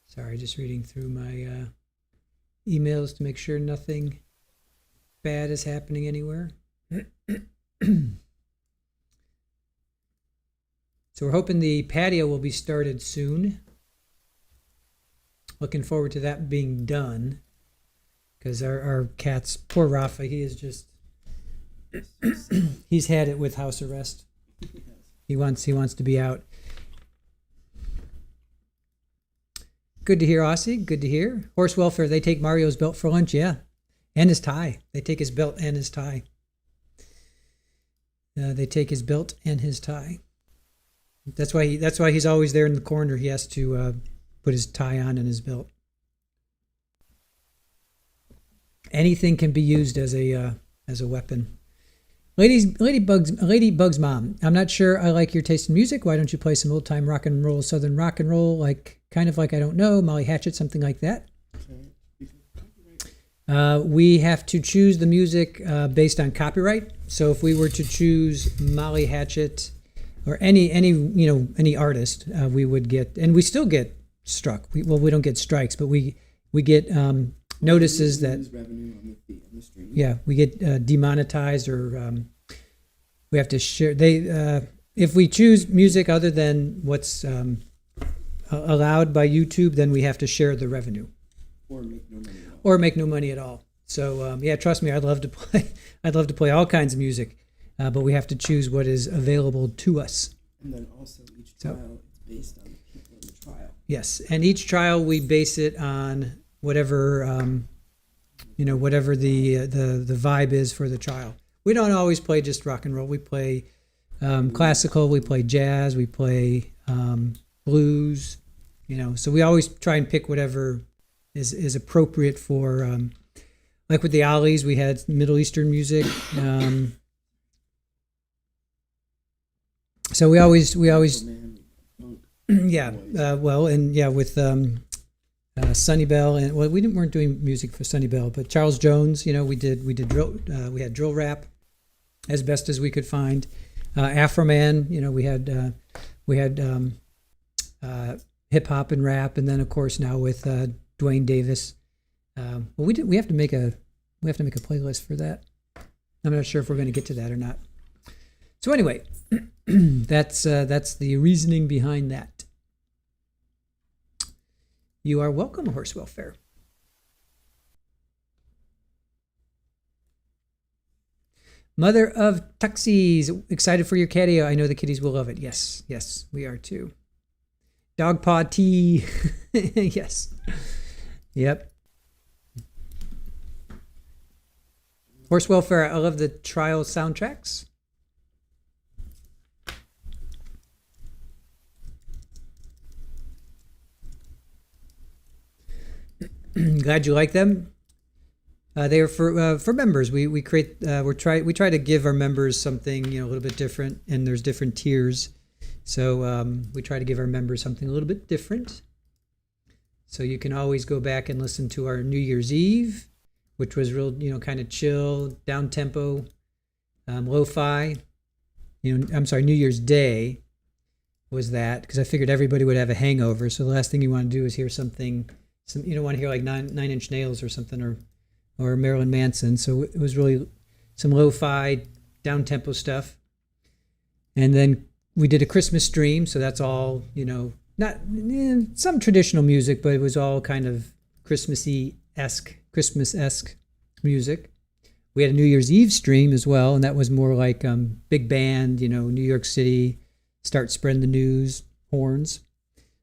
Sorry, just reading through my emails to make sure nothing bad is happening anywhere. So we're hoping the patio will be started soon. Looking forward to that being done, because our cat's, poor Rafa, he is just he's had it with house arrest. He wants to be out. Good to hear, Aussie. Good to hear. Horse welfare, they take Mario's belt for lunch, yeah, and his tie. They take his belt and his tie. They take his belt and his tie. That's why he's always there in the corner. He has to put his tie on and his belt. Anything can be used as a weapon. Ladybug's mom. I'm not sure I like your taste in music. Why don't you play some old time rock and roll, southern rock and roll, like kind of like I don't know, Molly Hatchet, something like that. We have to choose the music based on copyright. So if we were to choose Molly Hatchet or any artist, we would get, and we still get struck. We don't get strikes, but we get notices that we get demonetized, or we have to share. If we choose music other than what's allowed by YouTube, then we have to share the revenue, or make no money at all. So trust me, I'd love to play all kinds of music, but we have to choose what is available to us. And then also each trial is based on the people in the trial. Yes, and each trial we base it on whatever whatever the vibe is for the trial. We don't always play just rock and roll. We play classical, we play jazz, we play blues. So we always try and pick whatever is appropriate for. Like with the Ollies, we had Middle Eastern music. So we always with Sonny Bell, and we weren't doing music for Sonny Bell, but Charles Jones, we did drill, we had drill rap as best as we could find. Afroman, we had hip hop and rap, and then of course now with Dwayne Davis. We have to make a playlist for that. I'm not sure if we're going to get to that or not. So anyway, that's the reasoning behind that. You are welcome, Horse Welfare. Mother of Tuxies, excited for your catio. I know the kitties will love it. Yes, we are too. Dog paw tea. Yes. Yep. Horse welfare. I love the trial soundtracks. Glad you like them. They are for members. We try to give our members something a little bit different, and there's different tiers. So we try to give our members something a little bit different. So you can always go back and listen to our New Year's Eve, which was real, kind of chill, down tempo, lo-fi. I'm sorry, New Year's Day was that, because I figured everybody would have a hangover. So the last thing you want to do is hear something. You don't want to hear like Nine Inch Nails or something, or Marilyn Manson. So it was really some lo-fi, down tempo stuff. And then we did a Christmas stream, so that's all not some traditional music, but it was all kind of Christmas-esque music. We had a New Year's Eve stream as well, and that was more like big band, New York City, start spreading the news, horns.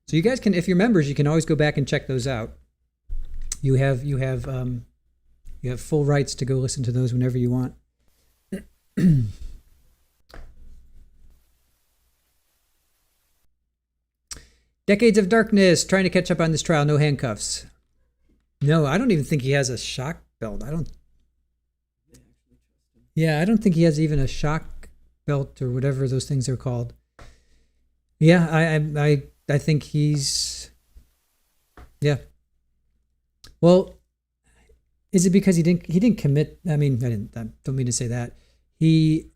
So you guys can, if you're members, you can always go back and check those out. You have full rights to go listen to those whenever you want. Decades of Darkness, trying to catch up on this trial, no handcuffs. No, I don't even think he has a shock belt. I don't think he has even a shock belt or whatever those things are called. Yeah, I think he's, yeah. Well, is it because he didn't commit? I don't mean to say that. He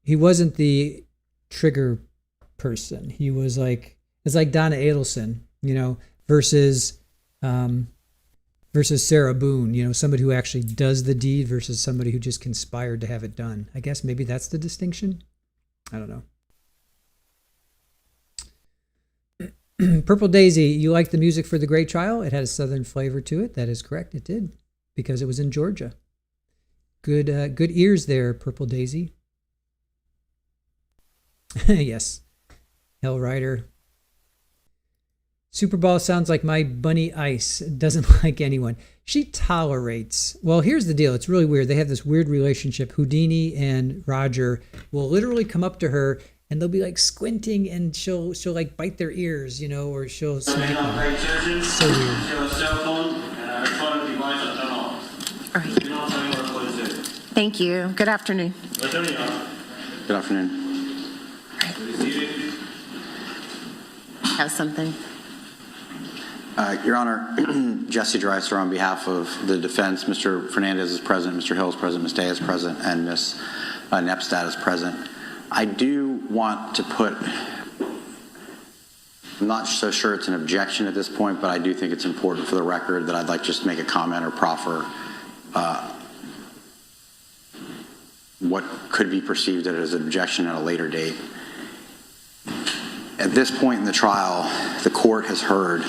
wasn't the trigger person. He was like, it's like Donna Adelson, versus Sarah Boone, somebody who actually does the deed versus somebody who just conspired to have it done. I guess maybe that's the distinction. I don't know. Purple Daisy, you like the music for the Great Trial? It had a Southern flavor to it. That is correct. It did, because it was in Georgia. Good ears there, Purple Daisy. Yes. Hell Rider. Super Ball sounds like my bunny Ice. Doesn't like anyone. She tolerates. Well, here's the deal. It's really weird. They have this weird relationship. Houdini and Roger will literally come up to her and they'll be like squinting, and she'll like bite their ears, or she'll smack them. It's so weird. All right. Thank you. Good afternoon. Good afternoon. Have something. Your Honor, Jesse Dreiser on behalf of the defense. Mr. Fernandez is present, Mr. Hill is present, Ms. Day is present, and Ms. Nepstad is present. I do want to put, I'm not so sure it's an objection at this point, but I do think it's important for the record that I'd like just to make a comment or proffer what could be perceived as an objection at a later date. At this point in the trial, the court has heard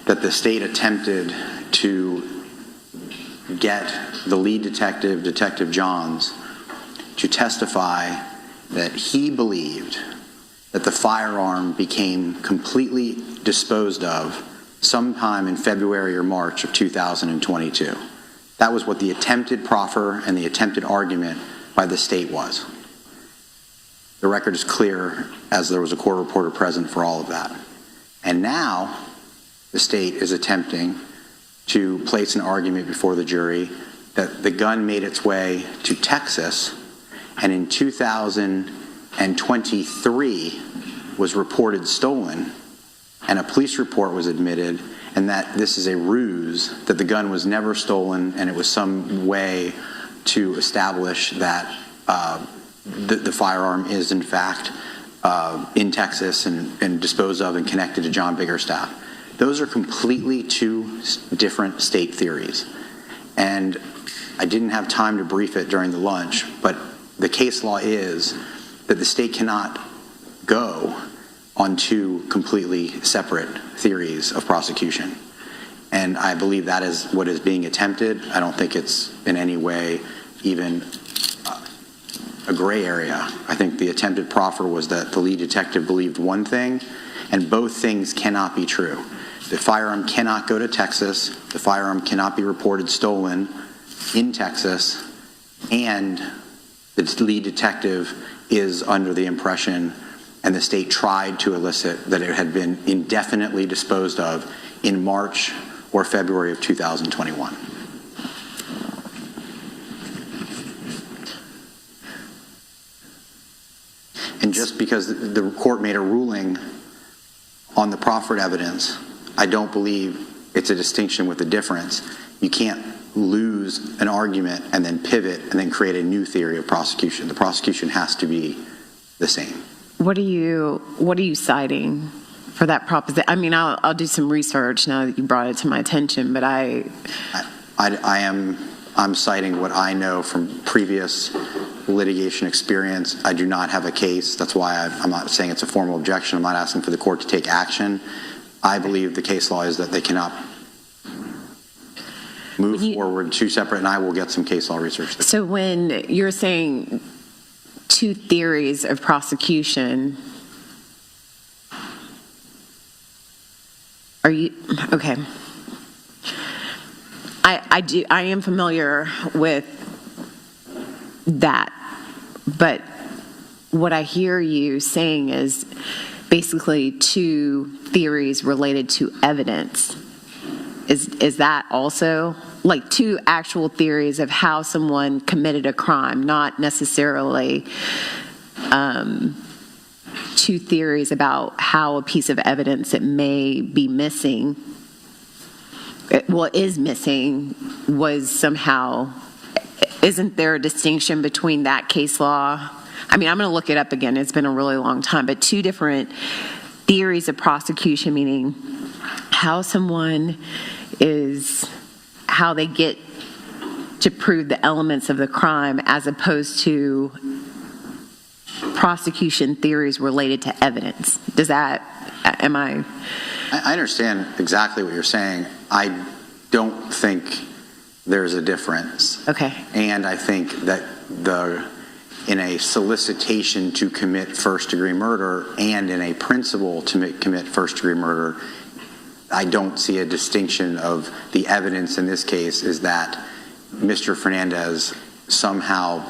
that the state attempted to get the lead detective, Detective Johns, to testify that he believed that the firearm became completely disposed of sometime in February or March of 2022. That was what the attempted proffer and the attempted argument by the state was. The record is clear, as there was a court reporter present for all of that. And now the state is attempting to place an argument before the jury that the gun made its way to Texas and in 2023 was reported stolen, and a police report was admitted, and that this is a ruse, that the gun was never stolen, and it was some way to establish that the firearm is in fact in Texas and disposed of and connected to John Biggerstaff. Those are completely two different state theories. And I didn't have time to brief it during the lunch, but the case law is that the state cannot go on two completely separate theories of prosecution. And I believe that is what is being attempted. I don't think it's in any way even a gray area. I think the attempted proffer was that the lead detective believed one thing, and both things cannot be true. The firearm cannot go to Texas. The firearm cannot be reported stolen in Texas. and the lead detective is under the impression, and the state tried to elicit, that it had been indefinitely disposed of in March or February of 2021. And just because the court made a ruling on the proffered evidence, I don't believe it's a distinction with a difference. You can't lose an argument and then pivot and then create a new theory of prosecution. The prosecution has to be the same. What are you citing for that proposition? I mean, I'll do some research now that you brought it to my attention, but I'm citing what I know from previous litigation experience. I do not have a case. That's why I'm not saying it's a formal objection. I'm not asking for the court to take action. I believe the case law is that they cannot move forward two separate, and I will get some case law research. So when you're saying two theories of prosecution, are you, okay. I am familiar with that, but what I hear you saying is basically two theories related to evidence. Is that also like two actual theories of how someone committed a crime, not necessarily two theories about how a piece of evidence that may be missing, is missing, was somehow, isn't there a distinction between that case law? I mean, I'm going to look it up again. It's been a really long time, but two different theories of prosecution, meaning how someone is, how they get to prove the elements of the crime, as opposed to prosecution theories related to evidence. Does that, I understand exactly what you're saying. I don't think there's a difference. Okay. And I think that in a solicitation to commit first-degree murder and in a principle to commit first-degree murder, I don't see a distinction of the evidence in this case is that Mr. Fernandez somehow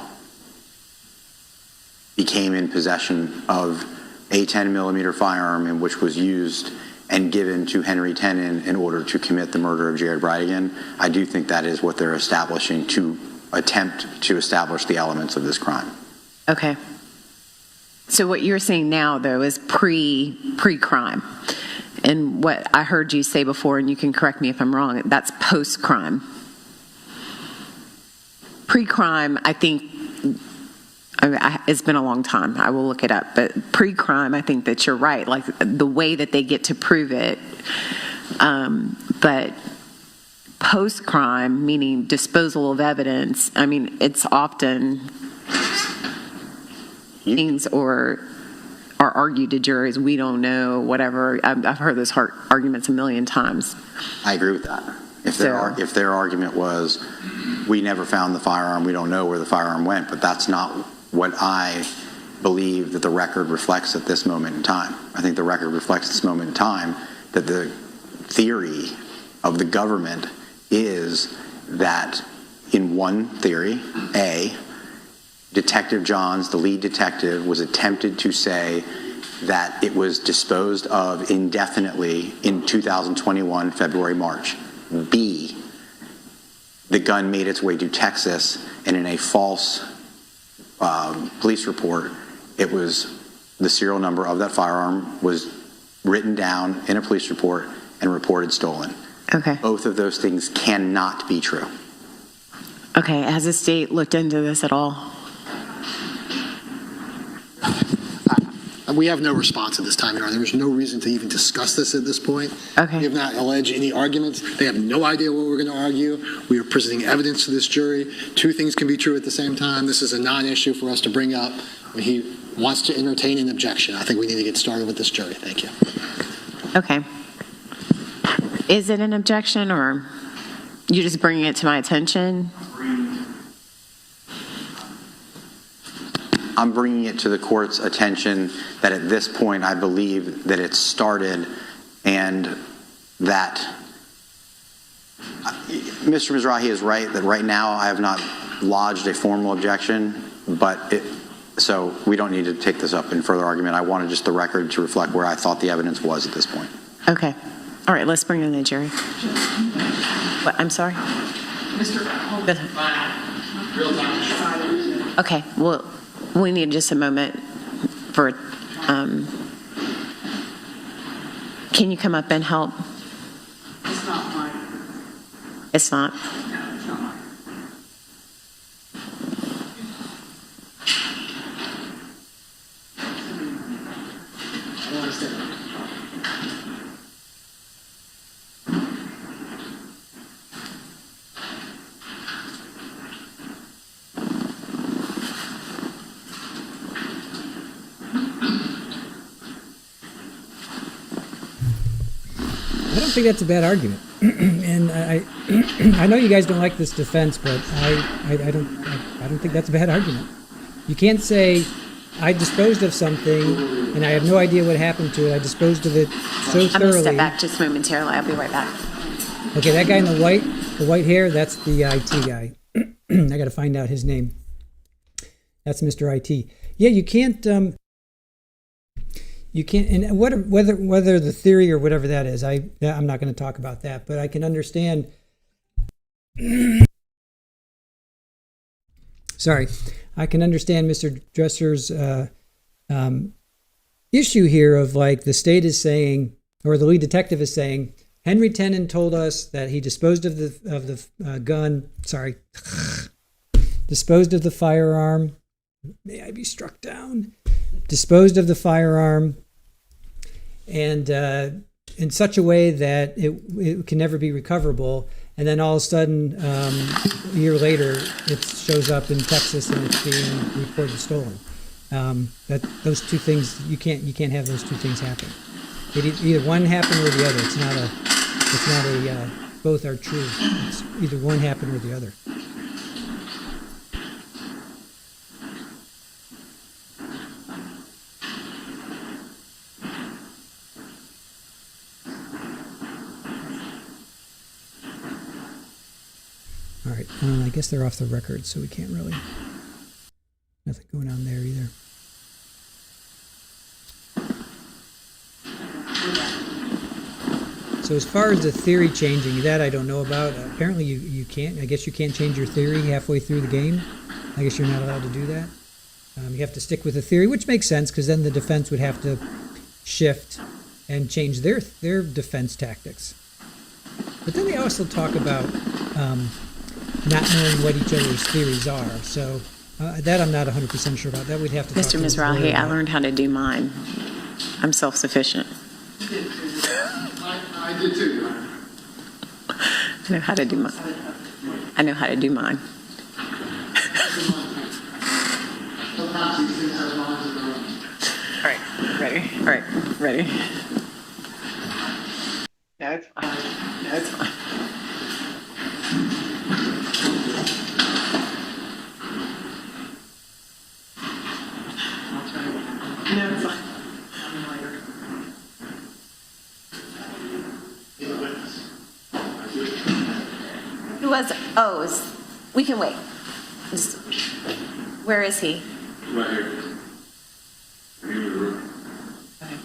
became in possession of a 10-millimeter firearm in which was used and given to Henry Tenon in order to commit the murder of Jared Bridegan. I do think that is what they're establishing to attempt to establish the elements of this crime. Okay. So what you're saying now, though, is pre-crime. And what I heard you say before, and you can correct me if I'm wrong, that's post-crime. Pre-crime, I think, it's been a long time. I will look it up. But pre-crime, I think that you're right. Like the way that they get to prove it. But post-crime, meaning disposal of evidence, I mean, it's often things or are argued to juries, we don't know, whatever. I've heard those arguments a million times. I agree with that. If their argument was, we never found the firearm, we don't know where the firearm went, but that's not what I believe that the record reflects at this moment in time. I think the record reflects at this moment in time that the theory of the government is that in one theory, A, Detective Johns, the lead detective, was attempted to say that it was disposed of indefinitely in 2021, February, March. B, the gun made its way to Texas, and in a false police report, it was the serial number of that firearm was written down in a police report and reported stolen. Okay. Both of those things cannot be true. Okay. Has the state looked into this at all? We have no response at this time, Your Honor. There was no reason to even discuss this at this point. Okay. We have not alleged any arguments. They have no idea what we're going to argue. We are presenting evidence to this jury. Two things can be true at the same time. This is a non-issue for us to bring up. When he wants to entertain an objection, I think we need to get started with this jury. Thank you. Okay. Is it an objection, or you just bringing it to my attention? I'm bringing it to the court's attention that at this point I believe that it started and that Mr. Mizrahi is right that right now I have not lodged a formal objection, but so we don't need to take this up in further argument. I wanted just the record to reflect where I thought the evidence was at this point. Okay. All right, let's bring in the jury. What, I'm sorry? Okay, well, we need just a moment for, can you come up and help? It's not mine. It's not? No, it's not mine. I don't think that's a bad argument, and I know you guys don't like this defense, but I don't think that's a bad argument. You can't say I disposed of something and I have no idea what happened to it. I disposed of it so thoroughly. I'm going to step back just momentarily. I'll be right back. Okay, that guy in the white hair, that's the IT guy. I got to find out his name. That's Mr. IT. Yeah, you can't. You can't, and whether the theory or whatever that is, I'm not going to talk about that, but I can understand. Sorry, I can understand Mr. Dresser's issue here of like the state is saying, or the lead detective is saying, Henry Tennant told us that he disposed of the gun. Sorry, disposed of the firearm. May I be struck down? Disposed of the firearm. And in such a way that it can never be recoverable. And then all of a sudden, a year later, it shows up in Texas and it's being reported stolen. That those two things, you can't have those two things happen. Either one happen or the other. It's not a both are true. It's either one happen or the other. All right, I guess they're off the record, so we can't really, nothing going on there either. So as far as the theory changing, that I don't know about. Apparently you can't, I guess you can't change your theory halfway through the game. I guess you're not allowed to do that. You have to stick with the theory, which makes sense, because then the defense would have to shift and change their defense tactics. But then they also talk about not knowing what each other's theories are. So that I'm not 100% sure about. That we'd have to Mr. Mizrahi, I learned how to do mine. I'm self-sufficient. I did too, Your Honor. I know how to do mine. I know how to do mine. Sometimes these things have minds of their own. All right, ready? All right, ready? No, it's fine. No, it's fine. No, it's fine. Who was it? Oh, we can wait. Where is he? Right here. Here in the room. Okay.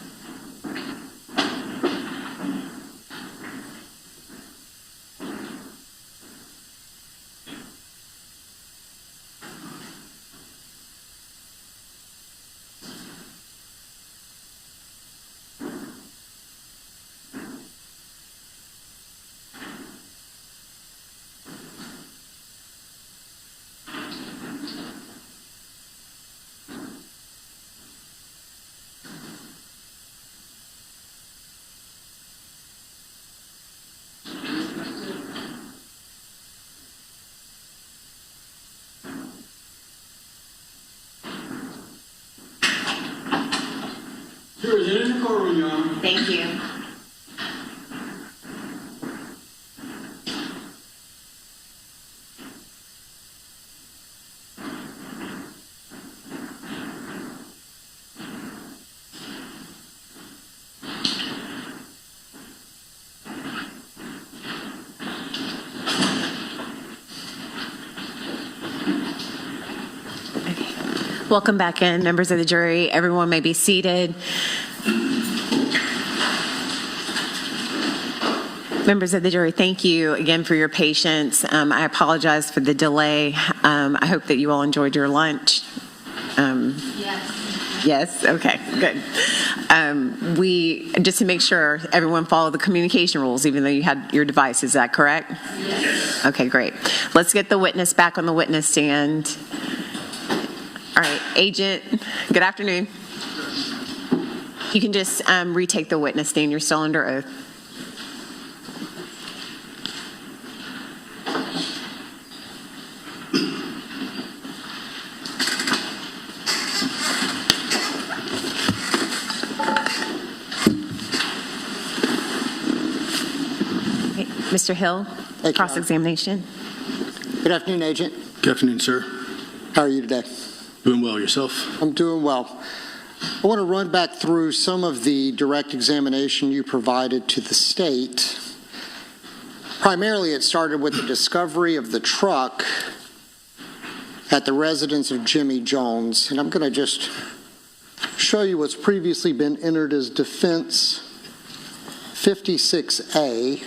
Sure, is it in the courtroom, Your Honor? Thank you. Welcome back in, members of the jury. Everyone may be seated. Members of the jury, thank you again for your patience. I apologize for the delay. I hope that you all enjoyed your lunch. Yes? Okay, good. Just to make sure everyone followed the communication rules, even though you had your device, is that correct? Yes. Okay, great. Let's get the witness back on the witness stand. All right, agent, good afternoon. You can just retake the witness stand. You're still under oath. Mr. Hill, cross-examination. Good afternoon, Agent. Good afternoon, sir. How are you today? Doing well. Yourself? I'm doing well. I want to run back through some of the direct examination you provided to the state. Primarily, it started with the discovery of the truck at the residence of Jimmy Jones. And I'm going to just show you what's previously been entered as defense 56A.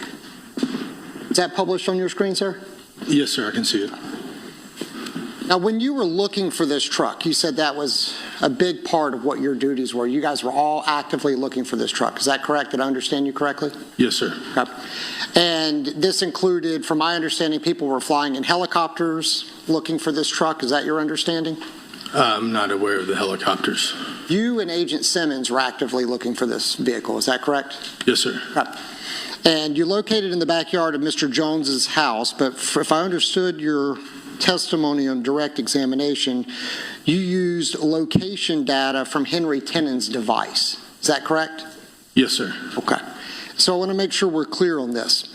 Is that published on your screen, sir? Yes, sir. I can see it. Now, when you were looking for this truck, you said that was a big part of what your duties were. You guys were all actively looking for this truck. Is that correct? Did I understand you correctly? Yes, sir. Okay. And this included, from my understanding, people were flying in helicopters looking for this truck. Is that your understanding? I'm not aware of the helicopters. You and Agent Simmons were actively looking for this vehicle. Is that correct? Yes, sir. Okay. And you're located in the backyard of Mr. Jones's house, but if I understood your testimony on direct examination, you used location data from Henry Tennant's device. Is that correct? Yes, sir. Okay. So I want to make sure we're clear on this.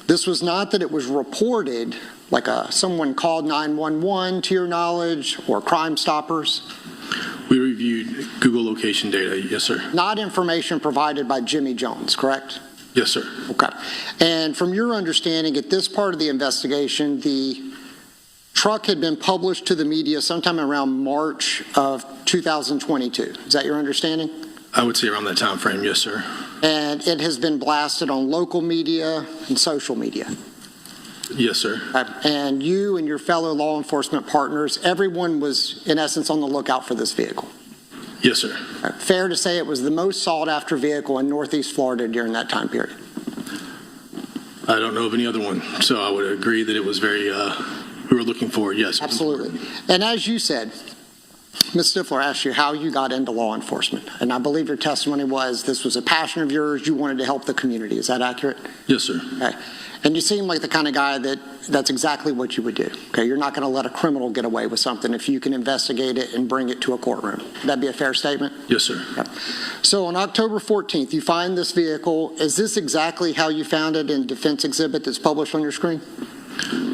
This was not that it was reported, like someone called 911 to your knowledge, or Crime Stoppers? We reviewed Google location data. Yes, sir. Not information provided by Jimmy Jones, correct? Yes, sir. Okay. And from your understanding, at this part of the investigation, the truck had been published to the media sometime around March of 2022. Is that your understanding? I would say around that time frame, yes, sir. And it has been blasted on local media and social media? Yes, sir. And you and your fellow law enforcement partners, everyone was, in essence, on the lookout for this vehicle? Yes, sir. Fair to say it was the most sought-after vehicle in Northeast Florida during that time period? I don't know of any other one, so I would agree that it was very, we were looking for it, yes. Absolutely. And as you said, Ms. Stifler asked you how you got into law enforcement, and I believe your testimony was this was a passion of yours, you wanted to help the community. Is that accurate? Yes, sir. Okay. And you seem like the kind of guy that's exactly what you would do. Okay, you're not going to let a criminal get away with something if you can investigate it and bring it to a courtroom. Would that be a fair statement? Yes, sir. Okay. So on October 14th, you find this vehicle. Is this exactly how you found it in defense exhibit that's published on your screen?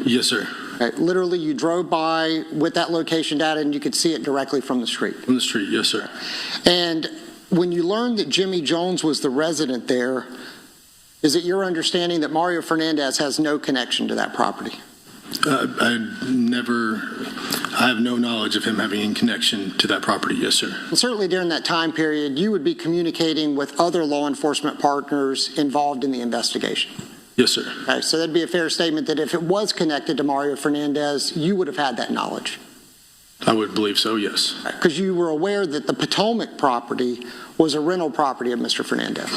Yes, sir. Okay. Literally, you drove by with that location data and you could see it directly from the street? From the street, yes, sir. And when you learned that Jimmy Jones was the resident there, is it your understanding that Mario Fernandez has no connection to that property? I have no knowledge of him having any connection to that property, yes, sir. And certainly during that time period, you would be communicating with other law enforcement partners involved in the investigation? Yes, sir. Okay, so that'd be a fair statement that if it was connected to Mario Fernandez, you would have had that knowledge? I would believe so, yes. Because you were aware that the Potomac property was a rental property of Mr. Fernandez?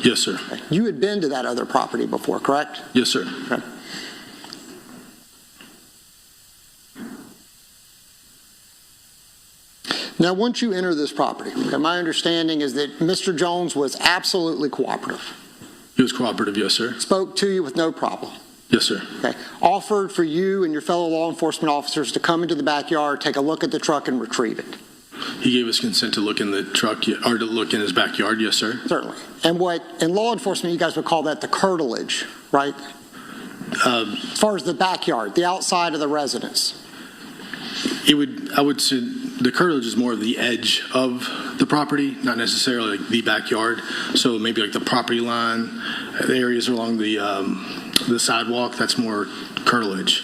Yes, sir. Okay. You had been to that other property before, correct? Yes, sir. Okay. Now, once you enter this property, okay, my understanding is that Mr. Jones was absolutely cooperative. He was cooperative, yes, sir. Spoke to you with no problem. Yes, sir. Okay. Offered for you and your fellow law enforcement officers to come into the backyard, take a look at the truck, and retrieve it. He gave us consent to look in the truck, or to look in his backyard, yes, sir. Certainly. And what, in law enforcement, you guys would call that the curtilage, right? As far as the backyard, the outside of the residence. I would say the curtilage is more of the edge of the property, not necessarily like the backyard. So maybe like the property line, the areas along the sidewalk, that's more curtilage.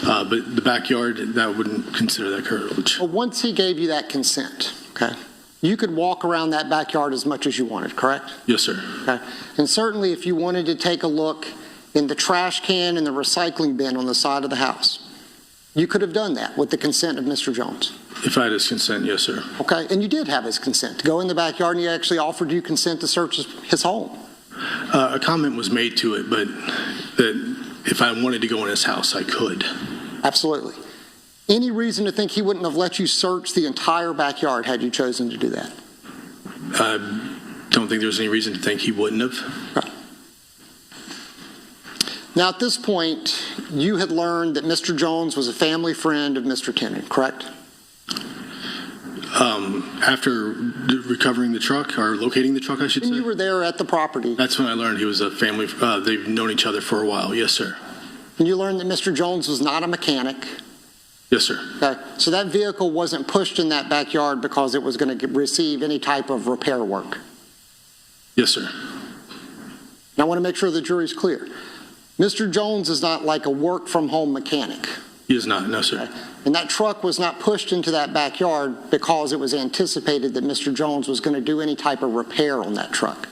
But the backyard, that wouldn't consider that curtilage. Well, once he gave you that consent, okay, you could walk around that backyard as much as you wanted, correct? Yes, sir. Okay. And certainly if you wanted to take a look in the trash can and the recycling bin on the side of the house, you could have done that with the consent of Mr. Jones. If I had his consent, yes, sir. Okay, and you did have his consent to go in the backyard, and he actually offered you consent to search his home. A comment was made to it, but that if I wanted to go in his house, I could. Absolutely. Any reason to think he wouldn't have let you search the entire backyard had you chosen to do that? I don't think there's any reason to think he wouldn't have. Okay. Now, at this point, you had learned that Mr. Jones was a family friend of Mr. Tennant, correct? After recovering the truck, or locating the truck, I should say. And you were there at the property. That's when I learned he was a family. They've known each other for a while. Yes, sir. And you learned that Mr. Jones was not a mechanic. Yes, sir. Okay. So that vehicle wasn't pushed in that backyard because it was going to receive any type of repair work. Yes, sir. Now, I want to make sure the jury's clear. Mr. Jones is not like a work-from-home mechanic. He is not, no, sir. Okay. And that truck was not pushed into that backyard because it was anticipated that Mr. Jones was going to do any type of repair on that truck.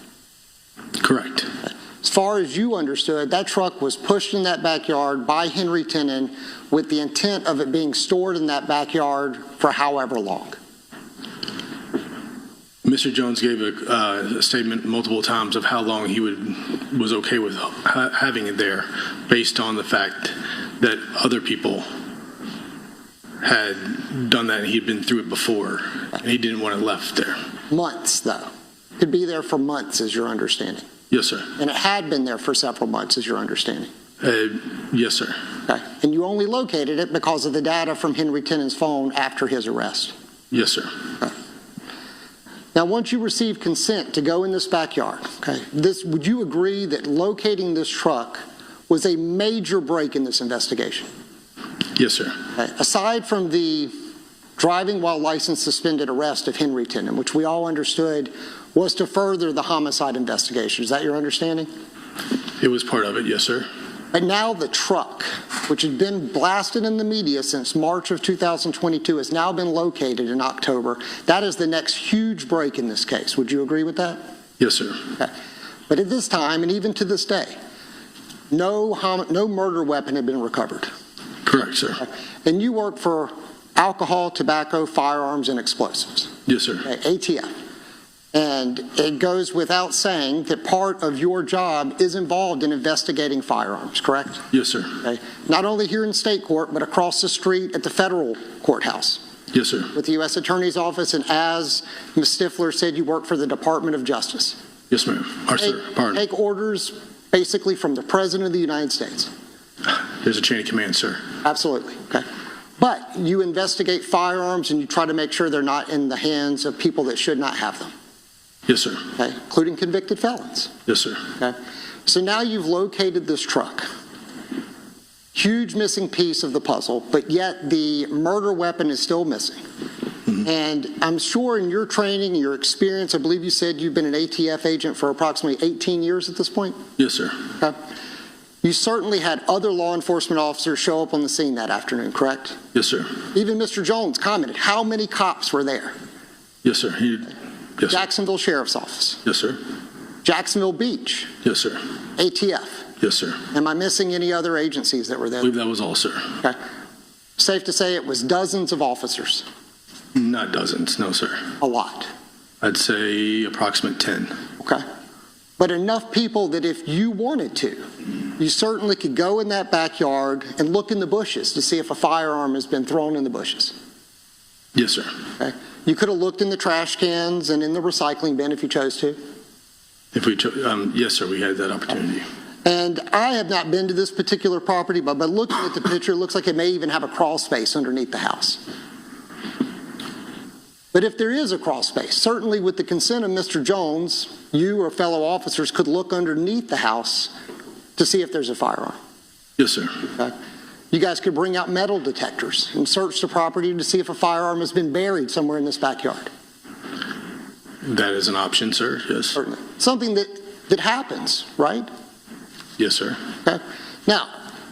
Correct. Okay. As far as you understood, that truck was pushed in that backyard by Henry Tennant with the intent of it being stored in that backyard for however long. Mr. Jones gave a statement multiple times of how long he was okay with having it there, based on the fact that other people had done that and he'd been through it before, and he didn't want it left there. Months, though. Could be there for months, is your understanding. Yes, sir. And it had been there for several months, is your understanding. Yes, sir. Okay. And you only located it because of the data from Henry Tennant's phone after his arrest. Yes, sir. Okay. Now, once you received consent to go in this backyard, okay, would you agree that locating this truck was a major break in this investigation? Yes, sir. Okay. Aside from the driving while license suspended arrest of Henry Tennant, which we all understood was to further the homicide investigation. Is that your understanding? It was part of it, yes, sir. And now the truck, which had been blasted in the media since March of 2022, has now been located in October. That is the next huge break in this case. Would you agree with that? Yes, sir. Okay. But at this time, and even to this day, no murder weapon had been recovered. Correct, sir. Okay. And you work for alcohol, tobacco, firearms, and explosives. Yes, sir. Okay, ATF. And it goes without saying that part of your job is involved in investigating firearms, correct? Yes, sir. Okay. Not only here in state court, but across the street at the federal courthouse. Yes, sir. With the U.S. Attorney's Office, and as Ms. Stifler said, you work for the Department of Justice. Yes, ma'am. Sir. Pardon. Take orders basically from the President of the United States. There's a chain of command, sir. Absolutely. Okay. But you investigate firearms and you try to make sure they're not in the hands of people that should not have them. Yes, sir. Okay, including convicted felons. Yes, sir. Okay. So now you've located this truck. Huge missing piece of the puzzle, but yet the murder weapon is still missing. Mm-hmm. And I'm sure in your training, your experience, I believe you said you've been an ATF agent for approximately 18 years at this point? Yes, sir. Okay. You certainly had other law enforcement officers show up on the scene that afternoon, correct? Yes, sir. Even Mr. Jones commented, how many cops were there? Yes, sir. Yes, Jacksonville Sheriff's Office. Yes, sir. Jacksonville Beach. Yes, sir. ATF. Yes, sir. Am I missing any other agencies that were there? I believe that was all, sir. Okay. Safe to say it was dozens of officers. Not dozens, no, sir. A lot. I'd say approximate 10. Okay. But enough people that if you wanted to, you certainly could go in that backyard and look in the bushes to see if a firearm has been thrown in the bushes. Yes, sir. Okay. You could have looked in the trash cans and in the recycling bin if you chose to. If we yes, sir, we had that opportunity. And I have not been to this particular property, but by looking at the picture, it looks like it may even have a crawl space underneath the house. But if there is a crawl space, certainly with the consent of Mr. Jones, you or fellow officers could look underneath the house to see if there's a firearm. Yes, sir. Okay. You guys could bring out metal detectors and search the property to see if a firearm has been buried somewhere in this backyard. That is an option, sir, yes. Certainly. Something that happens, right? Yes, sir. Okay. Now,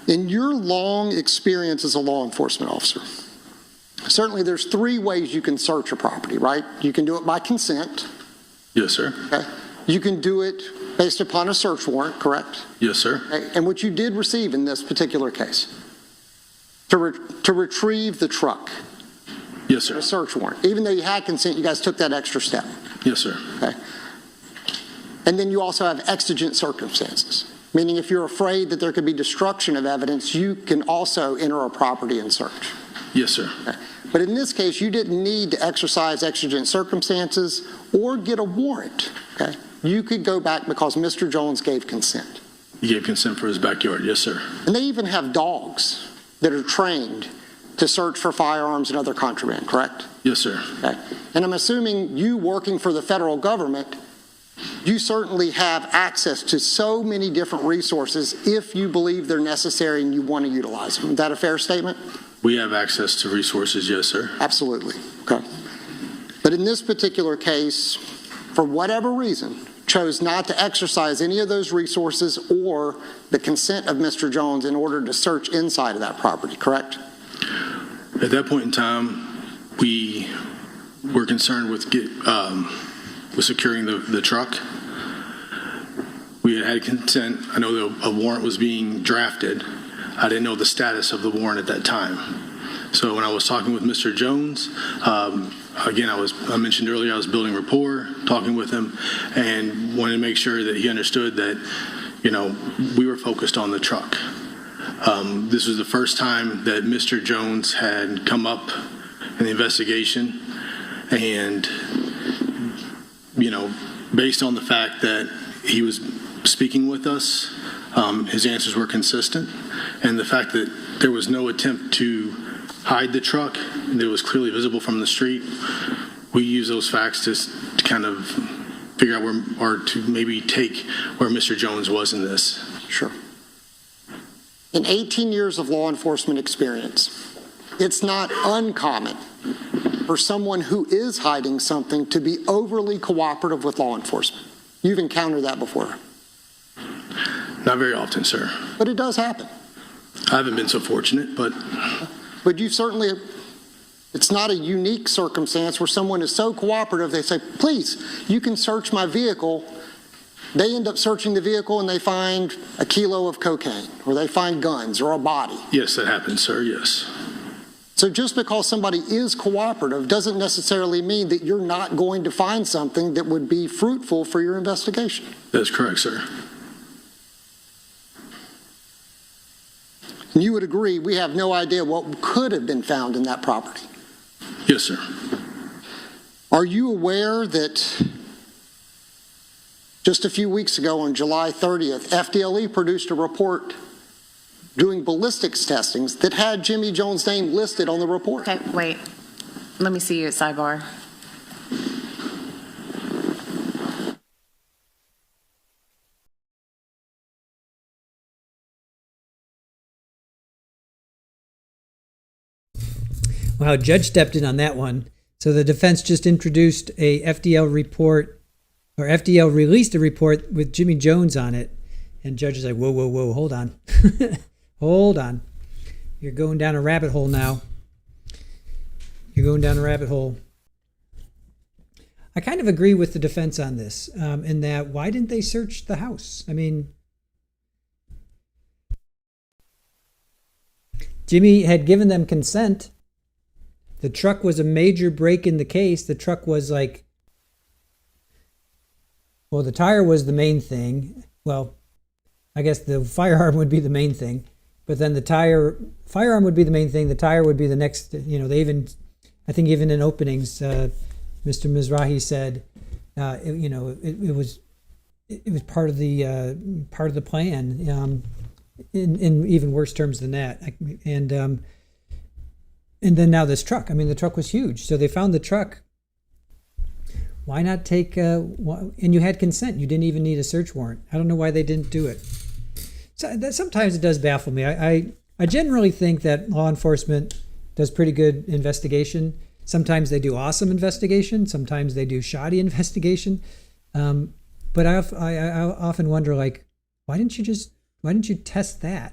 In your long experience as a law enforcement officer, certainly there's 3 ways you can search a property, right? You can do it by consent. Yes, sir. Okay. You can do it based upon a search warrant, correct? Yes, sir. Okay. And what you did receive in this particular case, to retrieve the truck. Yes, sir. A search warrant. Even though you had consent, you guys took that extra step. Yes, sir. Okay. And then you also have exigent circumstances, meaning if you're afraid that there could be destruction of evidence, you can also enter a property and search. Yes, sir. Okay. But in this case, you didn't need to exercise exigent circumstances or get a warrant. Okay. You could go back because Mr. Jones gave consent. He gave consent for his backyard. Yes, sir. And they even have dogs that are trained to search for firearms and other contraband, correct? Yes, sir. Okay. And I'm assuming you working for the federal government, you certainly have access to so many different resources if you believe they're necessary and you want to utilize them. Is that a fair statement? We have access to resources, yes, sir. Absolutely. Okay. But in this particular case, for whatever reason, chose not to exercise any of those resources or the consent of Mr. Jones in order to search inside of that property, correct? At that point in time, we were concerned with securing the truck. We had consent. I know that a warrant was being drafted. I didn't know the status of the warrant at that time. So when I was talking with Mr. Jones, again, I mentioned earlier I was building rapport, talking with him, and wanted to make sure that he understood that, we were focused on the truck. This was the first time that Mr. Jones had come up in the investigation, and, based on the fact that he was speaking with us, his answers were consistent, and the fact that there was no attempt to hide the truck, and it was clearly visible from the street, we use those facts to kind of figure out where, or to maybe take where Mr. Jones was in this. Sure. In 18 years of law enforcement experience, it's not uncommon for someone who is hiding something to be overly cooperative with law enforcement. You've encountered that before. Not very often, sir. But it does happen. I haven't been so fortunate, but you certainly, it's not a unique circumstance where someone is so cooperative, they say, please, you can search my vehicle. They end up searching the vehicle and they find a kilo of cocaine, or they find guns or a body. Yes, that happens, sir, yes. So just because somebody is cooperative doesn't necessarily mean that you're not going to find something that would be fruitful for your investigation. That's correct, sir. And you would agree we have no idea what could have been found in that property. Yes, sir. Are you aware that just a few weeks ago on July 30th, FDLE produced a report doing ballistics testings that had Jimmy Jones' name listed on the report? Okay, wait. Let me see you at sidebar. Wow, judge stepped in on that one. So the defense just introduced a FDL report, or FDL released a report with Jimmy Jones on it. And judge is like, whoa, whoa, whoa, hold on. Hold on. You're going down a rabbit hole now. You're going down a rabbit hole. I kind of agree with the defense on this, in that why didn't they search the house? I mean, Jimmy had given them consent. The truck was a major break in the case. The truck was like, well, the tire was the main thing. Well, I guess the firearm would be the main thing, but then firearm would be the main thing. The tire would be the next, they even, I think even in openings, Mr. Mizrahi said, it was part of the plan, in even worse terms than that. And then now this truck. I mean, the truck was huge. So they found the truck. Why not take, and you had consent. You didn't even need a search warrant. I don't know why they didn't do it. So sometimes it does baffle me. I generally think that law enforcement does pretty good investigation. Sometimes they do awesome investigation. Sometimes they do shoddy investigation. But I often wonder, like, why didn't you test that?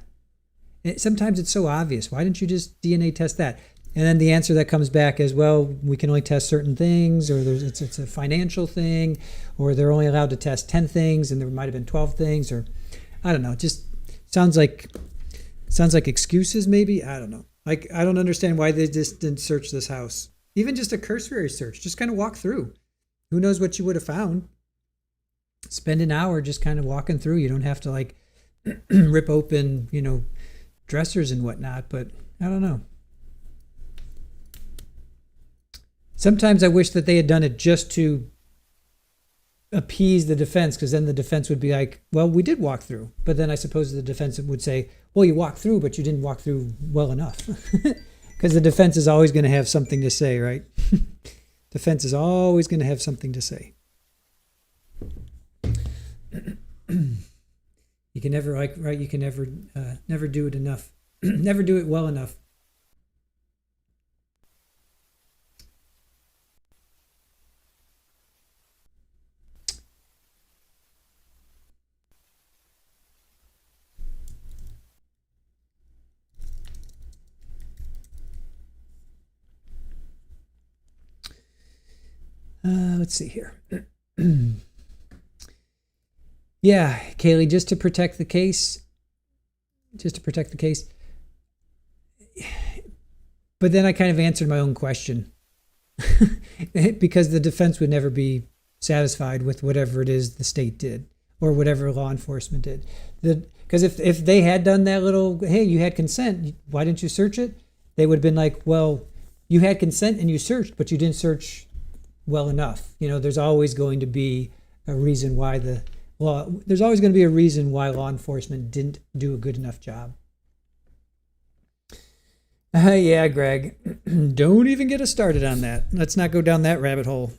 sometimes it's so obvious. Why didn't you just DNA test that? And then the answer that comes back is, well, we can only test certain things, or it's a financial thing, or they're only allowed to test 10 things, and there might have been 12 things, or I don't know. It just sounds like excuses, maybe. I don't know. Like, I don't understand why they just didn't search this house. Even just a cursory search, just kind of walk through. Who knows what you would have found? Spend an hour just kind of walking through. You don't have to like rip open, dressers and whatnot, but I don't know. Sometimes I wish that they had done it just to appease the defense, because then the defense would be like, well, we did walk through. But then I suppose the defense would say, well, you walked through, but you didn't walk through well enough. Because the defense is always going to have something to say, right? Defense is always going to have something to say. You can never you can never do it enough. Never do it well enough. Let's see here. Yeah, Kaylee, just to protect the case. But then I kind of answered my own question because the defense would never be satisfied with whatever it is the state did or whatever law enforcement did. Because if they had done that little, hey, you had consent, why didn't you search it? They would have been like, well, you had consent and you searched, but you didn't search well enough. There's always going to be a reason why law enforcement didn't do a good enough job. Yeah, Greg, don't even get us started on that. Let's not go down that rabbit hole.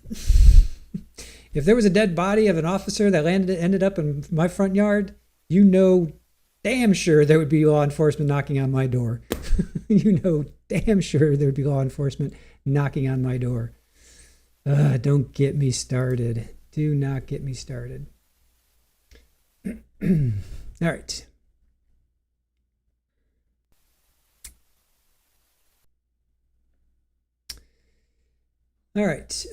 If there was a dead body of an officer that ended up in my front yard, damn sure there would be law enforcement knocking on my door. Damn sure there would be law enforcement knocking on my door. Don't get me started. Do not get me started. All right. All right.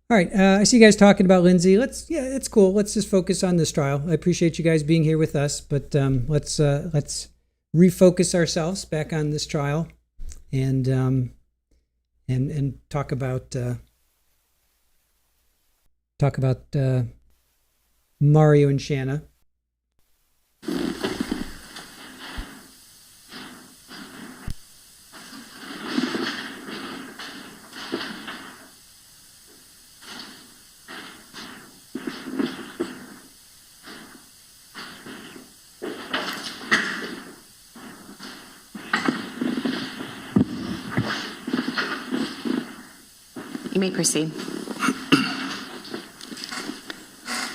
All right. I see you guys talking about Lindsay. It's cool. Let's just focus on this trial. I appreciate you guys being here with us, but let's refocus ourselves back on this trial and talk about Mario and Shanna. You may proceed.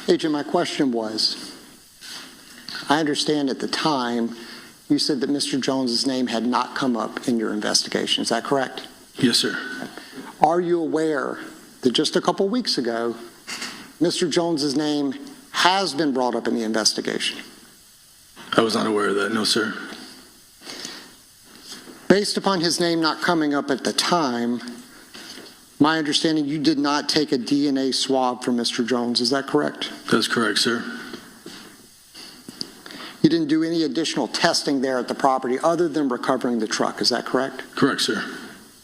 Agent, my question was, I understand at the time you said that Mr. Jones's name had not come up in your investigation. Is that correct? Yes, sir. Are you aware that just a couple weeks ago, Mr. Jones's name has been brought up in the investigation? I was not aware of that. No, sir. Based upon his name not coming up at the time, my understanding, you did not take a DNA swab from Mr. Jones. Is that correct? That's correct, sir. You didn't do any additional testing there at the property other than recovering the truck. Is that correct? Correct, sir.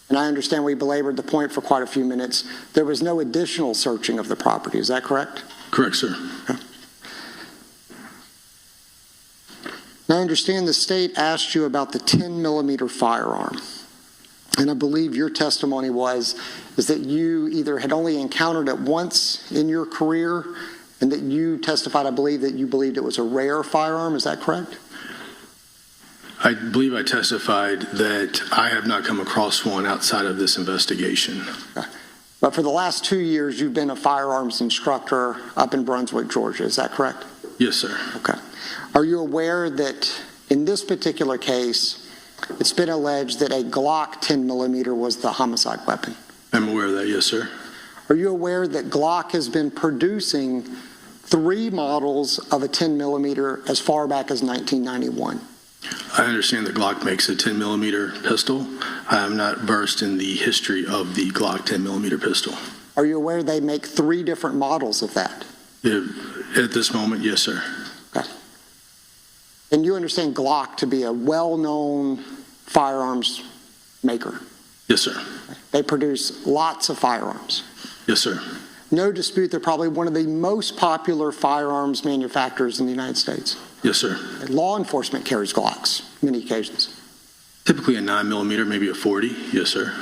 And I understand we belabored the point for quite a few minutes. There was no additional searching of the property. Is that correct? Correct, sir. Okay. Now, I understand the state asked you about the 10-millimeter firearm. And I believe your testimony is that you either had only encountered it once in your career and that you testified, I believe, that you believed it was a rare firearm. Is that correct? I believe I testified that I have not come across one outside of this investigation. Okay. But for the last 2 years, you've been a firearms instructor up in Brunswick, Georgia. Is that correct? Yes, sir. Okay. Are you aware that in this particular case, it's been alleged that a Glock 10-millimeter was the homicide weapon? I'm aware of that, yes, sir. Are you aware that Glock has been producing 3 models of a 10 millimeter as far back as 1991? I understand that Glock makes a 10 millimeter pistol. I am not versed in the history of the Glock 10 millimeter pistol. Are you aware they make 3 different models of that? At this moment, yes, sir. Okay. And you understand Glock to be a well-known firearms maker? Yes, sir. They produce lots of firearms. Yes, sir. No dispute, they're probably one of the most popular firearms manufacturers in the United States. Yes, sir. Law enforcement carries Glocks many occasions. Typically a 9 millimeter, maybe a 40. Yes, sir.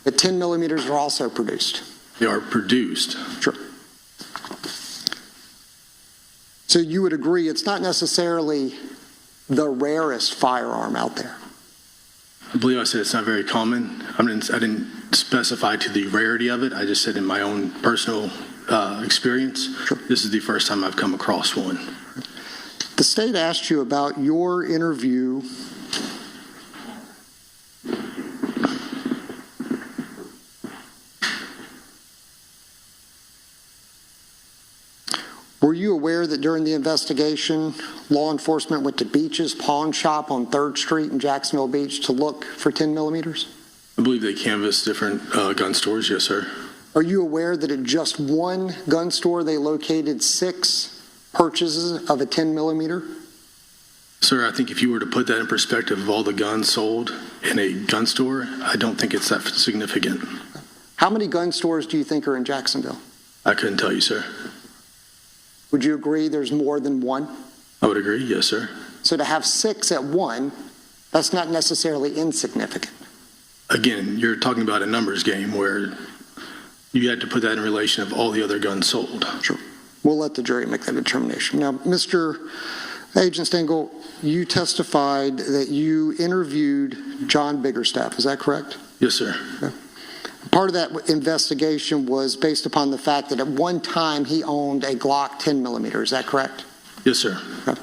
The 10 millimeters are also produced. They are produced. Sure. So you would agree it's not necessarily the rarest firearm out there? I believe I said it's not very common. I didn't specify to the rarity of it. I just said in my own personal experience, sure. This is the first time I've come across one. The state asked you about your interview Were you aware that during the investigation, law enforcement went to Beach's pawn shop on 3rd Street in Jacksonville Beach to look for 10 millimeters? I believe they canvassed different gun stores, yes, sir. Are you aware that at just one gun store they located 6 purchases of a 10 millimeter? Sir, I think if you were to put that in perspective of all the guns sold in a gun store, I don't think it's that significant. How many gun stores do you think are in Jacksonville? I couldn't tell you, sir. Would you agree there's more than one? I would agree, yes, sir. So to have 6 at one, that's not necessarily insignificant. Again, you're talking about a numbers game where you had to put that in relation of all the other guns sold. Sure. We'll let the jury make that determination. Now, Mr. Agent Stengel, you testified that you interviewed John Biggerstaff. Is that correct? Yes, sir. Okay. Part of that investigation was based upon the fact that at one time he owned a Glock 10 millimeter. Is that correct? Yes, sir. Okay.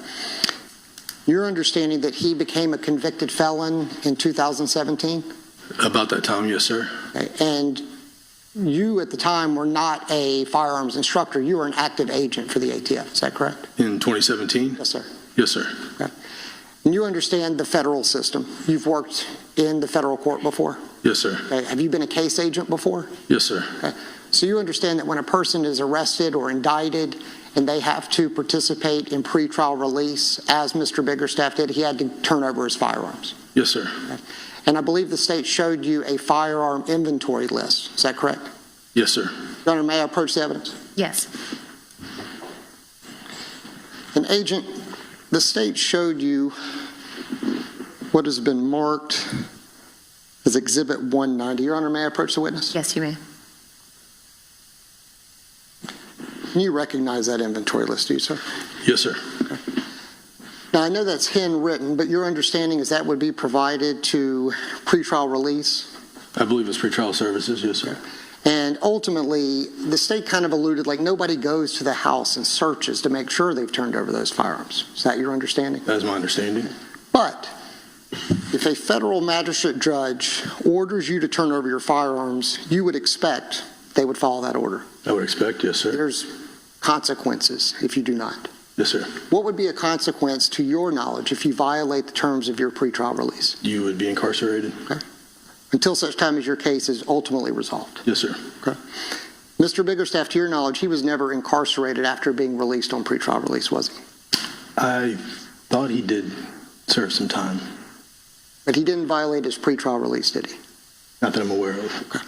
Your understanding that he became a convicted felon in 2017? About that time, yes, sir. Okay. And you at the time were not a firearms instructor. You were an active agent for the ATF. Is that correct? In 2017? Yes, sir. Yes, sir. Okay. And you understand the federal system. You've worked in the federal court before? Yes, sir. Okay. Have you been a case agent before? Yes, sir. Okay. So you understand that when a person is arrested or indicted and they have to participate in pretrial release, as Mr. Biggerstaff did, he had to turn over his firearms. Yes, sir. Okay. And I believe the state showed you a firearm inventory list. Is that correct? Yes, sir. Your Honor, may I approach the evidence? Yes. An agent, the state showed you what has been marked as Exhibit 190. Your Honor, may I approach the witness? Yes, you may. Can you recognize that inventory list, do you, sir? Yes, sir. Okay. Now, I know that's handwritten, but your understanding is that would be provided to pretrial release? I believe it's pretrial services, yes, sir. Okay. And ultimately, the state kind of alluded like nobody goes to the house and searches to make sure they've turned over those firearms. Is that your understanding? That is my understanding. But if a federal magistrate judge orders you to turn over your firearms, you would expect they would follow that order. I would expect, yes, sir. There's consequences if you do not. Yes, sir. What would be a consequence to your knowledge if you violate the terms of your pretrial release? You would be incarcerated. Okay. Until such time as your case is ultimately resolved. Yes, sir. Okay. Mr. Biggerstaff, to your knowledge, he was never incarcerated after being released on pretrial release, was he? I thought he did serve some time. But he didn't violate his pretrial release, did he? Not that I'm aware of. Okay.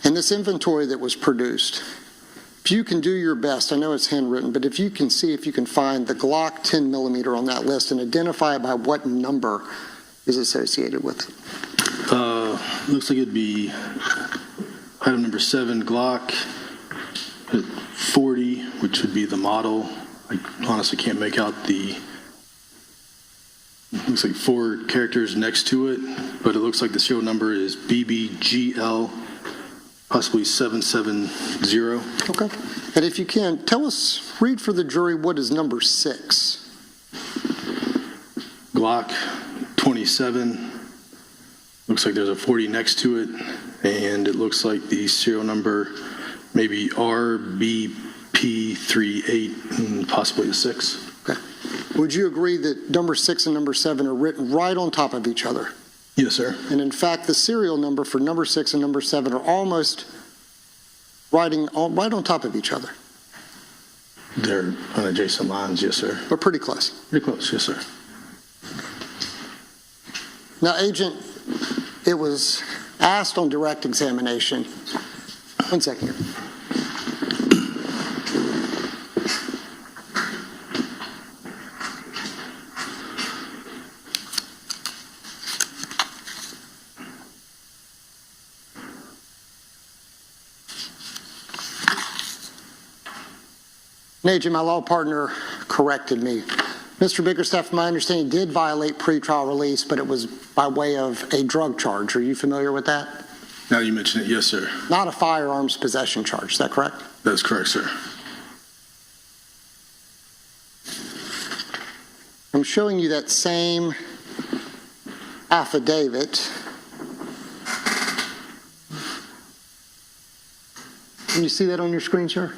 And this inventory that was produced, if you can do your best, I know it's handwritten, but if you can see if you can find the Glock 10 millimeter on that list and identify it by what number is associated with it. Looks like it'd be item number 7, Glock 40, which would be the model. I honestly can't make out the, looks like 4 characters next to it, but it looks like the serial number is BBGL, possibly 770. Okay. And if you can, tell us, read for the jury what is number 6. Glock 27. Looks like there's a 40 next to it, and it looks like the serial number maybe RBP38 and possibly a 6. Okay. Would you agree that number 6 and number 7 are written right on top of each other? Yes, sir. And in fact, the serial number for number 6 and number 7 are almost right on top of each other. They're on adjacent lines, yes, sir. But pretty close. Pretty close, yes, sir. Now, Agent, it was asked on direct examination. 1 second here. Agent, my law partner corrected me. Mr. Bickerstaff, from my understanding, did violate pretrial release, but it was by way of a drug charge. Are you familiar with that? Now you mention it, yes, sir. Not a firearms possession charge. Is that correct? That's correct, sir. I'm showing you that same affidavit. Can you see that on your screen, sir?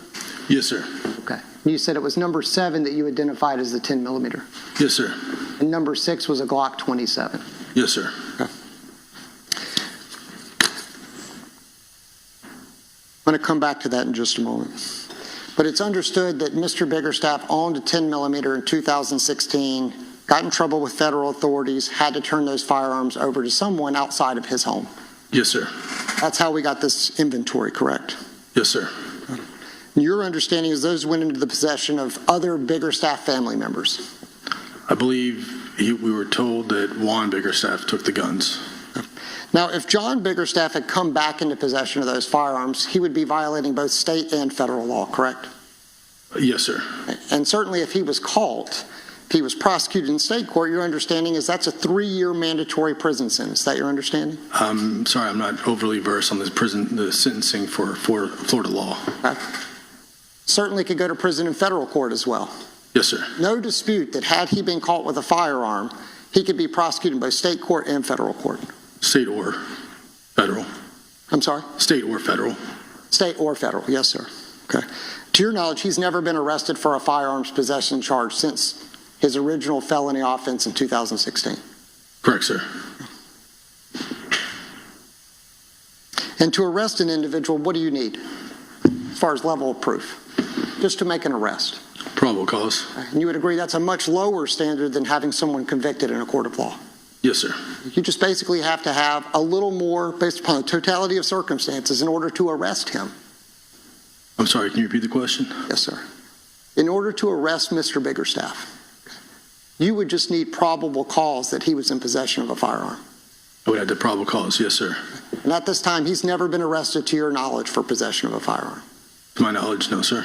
Yes, sir. Okay. You said it was number 7 that you identified as the 10 millimeter. Yes, sir. And number 6 was a Glock 27. Yes, sir. Okay. I'm going to come back to that in just a moment. But it's understood that Mr. Bickerstaff owned a 10 millimeter in 2016, got in trouble with federal authorities, had to turn those firearms over to someone outside of his home. Yes, sir. That's how we got this inventory, correct? Yes, sir. Your understanding is those went into the possession of other Bickerstaff family members? I believe we were told that Juan Bickerstaff took the guns. Now, if John Bickerstaff had come back into possession of those firearms, he would be violating both state and federal law, correct? Yes, sir. And certainly if he was caught, if he was prosecuted in state court, your understanding is that's a 3-year mandatory prison sentence. Is that your understanding? I'm sorry, I'm not overly versed on the sentencing for Florida law. Okay. Certainly could go to prison in federal court as well. Yes, sir. No dispute that had he been caught with a firearm, he could be prosecuted in both state court and federal court. State or federal. I'm sorry? State or federal. State or federal, yes, sir. Okay. To your knowledge, he's never been arrested for a firearms possession charge since his original felony offense in 2016. Correct, sir. And to arrest an individual, what do you need as far as level of proof? Just to make an arrest. Probable cause. And you would agree that's a much lower standard than having someone convicted in a court of law? Yes, sir. You just basically have to have a little more based upon the totality of circumstances in order to arrest him. I'm sorry, can you repeat the question? Yes, sir. In order to arrest Mr. Bickerstaff, you would just need probable cause that he was in possession of a firearm. I would have the probable cause, yes, sir. And at this time, he's never been arrested to your knowledge for possession of a firearm? To my knowledge, no, sir.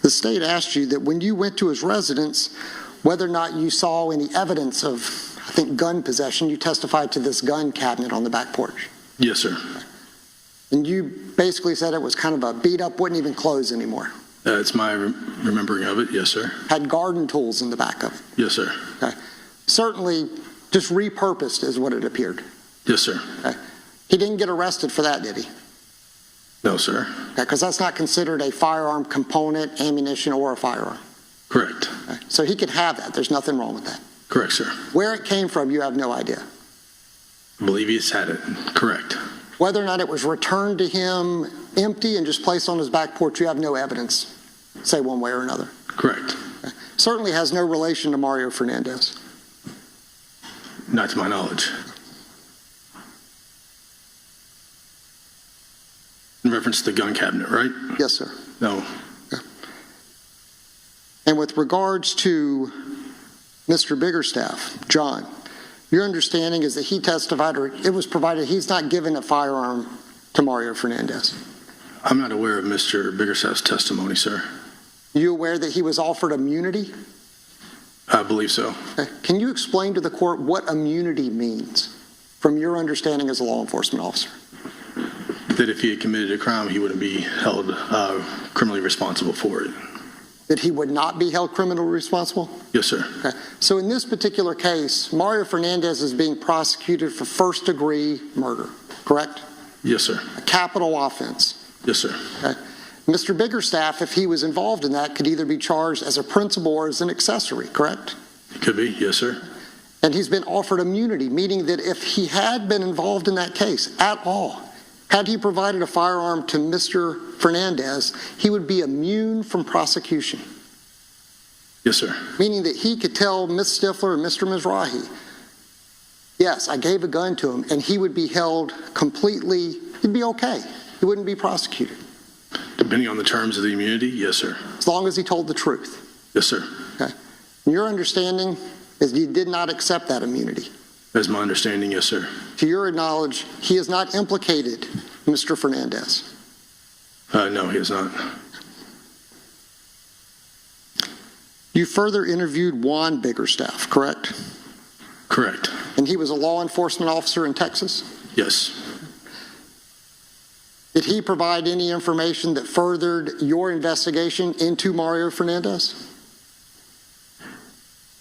The state asked you that when you went to his residence, whether or not you saw any evidence of, I think, gun possession. You testified to this gun cabinet on the back porch. Yes, sir. And you basically said it was kind of a beat up, wouldn't even close anymore. That's my remembering of it, yes, sir. Had garden tools in the back of it. Yes, sir. Okay. Certainly just repurposed is what it appeared. Yes, sir. Okay. He didn't get arrested for that, did he? No, sir. Because that's not considered a firearm component, ammunition, or a firearm. Correct. Okay. So he could have that. There's nothing wrong with that. Correct, sir. Where it came from, you have no idea. I believe he's had it. Correct. Whether or not it was returned to him empty and just placed on his back porch, you have no evidence, say one way or another. Correct. Okay. Certainly has no relation to Mario Fernandez. Not to my knowledge. In reference to the gun cabinet, right? Yes, sir. No. Okay. And with regards to Mr. Bickerstaff, John, your understanding is that he testified, or it was provided, he's not given a firearm to Mario Fernandez. I'm not aware of Mr. Bickerstaff's testimony, sir. You aware that he was offered immunity? I believe so. Okay. Can you explain to the court what immunity means from your understanding as a law enforcement officer? That if he had committed a crime, he wouldn't be held criminally responsible for it. That he would not be held criminally responsible? Yes, sir. Okay. So in this particular case, Mario Fernandez is being prosecuted for first-degree murder, correct? Yes, sir. A capital offense. Yes, sir. Okay. Mr. Biggerstaff, if he was involved in that, could either be charged as a principal or as an accessory, correct? Could be. Yes, sir. And he's been offered immunity, meaning that if he had been involved in that case at all, had he provided a firearm to Mr. Fernandez, he would be immune from prosecution. Yes, sir. Meaning that he could tell Ms. Stifler and Mr. Mizrahi, yes, I gave a gun to him, and he would be held completely, he'd be okay. He wouldn't be prosecuted. Depending on the terms of the immunity, yes, sir. As long as he told the truth. Yes, sir. Okay. And your understanding is you did not accept that immunity. That's my understanding, yes, sir. To your knowledge, he has not implicated Mr. Fernandez. No, he has not. You further interviewed Juan Biggerstaff, correct? Correct. And he was a law enforcement officer in Texas? Yes. Did he provide any information that furthered your investigation into Mario Fernandez?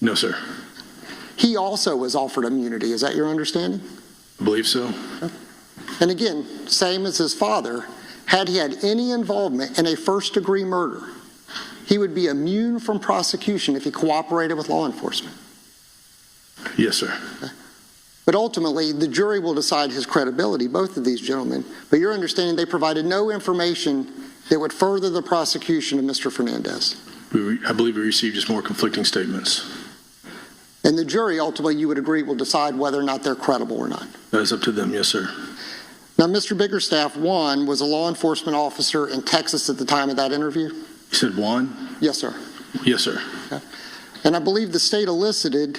No, sir. He also was offered immunity. Is that your understanding? I believe so. And again, same as his father, had he had any involvement in a first-degree murder, he would be immune from prosecution if he cooperated with law enforcement. Yes, sir. Okay. But ultimately, the jury will decide his credibility, both of these gentlemen. But your understanding, they provided no information that would further the prosecution of Mr. Fernandez. I believe we received just more conflicting statements. And the jury, ultimately, you would agree, will decide whether or not they're credible or not. That is up to them, yes, sir. Now, Mr. Biggerstaff, Juan, was a law enforcement officer in Texas at the time of that interview? You said Juan? Yes, sir. Yes, sir. Okay. And I believe the state elicited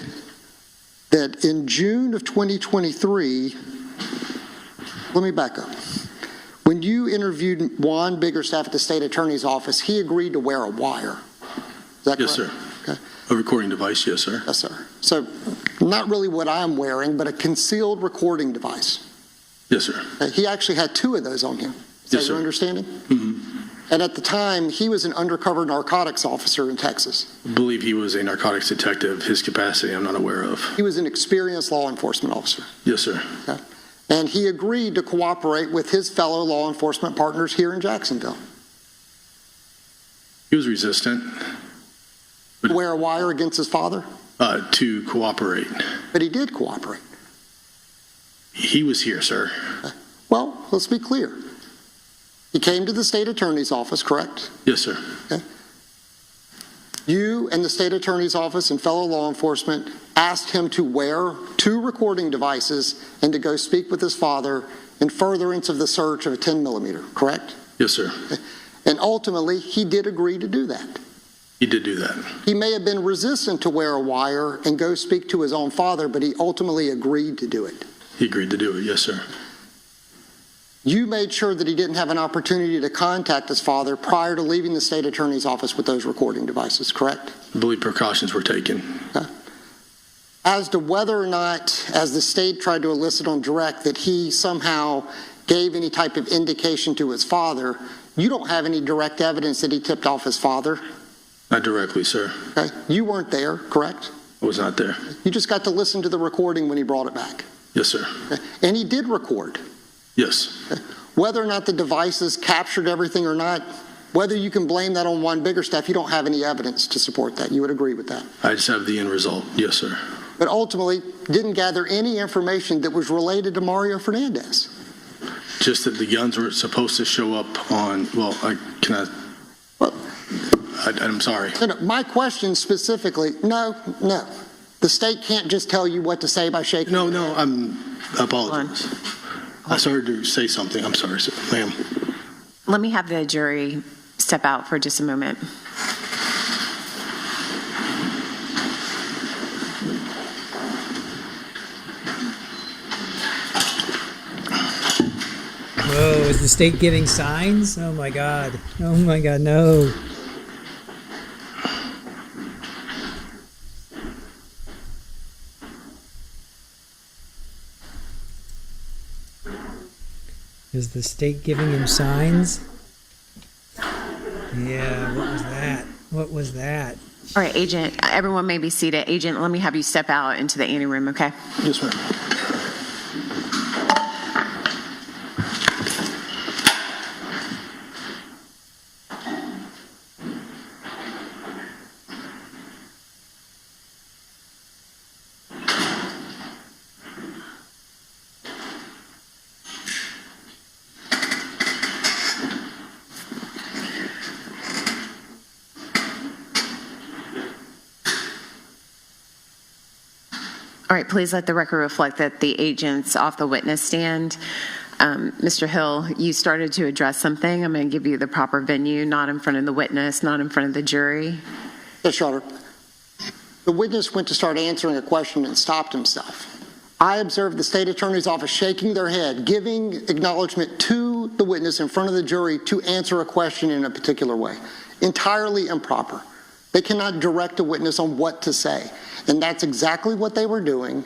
that in June of 2023, let me back up. When you interviewed Juan Biggerstaff at the state attorney's office, he agreed to wear a wire. Is that correct? Yes, sir. Okay. A recording device, yes, sir. Yes, sir. So not really what I'm wearing, but a concealed recording device. Yes, sir. He actually had two of those on him. Is that your understanding? Mm-hmm. And at the time, he was an undercover narcotics officer in Texas. I believe he was a narcotics detective. His capacity, I'm not aware of. He was an experienced law enforcement officer. Yes, sir. Okay. And he agreed to cooperate with his fellow law enforcement partners here in Jacksonville. He was resistant. To wear a wire against his father? To cooperate. But he did cooperate. He was here, sir. Okay. Well, let's be clear. He came to the state attorney's office, correct? Yes, sir. Okay. You and the state attorney's office and fellow law enforcement asked him to wear two recording devices and to go speak with his father in furtherance of the search of a 10 millimeter, correct? Yes, sir. Okay. And ultimately, he did agree to do that. He did do that. He may have been resistant to wear a wire and go speak to his own father, but he ultimately agreed to do it. He agreed to do it, yes, sir. You made sure that he didn't have an opportunity to contact his father prior to leaving the state attorney's office with those recording devices, correct? I believe precautions were taken. Okay. As to whether or not, as the state tried to elicit on direct, that he somehow gave any type of indication to his father, you don't have any direct evidence that he tipped off his father? Not directly, sir. Okay. You weren't there, correct? I was not there. You just got to listen to the recording when he brought it back? Yes, sir. Okay. And he did record? Yes. Okay. Whether or not the devices captured everything or not, whether you can blame that on Juan Biggerstaff, you don't have any evidence to support that. You would agree with that? I just have the end result. Yes, sir. But ultimately, didn't gather any information that was related to Mario Fernandez. Just that the guns were supposed to show up on, well, I'm sorry. No, my question specifically, no. The state can't just tell you what to say by shaking. No, I apologize. I started to say something. I'm sorry, ma'am. Let me have the jury step out for just a moment. Whoa, is the state giving signs? Oh my God. Oh my God, no. Is the state giving him signs? Yeah, what was that? What was that? All right, Agent, everyone may be seated. Agent, let me have you step out into the anteroom, okay? Yes, ma'am. All right, please let the record reflect that the agents off the witness stand. Mr. Hill, you started to address something. I'm going to give you the proper venue, not in front of the witness, not in front of the jury. Yes, Your Honor. The witness went to start answering a question and stopped himself. I observed the state attorney's office shaking their head, giving acknowledgement to the witness in front of the jury to answer a question in a particular way. Entirely improper. They cannot direct a witness on what to say. And that's exactly what they were doing.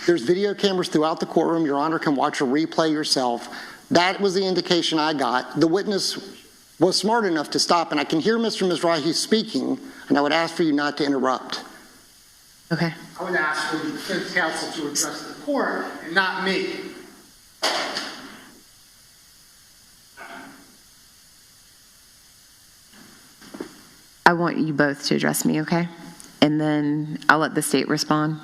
There's video cameras throughout the courtroom. Your Honor can watch a replay yourself. That was the indication I got. The witness was smart enough to stop, and I can hear Mr. Mizrahi speaking, and I would ask for you not to interrupt. Okay. I would ask for the defense counsel to address the court and not me. I want you both to address me, okay? And then I'll let the state respond.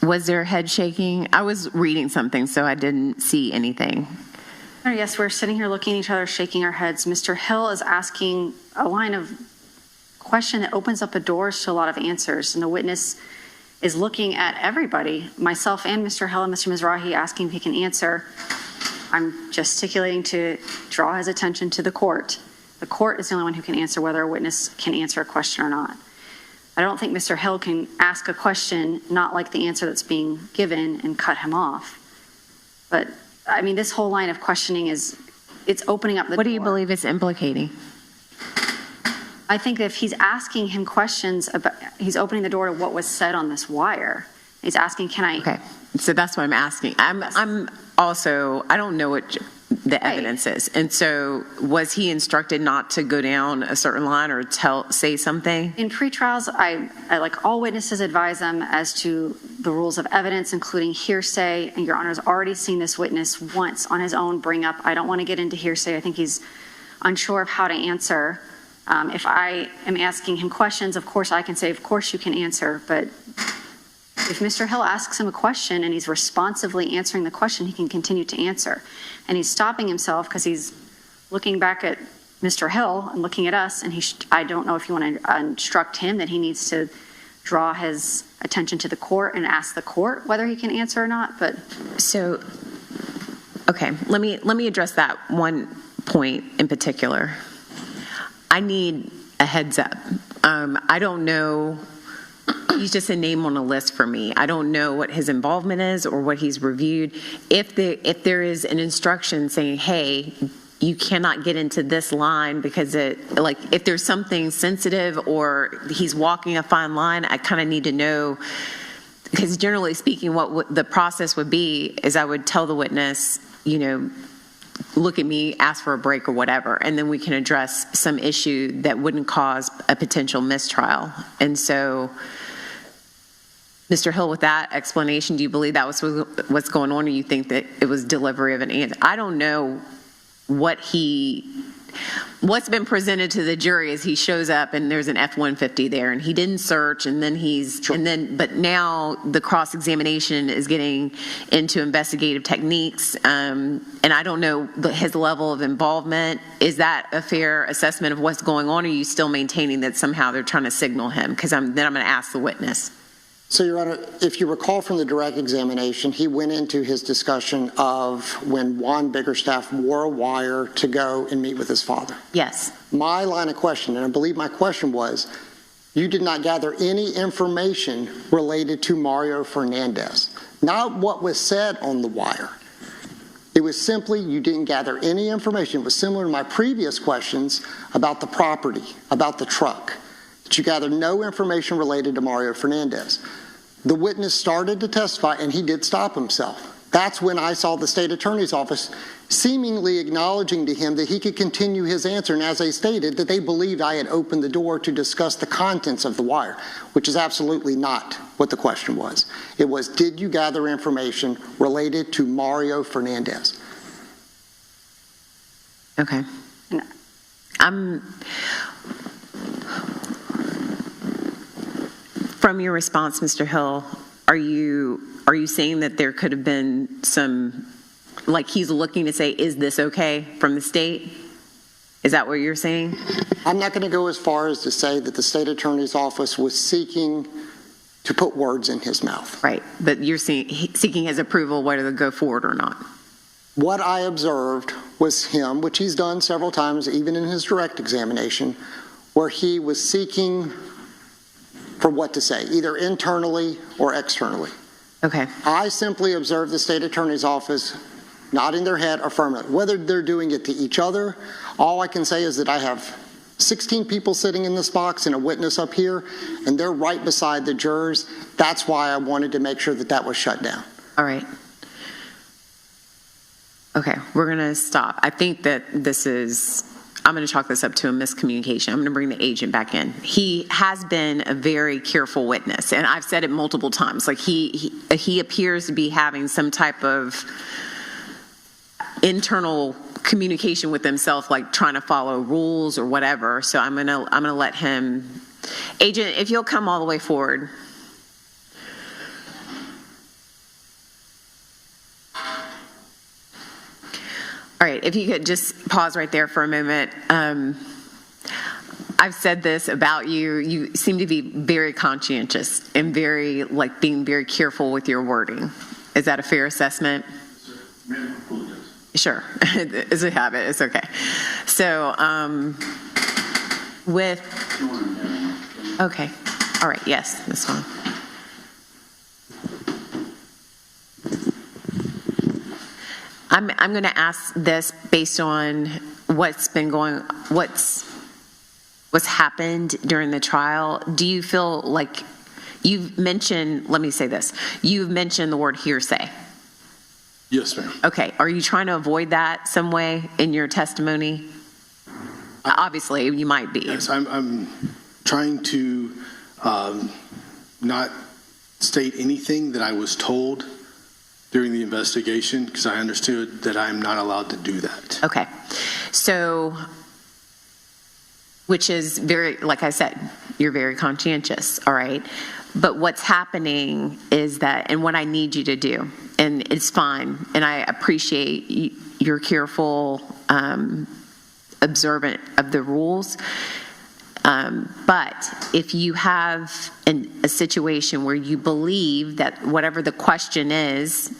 Was there head shaking? I was reading something, so I didn't see anything. Yes, we're sitting here looking at each other, shaking our heads. Mr. Hill is asking a line of question that opens up the doors to a lot of answers, and the witness is looking at everybody, myself and Mr. Hill and Mr. Mizrahi, asking if he can answer. I'm gesticulating to draw his attention to the court. The court is the only one who can answer whether a witness can answer a question or not. I don't think Mr. Hill can ask a question not like the answer that's being given and cut him off. But, I mean, this whole line of questioning it's opening up the door. What do you believe it's implicating? I think that if he's asking him questions about, he's opening the door to what was said on this wire. He's asking, can I? Okay, so that's what I'm asking. I'm also, I don't know what the evidence is. And so was he instructed not to go down a certain line or say something? In pretrials, I like all witnesses advise them as to the rules of evidence, including hearsay. And Your Honor's already seen this witness once on his own bring up. I don't want to get into hearsay. I think he's unsure of how to answer. If I am asking him questions, of course I can say, of course you can answer. But if Mr. Hill asks him a question and he's responsively answering the question, he can continue to answer. And he's stopping himself because he's looking back at Mr. Hill and looking at us, and I don't know if you want to instruct him that he needs to draw his attention to the court and ask the court whether he can answer or not. But so, okay, let me address that one point in particular. I need a heads up. I don't know. He's just a name on a list for me. I don't know what his involvement is or what he's reviewed. If there is an instruction saying, hey, you cannot get into this line because if there's something sensitive or he's walking a fine line, I kind of need to know, because generally speaking, what the process would be is I would tell the witness, look at me, ask for a break or whatever, and then we can address some issue that wouldn't cause a potential mistrial. And so, Mr. Hill, with that explanation, do you believe that was what's going on, or you think that it was delivery of an answer? I don't know what's been presented to the jury as he shows up and there's an F-150 there and he didn't search, and then but now the cross-examination is getting into investigative techniques, and I don't know his level of involvement. Is that a fair assessment of what's going on, or are you still maintaining that somehow they're trying to signal him? Because then I'm going to ask the witness. So, Your Honor, if you recall from the direct examination, he went into his discussion of when Juan Biggerstaff wore a wire to go and meet with his father. Yes. My line of question, and I believe my question was, you did not gather any information related to Mario Fernandez. Not what was said on the wire. It was simply you didn't gather any information. It was similar to my previous questions about the property, about the truck. That you gathered no information related to Mario Fernandez. The witness started to testify, and he did stop himself. That's when I saw the state attorney's office seemingly acknowledging to him that he could continue his answer, and as I stated, that they believed I had opened the door to discuss the contents of the wire, which is absolutely not what the question was. It was, did you gather information related to Mario Fernandez? Okay. From your response, Mr. Hill, are you saying that there could have been some, like he's looking to say, is this okay from the state? Is that what you're saying? I'm not going to go as far as to say that the state attorney's office was seeking to put words in his mouth. Right, but you're seeking his approval whether to go forward or not. What I observed was him, which he's done several times, even in his direct examination, where he was seeking for what to say, either internally or externally. Okay. I simply observed the state attorney's office nodding their head affirmative. Whether they're doing it to each other, all I can say is that I have 16 people sitting in this box and a witness up here, and they're right beside the jurors. That's why I wanted to make sure that that was shut down. All right. Okay, we're going to stop. I think that I'm going to chalk this up to a miscommunication. I'm going to bring the agent back in. He has been a very careful witness, and I've said it multiple times. Like he appears to be having some type of internal communication with himself, like trying to follow rules or whatever. So I'm gonna let him. Agent, if you'll come all the way forward. All right, if you could just pause right there for a moment. I've said this about you. You seem to be very conscientious and very, like, being very careful with your wording. Is that a fair assessment? Sure. It's a habit. It's okay. So, okay. All right. Yes, that's fine. I'm going to ask this based on what's happened during the trial. Do you feel like you've mentioned, let me say this, you've mentioned the word hearsay? Yes, ma'am. Okay. Are you trying to avoid that some way in your testimony? Obviously, you might be. Yes, I'm trying to not state anything that I was told during the investigation, because I understood that I'm not allowed to do that. Okay. So, which is very, like I said, you're very conscientious, all right? But what's happening is that, and what I need you to do, and it's fine, and I appreciate your careful observant of the rules, but if you have a situation where you believe that whatever the question is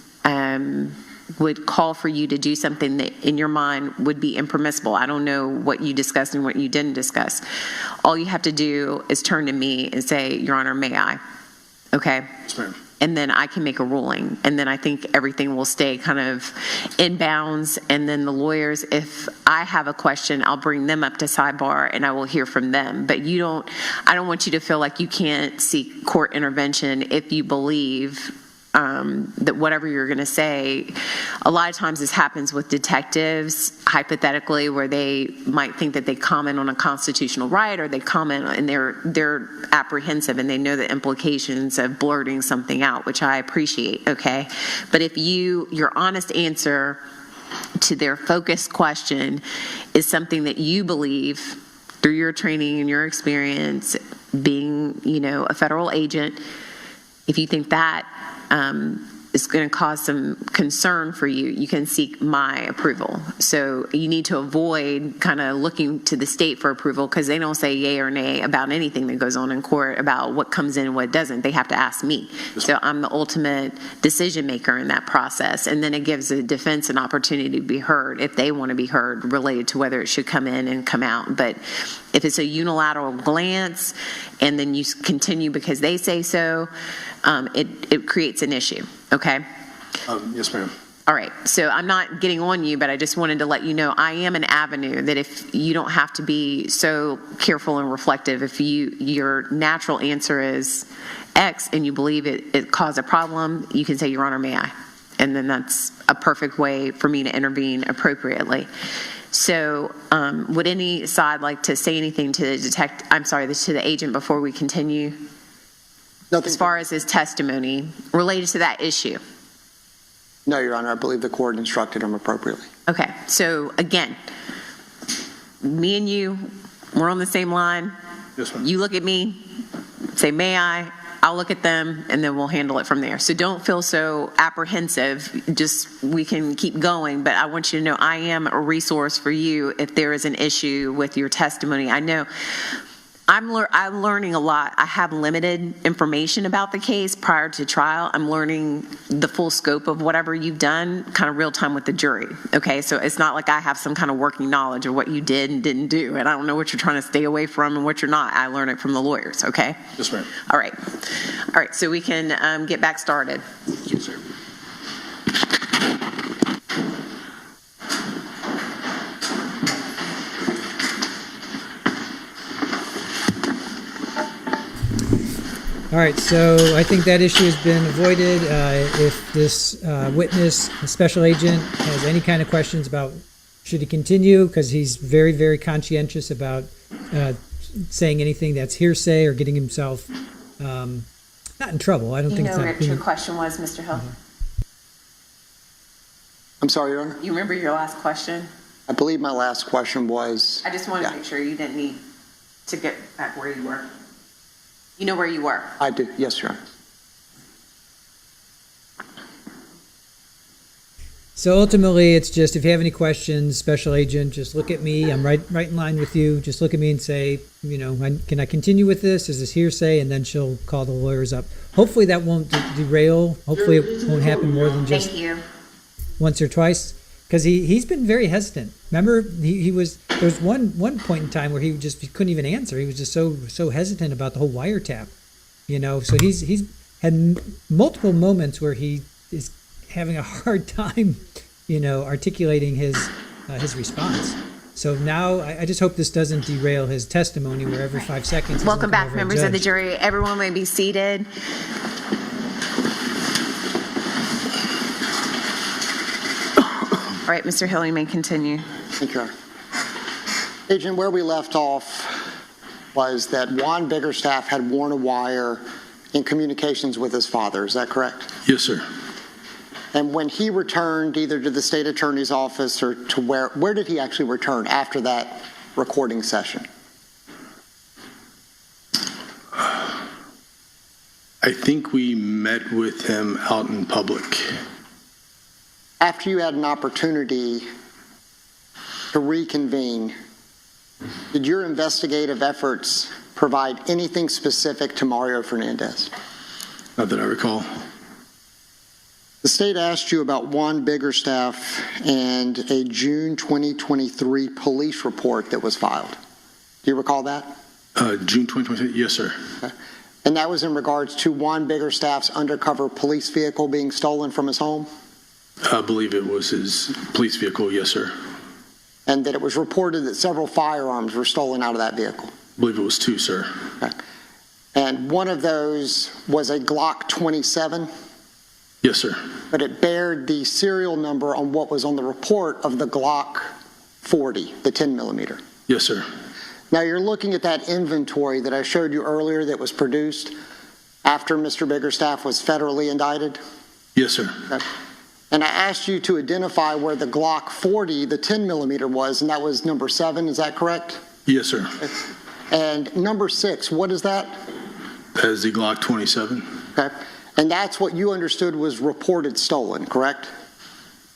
would call for you to do something that in your mind would be impermissible, I don't know what you discussed and what you didn't discuss, all you have to do is turn to me and say, Your Honor, may I? Okay? Yes, ma'am. And then I can make a ruling. And then I think everything will stay kind of in bounds. And then the lawyers, if I have a question, I'll bring them up to sidebar and I will hear from them. But I don't want you to feel like you can't seek court intervention if you believe that whatever you're going to say, a lot of times this happens with detectives, hypothetically, where they might think that they comment on a constitutional right, or they comment and they're apprehensive and they know the implications of blurting something out, which I appreciate, okay? But if your honest answer to their focused question is something that you believe through your training and your experience being, a federal agent, if you think that is going to cause some concern for you, you can seek my approval. So you need to avoid kind of looking to the state for approval, because they don't say yay or nay about anything that goes on in court about what comes in and what doesn't. They have to ask me. So I'm the ultimate decision maker in that process. And then it gives the defense an opportunity to be heard if they want to be heard related to whether it should come in and come out. But if it's a unilateral glance and then you continue because they say so, it creates an issue, okay? Yes, ma'am. All right, so I'm not getting on you, but I just wanted to let you know I am an avenue that if you don't have to be so careful and reflective, if your natural answer is X and you believe it caused a problem, you can say, Your Honor, may I? And then that's a perfect way for me to intervene appropriately. So would any side like to say anything to the agent before we continue? Nothing. As far as his testimony related to that issue? No, Your Honor, I believe the court instructed him appropriately. Okay, so again, me and you, we're on the same line. Yes, ma'am. You look at me, say, may I? I'll look at them, and then we'll handle it from there. So don't feel so apprehensive. Just, we can keep going, but I want you to know I am a resource for you if there is an issue with your testimony. I know I'm learning a lot. I have limited information about the case prior to trial. I'm learning the full scope of whatever you've done kind of real time with the jury. Okay, so it's not like I have some kind of working knowledge of what you did and didn't do, and I don't know what you're trying to stay away from and what you're not. I learn it from the lawyers, okay? Yes, ma'am. All right, so we can get back started. Yes, sir. All right, so I think that issue has been avoided. If this witness, the special agent, has any kind of questions about should he continue, because he's very, very conscientious about saying anything that's hearsay or getting himself not in trouble. I don't think it's You know that. what your question was, Mr. Hill? I'm sorry, Your Honor. You remember your last question? I believe my last question was. I just wanted to make sure you didn't need to get back where you were. You know where you were? I do, yes, Your Honor. So ultimately, it's just if you have any questions, special agent, just look at me. I'm right in line with you. Just look at me and say, you know, can I continue with this? Is this hearsay? And then she'll call the lawyers up. Hopefully that won't derail. Hopefully it won't happen more than just once or twice. Because he's been very hesitant. Remember, there was one point in time where he couldn't even answer. He was just so hesitant about the whole wiretap, you know. So he's had multiple moments where he is having a hard time, you know, articulating his response. So now I just hope this doesn't derail his testimony, where every 5 seconds. he's Welcome looking back, over a members of the judge. jury. Everyone may be seated. All right, Mr. Hill, you may continue. Thank you, Your Honor. Agent, where we left off was that Juan Biggerstaff had worn a wire in communications with his father. Is that correct? Yes, sir. And when he returned either to the state attorney's office or to where did he actually return after that recording session? I think we met with him out in public. After you had an opportunity to reconvene, did your investigative efforts provide anything specific to Mario Fernandez? Not that I recall. The state asked you about Juan Biggerstaff and a June 2023 police report that was filed. Do you recall that? June 2023, yes, sir. Okay. And that was in regards to Juan Biggerstaff's undercover police vehicle being stolen from his home? I believe it was his police vehicle, yes, sir. And that it was reported that several firearms were stolen out of that vehicle? I believe it was 2, sir. Okay. And one of those was a Glock 27? Yes, sir. But it bared the serial number on what was on the report of the Glock 40, the 10 millimeter. Yes, sir. Now you're looking at that inventory that I showed you earlier that was produced after Mr. Biggerstaff was federally indicted? Yes, sir. Okay. And I asked you to identify where the Glock 40, the 10 millimeter was, and that was number 7, is that correct? Yes, sir. And number 6, what is that? That is the Glock 27. Okay. And that's what you understood was reported stolen, correct?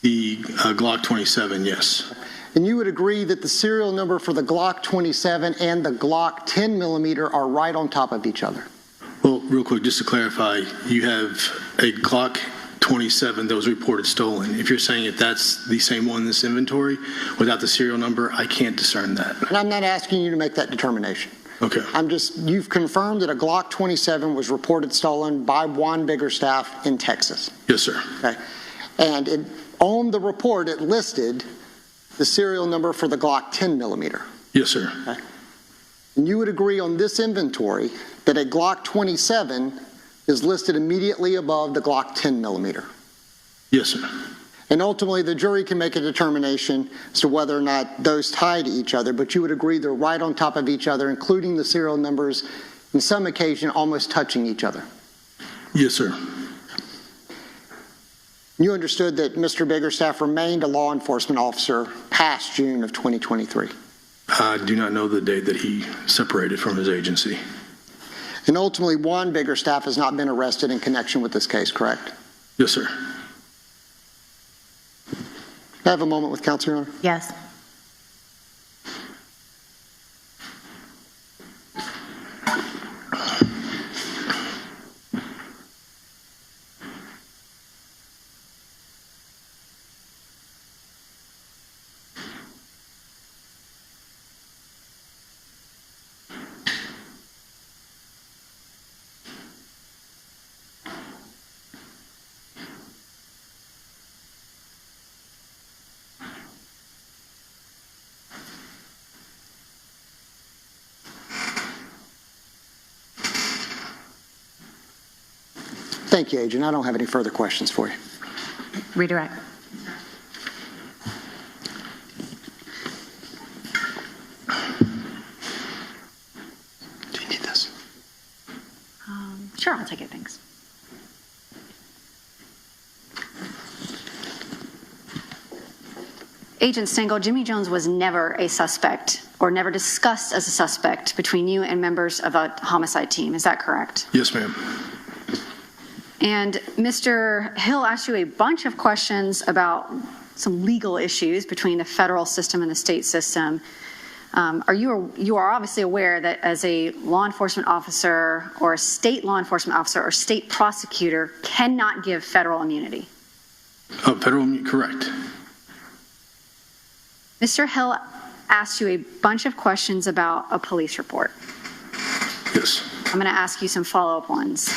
The Glock 27, yes. And you would agree that the serial number for the Glock 27 and the Glock 10 millimeter are right on top of each other? Well, real quick, just to clarify, you have a Glock 27 that was reported stolen. If you're saying if that's the same one in this inventory without the serial number, I can't discern that. And I'm not asking you to make that determination. Okay. You've confirmed that a Glock 27 was reported stolen by Juan Biggerstaff in Texas. Yes, sir. Okay. And on the report, it listed the serial number for the Glock 10 millimeter. Yes, sir. Okay. And you would agree on this inventory that a Glock 27 is listed immediately above the Glock 10 millimeter. Yes, sir. And ultimately, the jury can make a determination as to whether or not those tie to each other, but you would agree they're right on top of each other, including the serial numbers, in some occasion, almost touching each other. Yes, sir. You understood that Mr. Biggerstaff remained a law enforcement officer past June of 2023. I do not know the date that he separated from his agency. And ultimately, Juan Biggerstaff has not been arrested in connection with this case, correct? Yes, sir. Can I have a moment with counsel, Your Honor? Yes. Thank you, Agent. I don't have any further questions for you. Redirect. Do you need this? Sure, I'll take it, thanks. Agent Stengel, Jimmy Jones was never a suspect or never discussed as a suspect between you and members of a homicide team. Is that correct? Yes, ma'am. And Mr. Hill asked you a bunch of questions about some legal issues between the federal system and the state system. You are obviously aware that as a law enforcement officer or a state law enforcement officer or state prosecutor cannot give federal immunity. Correct. Mr. Hill asked you a bunch of questions about a police report. Yes. I'm going to ask you some follow-up ones.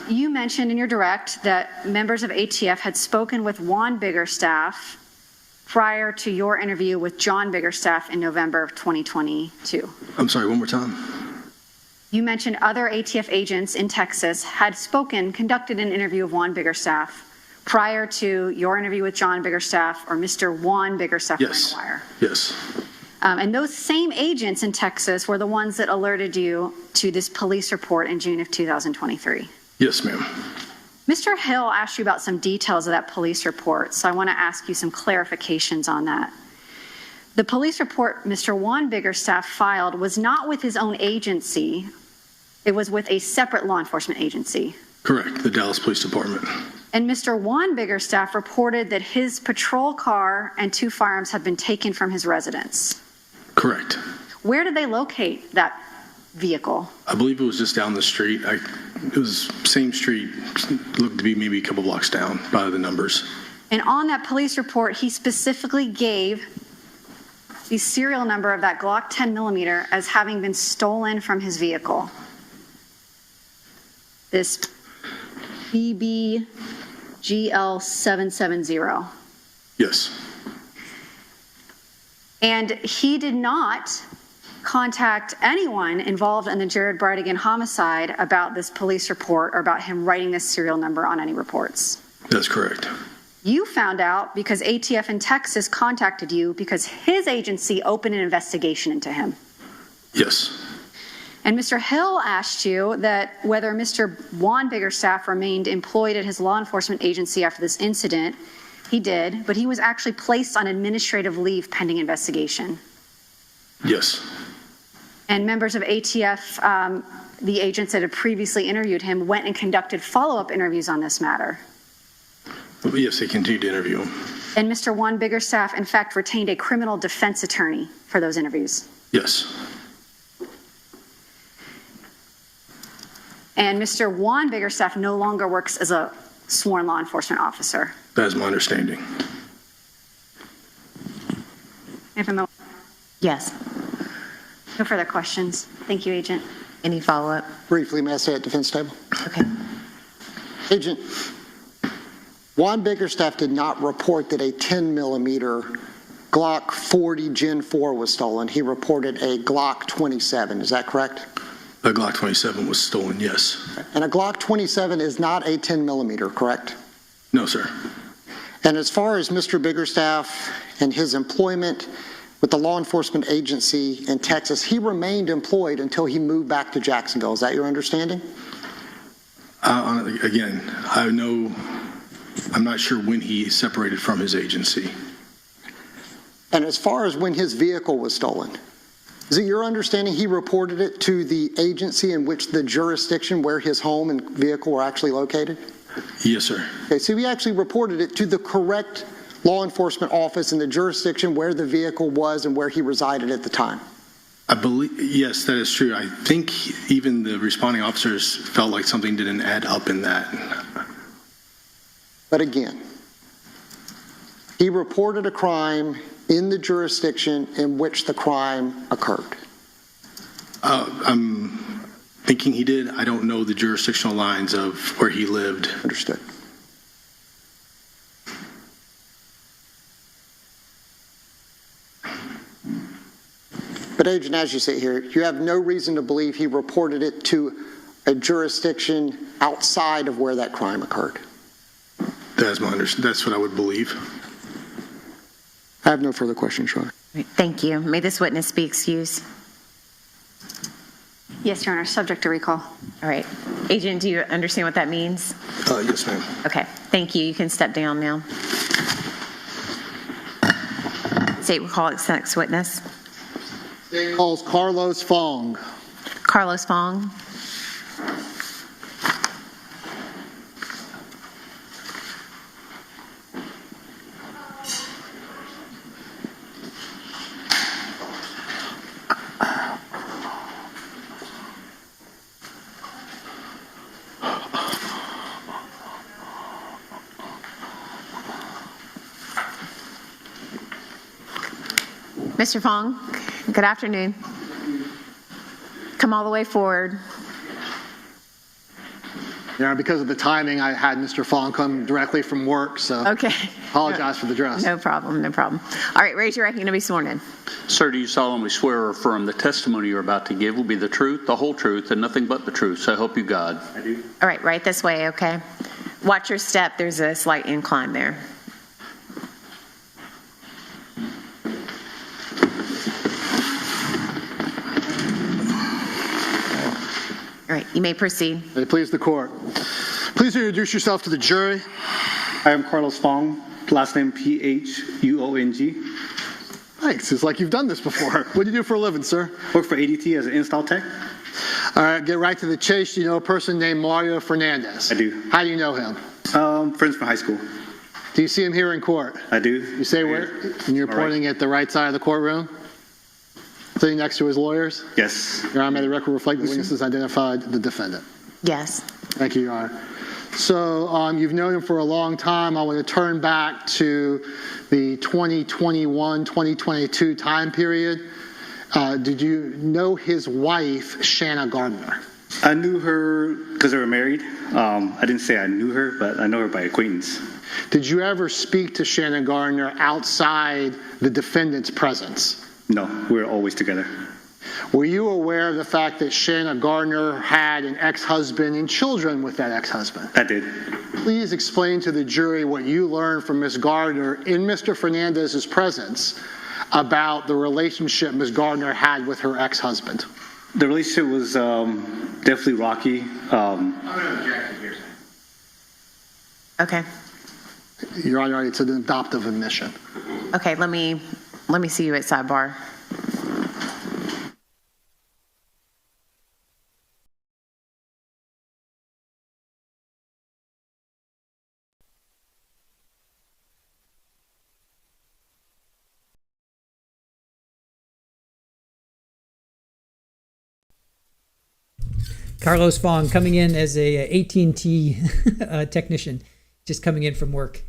You mentioned in your direct that members of ATF had spoken with Juan Biggerstaff prior to your interview with John Biggerstaff in November of 2022. I'm sorry, one more time. You mentioned other ATF agents in Texas had conducted an interview of Juan Biggerstaff prior to your interview with John Biggerstaff or Mr. Juan Biggerstaff. Yes. Yes. And those same agents in Texas were the ones that alerted you to this police report in June of 2023. Yes, ma'am. Mr. Hill asked you about some details of that police report, so I want to ask you some clarifications on that. The police report Mr. Juan Biggerstaff filed was not with his own agency. It was with a separate law enforcement agency. Correct, the Dallas Police Department. And Mr. Juan Biggerstaff reported that his patrol car and 2 firearms had been taken from his residence. Correct. Where did they locate that vehicle? I believe it was just down the street. It was same street, looked to be maybe a couple blocks down by the numbers. And on that police report, he specifically gave the serial number of that Glock 10 millimeter as having been stolen from his vehicle. This BBGL770. Yes. And he did not contact anyone involved in the Jared Bridegan homicide about this police report or about him writing this serial number on any reports. That's correct. You found out because ATF in Texas contacted you because his agency opened an investigation into him. Yes. And Mr. Hill asked you that whether Mr. Juan Biggerstaff remained employed at his law enforcement agency after this incident. He did, but he was actually placed on administrative leave pending investigation. Yes. And members of ATF, the agents that had previously interviewed him, went and conducted follow-up interviews on this matter. Yes, they continued to interview him. And Mr. Juan Biggerstaff, in fact, retained a criminal defense attorney for those interviews. Yes. And Mr. Juan Biggerstaff no longer works as a sworn law enforcement officer. That is my understanding. Yes. No further questions. Thank you, Agent. Any follow-up? Briefly, may I say at defense table? Okay. Agent, Juan Biggerstaff did not report that a 10 millimeter Glock 40 Gen 4 was stolen. He reported a Glock 27. Is that correct? A Glock 27 was stolen, yes. And a Glock 27 is not a 10 millimeter, correct? No, sir. And as far as Mr. Biggerstaff and his employment with the law enforcement agency in Texas, he remained employed until he moved back to Jacksonville. Is that your understanding? Again, I'm not sure when he separated from his agency. And as far as when his vehicle was stolen, is it your understanding he reported it to the agency in which the jurisdiction where his home and vehicle were actually located? Yes, sir. Okay, so he actually reported it to the correct law enforcement office in the jurisdiction where the vehicle was and where he resided at the time. I believe, yes, that is true. I think even the responding officers felt like something didn't add up in that. But again, he reported a crime in the jurisdiction in which the crime occurred. I'm thinking he did. I don't know the jurisdictional lines of where he lived. Understood. But Agent, as you sit here, you have no reason to believe he reported it to a jurisdiction outside of where that crime occurred. That's that's what I would believe. I have no further questions, Your Honor. Thank you. May this witness be excused? Yes, Your Honor, subject to recall. All right. Agent, do you understand what that means? Yes, ma'am. Okay. Thank you. You can step down now. State will call its next witness. State calls Carlos Fong. Carlos Fong. Mr. Fong, good afternoon. Come all the way forward. Yeah, because of the timing, I had Mr. Fong come directly from work, so Okay. apologize for the dress. No problem, no problem. All right, raise your right hand to be sworn in. Sir, do you solemnly swear or affirm the testimony you're about to give will be the truth, the whole truth, and nothing but the truth? So help you God. I do. All right, right this way, okay? Watch your step. There's a slight incline there. All right, you may proceed. May it please the court. Please introduce yourself to the jury. I am Carlos Fong, last name Phuong. Thanks. It's like you've done this before. What do you do for a living, sir? Work for ADT as an install tech. All right, get right to the chase. Do you know a person named Mario Fernandez? I do. How do you know him? Friends from high school. Do you see him here in court? I do. You say where? And you're pointing at the right side of the courtroom? Sitting next to his lawyers? Yes. Your Honor, may the record reflect the witnesses identified the defendant. Yes. Thank you, Your Honor. So you've known him for a long time. I want to turn back to the 2021-2022 time period. Did you know his wife, Shanna Gardner? I knew her because they were married. I didn't say I knew her, but I know her by acquaintance. Did you ever speak to Shanna Gardner outside the defendant's presence? No, we were always together. Were you aware of the fact that Shanna Gardner had an ex-husband and children with that ex-husband? I did. Please explain to the jury what you learned from Ms. Gardner in Mr. Fernandez's presence about the relationship Ms. Gardner had with her ex-husband. The relationship was definitely rocky. I'm going to object here. Okay. Your Honor, it's an adoptive admission. Okay, let me see you at sidebar. Carlos Fong coming in as a AT&T technician, just coming in from work.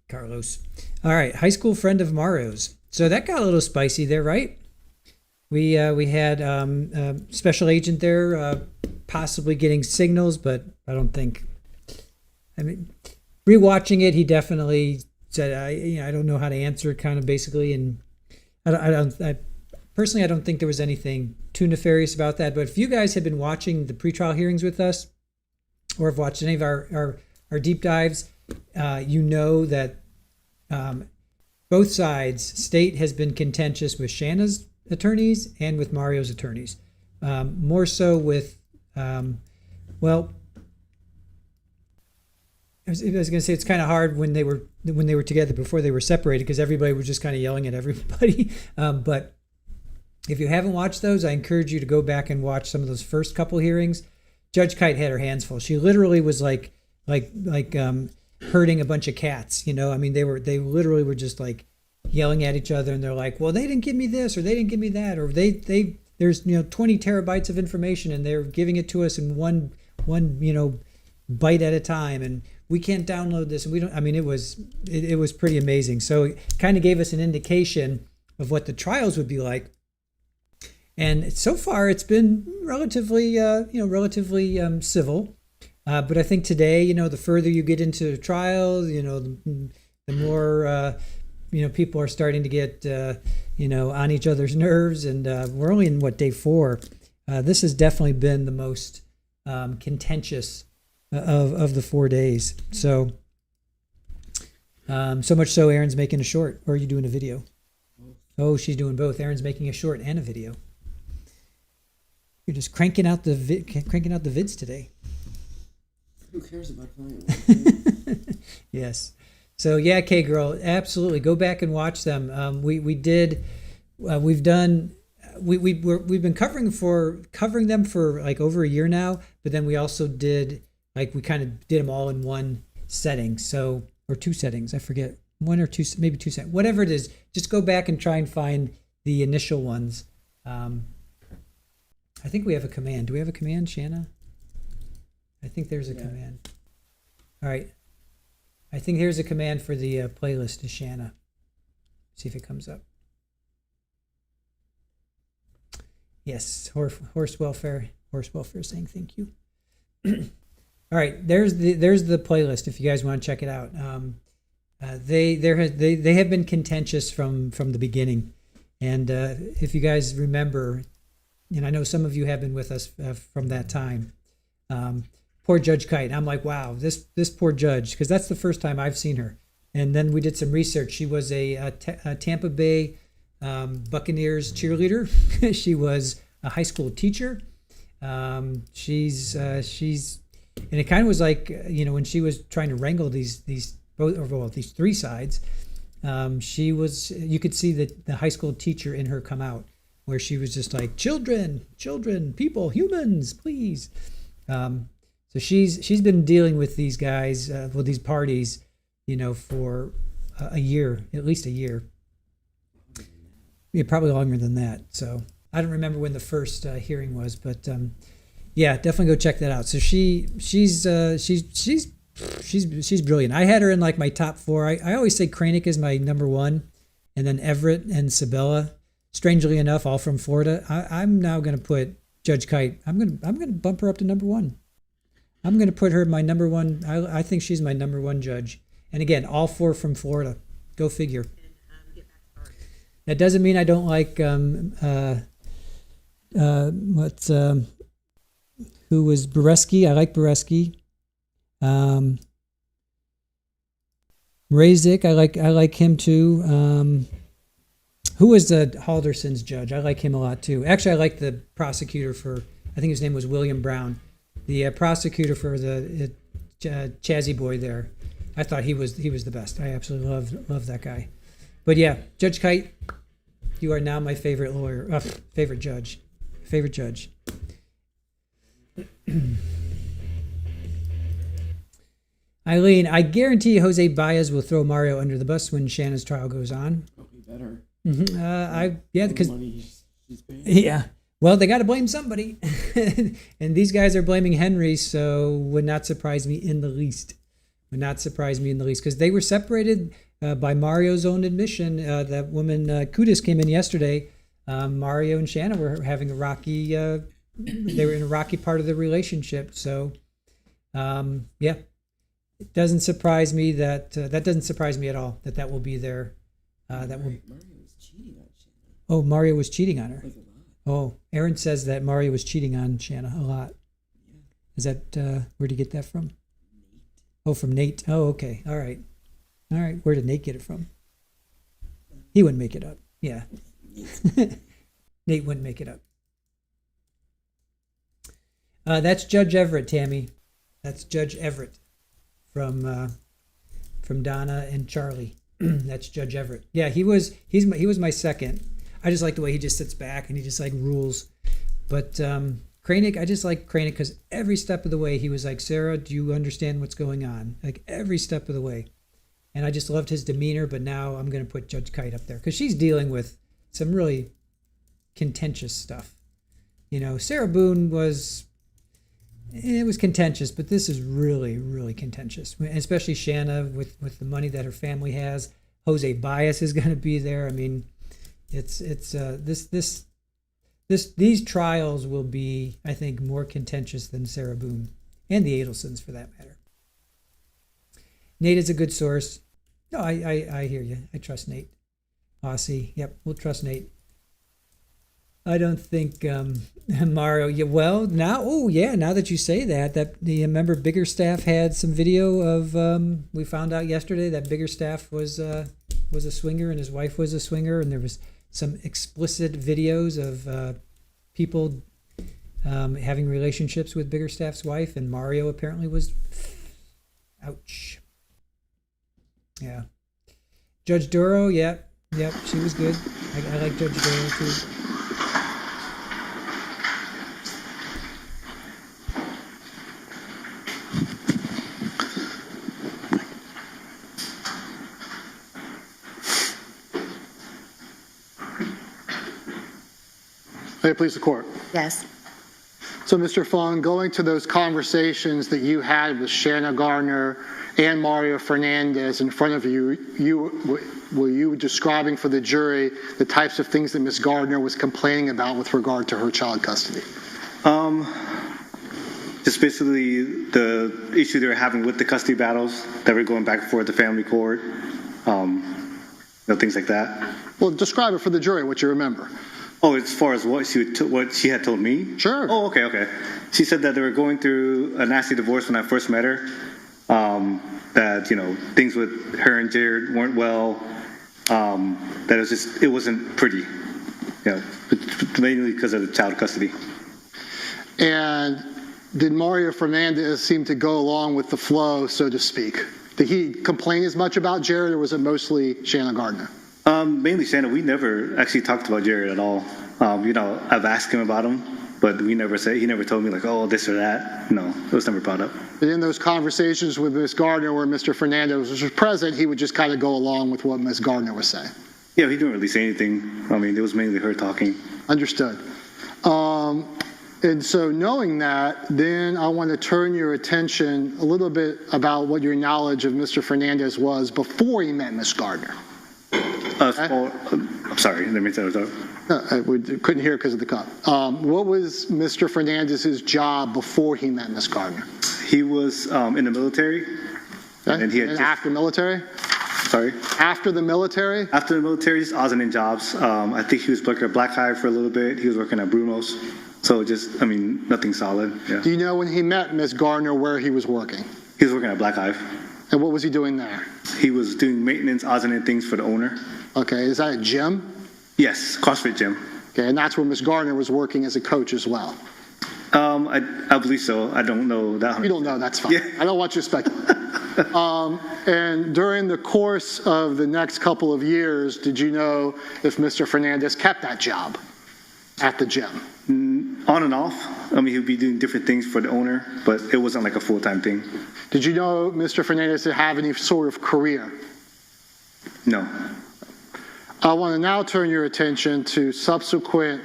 Carlos. All right, high school friend of Mario's. So that got a little spicy there, right? We had special agent there possibly getting signals, but I don't think. I mean, rewatching it, he definitely said, I don't know how to answer it, kind of basically, and I personally, I don't think there was anything too nefarious about that. But if you guys have been watching the pretrial hearings with us, or have watched any of our deep dives, you know that both sides, state has bing contentious with Shanna's attorneys and with Mario's attorneys. More so with, well, I was going to say it's kind of hard when they were together before they were separated, because everybody was just kind of yelling at everybody. But if you haven't watched those, I encourage you to go back and watch some of those first couple hearings. Judge Kite had her hands full. She literally was like herding a bunch of cats. You know, I mean, they literally were just like yelling at each other, and they're like, well, they didn't give me this, or they didn't give me that, or there's 20 terabytes of information, and they're giving it to us in one bite at a time, and we can't download this, and we don't. I mean, it was pretty amazing. So it kind of gave us an indication of what the trials would be like. And so far, it's been relatively civil. But I think today, the further you get into trials, the more, people are starting to get, on each other's nerves. And we're only in day 4. This has definitely been the most contentious of the 4 days. So so much so Erin's making a short, or are you doing a video? Oh, she's doing both. Erin's making a short and a video. You're just cranking out the vids today. Who cares about client? Yes. So yeah, K girl, absolutely. Go back and watch them. We've been covering them for like over a year now, but then we also did we kind of did them all in one setting. So, or two settings, I forget, one or two, maybe two settings, whatever it is. Just go back and try and find the initial ones. I think we have a command. Do we have a command, Shanna? I think there's a command. All right. I think here's a command for the playlist to Shanna. See if it comes up. Yes, horse welfare saying thank you. All right, there's the playlist if you guys want to check it out. They have been contentious from the beginning, and if you guys remember, and I know some of you have been with us from that time. Poor Judge Kite. I'm like, wow, this poor judge, because that's the first time I've seen her. And then we did some research. She was a Tampa Bay Buccaneers cheerleader. She was a high school teacher. She's and it kind of was like, when she was trying to wrangle these three sides, you could see the high school teacher in her come out, where she was just like, children, people, humans, please. So she's been dealing with these guys, these parties, for a year, at least a year. Yeah, probably longer than that. So I don't remember when the first hearing was, but yeah, definitely go check that out. So she's brilliant. I had her in like my top 4. I always say Kranick is my number 1, and then Everett and Sabella. Strangely enough, all from Florida. I'm now going to put Judge Kite. I'm going to bump her up to number 1. I'm going to put her my number 1. I think she's my number 1 judge. And again, all 4 from Florida. Go figure. That doesn't mean I don't like who was Boreski. I like Boreski. Razik, I like him too. Who was Halderson's judge? I like him a lot too. Actually, I like the prosecutor for, I think his name was William Brown. The prosecutor for the Chazzy boy there. I thought he was the best. I absolutely love that guy. But yeah, Judge Kite, you are now my favorite lawyer, favorite judge. Eileen, I guarantee Jose Baez will throw Mario under the bus when Shanna's trial goes on. Probably better. Because yeah. Well, they got to blame somebody, and these guys are blaming Henry, so would not surprise me in the least. Because they were separated by Mario's own admission. That woman Kudus came in yesterday. Mario and Shanna were having a rocky. They were in a rocky part of the relationship. So, yeah, it doesn't surprise me that doesn't surprise me at all that will be there. Mario was cheating on Shanna. Oh, Mario was cheating on her. Like a lot. Oh, Erin says that Mario was cheating on Shanna a lot. Yeah. Is that where'd you get that from? Nate. Oh, from Nate. Oh, okay. All right. Where did Nate get it from? He wouldn't make it up. Yeah. Nate wouldn't make it up. That's Judge Everett, Tammy. That's Judge Everett from Donna and Charlie. That's Judge Everett. Yeah, he was my second. I just like the way he just sits back and he just like rules. But Kranick, I just like Kranick because every step of the way he was like, Sarah, do you understand what's going on? Like every step of the way. And I just loved his demeanor, but now I'm going to put Judge Kite up there because she's dealing with some really contentious stuff. Sarah Boone was contentious, but this is really, really contentious, especially Shanna with the money that her family has. Jose Baez is going to be there. I mean, these trials will be, I think, more contentious than Sarah Boone and the Adelsons for that matter. Nate is a good source. No, I hear you. I trust Nate. Aussie. Yep, we'll trust Nate. I don't think Mario. Yeah, well, now, now that you say that the member Biggerstaff had some video of. We found out yesterday that Biggerstaff was a swinger and his wife was a swinger, and there was some explicit videos of people having relationships with Biggerstaff's wife, and Mario apparently was. Ouch. Yeah. Judge Duro, yep, she was good. I like Judge Duro too. May it please the court. Yes. So, Mr. Fung, going to those conversations that you had with Shanna Gardner and Mario Fernandez in front of you, were you describing for the jury the types of things that Ms. Gardner was complaining about with regard to her child custody? Just basically the issue they were having with the custody battles that were going back and forth, the family court, things like that. Well, describe it for the jury, what you remember. Oh, as far as what she had told me? Sure. Oh, okay. She said that they were going through a nasty divorce when I first met her. That, things with her and Jared weren't well. That it wasn't pretty. Mainly because of the child custody. And did Mario Fernandez seem to go along with the flow, so to speak? Did he complain as much about Jared, or was it mostly Shanna Gardner? Mainly Shanna. We never actually talked about Jared at all. I've asked him about him, but he never told me this or that. No, it was never brought up. And in those conversations with Ms. Gardner where Mr. Fernandez was present, he would just kind of go along with what Ms. Gardner was saying. Yeah, he didn't really say anything. It was mainly her talking. Understood. And so knowing that, then I want to turn your attention a little bit about what your knowledge of Mr. Fernandez was before he met Ms. Gardner. I'm sorry, let me tell you. We couldn't hear because of the cut. What was Mr. Fernandez's job before he met Ms. Gardner? He was in the military. Okay. And after military? Sorry? After the military? After the military, just odds and ends jobs. I think he was working at Black Hive for a little bit. He was working at Bruno's. So nothing solid. Yeah. Do you know when he met Ms. Gardner where he was working? He was working at Black Hive. And what was he doing there? He was doing maintenance, odds and ends things for the owner. Okay, is that a gym? Yes, CrossFit gym. Okay, and that's where Ms. Gardner was working as a coach as well? I believe so. I don't know that. You don't know, that's fine. Yeah. I don't want you to speculate. And during the course of the next couple of years, did you know if Mr. Fernandez kept that job at the gym? On and off. He would be doing different things for the owner, but it wasn't like a full-time thing. Did you know Mr. Fernandez to have any sort of career? No. I want to now turn your attention to subsequent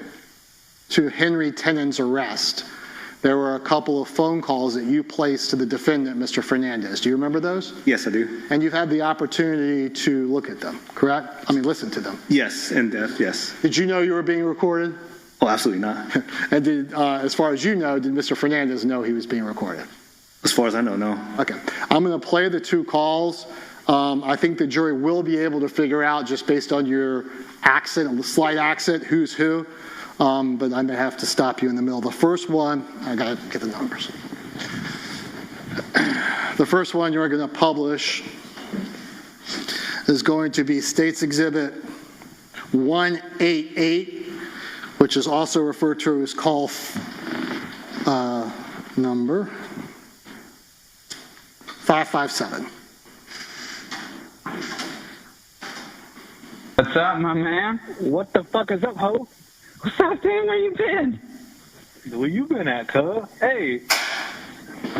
to Henry Tennant's arrest. There were a couple of phone calls that you placed to the defendant, Mr. Fernandez. Do you remember those? Yes, I do. And you've had the opportunity to look at them, correct? Listen to them. Yes, in depth, yes. Did you know you were being recorded? Oh, absolutely not. And as far as you know, did Mr. Fernandez know he was being recorded? As far as I know, no. Okay. I'm going to play the two calls. I think the jury will be able to figure out, just based on your accent, a slight accent, who's who. But I may have to stop you in the middle. The first one, I got to get the numbers. The first one you're going to publish is going to be State's Exhibit 188, which is also referred to as call number 557. What's up, my man? What the fuck is up, ho? What's up, damn? Where you been? Where you been at, cuz? Hey.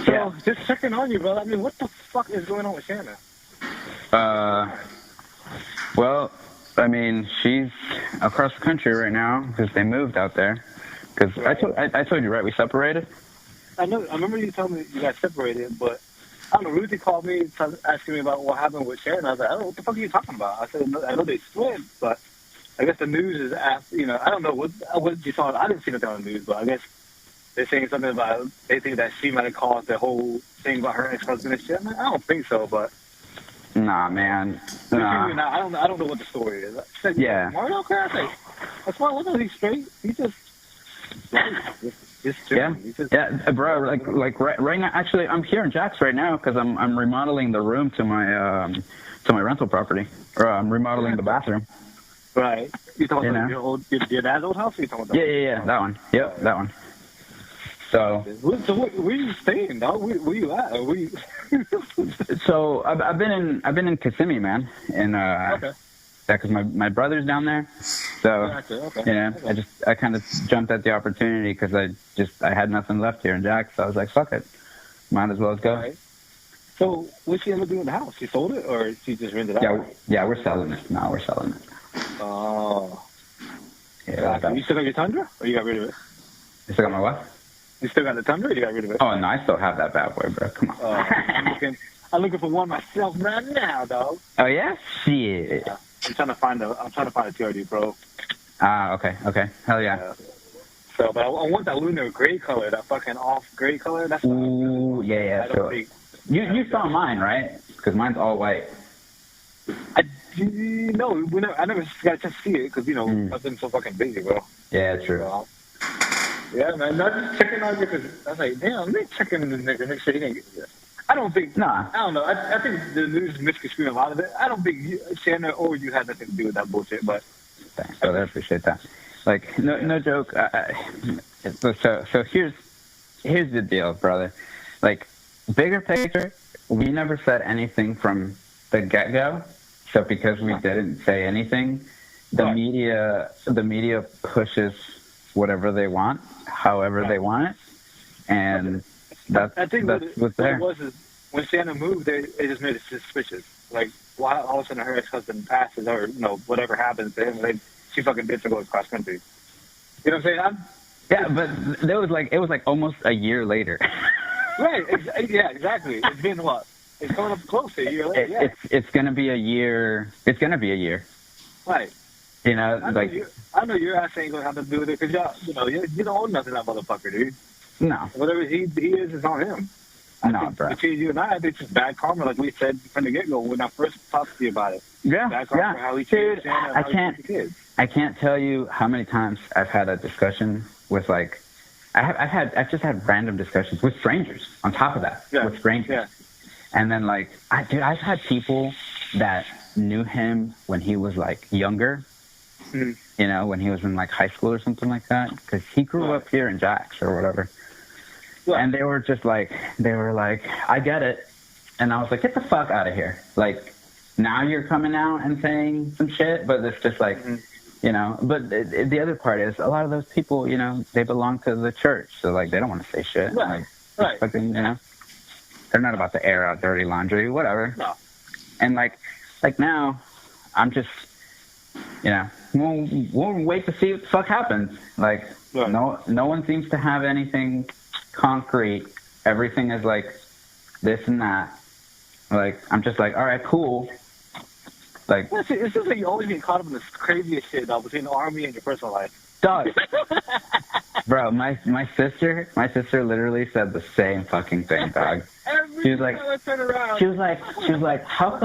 So, just checking on you, brother. What the fuck is going on with Shanna? Well, she's across the country right now because they moved out there. Because I told you, right? We separated. I know. I remember you told me you guys separated, but I don't know. Ruthie called me asking me about what happened with Shanna. I was like, oh, what the fuck are you talking about? I said, I know they split, but I guess the news is I don't know what you saw. I didn't see nothing on the news, but I guess they're saying something about they think that she might have caused the whole thing about her ex-husband and shit. I don't think so, but. Nah, man. Nah. I don't know what the story is. I said, yeah. Mario, okay, I say, That's why I wasn't really straight. He just Yeah, yeah, bro. Like right now. Actually, I'm here in Jax right now because I'm remodeling the room to my rental property, or I'm remodeling the bathroom. Right. You talking about your dad's old house? Or you talking about Yeah, that one. Yep, that one. So where are you staying, dog? Where you at? So I've been in Kissimmee, man, and okay. Yeah, because my brother's down there, so okay. I kind of jumped at the opportunity because I had nothing left here in Jax, so I was like, fuck it, might as well go. Right. So what's she end up doing with the house? She sold it, or she just rented it out? Yeah, we're selling it. No, we're selling it. Oh. Yeah. You still got your Tundra, or you got rid of it? You still got my what? You still got the Tundra, or you got rid of it? Oh no, I still have that bad boy, bro. Come on. I'm looking for one myself right now, dog. Oh yeah, shit. Yeah. I'm trying to find a TRD Pro. Okay. Hell yeah. So, but I want that lunar gray color, that fucking off gray color. That's ooh, yeah. So you saw mine, right? Because mine's all white. I never got to see it because I've been so fucking busy, bro. Yeah, true. Yeah, man. Not just checking on you because I was like, damn, let me check in the nigga. Make sure he didn't get. I don't think. Nah. I don't know. I think the news misconstrued a lot of it. I don't think Shanna or you had nothing to do with that bullshit. But thanks, brother. I appreciate that. Like, no joke. So here's the deal, brother. Like, bigger picture, we never said anything from the get-go. So because we didn't say anything, the media pushes whatever they want, however they want it, and that's what's there. What it was is when Shanna moved, it just made it suspicious. Like, why all of a sudden her ex-husband passes, or whatever happens to him, she fucking bitch and goes cross country. You know what I'm saying? Yeah, but it was like almost a year later. Right. Yeah, exactly. It's been what? It's coming up close a year later. Yeah. It's gonna be a year. It's gonna be a year. Right. You know, I know your ass ain't gonna have to do with it because you don't own nothing, that motherfucker, dude. No. Whatever he is on him. Bro. Between you and I think it's just bad karma, like we said from the get-go when I first talked to you about it. Yeah. Bad karma for how he treated Shanna and how he treated the kids. I can't tell you how many times I've had a discussion with I've just had random discussions with strangers. On top of that, with strangers. Yeah. And then I've had people that knew him when he was like younger. Mm-hmm. When he was in like high school or something like that, because he grew up here in Jax or whatever. Right. And they were like, I get it. And I was like, get the fuck out of here. Like, now you're coming out and saying some shit, but it's just like, but the other part is a lot of those people, they belong to the church. So like, they don't want to say shit. Right. Like, fucking, they're not about to air out dirty laundry, whatever. No. And like now I'm just, we'll wait to see what the fuck happens. Like, right. No one seems to have anything concrete. Everything is like this and that. Like, I'm just like, all right, cool. Like, it's just like you always get caught up in this craziest shit, though, between the army and your personal life. Dog. Bro, my sister literally said the same fucking thing, dog. She was like, how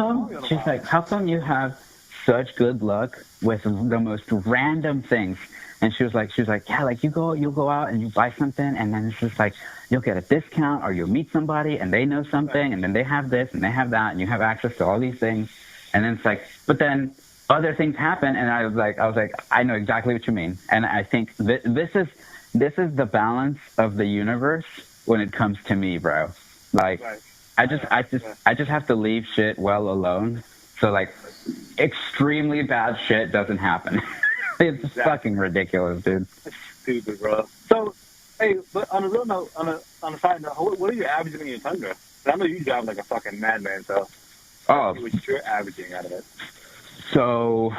come you have such good luck with the most random things? And she was like, yeah, like you'll go out and you buy something, and then it's just like you'll get a discount, or you'll meet somebody and they know something, and then they have this and they have that, and you have access to all these things, and then it's like, but then other things happen, and I was like, I know exactly what you mean, and I think this is the balance of the universe when it comes to me, bro. Like, right. I just have to leave shit well alone, so like extremely bad shit doesn't happen. It's fucking ridiculous, dude. It's stupid, bro. So, hey, but on a real note, on a side note, what are you averaging in your Tundra? I know you drive like a fucking madman, so what you're averaging out of it. So,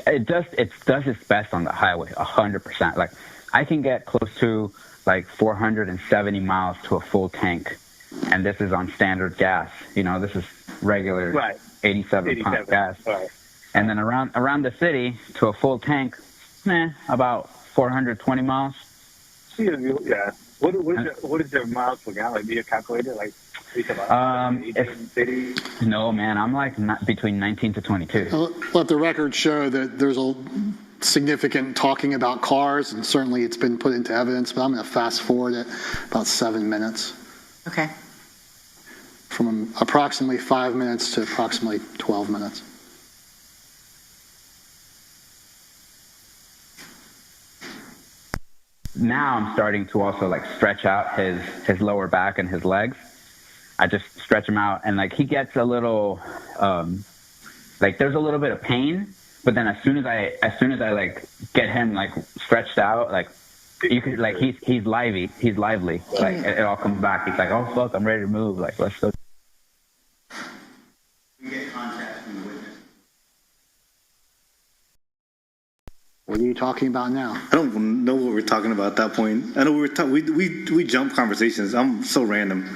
it does its best on the highway, 100%. Like, I can get close to like 470 miles to a full tank, and this is on standard gas. This is regular 87 pump gas. Right. And then around the city to a full tank, about 420 miles. Yeah. What is their miles per gallon? Like, do you calculate it? Like, no, man, I'm like between 19 to 22. Let the record show that there's significant talking about cars, and certainly it's been put into evidence, but I'm going to fast forward it about 7 minutes. Okay. From approximately 5 minutes to approximately 12 minutes. Now I'm starting to also like stretch out his lower back and his legs. I just stretch him out, and like he gets a little like there's a little bit of pain, but then as soon as I like get him like stretched out, like you could like he's lively, like it all comes back. He's like, oh fuck, I'm ready to move, like let's go. What are you talking about now? I don't know what we're talking about at that point. I know we jump conversations. I'm so random.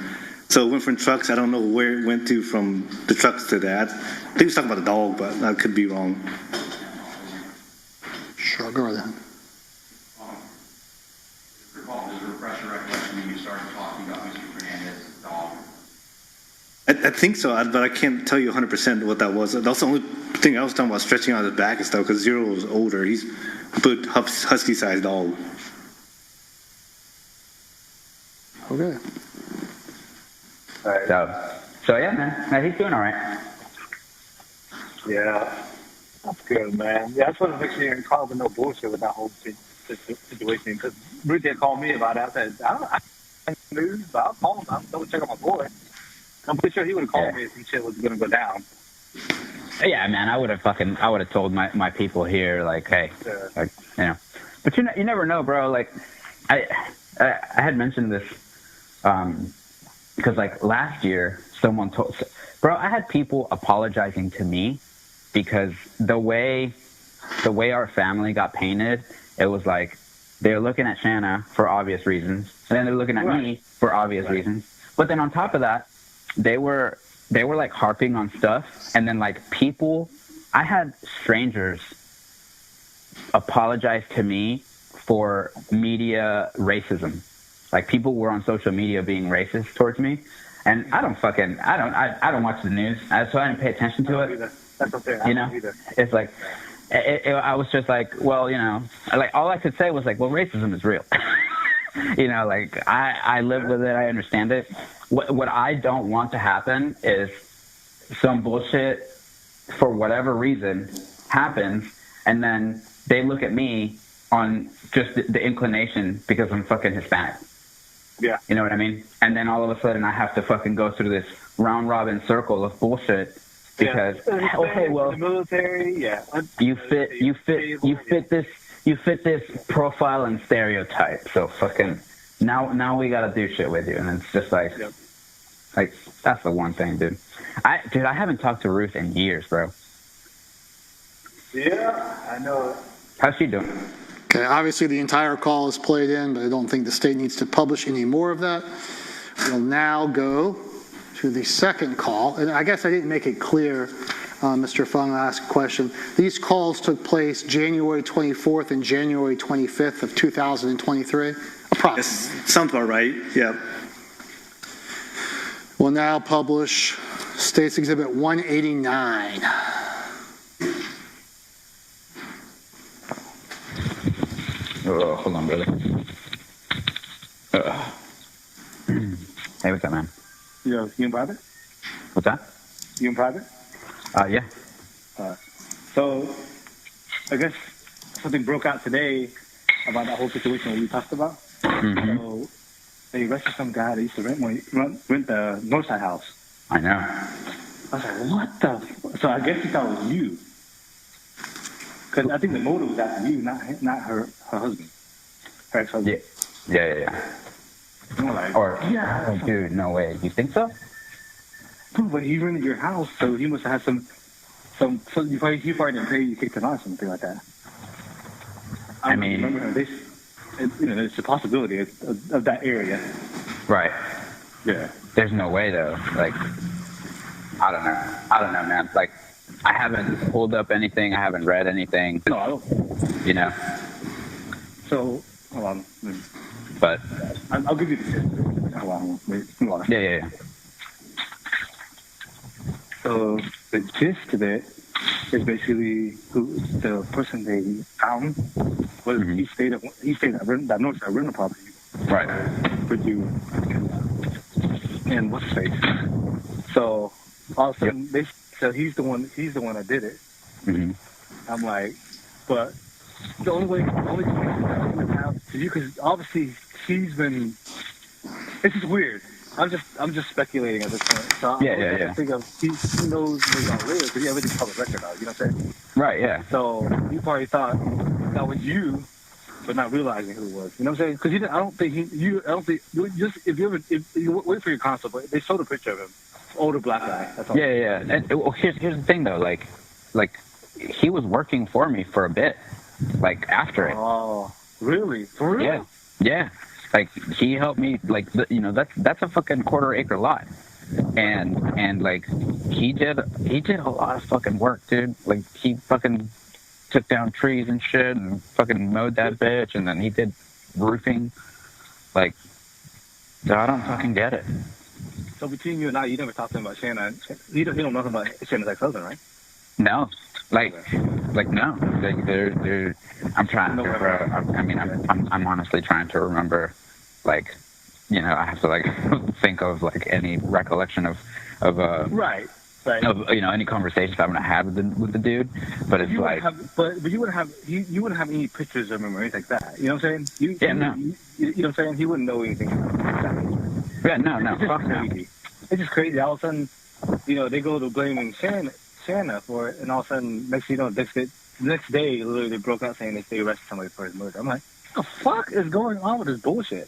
So it went from trucks. I don't know where it went to from the trucks to that. I think he was talking about the dog, but I could be wrong. Sure, go ahead. Recall, just refresh your recollection when you started talking about Mr. Fernandez's dog. I think so, but I can't tell you 100% what that was. That's the only thing I was talking about, stretching out his back and stuff, because Zero was older. He's a good husky-sized dog. Okay. So yeah, man, he's doing all right. Yeah, that's good, man. Yeah, that's what makes me call with no bullshit with that whole situation. Because Ruth had called me about it. I said, I don't news, but I'll call him. I'll double check on my boy. I'm pretty sure he would have called me if some shit was going to go down. Yeah, man, I would have told my people here, like, hey, like, you know, but you never know, bro. Like, I had mentioned this, because like last year someone told, bro, I had people apologizing to me because the way our family got painted, it was like they're looking at Shanna for obvious reasons, and then they're looking at me for obvious reasons. But then on top of that, they were like harping on stuff, and then like people, I had strangers apologize to me for media racism. Like people were on social media being racist towards me, and I don't watch the news, so I didn't pay attention to it. That's okay. You know, it's like I was just like, well, you know, like all I could say was like, well, racism is real. You know, like I live with it, I understand it. What I don't want to happen is some bullshit for whatever reason happens, and then they look at me on just the inclination because I'm fucking Hispanic. Yeah. You know what I mean? And then all of a sudden I have to fucking go through this round robin circle of bullshit because okay, well, the military, yeah. You fit this profile and stereotype. So fucking now we gotta do shit with you, and it's just like, like that's the one thing, dude. I haven't talked to Ruth in years, bro. Yeah, I know. How's she doing? Okay, obviously the entire call is played in, but I don't think the state needs to publish any more of that. We'll now go to the second call, and I guess I didn't make it clear. Mr. Fung asked a question. These calls took place January 24th and January 25th of 2023, approximately. Sounds about right, yeah. We'll now publish State's Exhibit 189. Oh, hold on, brother. Hey, what's up, man? You in private? What's that? You in private? Yeah. So, I guess something broke out today about that whole situation we talked about. Mm-hmm. So, they arrested some guy that used to rent the Northside house. I know. I was like, what the? So I guess he thought it was you. Because I think the motive was after you, not her husband. Her ex-husband. Yeah. Like, oh, dude, no way. You think so? No, but he rented your house, so he must have had some. So he probably didn't pay you, kicked him out, something like that. I mean, remember this. It's a possibility of that area. Right. Yeah. There's no way though. Like, I don't know, man. Like, I haven't pulled up anything. I haven't read anything. No, I don't. You know. So, hold on. But I'll give you the gist. Hold on. Wait. Hold on. Yeah. So the gist of it is basically who the person they found was. He stayed at that north side rental property. Right. With you and what's his face. So all of a sudden so he's the one that did it. I'm like, but the only connection that I would have to you, because obviously he's been. This is weird. I'm just speculating at this point. So I think of he knows where y'all live because everything's public record now. You know what I'm saying? Right. Yeah. So you probably thought that was you, but not realizing who it was. You know what I'm saying? Because I don't think if you wait for your constable, they showed a picture of him, older black guy. That's all. Yeah. And here's the thing though, like he was working for me for a bit, like after it. Oh, really? For real? Yeah. Like he helped me, like that's a fucking 1/4 acre lot, and like he did a lot of fucking work, dude. Like he fucking took down trees and shit and fucking mowed that bitch, and then he did roofing. Like, so I don't fucking get it. So between you and I, you never talked to him about Shanna. You don't know nothing about Shanna's ex-husband, right? No, like no. Like they're. I'm trying. I'm honestly trying to remember. Like, I have to like think of like any recollection of right. Of any conversations I haven't had with the dude. But it's like. But you wouldn't have any pictures of him or anything like that. You know what I'm saying? You know what I'm saying? He wouldn't know anything about that. Yeah, no, fuck no. It's just crazy. All of a sudden, they go to blaming Shanna for it, and all of a sudden, next day, literally they broke out saying they arrested somebody for his murder. I'm like, what the fuck is going on with this bullshit?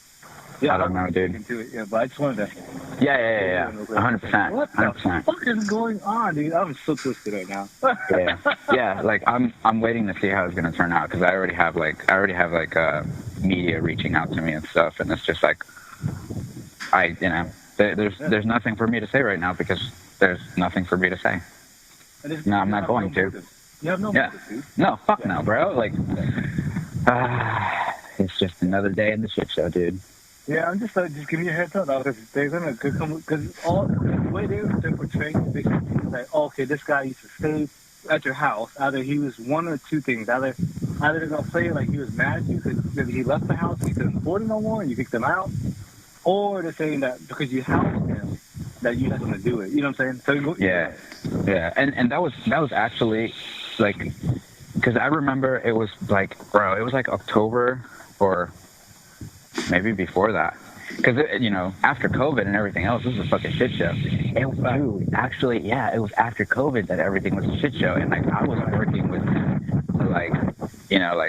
Yeah, I don't know, dude. But I just wanted to. Yeah. 100%. What the fuck is going on, dude? I'm so twisted right now. Yeah. Like I'm waiting to see how it's gonna turn out because I already have media reaching out to me and stuff, and it's just like there's nothing for me to say right now because there's nothing for me to say. No, I'm not going to. You have no motive, dude. No, fuck no, bro. Like, it's just another day in the shit show, dude. Yeah, I'm just giving you a heads up, though, because they're gonna come because the way they're portraying it, basically, like, okay, this guy used to stay at your house. Either he was one or two things. Either they're gonna play it like he was mad at you because he left the house and he couldn't afford it no more, and you kicked him out, or they're saying that because you housed him, that you had something to do with it. You know what I'm saying? So yeah, and that was actually like, because I remember it was like, bro, it was like October or maybe before that, because after COVID and everything else, this was a fucking shit show. It was after COVID that everything was a shit show, and like I was working with him, like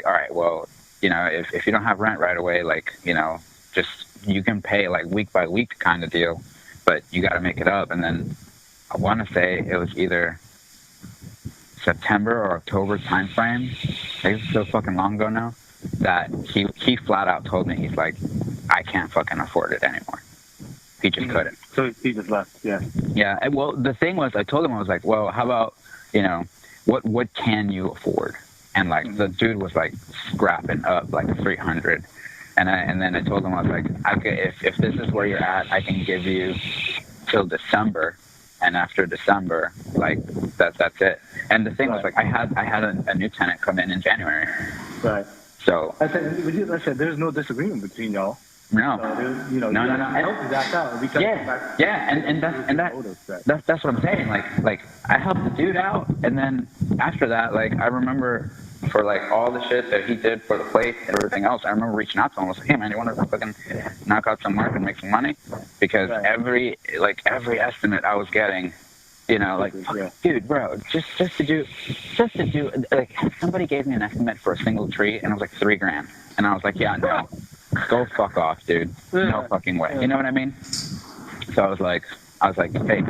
all right, well, if you don't have rent right away, like just you can pay like week by week kind of deal, but you got to make it up. And then I want to say it was either September or October time frame. It's so fucking long ago now that he flat out told me, he's like, I can't fucking afford it anymore. He just couldn't. So he just left. Yeah. Yeah. And, well, the thing was, I told him, I was like, well, how about what can you afford? And like the dude was like scrapping up like 300. And then I told him, I was like, if this is where you're at, I can give you till December, and after December, like that's it. And the thing was, like, I had a new tenant come in January. Right. So I said, there's no disagreement between y'all. No. No. That's what I'm saying. Like I helped the dude out, and then after that, like I remember for like all the shit that he did for the plate and everything else, I remember reaching out to him. I was like, hey man, you want to fucking knock out some mark and make some money? Because every estimate I was getting, dude, bro, just to do, like, somebody gave me an estimate for a single tree, and it was like $3,000, and I was like, yeah, no, go fuck off, dude, no fucking way, you know what I mean? So I was like, hey,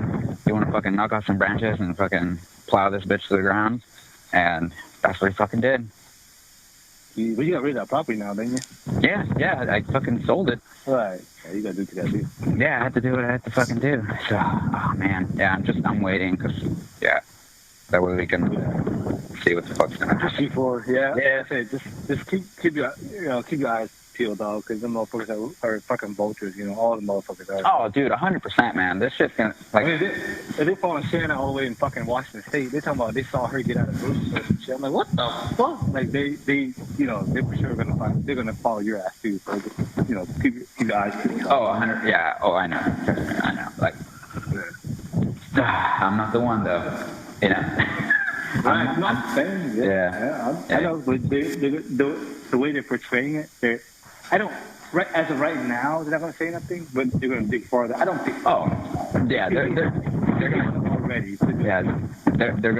you want to fucking knock off some branches and fucking plow this bitch to the ground? And that's what he fucking did. But you got rid of that property now, didn't you? Yeah, I fucking sold it. Right. Yeah, you gotta do what you gotta do. Yeah, I had to do what I had to fucking do. So, oh man, yeah, I'm waiting because, that way we can see what the fuck's gonna happen. Before, yeah. Just keep your eyes chill, dog, because them motherfuckers are fucking vultures, you know, all the motherfuckers are. Oh, dude, 100%, man. This shit's gonna, like... I mean, if they following Shanna all the way in fucking Washington State, they're talking about they saw her get out of the grocery store and shit. I'm like, what the fuck? Like, they you know, they're for sure they're gonna follow your ass, too. So, you know, keep your eyes peeled. Oh, 100, yeah. Oh, I know. Trust me, I know. Like, I'm not the one, though. You know? Right, no, I'm saying, I know, but the way they're portraying it, I don't, right, as of right now, they're not going to say nothing, but they're going to dig farther. I don't think, yeah, they're going to already. They're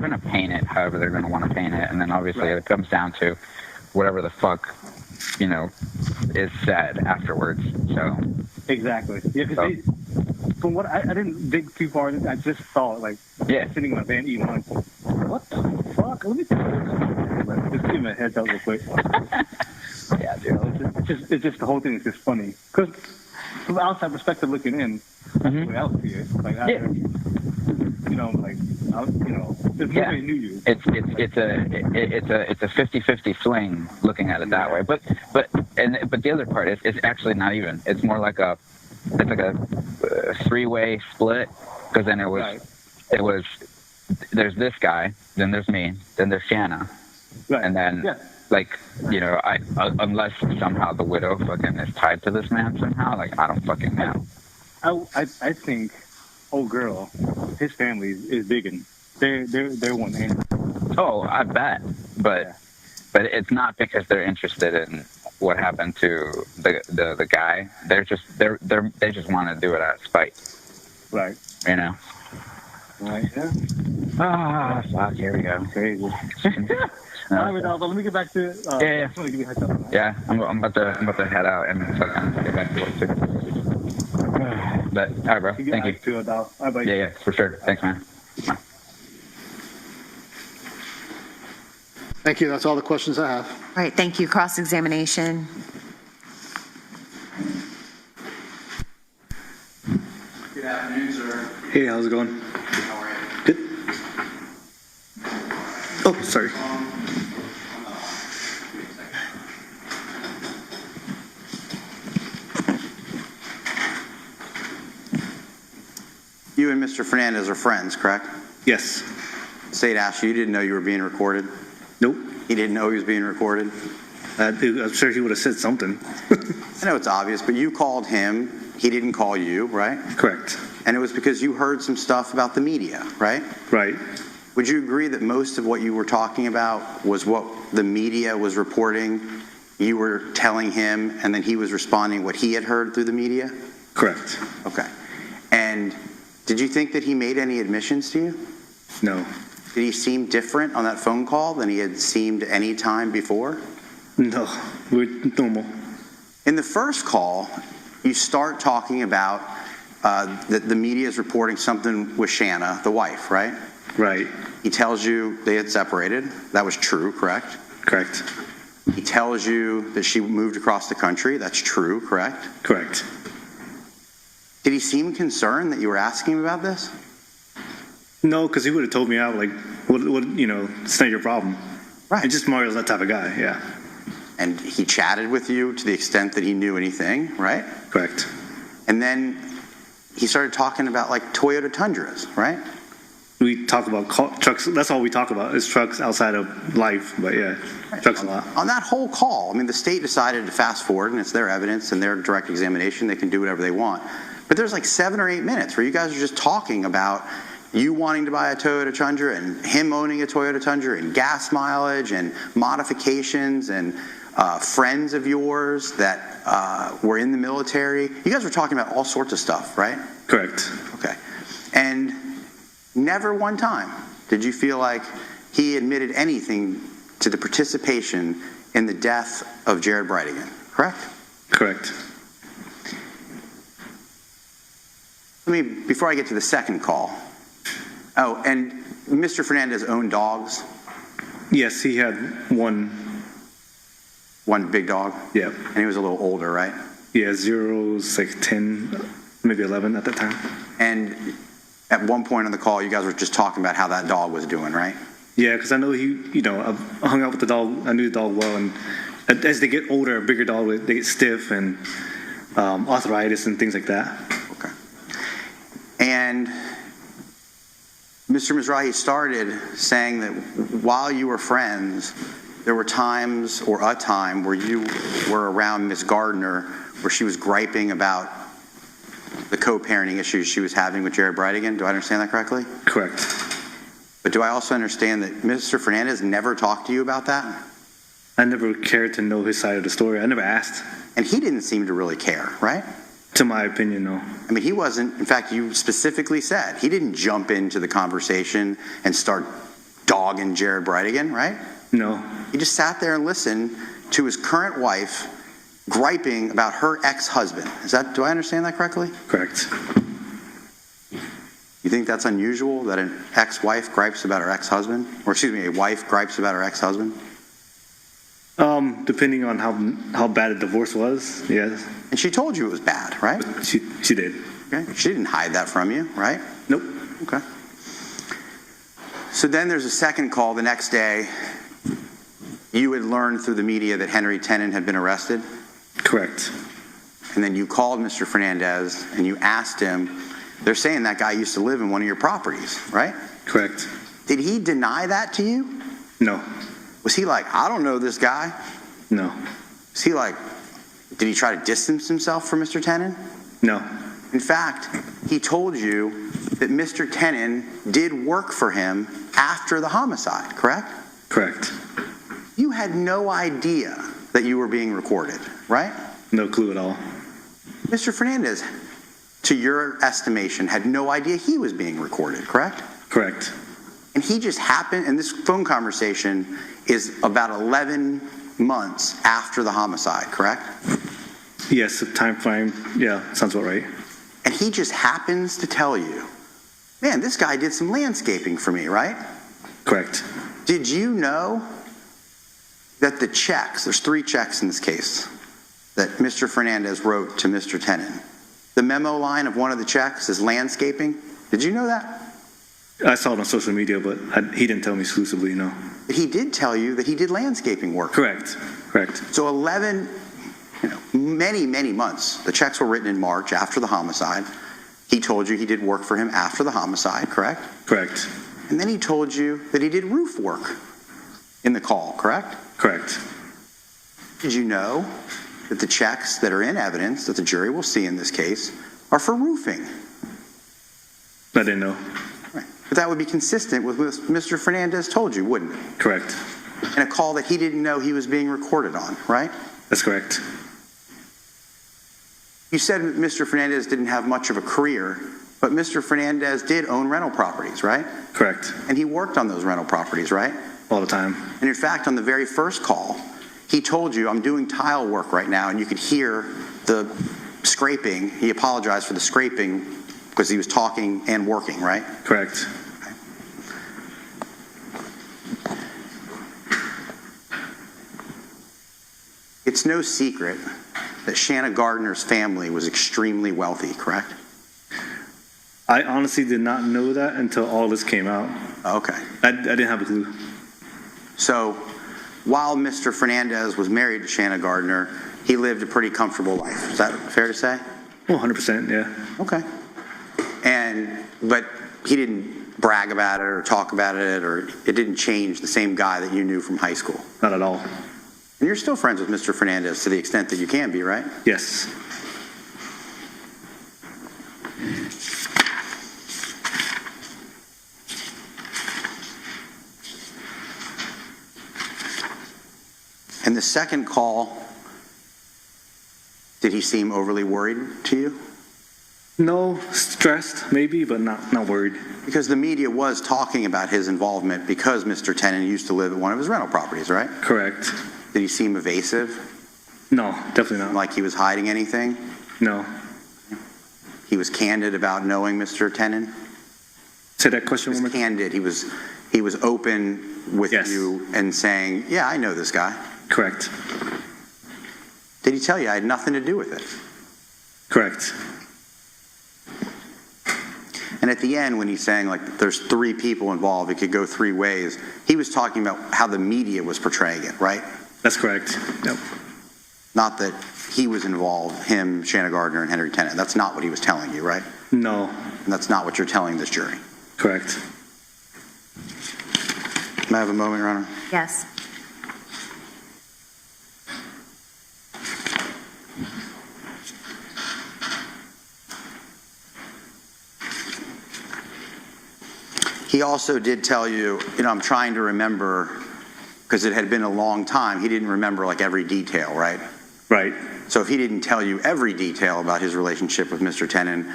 going to paint it however they're going to want to paint it, and then obviously it comes down to whatever the fuck, you know, is said afterwards, so. Exactly. Yeah, because from what I didn't dig too far. I just saw it, like, sitting in my van eating lunch. What the fuck? Let me just give me a heads up real quick. Yeah, dude. It's just the whole thing is just funny. Because from the outside perspective looking in, that's the way I see it. Like, you know, like, you know, if nobody knew you. It's a 50-50 swing looking at it that way. But the other part is it's actually not even. It's more like a three-way split, because then it was there's this guy, then there's me, then there's Shanna, and then like, you know, unless somehow the widow fucking is tied to this man somehow, like, I don't fucking know. I think old girl, his family is digging. They're one man. Oh, I bet, but it's not because they're interested in what happened to the guy. They just want to do it out of spite. Right. You know. Right. Yeah. Ah, fuck. Here we go. Crazy. All right, let me get back to. Yeah. I just want to give you a heads up on that. Yeah, I'm about to head out and fucking get back to work too. But all right, bro. Thank you. To it, all right, buddy. Yeah, for sure. Thanks, man. Bye. Thank you. That's all the questions I have. All right, thank you. Cross-examination. Good afternoon, sir. Hey, how's it going? How are you? Good. Oh, sorry. You and Mr. Fernandez are friends, correct? Yes. State asked you didn't know you were being recorded? Nope. He didn't know he was being recorded? I'm sure he would have said something. I know it's obvious, but you called him. He didn't call you, right? Correct. And it was because you heard some stuff about the media, right? Right. Would you agree that most of what you were talking about was what the media was reporting, you were telling him, and then he was responding what he had heard through the media? Correct. Okay. And did you think that he made any admissions to you? No. Did he seem different on that phone call than he had seemed any time before? No, we're normal. In the first call, you start talking about that the media is reporting something with Shanna, the wife, right? Right. He tells you they had separated. That was true, correct? Correct. He tells you that she moved across the country. That's true, correct? Correct. Did he seem concerned that you were asking him about this? No, because he would have told me out, like, what, you know, it's not your problem. Right. And just Mario's that type of guy, yeah. And he chatted with you to the extent that he knew anything, right? Correct. And then he started talking about, like, Toyota Tundras, right? We talk about trucks. That's all we talk about is trucks outside of life, but yeah, trucks a lot. On that whole call, I mean, the state decided to fast forward, and it's their evidence and their direct examination. They can do whatever they want. But there's like 7 or 8 minutes where you guys are just talking about you wanting to buy a Toyota Tundra and him owning a Toyota Tundra and gas mileage and modifications and friends of yours that were in the military. You guys were talking about all sorts of stuff, right? Correct. Okay. And never one time did you feel like he admitted anything to the participation in the death of Jared Bridegan, correct? Correct. Before I get to the second call. Oh, and Mr. Fernandez owned dogs? Yes, he had one. One big dog? Yeah. And he was a little older, right? Yeah, 0, like 10, maybe 11 at the time. And at one point on the call, you guys were just talking about how that dog was doing, right? Yeah, because I know he, you know, I hung out with the dog. I knew the dog well, and As they get older, a bigger dog, they get stiff and arthritis and things like that. Okay. And Mr. Mizrahi started saying that while you were friends, there were times or a time where you were around Miss Gardner where she was griping about the co-parenting issues she was having with Jared Bridegan. Do I understand that correctly? Correct. But do I also understand that Mr. Fernandez never talked to you about that? I never cared to know his side of the story. I never asked. And he didn't seem to really care, right? To my opinion, no. I mean, he wasn't. In fact, you specifically said he didn't jump into the conversation and start dogging Jared Bridegan, right? No. He just sat there and listened to his current wife griping about her ex-husband. Do I understand that correctly? Correct. You think that's unusual that an ex-wife gripes about her ex-husband? Or excuse me, a wife gripes about her ex-husband? Depending on how bad a divorce was, yes. And she told you it was bad, right? She did. Okay. She didn't hide that from you, right? Nope. Okay. So then there's a second call the next day. You had learned through the media that Henry Tennant had been arrested? Correct. And then you called Mr. Fernandez and you asked him, they're saying that guy used to live in one of your properties, right? Correct. Did he deny that to you? No. Was he like, I don't know this guy? No. Was he like, did he try to distance himself from Mr. Tennant? No. In fact, he told you that Mr. Tennant did work for him after the homicide, correct? Correct. You had no idea that you were being recorded, right? No clue at all. Mr. Fernandez, to your estimation, had no idea he was being recorded, correct? Correct. And he just happened, and this phone conversation is about 11 months after the homicide, correct? Yes, the time frame, yeah, sounds about right. And he just happens to tell you, man, this guy did some landscaping for me, right? Correct. Did you know that the checks, there's 3 checks in this case, that Mr. Fernandez wrote to Mr. Tennant? The memo line of one of the checks is landscaping. Did you know that? I saw it on social media, but he didn't tell me exclusively, no. He did tell you that he did landscaping work. Correct. Correct. So 11, many, many months. The checks were written in March after the homicide. He told you he did work for him after the homicide, correct? Correct. And then he told you that he did roof work in the call, correct? Correct. Did you know that the checks that are in evidence that the jury will see in this case are for roofing? I didn't know. Right. But that would be consistent with what Mr. Fernandez told you, wouldn't it? Correct. In a call that he didn't know he was being recorded on, right? That's correct. You said Mr. Fernandez didn't have much of a career, but Mr. Fernandez did own rental properties, right? Correct. And he worked on those rental properties, right? All the time. And in fact, on the very first call, he told you, I'm doing tile work right now, and you could hear the scraping. He apologized for the scraping because he was talking and working, right? Correct. It's no secret that Shanna Gardner's family was extremely wealthy, correct? I honestly did not know that until all this came out. Okay. I didn't have a clue. So, while Mr. Fernandez was married to Shanna Gardner, he lived a pretty comfortable life. Is that fair to say? Well, 100%, yeah. Okay. But he didn't brag about it or talk about it, or it didn't change the same guy that you knew from high school? Not at all. And you're still friends with Mr. Fernandez to the extent that you can be, right? Yes. And the second call, did he seem overly worried to you? No, stressed maybe, but not worried. Because the media was talking about his involvement because Mr. Tennant used to live at one of his rental properties, right? Correct. Did he seem evasive? No, definitely not. Like he was hiding anything? No. He was candid about knowing Mr. Tennant? Say that question one more time. Candid. He was open with you and saying, yeah, I know this guy. Correct. Did he tell you I had nothing to do with it? Correct. And at the end, when he's saying, like, there's 3 people involved, it could go 3 ways, he was talking about how the media was portraying it, right? That's correct. Yep. Not that he was involved, him, Shanna Gardner, and Henry Tennant. That's not what he was telling you, right? No. And that's not what you're telling this jury. Correct. May I have a moment, Your Honor? Yes. He also did tell you, I'm trying to remember, because it had been a long time, he didn't remember like every detail, right? Right. So if he didn't tell you every detail about his relationship with Mr. Tennant,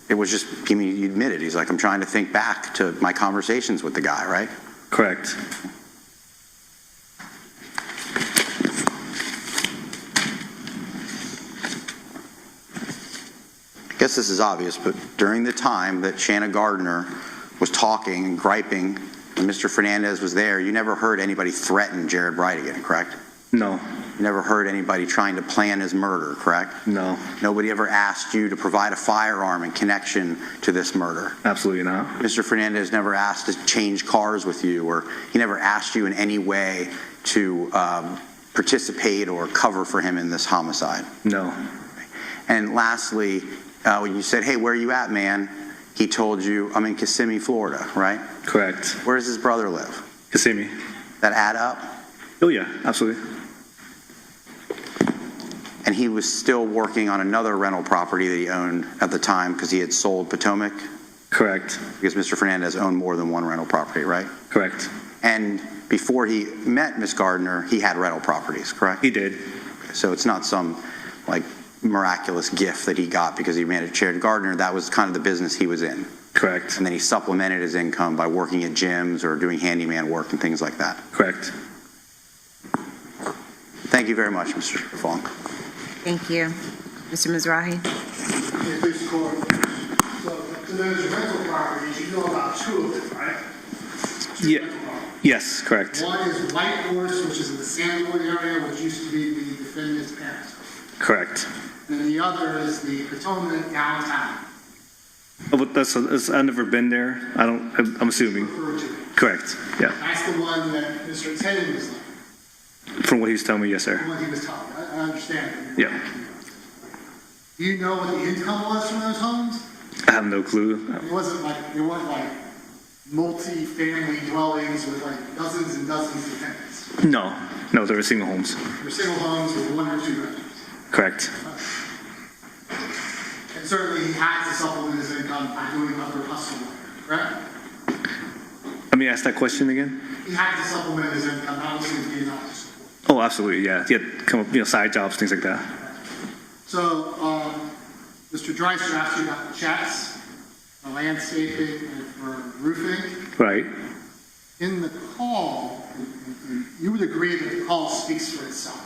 it was just, he admitted, he's like, I'm trying to think back to my conversations with the guy, right? Correct. I guess this is obvious, but during the time that Shanna Gardner was talking and griping and Mr. Fernandez was there, you never heard anybody threaten Jared Bridegan, correct? No. You never heard anybody trying to plan his murder, correct? No. Nobody ever asked you to provide a firearm in connection to this murder? Absolutely not. Mr. Fernandez never asked to change cars with you, or he never asked you in any way to participate or cover for him in this homicide? No. And lastly, when you said, hey, where are you at, man? He told you, I'm in Kissimmee, Florida, right? Correct. Where does his brother live? Kissimmee. That add up? Oh, yeah, absolutely. And he was still working on another rental property that he owned at the time because he had sold Potomac? Correct. Because Mr. Fernandez owned more than one rental property, right? Correct. And before he met Miss Gardner, he had rental properties, correct? He did. So it's not some, like, miraculous gift that he got because he managed Jared Gardner. That was kind of the business he was in. Correct. And then he supplemented his income by working at gyms or doing handyman work and things like that. Correct. Thank you very much, Mr. Fong. Thank you. Mr. Mizrahi? Please, court. So those rental properties, you know about two of them, right? Yeah. Yes, correct. One is White Horse, which is in the Sandwood area, which used to be the defendant's parents' home. Correct. And the other is the Potomac downtown. Oh, but I've never been there. I'm assuming. Correct. Yeah. That's the one that Mr. Tennant was like. From what he was telling me, yes, sir. From what he was telling me. I understand. Yeah. Do you know what the income was from those homes? I have no clue. They weren't like multi-family dwellings with like dozens and dozens of tenants. No, they were single homes. They were single homes with one or two bedrooms. Correct. And certainly he had to supplement his income by doing other hustle work, correct? Let me ask that question again. He had to supplement his income. How was he being able to support? Oh, absolutely, yeah. He had come up, side jobs, things like that. So, Mr. Dreiser asked you about the checks, the landscaping, and for roofing. Right. In the call, you would agree that the call speaks for itself.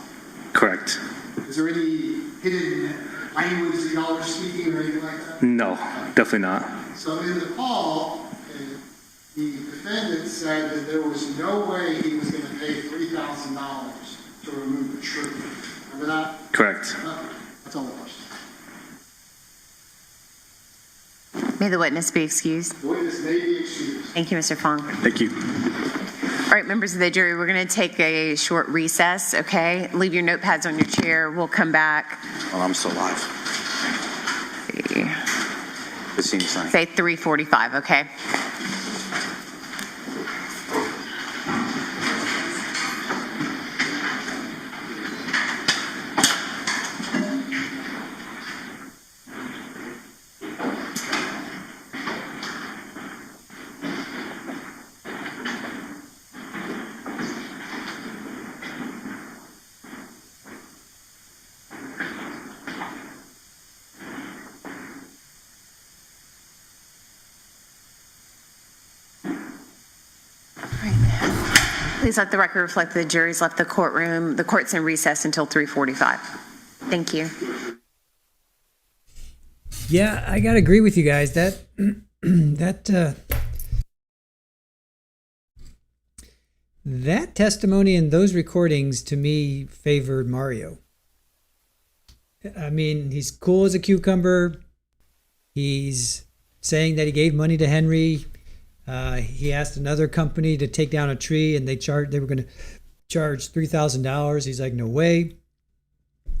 Correct. Is there any hidden language that y'all are speaking or anything like that? No, definitely not. So in the call, the defendant said that there was no way he was going to pay $3,000 to remove the tree. Remember that? Correct. That's all the question. May the witness be excused. The witness may be excused. Thank you, Mr. Fong. Thank you. All right, members of the jury, we're going to take a short recess, okay? Leave your notepads on your chair. We'll come back. Well, I'm still alive. It seems like. Say 3:45, okay? Please let the record reflect that the jury's left the courtroom. The court's in recess until 3:45. Thank you. Yeah, I gotta agree with you guys. That testimony and those recordings to me favored Mario. I mean, he's cool as a cucumber. He's saying that he gave money to Henry. He asked another company to take down a tree, and they were going to charge $3,000. He's like, no way.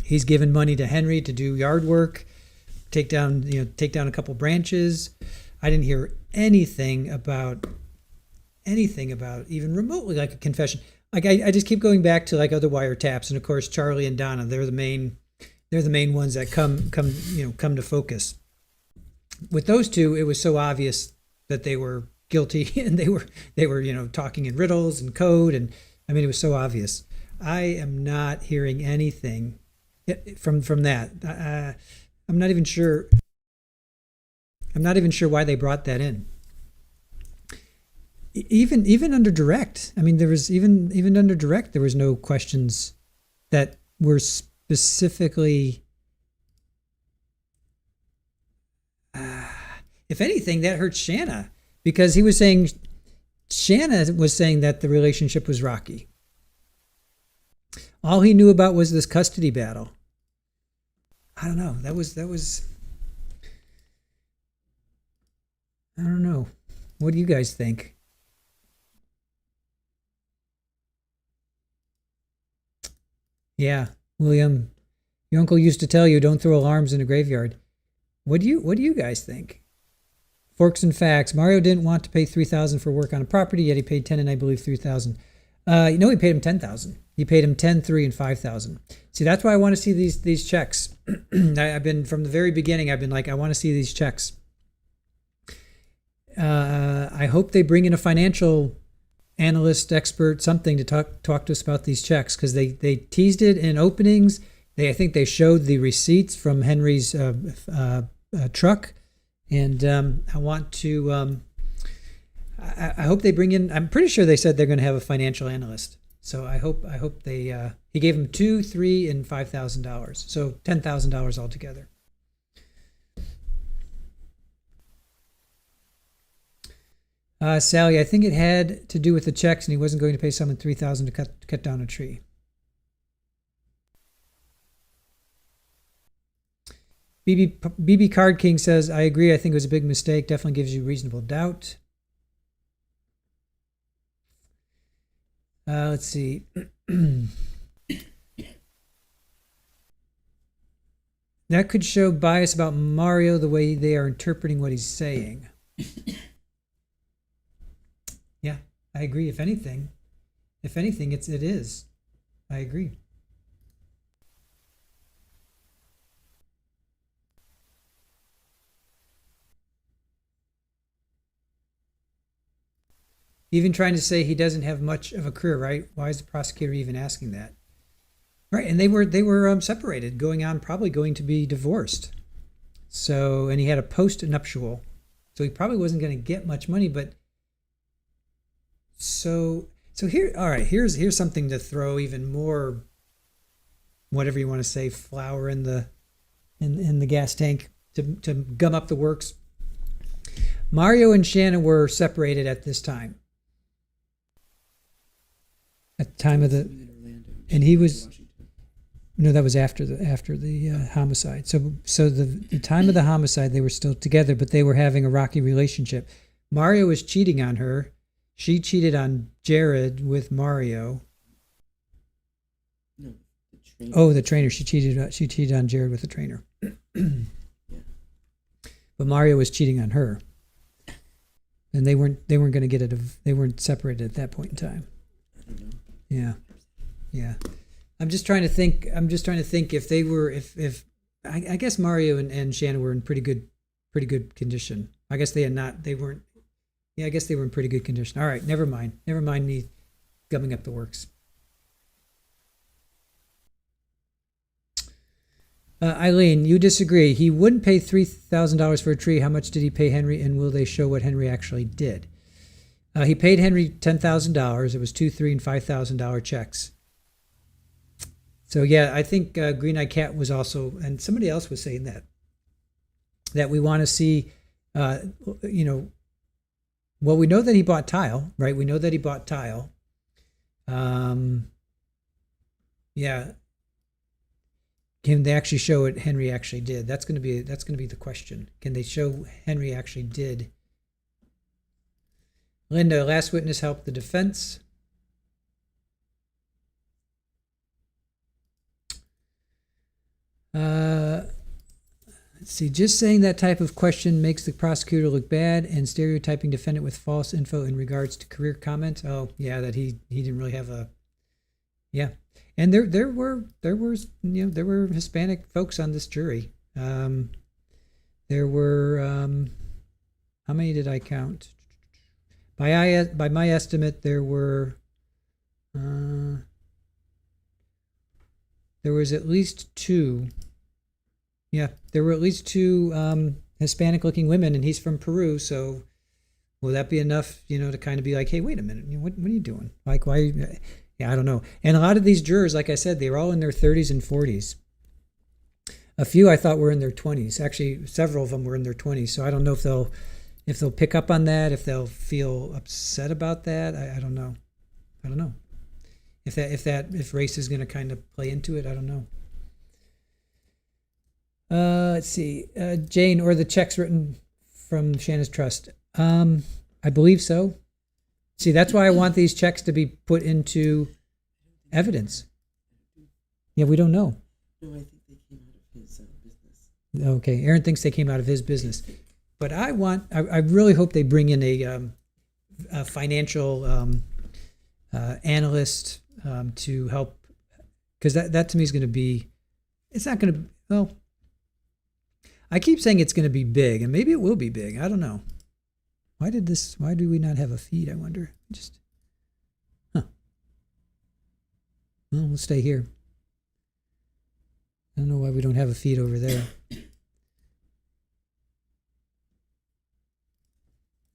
He's given money to Henry to do yard work, take down a couple branches. I didn't hear anything about even remotely like a confession. Like I just keep going back to like other wiretaps, and of course Charlie and Donna, they're the main ones that come to focus. With those two, it was so obvious that they were guilty, and they were talking in riddles and code, and I mean it was so obvious. I am not hearing anything from that. I'm not even sure why they brought that in. Even under direct, I mean, there was even under direct, there was no questions that were specifically. If anything, that hurt Shanna, because Shanna was saying that the relationship was rocky. All he knew about was this custody battle. I don't know. That was. I don't know. What do you guys think? Yeah, William, your uncle used to tell you don't throw alarms in a graveyard. What do you guys think? Forks and facts. Mario didn't want to pay $3,000 for work on a property, yet he paid $10,000 and I believe $3,000. He paid him $10,000. He paid him $10,000, $3,000, and $5,000. See, that's why I want to see these checks. I've been from the very beginning. I've been like, I want to see these checks. I hope they bring in a financial analyst, expert, something to talk to us about these checks, because they teased it in openings. I think they showed the receipts from Henry's truck, and I want to. I hope they bring in. I'm pretty sure they said they're going to have a financial analyst. So I hope they. He gave him $2,000, $3,000, and $5,000. So $10,000 altogether. Sally, I think it had to do with the checks, and he wasn't going to pay someone $3,000 to cut down a tree. BB Card King says, I agree. I think it was a big mistake. Definitely gives you reasonable doubt. Let's see. That could show bias about Mario, the way they are interpreting what he's saying. Yeah, I agree. If anything, it is. I agree. Even trying to say he doesn't have much of a career, right? Why is the prosecutor even asking that? Right, and they were separated, probably going to be divorced. So, and he had a post-nuptial, so he probably wasn't going to get much money. But so here, all right, here's something to throw even more, whatever you want to say, flour in the gas tank to gum up the works. Mario and Shanna were separated at this time. At the time of the, and he was, no, that was after the homicide. So the time of the homicide, they were still together, but they were having a rocky relationship. Mario was cheating on her. She cheated on Jared with Mario. No, the trainer. Oh, the trainer. She cheated on Jared with the trainer. Yeah. But Mario was cheating on her. And they weren't going to get it. They weren't separated at that point in time. I don't know. Yeah. I'm just trying to think if they were, if I guess Mario and Shanna were in pretty good condition. I guess they weren't. Yeah, I guess they were in pretty good condition. All right, never mind me gumming up the works. Eileen, you disagree. He wouldn't pay $3,000 for a tree. How much did he pay Henry, and will they show what Henry actually did? He paid Henry $10,000. It was $2,000, $3,000, and $5,000 checks. So yeah, I think Green Eyed Cat was also, and somebody else was saying that we want to see, well, we know that he bought tile, right? We know that he bought tile. Yeah. Can they actually show what Henry actually did? That's going to be the question. Can they show Henry actually did? Linda, last witness helped the defense. Let's see. Just saying that type of question makes the prosecutor look bad, and stereotyping defendant with false info in regards to career comments. Oh, yeah, that he didn't really have a. Yeah, and there were Hispanic folks on this jury. There were how many did I count? By my estimate, there was at least two. Yeah, there were at least two Hispanic-looking women, and he's from Peru. So, will that be enough, to kind of be like, hey, wait a minute, what are you doing? Like, why? Yeah, I don't know. And a lot of these jurors, like I said, they were all in their 30s and 40s. A few I thought were in their 20s. Actually, several of them were in their 20s. So I don't know if they'll pick up on that, if they'll feel upset about that. I don't know. I don't know. If race is going to kind of play into it, I don't know. Let's see. Jane, or the checks written from Shanna's trust. I believe so. See, that's why I want these checks to be put into evidence. Yeah, we don't know. No, I think they came out of his business. Okay, Aaron thinks they came out of his business. But I really hope they bring in a financial analyst to help, because that to me is going to be, it's not going to, well, I keep saying it's going to be big, and maybe it will be big. I don't know. Why do we not have a feed, I wonder? Well, we'll stay here. I don't know why we don't have a feed over there.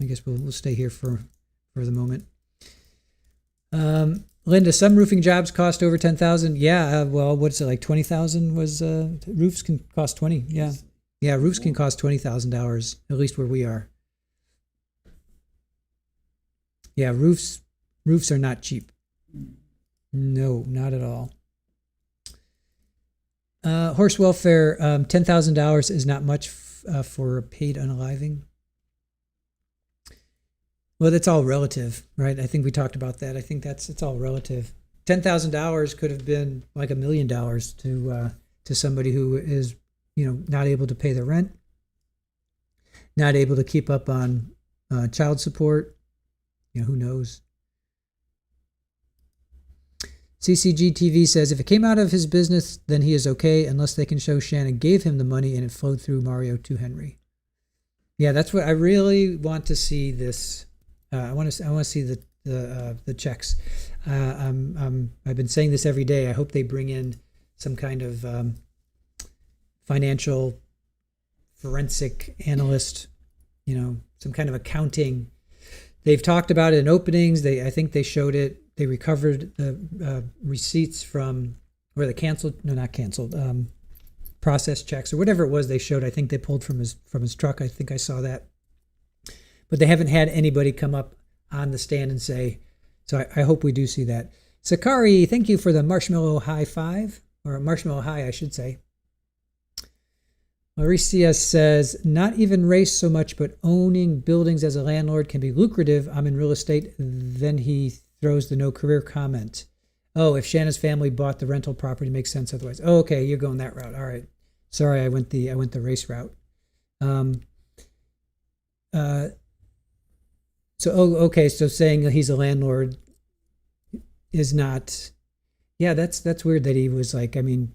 I guess we'll stay here for the moment. Linda, some roofing jobs cost over $10,000. Yeah, well, what's it, like 20,000 was roofs can cost 20. Yeah. Yeah, roofs can cost $20,000, at least where we are. Yeah, roofs are not cheap. No, not at all. Horse welfare, $10,000 is not much for paid unaliving. Well, that's all relative, right? I think we talked about that. I think it's all relative. $10,000 could have been like $1 million to somebody who is, not able to pay the rent, not able to keep up on child support. Who knows? CCG TV says, if it came out of his business, then he is okay, unless they can show Shannon gave him the money and it flowed through Mario to Henry. Yeah, that's what I really want to see. This I want to see the checks. I've been saying this every day. I hope they bring in some kind of financial forensic analyst, some kind of accounting. They've talked about it in openings. I think they showed it. They recovered the receipts from, or the process checks or whatever it was they showed. I think they pulled from his truck. I think I saw that. But they haven't had anybody come up on the stand and say, so I hope we do see that. Sakari, thank you for the marshmallow high five, or marshmallow high, I should say. Mauricia says, not even race so much, but owning buildings as a landlord can be lucrative. I'm in real estate. Then he throws the no career comment. Oh, if Shanna's family bought the rental property, makes sense otherwise. Oh, okay, you're going that route. All right. Sorry, I went the race route. Okay. So saying that he's a landlord is not. Yeah, that's weird that he was like. I mean,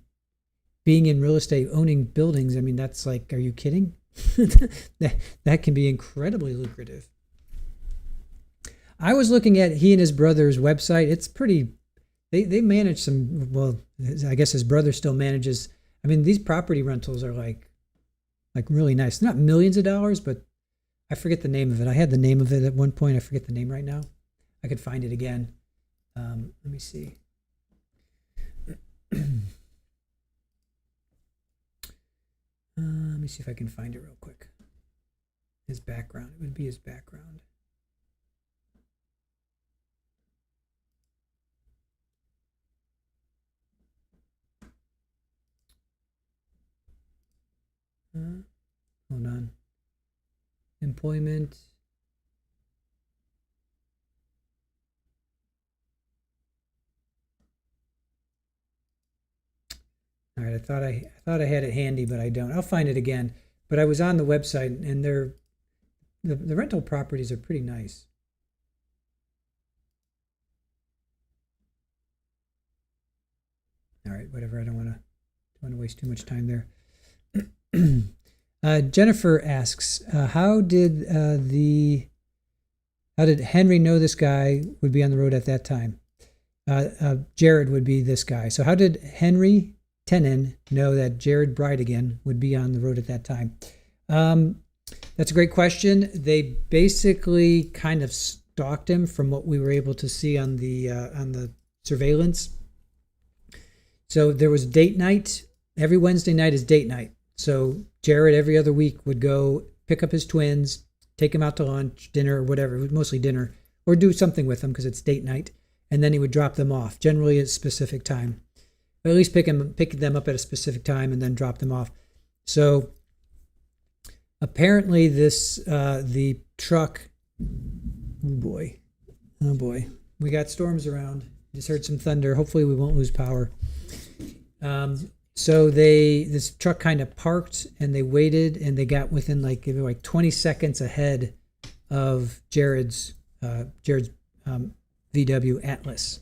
being in real estate, owning buildings. I mean, that's like. Are you kidding? that can be incredibly lucrative. I was looking at he and his brother's website. It's pretty. They manage some. Well, I guess his brother still manages. I mean, these property rentals are like really nice. Not millions of dollars, but I forget the name of it. I had the name of it at one point. I forget the name right now. I could find it again. Let me see. Let me see if I can find it real quick. His background. It would be his background. Hold on. Employment. All right, I thought I had it handy, but I don't. I'll find it again. But I was on the website, and the rental properties are pretty nice. All right, whatever. I don't want to waste too much time there. Jennifer asks, how did Henry know this guy would be on the road at that time? Jared would be this guy. So how did Henry Tenon know that Jared Bridegan would be on the road at that time? That's a great question. They basically kind of stalked him from what we were able to see on the surveillance. So there was date night. Every Wednesday night is date night. So Jared every other week would go pick up his twins, take him out to lunch, dinner, or whatever. It was mostly dinner, or do something with them because it's date night. And then he would drop them off, generally at a specific time. Or at least pick them up at a specific time and then drop them off. So apparently the truck, oh boy, we got storms around. Just heard some thunder. Hopefully we won't lose power. So this truck kind of parked and they waited and they got within like 20 seconds ahead of Jared's VW Atlas.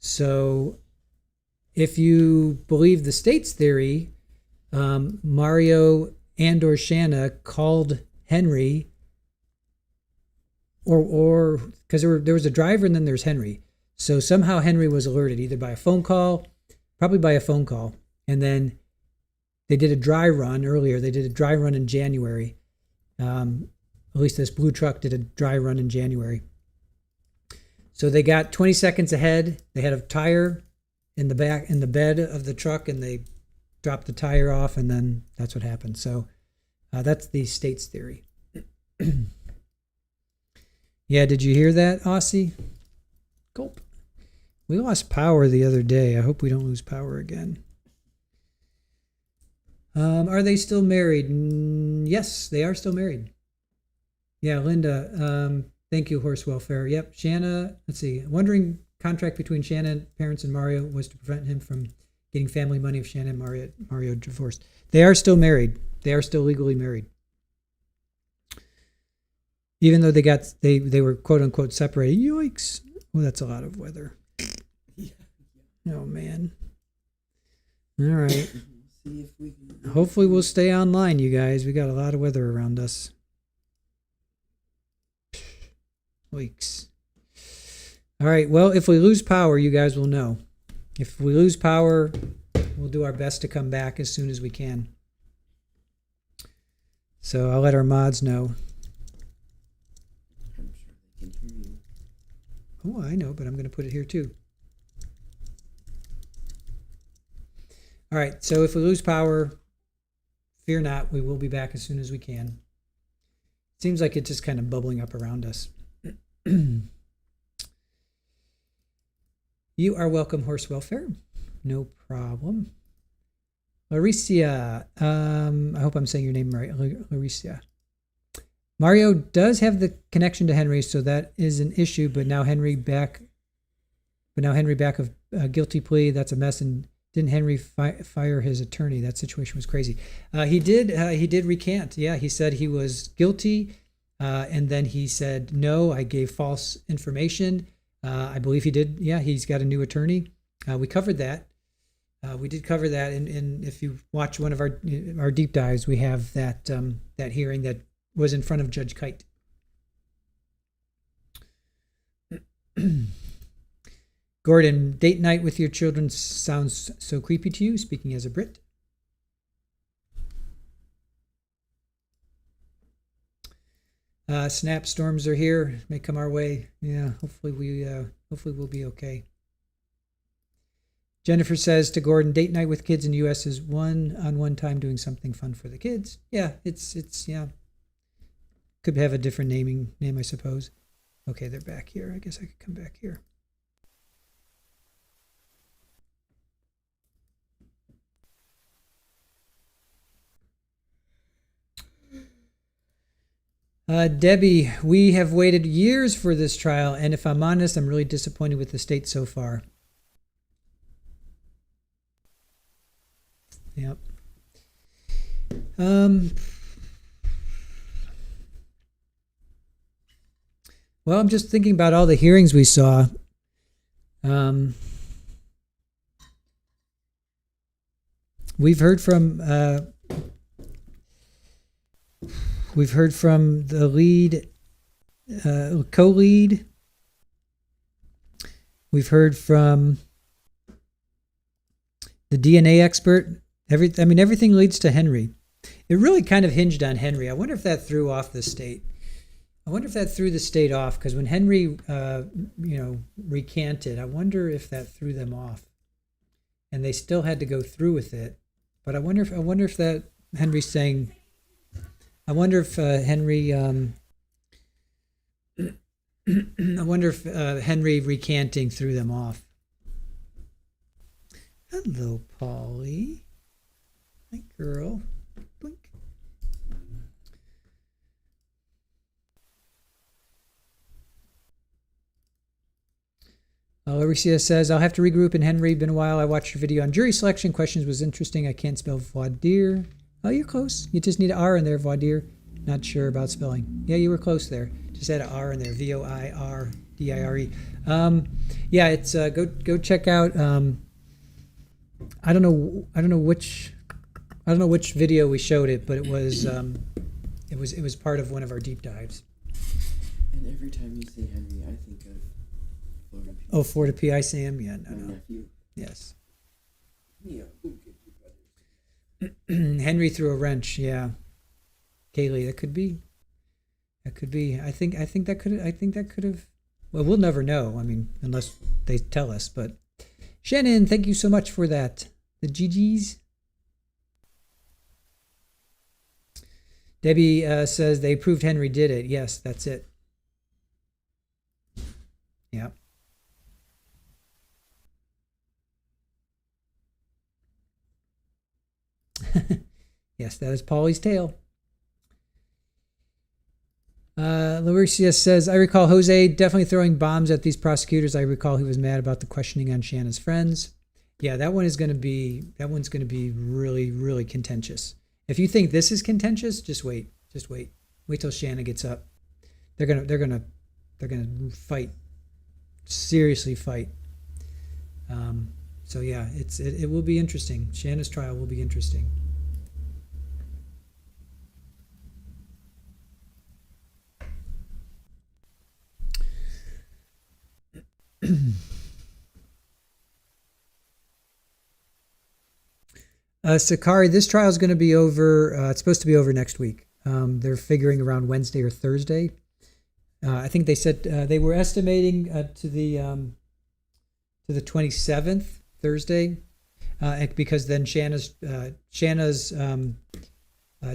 So if you believe the state's theory, Mario and or Shanna called Henry, or because there was a driver and then there's Henry. So somehow Henry was alerted either by a phone call, probably by a phone call. And then they did a dry run earlier. They did a dry run in January. At least this blue truck did a dry run in January. So they got 20 seconds ahead. They had a tire in the bed of the truck, and they dropped the tire off, and then that's what happened. So that's the state's theory. Yeah, did you hear that, Aussie? Gulp. We lost power the other day. I hope we don't lose power again. Are they still married? Yes, they are still married. Yeah, Linda. Thank you, Horse Welfare. Yep, Shanna. Let's see. Wondering contract between Shanna parents and Mario was to prevent him from getting family money if Shanna and Mario divorced. They are still married. They are still legally married. Even though they were quote unquote separated. Yikes. Oh, that's a lot of weather. Oh man. All right. Hopefully we'll stay online, you guys. We got a lot of weather around us. Weeks. All right. Well, if we lose power, you guys will know. If we lose power, we'll do our best to come back as soon as we can. So I'll let our mods know. I'm sure they can hear you. Oh, I know, but I'm going to put it here too. All right. So if we lose power, fear not. We will be back as soon as we can. Seems like it's just kind of bubbling up around us. You are welcome, Horse Welfare. No problem. Laricia, I hope I'm saying your name right. Laricia. Mario does have the connection to Henry, so that is an issue. But now Henry back of guilty plea. That's a mess. And didn't Henry fire his attorney? That situation was crazy. He did recant. Yeah, he said he was guilty. And then he said, no, I gave false information. I believe he did. Yeah, he's got a new attorney. We covered that. We did cover that. And if you watch one of our deep dives, we have that hearing that was in front of Judge Kite. Gordon, date night with your children sounds so creepy to you, speaking as a Brit. Snap storms are here. May come our way. Yeah, hopefully we'll be okay. Jennifer says to Gordon, date night with kids in the U.S. is one-on-one time doing something fun for the kids. Yeah, it's yeah. Could have a different name, I suppose. Okay, they're back here. I guess I could come back here. Debbie, we have waited years for this trial, and if I'm honest, I'm really disappointed with the state so far. Yep. Well, I'm just thinking about all the hearings we saw. We've heard from the lead, co-lead. We've heard from the DNA expert. Everything leads to Henry. It really kind of hinged on Henry. I wonder if that threw off the state. I wonder if that threw the state off, because when Henry, recanted, I wonder if that threw them off, and they still had to go through with it. But I wonder if that Henry's saying. I wonder if Henry. I wonder if Henry recanting threw them off. Hello, Polly. Hi, girl. Blink. Alicia says, I'll have to regroup in Henry. Been a while. I watched your video on jury selection. Questions was interesting. I can't spell voir dire. Oh, you're close. You just need an R in there, voir dire. Not sure about spelling. Yeah, you were close there. Just add an R in there. VOIRDIRE. Yeah, it's go check out. I don't know which video we showed it, but it was part of one of our deep dives. And every time you say Henry, I think of Florida P. Oh, Florida PI Sam? Yeah, no. Nephew. Yes. Yeah, who could be brothers? Henry threw a wrench, yeah. Kaylee, that could be. I think that could have. Well, we'll never know. I mean, unless they tell us. But Shannon, thank you so much for that. The GGs. Debbie says they proved Henry did it. Yes, that's it. Yeah. Yes, that is Polly's tale. Lauricia says, I recall Jose definitely throwing bombs at these prosecutors. I recall he was mad about the questioning on Shanna's friends. Yeah, that one's going to be really, really contentious. If you think this is contentious, just wait. Wait till Shanna gets up. They're gonna fight, seriously fight. So yeah, it will be interesting. Shanna's trial will be interesting. Sakari, this trial is going to be over. It's supposed to be over next week. They're figuring around Wednesday or Thursday. I think they said they were estimating to the 27th, Thursday, because then Shanna's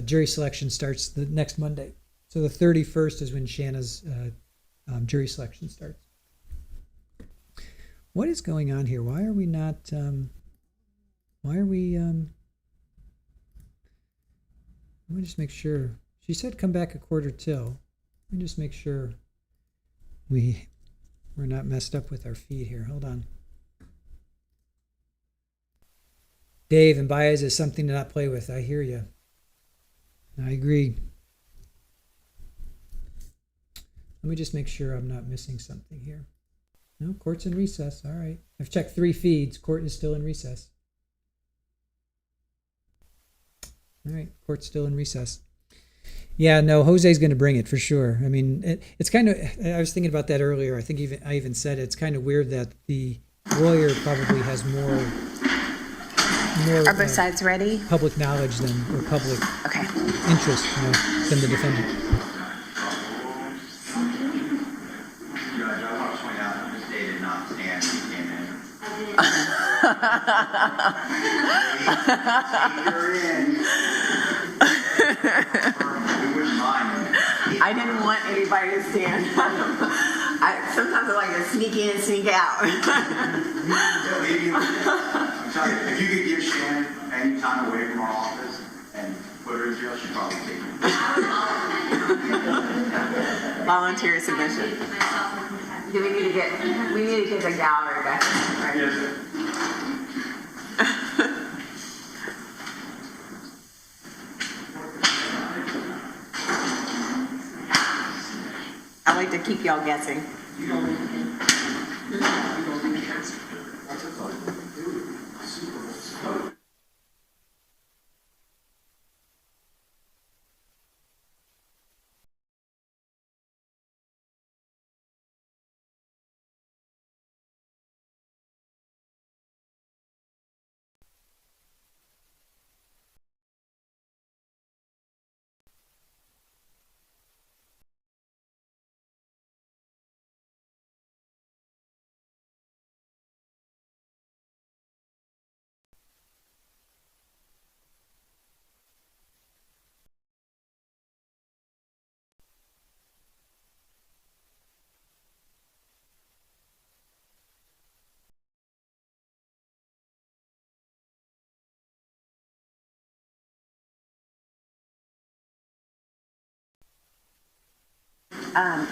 jury selection starts the next Monday. So the 31st is when Shanna's jury selection starts. What is going on here? Why are we not? Why are we? Let me just make sure. She said come back a quarter till. Let me just make sure we're not messed up with our feed here. Hold on. Dave, and Baez is something to not play with. I hear you. I agree. Let me just make sure I'm not missing something here. No, court's in recess. All right. I've checked 3 feeds. Court is still in recess. All right. Court's still in recess. Yeah, no, Jose's going to bring it for sure. I mean, it's kind of, I was thinking about that earlier. I think I even said it's kind of weird that the lawyer probably has more Are both sides ready? Public knowledge than, or public interest, than the defendant. Judge, I want to point out that Ms. Day did not stand when she came in. You're in. We wouldn't mind. I didn't want anybody to stand. Sometimes I like to sneak in and sneak out. I'm telling you, if you could give Shannon any time away from our office and put her in jail, she'd probably take it. Volunteer submission. We need to get the gallery back. Right? Yes, sir. I like to keep y'all guessing. You don't need to. You don't need to. That's a thought. Super.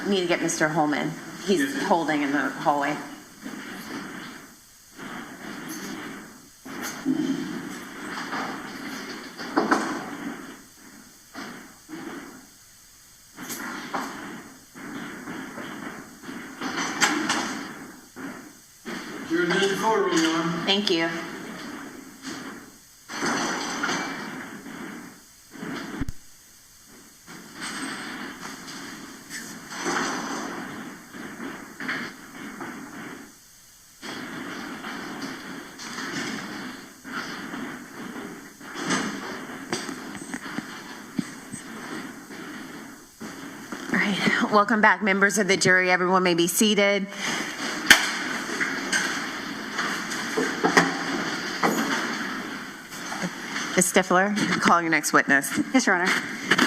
Need to get Mr. Holman. He's holding in the hallway. You're in the courtroom, Your Honor. Thank you. Welcome back, members of the jury. Everyone may be seated. Ms. Stifler, calling your next witness. Yes, Your Honor.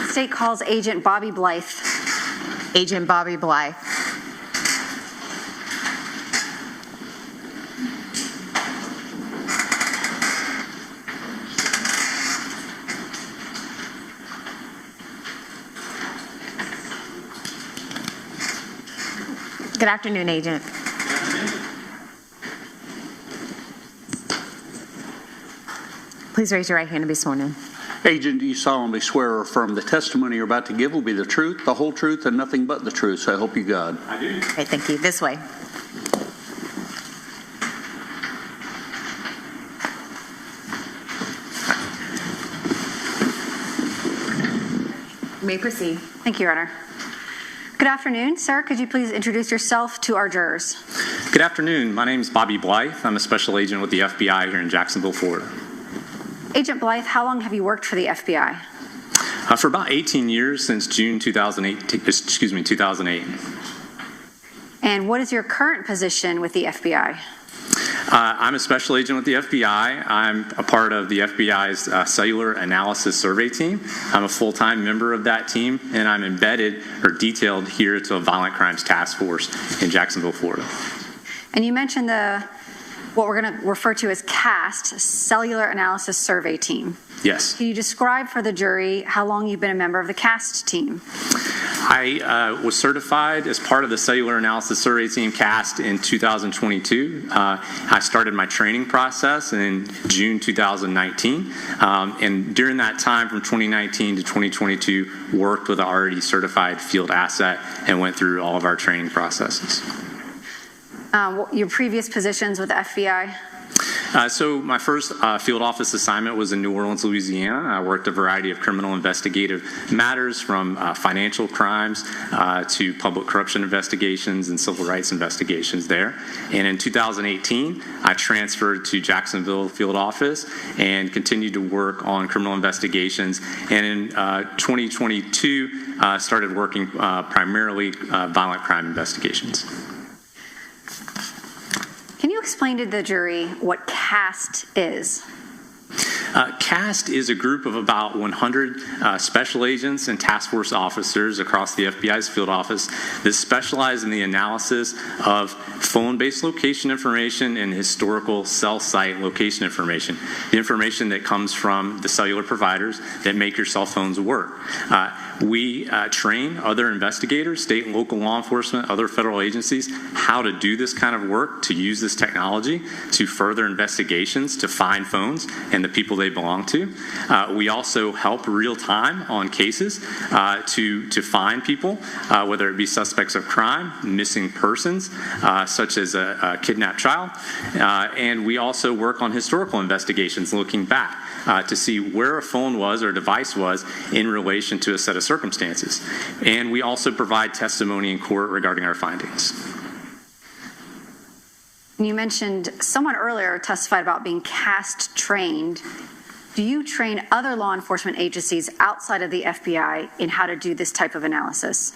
State calls Agent Bobby Blythe. Agent Bobby Blythe. Good afternoon, Agent. Please raise your right hand to be sworn in. Agent, do you solemnly swear or affirm the testimony you're about to give will be the truth, the whole truth, and nothing but the truth? So help you God. I do. Okay, thank you. This way. You may proceed. Thank you, Your Honor. Good afternoon, sir. Could you please introduce yourself to our jurors? Good afternoon. My name is Bobby Blythe. I'm a special agent with the FBI here in Jacksonville, Florida. Agent Blythe, how long have you worked for the FBI? For about 18 years, since June 2008. And what is your current position with the FBI? I'm a special agent with the FBI. I'm a part of the FBI's cellular analysis survey team. I'm a full-time member of that team, and I'm embedded or detailed here to a violent crimes task force in Jacksonville, Florida. And you mentioned what we're going to refer to as CAST, Cellular Analysis Survey Team. Yes. Can you describe for the jury how long you've been a member of the CAST team? I was certified as part of the Cellular Analysis Survey Team CAST in 2022. I started my training process in June 2019. And during that time, from 2019 to 2022, worked with an already certified field asset and went through all of our training processes. Your previous positions with the FBI? So my first field office assignment was in New Orleans, Louisiana. I worked a variety of criminal investigative matters, from financial crimes to public corruption investigations and civil rights investigations there. And in 2018, I transferred to Jacksonville field office and continued to work on criminal investigations. And in 2022, started working primarily violent crime investigations. Can you explain to the jury what CAST is? CAST is a group of about 100 special agents and task force officers across the FBI's field office that specialize in the analysis of phone-based location information and historical cell site location information, the information that comes from the cellular providers that make your cell phones work. We train other investigators, state and local law enforcement, other federal agencies, how to do this kind of work, to use this technology to further investigations, to find phones and the people they belong to. We also help real time on cases to find people, whether it be suspects of crime, missing persons, such as a kidnapped child. And we also work on historical investigations looking back to see where a phone was or a device was in relation to a set of circumstances. And we also provide testimony in court regarding our findings. You mentioned someone earlier testified about being CAST trained. Do you train other law enforcement agencies outside of the FBI in how to do this type of analysis?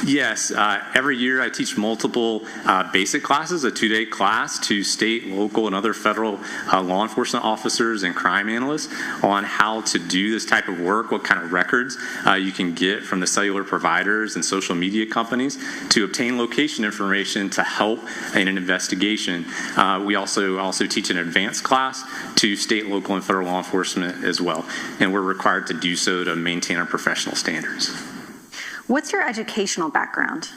Yes, every year I teach multiple basic classes, a 2-day class to state, local, and other federal law enforcement officers and crime analysts on how to do this type of work, what kind of records you can get from the cellular providers and social media companies to obtain location information to help in an investigation. We also teach an advanced class to state, local, and federal law enforcement as well, and we're required to do so to maintain our professional standards. What's your educational background?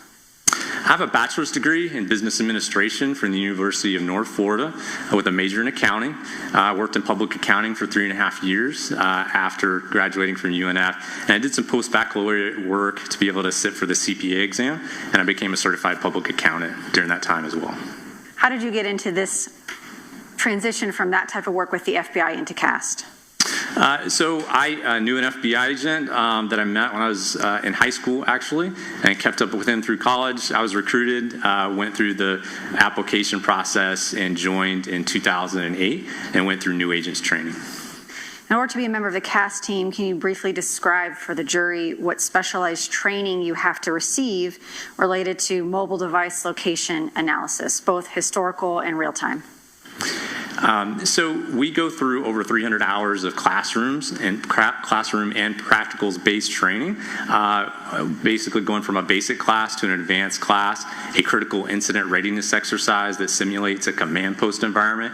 I have a bachelor's degree in business administration from the University of North Florida with a major in accounting. I worked in public accounting for 3.5 years after graduating from UNF, and I did some post-baccalaureate work to be able to sit for the CPA exam, and I became a certified public accountant during that time as well. How did you get into this transition from that type of work with the FBI into CAST? So I knew an FBI agent that I met when I was in high school, actually, and kept up with him through college. I was recruited, went through the application process, and joined in 2008, and went through new agents training. In order to be a member of the CAST team, can you briefly describe for the jury what specialized training you have to receive related to mobile device location analysis, both historical and real-time? So we go through over 300 hours of classroom and practicals-based training, basically going from a basic class to an advanced class, a critical incident readiness exercise that simulates a command post environment.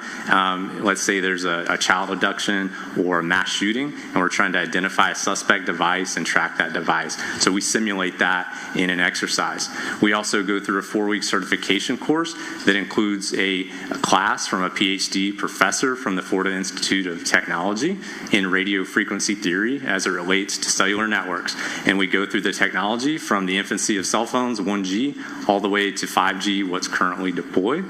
Let's say there's a child abduction or a mass shooting, and we're trying to identify a suspect device and track that device. So we simulate that in an exercise. We also go through a 4-week certification course that includes a class from a PhD professor from the Florida Institute of Technology in radio frequency theory as it relates to cellular networks. And we go through the technology from the infancy of cell phones, 1G, all the way to 5G, what's currently deployed.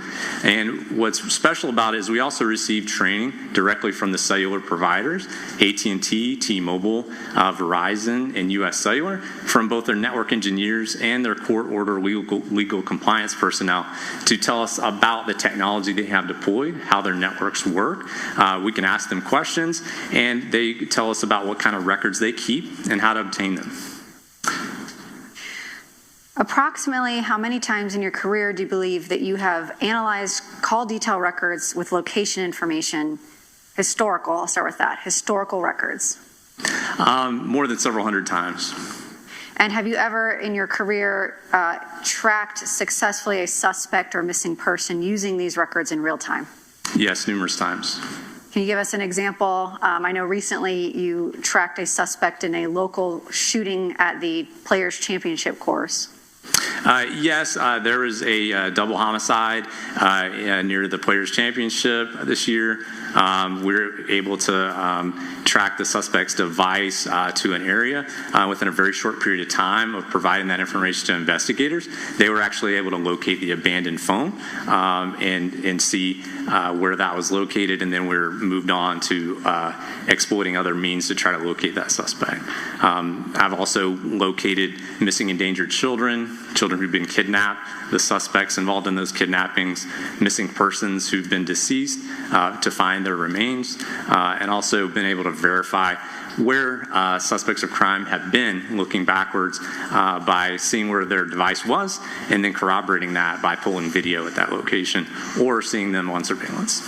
And what's special about it is we also receive training directly from the cellular providers, AT&T, T-Mobile, Verizon, and US Cellular, from both their network engineers and their court order legal compliance personnel to tell us about the technology they have deployed, how their networks work. We can ask them questions, and they tell us about what kind of records they keep and how to obtain them. Approximately how many times in your career do you believe that you have analyzed call detail records with location information, historical, I'll start with that, historical records? More than several hundred times. And have you ever in your career tracked successfully a suspect or missing person using these records in real time? Yes, numerous times. Can you give us an example? I know recently you tracked a suspect in a local shooting at the Players Championship course. Yes, there was a double homicide near the Players Championship this year. We were able to track the suspect's device to an area within a very short period of time of providing that information to investigators. They were actually able to locate the abandoned phone and see where that was located, and then we were moved on to exploiting other means to try to locate that suspect. I've also located missing endangered children who've been kidnapped, the suspects involved in those kidnappings, missing persons who've been deceased to find their remains, and also been able to verify where suspects of crime have been looking backwards by seeing where their device was and then corroborating that by pulling video at that location or seeing them on surveillance.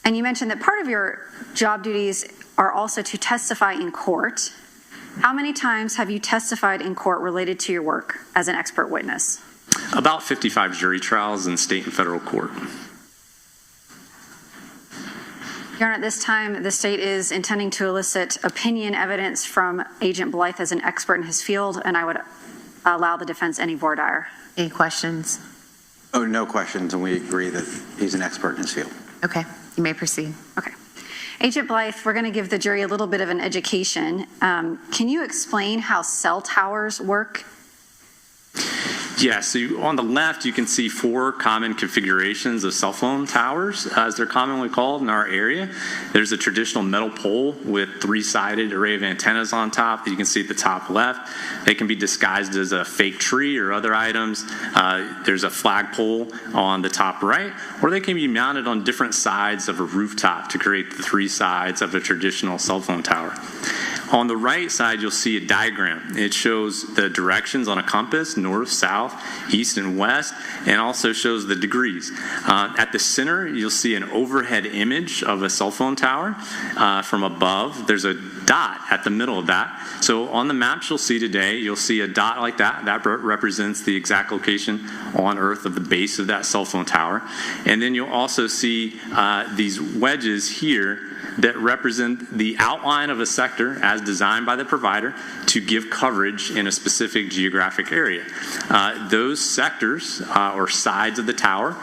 And you mentioned that part of your job duties are also to testify in court. How many times have you testified in court related to your work as an expert witness? About 55 jury trials in state and federal court. Your Honor, at this time, the state is intending to elicit opinion evidence from Agent Blythe as an expert in his field, and I would allow the defense any voir dire. Any questions? Oh, no questions, and we agree that he's an expert in his field. Okay, you may proceed. Okay. Agent Blythe, we're going to give the jury a little bit of an education. Can you explain how cell towers work? Yeah, so on the left, you can see 4 common configurations of cell phone towers, as they're commonly called in our area. There's a traditional metal pole with 3-sided array of antennas on top that you can see at the top left. They can be disguised as a fake tree or other items. There's a flagpole on the top right, or they can be mounted on different sides of a rooftop to create the 3 sides of a traditional cell phone tower. On the right side, you'll see a diagram. It shows the directions on a compass, north, south, east, and west, and also shows the degrees. At the center, you'll see an overhead image of a cell phone tower from above. There's a dot at the middle of that. So on the maps you'll see today, you'll see a dot like that. That represents the exact location on Earth of the base of that cell phone tower. And then you'll also see these wedges here that represent the outline of a sector as designed by the provider to give coverage in a specific geographic area. Those sectors or sides of the tower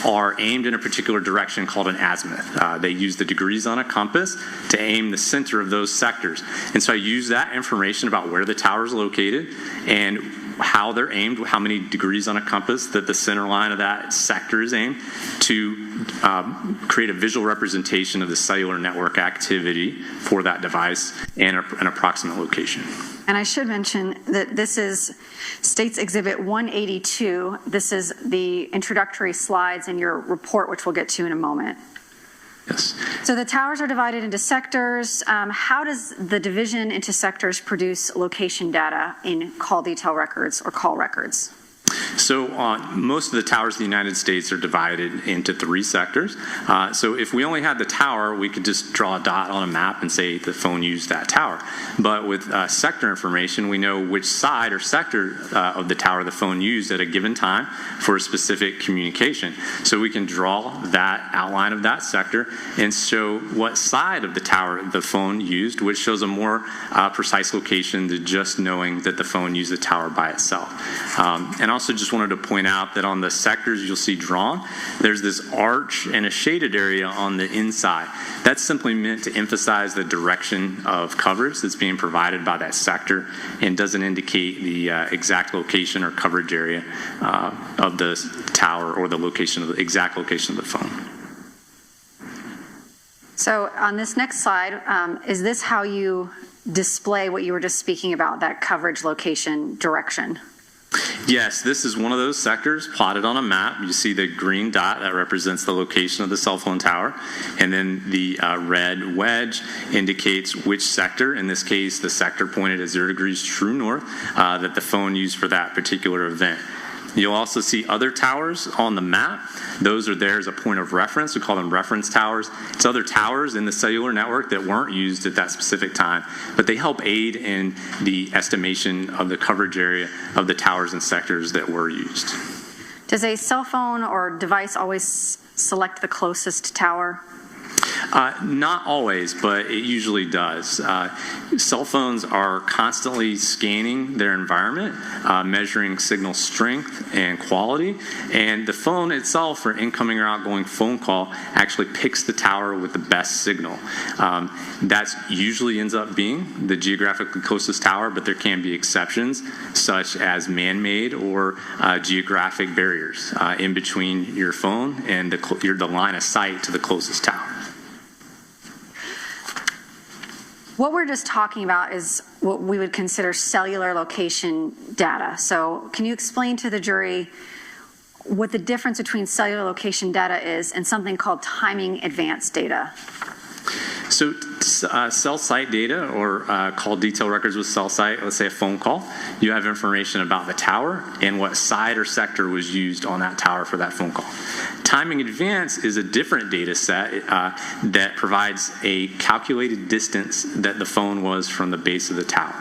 are aimed in a particular direction called an azimuth. They use the degrees on a compass to aim the center of those sectors. And so I use that information about where the tower is located and how they're aimed, how many degrees on a compass that the center line of that sector is aimed, to create a visual representation of the cellular network activity for that device and an approximate location. And I should mention that this is State's Exhibit 182. This is the introductory slides in your report, which we'll get to in a moment. Yes. So the towers are divided into sectors. How does the division into sectors produce location data in call detail records or call records? So most of the towers in the United States are divided into 3 sectors. So if we only had the tower, we could just draw a dot on a map and say the phone used that tower. But with sector information, we know which side or sector of the tower the phone used at a given time for a specific communication. So we can draw that outline of that sector and show what side of the tower the phone used, which shows a more precise location than just knowing that the phone used the tower by itself. And also just wanted to point out that on the sectors you'll see drawn, there's this arch and a shaded area on the inside. That's simply meant to emphasize the direction of coverage that's being provided by that sector and doesn't indicate the exact location or coverage area of the tower or the location of the exact location of the phone. So on this next slide, is this how you display what you were just speaking about, that coverage, location, direction? Yes, this is one of those sectors plotted on a map. You see the green dot that represents the location of the cell phone tower, and then the red wedge indicates which sector, in this case the sector pointed at 0 degrees true north, that the phone used for that particular event. You'll also see other towers on the map. Those are there as a point of reference. We call them reference towers. It's other towers in the cellular network that weren't used at that specific time, but they help aid in the estimation of the coverage area of the towers and sectors that were used. Does a cell phone or device always select the closest tower? Not always, but it usually does. Cell phones are constantly scanning their environment, measuring signal strength and quality, and the phone itself for incoming or outgoing phone call actually picks the tower with the best signal. That usually ends up being the geographically closest tower, but there can be exceptions, such as man-made or geographic barriers in between your phone and the line of sight to the closest tower. What we're just talking about is what we would consider cellular location data. So can you explain to the jury what the difference between cellular location data is and something called timing advanced data? So cell site data or call detail records with cell site, let's say a phone call, you have information about the tower and what side or sector was used on that tower for that phone call. Timing advance is a different data set that provides a calculated distance that the phone was from the base of the tower.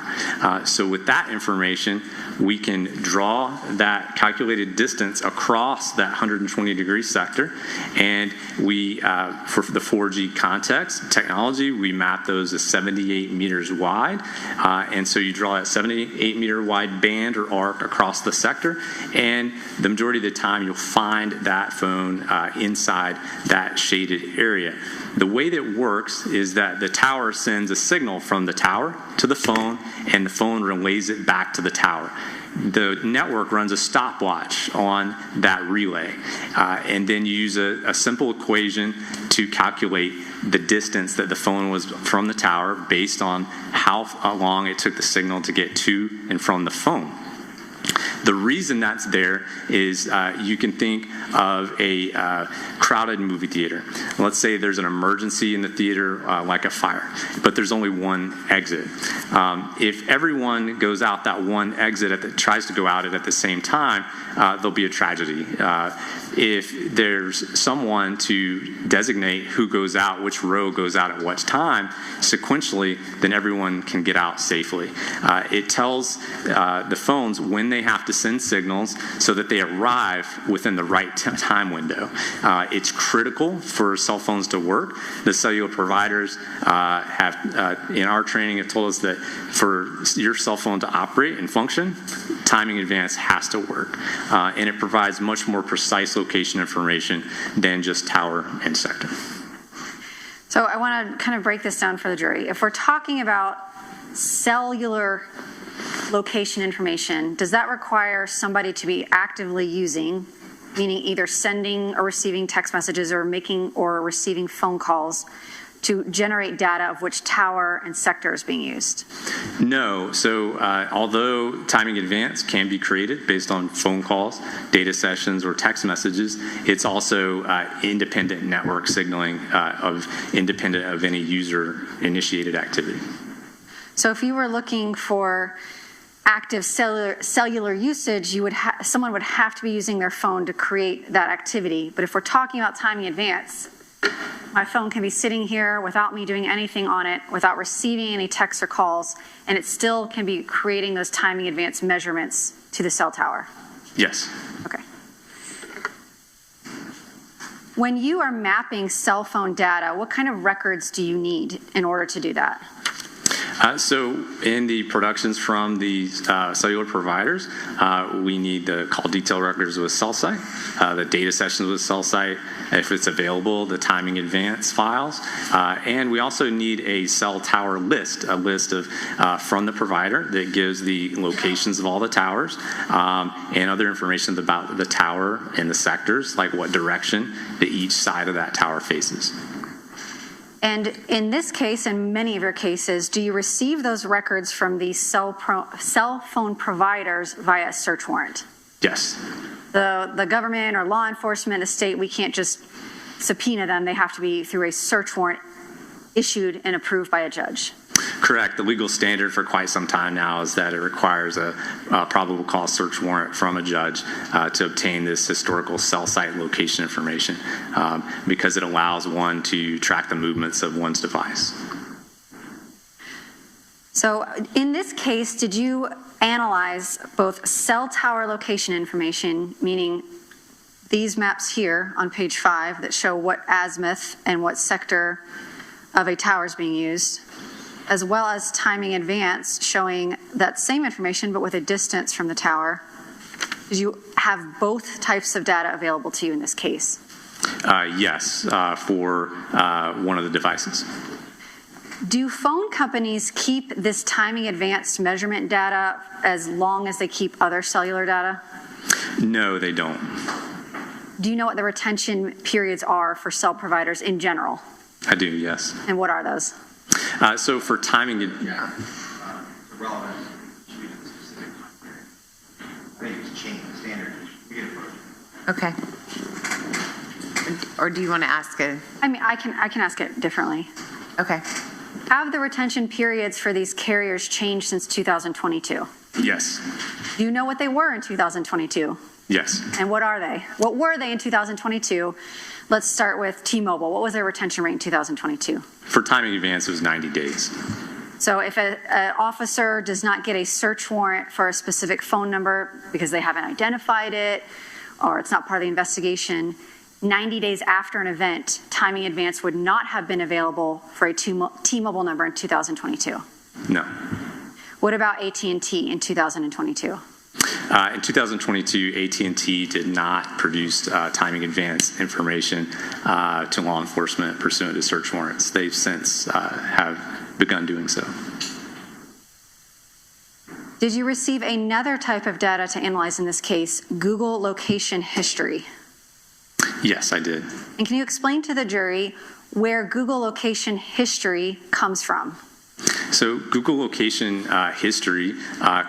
So with that information, we can draw that calculated distance across that 120-degree sector, and we, for the 4G context technology, we map those as 78 meters wide, and so you draw that 78-meter wide band or arc across the sector, and the majority of the time you'll find that phone inside that shaded area. The way that it works is that the tower sends a signal from the tower to the phone, and the phone relays it back to the tower. The network runs a stopwatch on that relay, and then you use a simple equation to calculate the distance that the phone was from the tower based on how long it took the signal to get to and from the phone. The reason that's there is you can think of a crowded movie theater. Let's say there's an emergency in the theater, like a fire, but there's only one exit. If everyone goes out that one exit, tries to go out at the same time, there'll be a tragedy. If there's someone to designate who goes out, which row goes out at what time, sequentially, then everyone can get out safely. It tells the phones when they have to send signals so that they arrive within the right time window. It's critical for cell phones to work. The cellular providers have, in our training, have told us that for your cell phone to operate and function, timing advance has to work. And it provides much more precise location information than just tower and sector. So I want to kind of break this down for the jury. If we're talking about cellular location information, does that require somebody to be actively using, meaning either sending or receiving text messages or making or receiving phone calls to generate data of which tower and sector is being used? No. So although timing advance can be created based on phone calls, data sessions, or text messages, it's also independent network signaling independent of any user-initiated activity. So if you were looking for active cellular usage, someone would have to be using their phone to create that activity. But if we're talking about timing advance, my phone can be sitting here without me doing anything on it, without receiving any texts or calls, and it still can be creating those timing advance measurements to the cell tower. Yes. Okay. When you are mapping cell phone data, what kind of records do you need in order to do that? So in the productions from the cellular providers, we need the call detail records with cell site, the data sessions with cell site, if it's available, the timing advance files, and we also need a cell tower list, a list of from the provider that gives the locations of all the towers and other information about the tower and the sectors, like what direction that each side of that tower faces. And in this case, and many of your cases, do you receive those records from the cell phone providers via search warrant? Yes. The government or law enforcement, the state, we can't just subpoena them. They have to be through a search warrant issued and approved by a judge. Correct. The legal standard for quite some time now is that it requires a probable cause search warrant from a judge to obtain this historical cell site location information because it allows one to track the movements of one's device. So in this case, did you analyze both cell tower location information, meaning these maps here on page 5 that show what azimuth and what sector of a tower is being used, as well as timing advance showing that same information but with a distance from the tower? Did you have both types of data available to you in this case? Yes, for one of the devices. Do phone companies keep this timing advanced measurement data as long as they keep other cellular data? No, they don't. Do you know what the retention periods are for cell providers in general? I do, yes. And what are those? So for timing, relevant to the specific time period. I think it's changed the standard. We get it. Okay. Or do you want to ask it? I mean, I can ask it differently. Okay. Have the retention periods for these carriers changed since 2022? Yes. Do you know what they were in 2022? Yes. And what are they? What were they in 2022? Let's start with T-Mobile. What was their retention rate in 2022? For timing advance, it was 90 days. So if an officer does not get a search warrant for a specific phone number because they haven't identified it or it's not part of the investigation, 90 days after an event, timing advance would not have been available for a T-Mobile number in 2022. No. What about AT&T in 2022? In 2022, AT&T did not produce timing advance information to law enforcement pursuant to search warrants. They've since have begun doing so. Did you receive another type of data to analyze in this case, Google location history? Yes, I did. And can you explain to the jury where Google location history comes from? So Google location history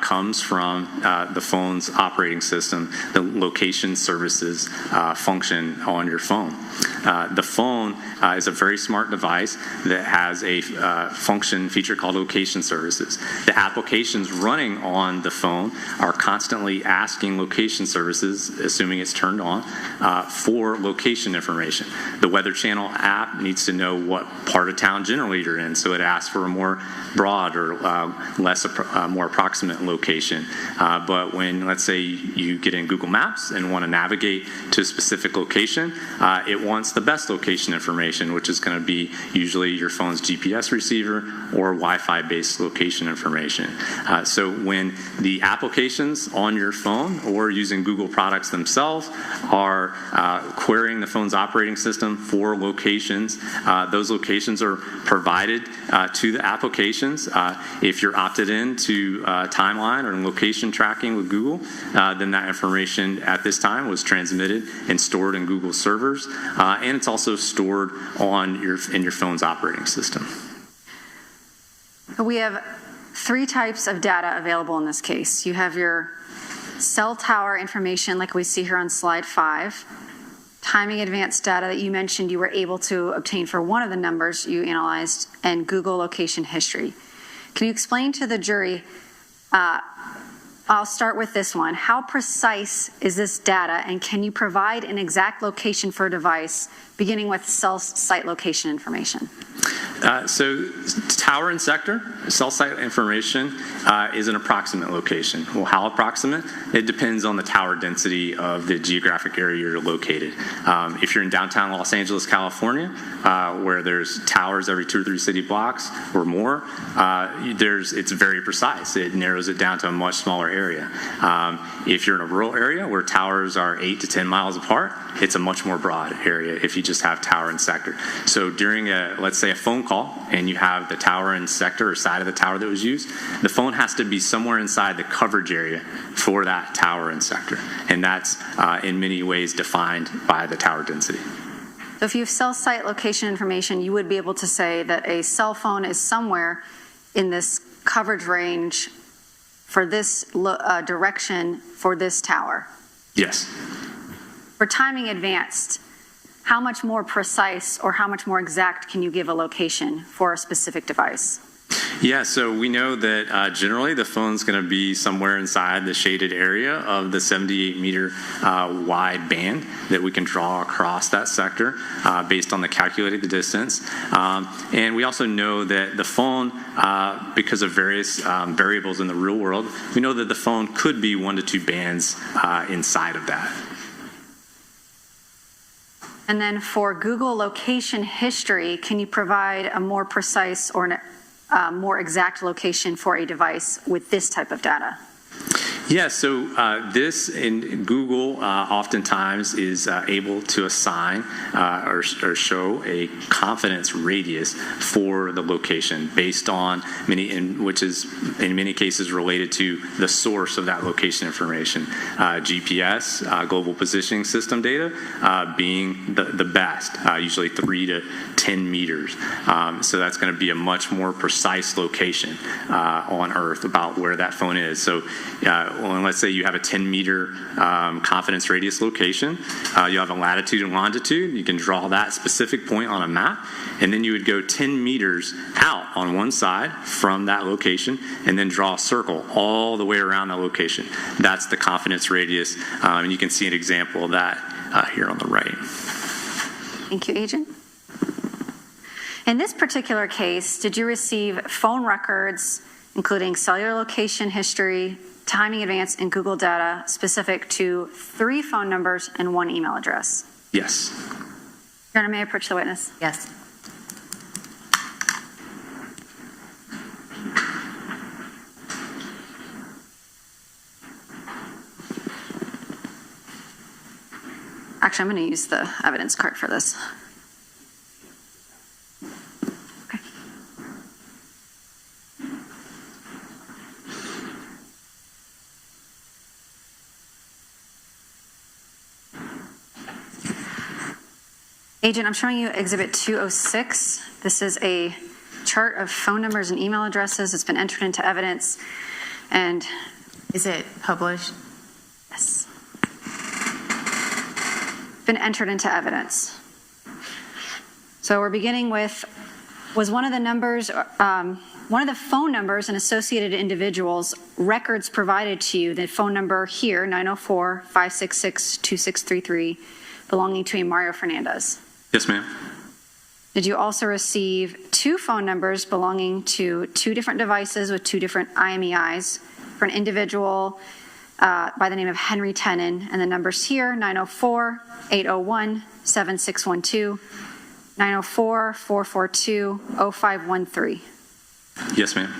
comes from the phone's operating system, the location services function on your phone. The phone is a very smart device that has a function feature called location services. The applications running on the phone are constantly asking location services, assuming it's turned on, for location information. The Weather Channel app needs to know what part of town generally you're in, so it asks for a more broad or more approximate location. But when, let's say, you get in Google Maps and want to navigate to a specific location, it wants the best location information, which is going to be usually your phone's GPS receiver or Wi-Fi based location information. So when the applications on your phone or using Google products themselves are querying the phone's operating system for locations, those locations are provided to the applications. If you're opted in to timeline or location tracking with Google, then that information at this time was transmitted and stored in Google servers, and it's also stored on in your phone's operating system. We have three types of data available in this case. You have your cell tower information like we see here on slide 5, timing advance data that you mentioned you were able to obtain for one of the numbers you analyzed, and Google location history. Can you explain to the jury, I'll start with this one, how precise is this data, and can you provide an exact location for a device, beginning with cell site location information? So tower and sector, cell site information is an approximate location. Well, how approximate? It depends on the tower density of the geographic area you're located. If you're in downtown Los Angeles, California, where there's towers every 2 or 3 city blocks or more, it's very precise. It narrows it down to a much smaller area. If you're in a rural area where towers are 8 to 10 miles apart, it's a much more broad area if you just have tower and sector. So during let's say a phone call, and you have the tower and sector or side of the tower that was used, the phone has to be somewhere inside the coverage area for that tower and sector. And that's in many ways defined by the tower density. So if you have cell site location information, you would be able to say that a cell phone is somewhere in this coverage range for this direction for this tower. Yes. For timing advanced, how much more precise or how much more exact can you give a location for a specific device? Yeah, so we know that generally the phone's going to be somewhere inside the shaded area of the 78-meter wide band that we can draw across that sector based on the calculated distance. And we also know that the phone, because of various variables in the real world, we know that the phone could be 1 to 2 bands inside of that. And then for Google location history, can you provide a more precise or more exact location for a device with this type of data? Yeah, so this in Google oftentimes is able to assign or show a confidence radius for the location based on which is in many cases related to the source of that location information. GPS, global positioning system data, being the best, usually 3 to 10 meters. So that's going to be a much more precise location on Earth about where that phone is. So let's say you have a 10-meter confidence radius location. You have a latitude and longitude. You can draw that specific point on a map, and then you would go 10 meters out on one side from that location and then draw a circle all the way around that location. That's the confidence radius, and you can see an example of that here on the right. Thank you, Agent. In this particular case, did you receive phone records, including cellular location history, timing advance, and Google data specific to 3 phone numbers and 1 email address? Yes. Your Honor, may I approach the witness? Yes. Actually, I'm going to use the evidence card for this. Okay. Agent, I'm showing you Exhibit 206. This is a chart of phone numbers and email addresses. It's been entered into evidence. And is it published? Yes. Been entered into evidence. So we're beginning with, was one of the numbers, one of the phone numbers and associated individuals records provided to you, the phone number here, 904-566-2633, belonging to a Mario Fernandez? Yes, ma'am. Did you also receive 2 phone numbers belonging to 2 different devices with 2 different IMEIs for an individual by the name of Henry Tenen, and the numbers here, 904-801-7612, 904-442-0513? Yes, ma'am.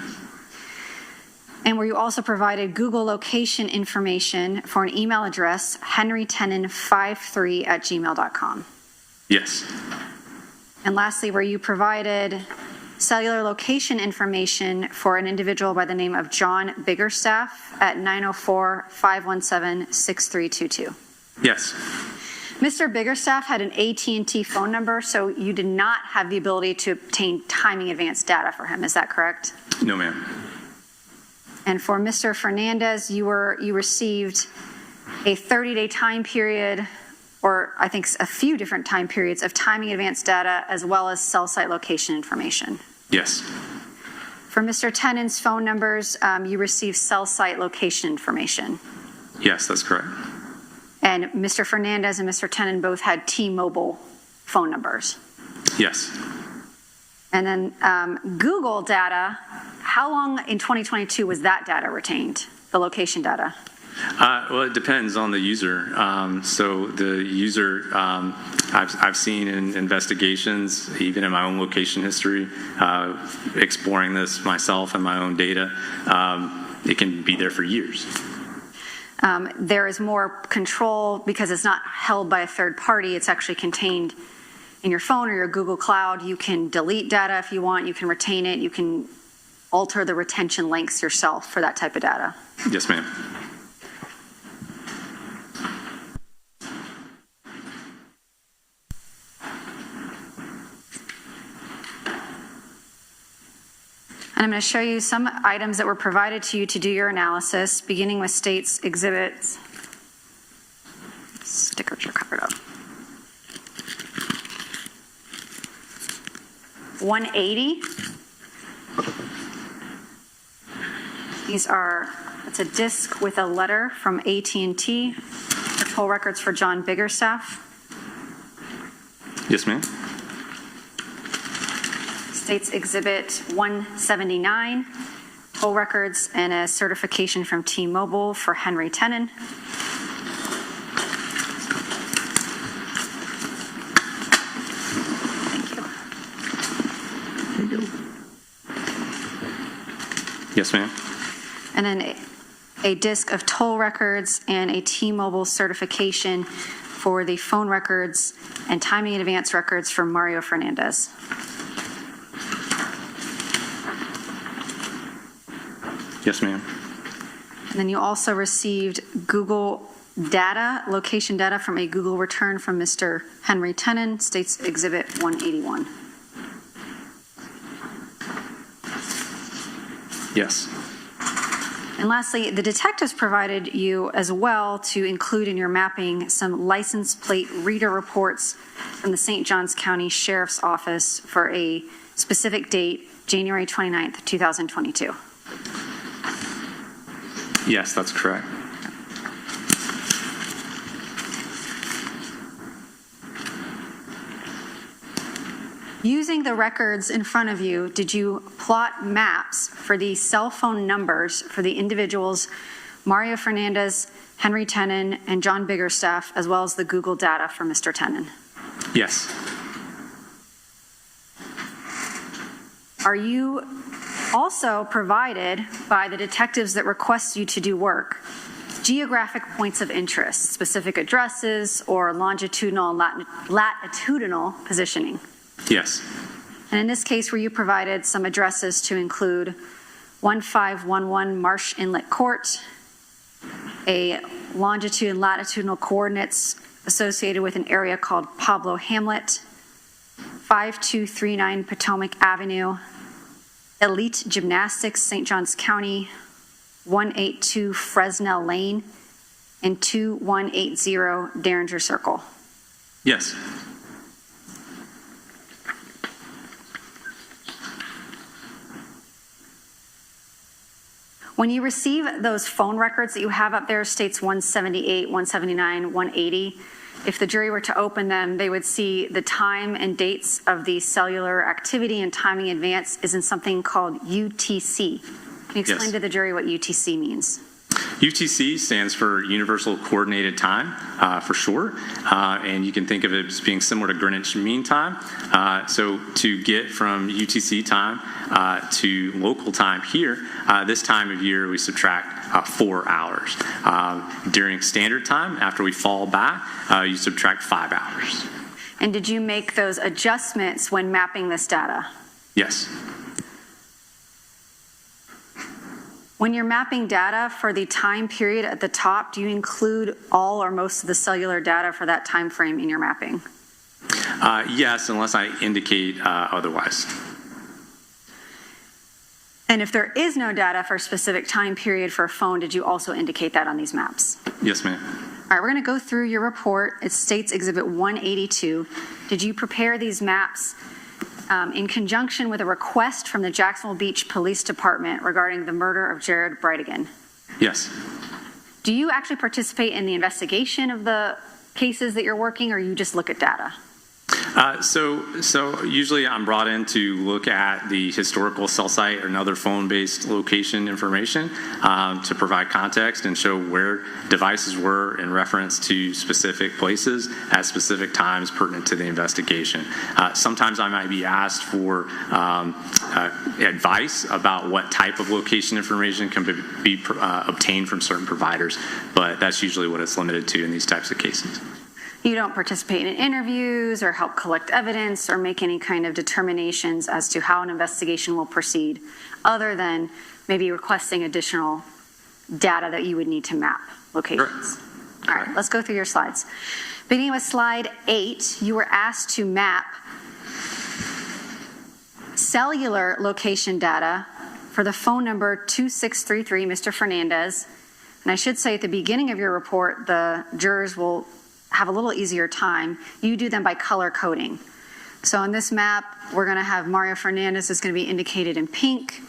And were you also provided Google location information for an email address, henrytenen53@gmail.com? Yes. And lastly, were you provided cellular location information for an individual by the name of John Biggerstaff at 904-517-6322? Yes. Mr. Biggerstaff had an AT&T phone number, so you did not have the ability to obtain timing advance data for him. Is that correct? No, ma'am. And for Mr. Fernandez, you received a 30-day time period, or I think a few different time periods of timing advance data, as well as cell site location information. Yes. For Mr. Tenen's phone numbers, you received cell site location information. Yes, that's correct. And Mr. Fernandez and Mr. Tenen both had T-Mobile phone numbers. Yes. And then Google data, how long in 2022 was that data retained, the location data? Well, it depends on the user. So the user, I've seen in investigations, even in my own location history, exploring this myself and my own data, it can be there for years. There is more control because it's not held by a third party. It's actually contained in your phone or your Google Cloud. You can delete data if you want. You can retain it. You can alter the retention lengths yourself for that type of data. Yes, ma'am. And I'm going to show you some items that were provided to you to do your analysis, beginning with State's exhibits. Stickers are covered up. 180. It's a disc with a letter from AT&T for toll records for John Biggerstaff. Yes, ma'am. State's Exhibit 179, toll records and a certification from T-Mobile for Henry Tenen. Thank you. Yes, ma'am. And then a disc of toll records and a T-Mobile certification for the phone records and timing in advance records for Mario Fernandez. Yes, ma'am. And then you also received Google data, location data from a Google return from Mr. Henry Tenen, State's Exhibit 181. Yes. And lastly, the detectives provided you as well to include in your mapping some license plate reader reports from the St. Johns County Sheriff's Office for a specific date, January 29th, 2022. Yes, that's correct. Using the records in front of you, did you plot maps for the cell phone numbers for the individuals Mario Fernandez, Henry Tenon, and John Biggerstaff, as well as the Google data for Mr. Tenon? Yes. Are you also provided by the detectives that request you to do work geographic points of interest, specific addresses, or longitudinal and latitudinal positioning? Yes. And in this case, were you provided some addresses to include 1511 Marsh Inlet Court, a longitude and latitudinal coordinates associated with an area called Pablo Hamlet, 5239 Potomac Avenue, Elite Gymnastics, St. Johns County, 182 Fresnel Lane, and 2180 Derringer Circle? Yes. When you receive those phone records that you have up there, states 178, 179, 180, if the jury were to open them, they would see the time and dates of the cellular activity and timing advance is in something called UTC. Can you explain Yes. to the jury what UTC means? UTC stands for Universal Coordinated Time, for short, and you can think of it as being similar to Greenwich Mean Time. So to get from UTC time to local time here, this time of year we subtract 4 hours. During standard time, after we fall back, you subtract 5 hours. And did you make those adjustments when mapping this data? Yes. When you're mapping data for the time period at the top, do you include all or most of the cellular data for that time frame in your mapping? Yes, unless I indicate otherwise. And if there is no data for a specific time period for a phone, did you also indicate that on these maps? Yes, ma'am. All right, we're going to go through your report. It states Exhibit 182. Did you prepare these maps in conjunction with a request from the Jacksonville Beach Police Department regarding the murder of Jared Bridegan? Yes. Do you actually participate in the investigation of the cases that you're working, or you just look at data? So usually I'm brought in to look at the historical cell site or another phone-based location information to provide context and show where devices were in reference to specific places at specific times pertinent to the investigation. Sometimes I might be asked for advice about what type of location information can be obtained from certain providers, but that's usually what it's limited to in these types of cases. You don't participate in interviews or help collect evidence or make any kind of determinations as to how an investigation will proceed, other than maybe requesting additional data that you would need to map locations. All right, let's go through your slides. Beginning with slide 8, you were asked to map cellular location data for the phone number 2633, Mr. Fernandez. And I should say at the beginning of your report, the jurors will have a little easier time. You do them by color coding. So on this map, we're going to have Mario Fernandez is going to be indicated in pink,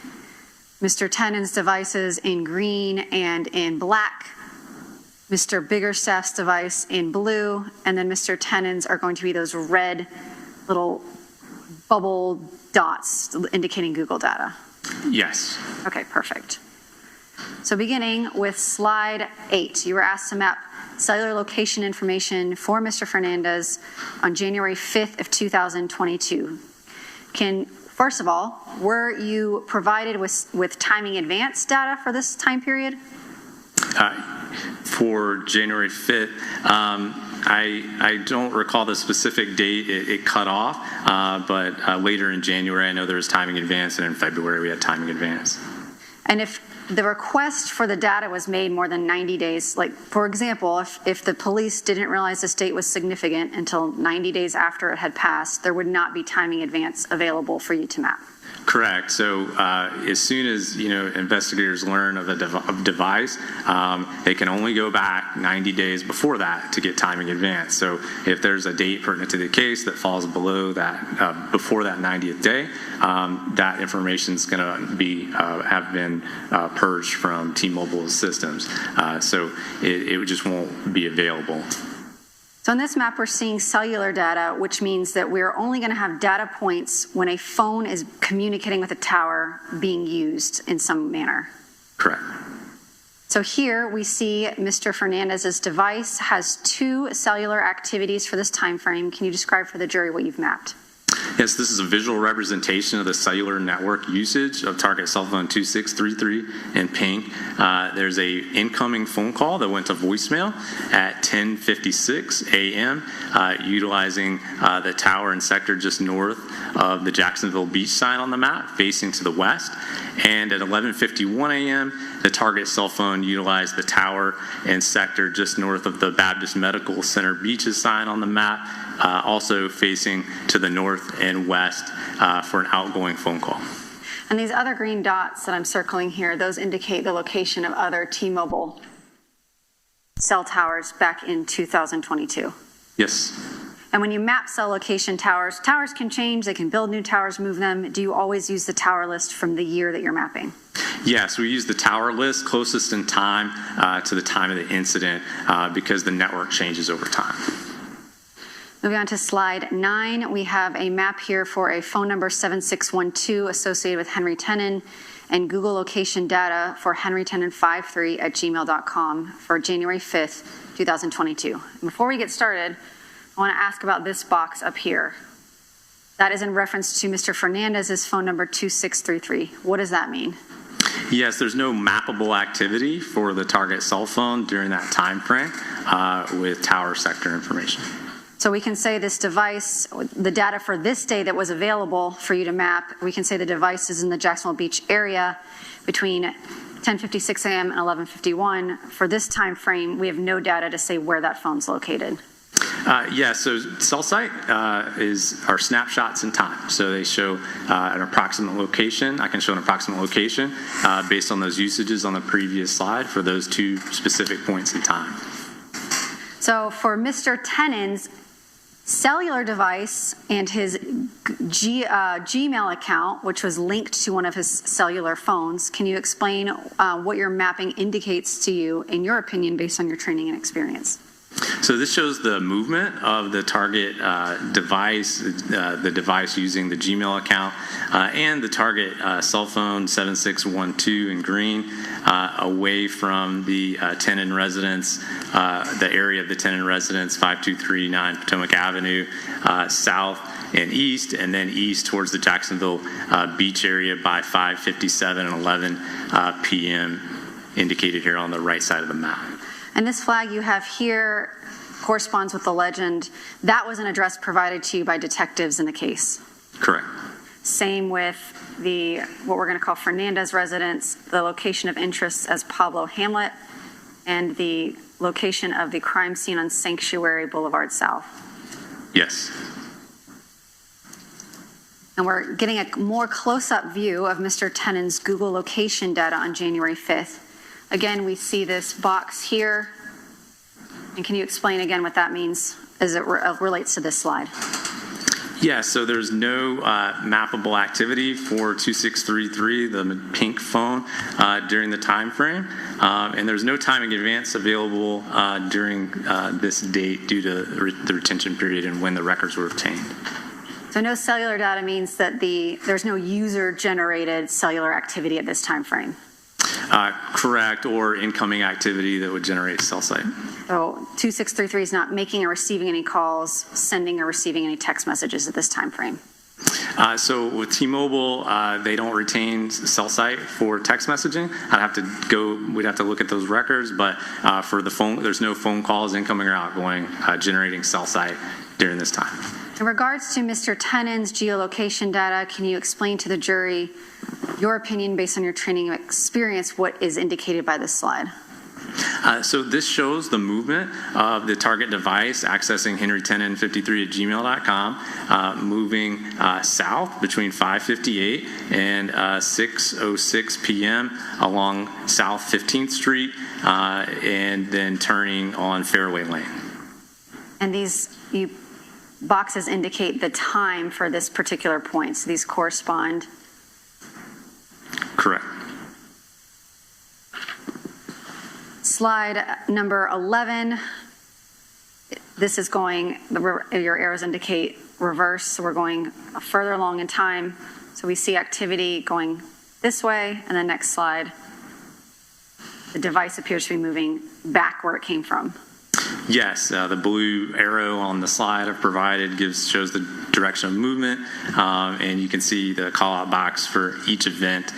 Mr. Tenon's devices in green and in black, Mr. Biggerstaff's device in blue, and then Mr. Tenon's are going to be those red little bubble dots indicating Google data. Yes. Okay, perfect. So beginning with slide 8, you were asked to map cellular location information for Mr. Fernandez on January 5th of 2022. First of all, were you provided with timing advance data for this time period? For January 5th, I don't recall the specific date it cut off, but later in January I know there was timing advance, and in February we had timing advance. And if the request for the data was made more than 90 days, like for example, if the police didn't realize this date was significant until 90 days after it had passed, there would not be timing advance available for you to map. Correct. So as soon as investigators learn of a device, they can only go back 90 days before that to get timing advance. So if there's a date pertinent to the case that falls below that, before that 90th day, that information is going to be have been purged from T-Mobile's systems. So it just won't be available. So in this map, we're seeing cellular data, which means that we're only going to have data points when a phone is communicating with a tower being used in some manner. Correct. So here we see Mr. Fernandez's device has 2 cellular activities for this time frame. Can you describe for the jury what you've mapped? Yes, this is a visual representation of the cellular network usage of target cell phone 2633 in pink. There's a incoming phone call that went to voicemail at 10:56 a.m. Utilizing the tower and sector just north of the Jacksonville Beach sign on the map, facing to the west. And at 11:51 a.m., the target cell phone utilized the tower and sector just north of the Baptist Medical Center Beaches sign on the map, also facing to the north and west for an outgoing phone call. And these other green dots that I'm circling here, those indicate the location of other T-Mobile cell towers back in 2022. Yes. And when you map cell location towers, towers can change, they can build new towers, move them. Do you always use the tower list from the year that you're mapping? Yes, we use the tower list closest in time to the time of the incident because the network changes over time. Moving on to slide 9, we have a map here for a phone number 7612 associated with Henry Tenon and Google location data for henrytenon53@gmail.com for January 5th, 2022. And before we get started, I want to ask about this box up here. That is in reference to Mr. Fernandez's phone number 2633. What does that mean? Yes, there's no mappable activity for the target cell phone during that time frame with tower sector information. So we can say this device, the data for this day that was available for you to map, we can say the device is in the Jacksonville Beach area between 10:56 a.m. and 11:51. For this time frame, we have no data to say where that phone's located. So cell site are snapshots in time. So they show an approximate location. I can show an approximate location based on those usages on the previous slide for those 2 specific points in time. So for Mr. Tenon's cellular device and his Gmail account, which was linked to one of his cellular phones, can you explain what your mapping indicates to you, in your opinion, based on your training and experience? So this shows the movement of the target device, the device using the Gmail account, and the target cell phone 7612 in green, away from the Tenon residence, the area of the Tenon residence, 5239 Potomac Avenue, south and east, and then east towards the Jacksonville Beach area by 5:57 and 11 p.m. indicated here on the right side of the map. And this flag you have here corresponds with the legend. That was an address provided to you by detectives in the case. Correct. Same with what we're going to call Fernandez residence, the location of interest as Pablo Hamlet, and the location of the crime scene on Sanctuary Boulevard South. Yes. And we're getting a more close-up view of Mr. Tenon's Google location data on January 5th. Again, we see this box here. And can you explain again what that means as it relates to this slide? Yeah, so there's no mappable activity for 2633, the pink phone, during the time frame. And there's no time in advance available during this date due to the retention period and when the records were obtained. So no cellular data means that there's no user-generated cellular activity at this time frame. Correct, or incoming activity that would generate cell site. So 2633 is not making or receiving any calls, sending or receiving any text messages at this time frame. So with T-Mobile, they don't retain cell site for text messaging. We'd have to look at those records, but for the phone, there's no phone calls incoming or outgoing generating cell site during this time. In regards to Mr. Tenon's geolocation data, can you explain to the jury your opinion based on your training and experience what is indicated by this slide? So this shows the movement of the target device accessing henrytenon53@gmail.com, moving south between 5:58 and 6:06 p.m. along South 15th Street, and then turning on Fairway Lane. And these boxes indicate the time for this particular point, so these correspond. Correct. Slide number 11 this is going, your arrows indicate reverse, so we're going further along in time. So we see activity going this way, and the next slide, the device appears to be moving back where it came from. Yes, the blue arrow on the slide I've provided shows the direction of movement, and you can see the call-out box for each event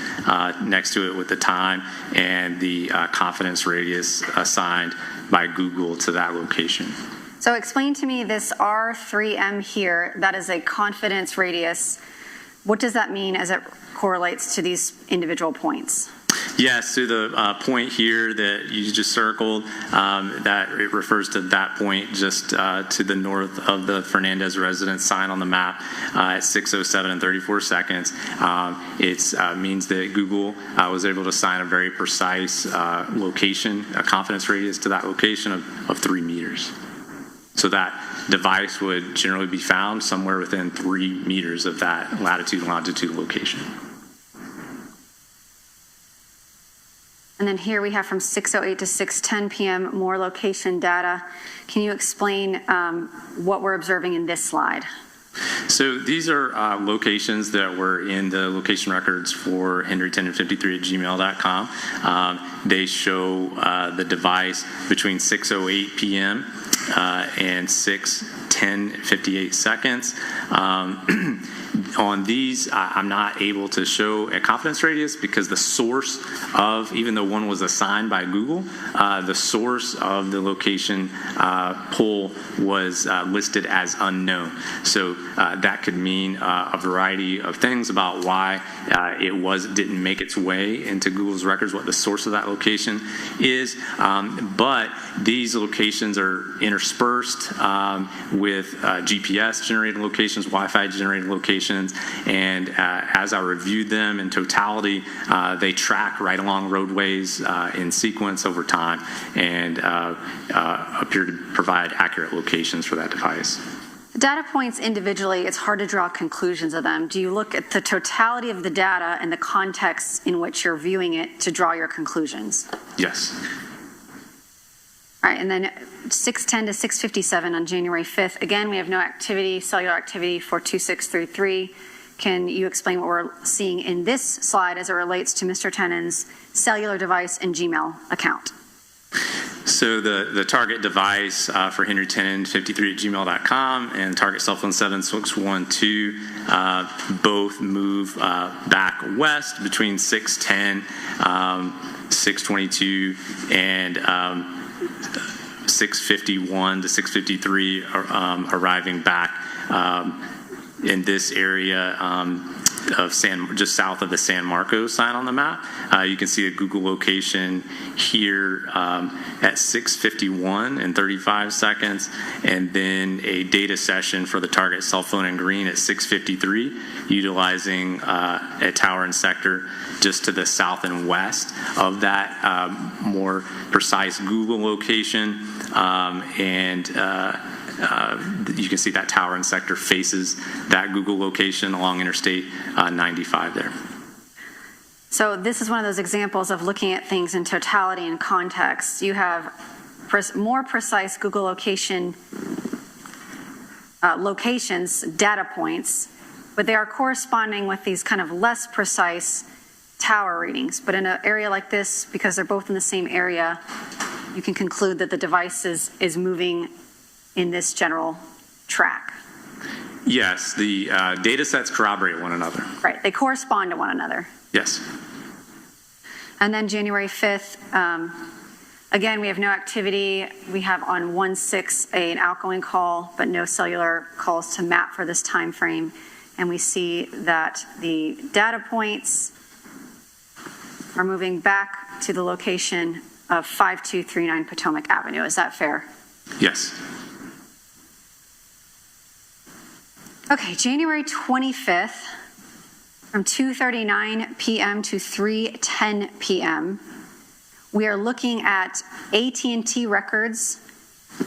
next to it with the time and the confidence radius assigned by Google to that location. So explain to me this R3M here, that is a confidence radius. What does that mean as it correlates to these individual points? Yes, so the point here that you just circled, that it refers to that point just to the north of the Fernandez residence sign on the map at 6:07 and 34 seconds. It means that Google was able to assign a very precise location, a confidence radius to that location of 3 meters. So that device would generally be found somewhere within 3 meters of that latitude and longitude location. And then here we have from 6:08 to 6:10 p.m. more location data. Can you explain what we're observing in this slide? So these are locations that were in the location records for henry1053@gmail.com. They show the device between 6:08 p.m. And 6:10:58 seconds. On these, I'm not able to show a confidence radius because the source of, even though one was assigned by Google, the source of the location pull was listed as unknown. So that could mean a variety of things about why it didn't make its way into Google's records, what the source of that location is. But these locations are interspersed with GPS-generated locations, Wi-Fi generated locations, and as I reviewed them in totality, they track right along roadways in sequence over time and appear to provide accurate locations for that device. Data points individually, it's hard to draw conclusions of them. Do you look at the totality of the data and the context in which you're viewing it to draw your conclusions? Yes. All right, and then 6:10 to 6:57 on January 5th. Again, we have no activity, cellular activity for 2633. Can you explain what we're seeing in this slide as it relates to Mr. Tennant's cellular device and Gmail account? So the target device for Henry Tennant 53@gmail.com and target cell phone 7612 both move back west between 6:10, 6:22, and 6:51 to 6:53, arriving back in this area of just south of the San Marcos sign on the map. You can see a Google location here at 6:51 and 35 seconds, and then a data session for the target cell phone in green at 6:53, utilizing a tower and sector just to the south and west of that more precise Google location, and you can see that tower and sector faces that Google location along Interstate 95 there. So this is one of those examples of looking at things in totality and context. You have more precise Google locations, data points, but they are corresponding with these kind of less precise tower readings. But in an area like this, because they're both in the same area, you can conclude that the device is moving in this general track. Yes, the data sets corroborate one another. Right, they correspond to one another. Yes. And then January 5th, again, we have no activity. We have on 1/6 an outgoing call, but no cellular calls to map for this time frame. And we see that the data points are moving back to the location of 5239 Potomac Avenue. Is that fair? Yes. Okay, January 25th, from 2:39 p.m. to 3:10 p.m., we are looking at AT&T records,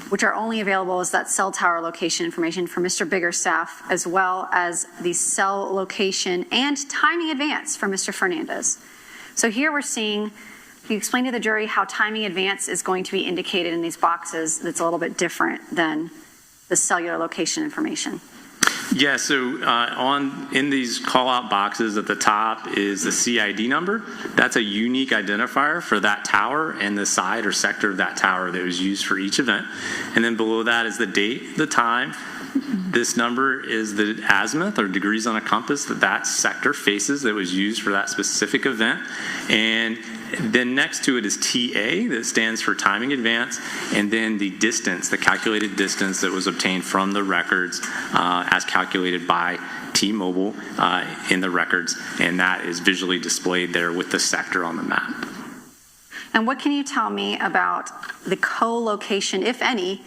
which are only available as that cell tower location information for Mr. Biggerstaff, as well as the cell location and timing advance for Mr. Fernandez. So here we're seing you explain to the jury how timing advance is going to be indicated in these boxes that's a little bit different than the cellular location information? Yeah, so in these call-out boxes at the top is the CID number. That's a unique identifier for that tower and the side or sector of that tower that was used for each event. And then below that is the date, the time. This number is the azimuth or degrees on a compass that that sector faces that was used for that specific event. And then next to it is TA, that stands for timing advance, and then the distance, the calculated distance that was obtained from the records as calculated by T-Mobile in the records, and that is visually displayed there with the sector on the map. And what can you tell me about the co-location, if any,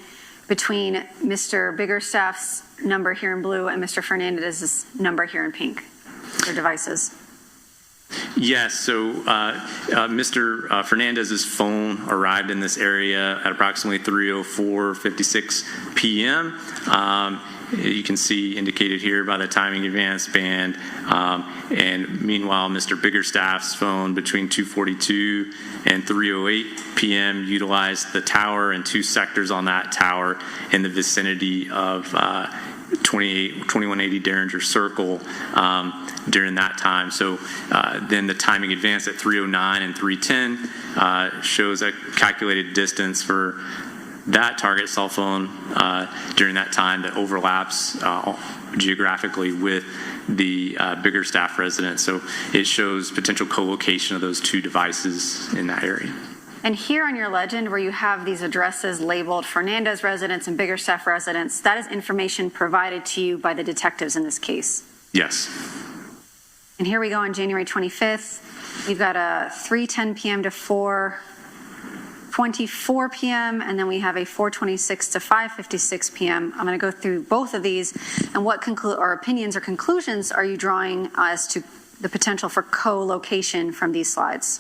between Mr. Biggerstaff's number here in blue and Mr. Fernandez's number here in pink, their devices? Yes, so Mr. Fernandez's phone arrived in this area at approximately 3:04:56 p.m. You can see indicated here by the timing advance band. And meanwhile, Mr. Biggerstaff's phone between 2:42 and 3:08 p.m. utilized the tower and two sectors on that tower in the vicinity of 2180 Derringer Circle during that time. So then the timing advance at 3:09 and 3:10 shows a calculated distance for that target cell phone during that time that overlaps geographically with the Biggerstaff residence. So it shows potential co-location of those two devices in that area. And here on your legend, where you have these addresses labeled Fernandez residence and Biggerstaff residence, that is information provided to you by the detectives in this case? Yes. And here we go on January 25th. You've got a 3:10 p.m. to 4:24 p.m., and then we have a 4:26 to 5:56 p.m. I'm going to go through both of these, and what opinions or conclusions are you drawing as to the potential for co-location from these slides?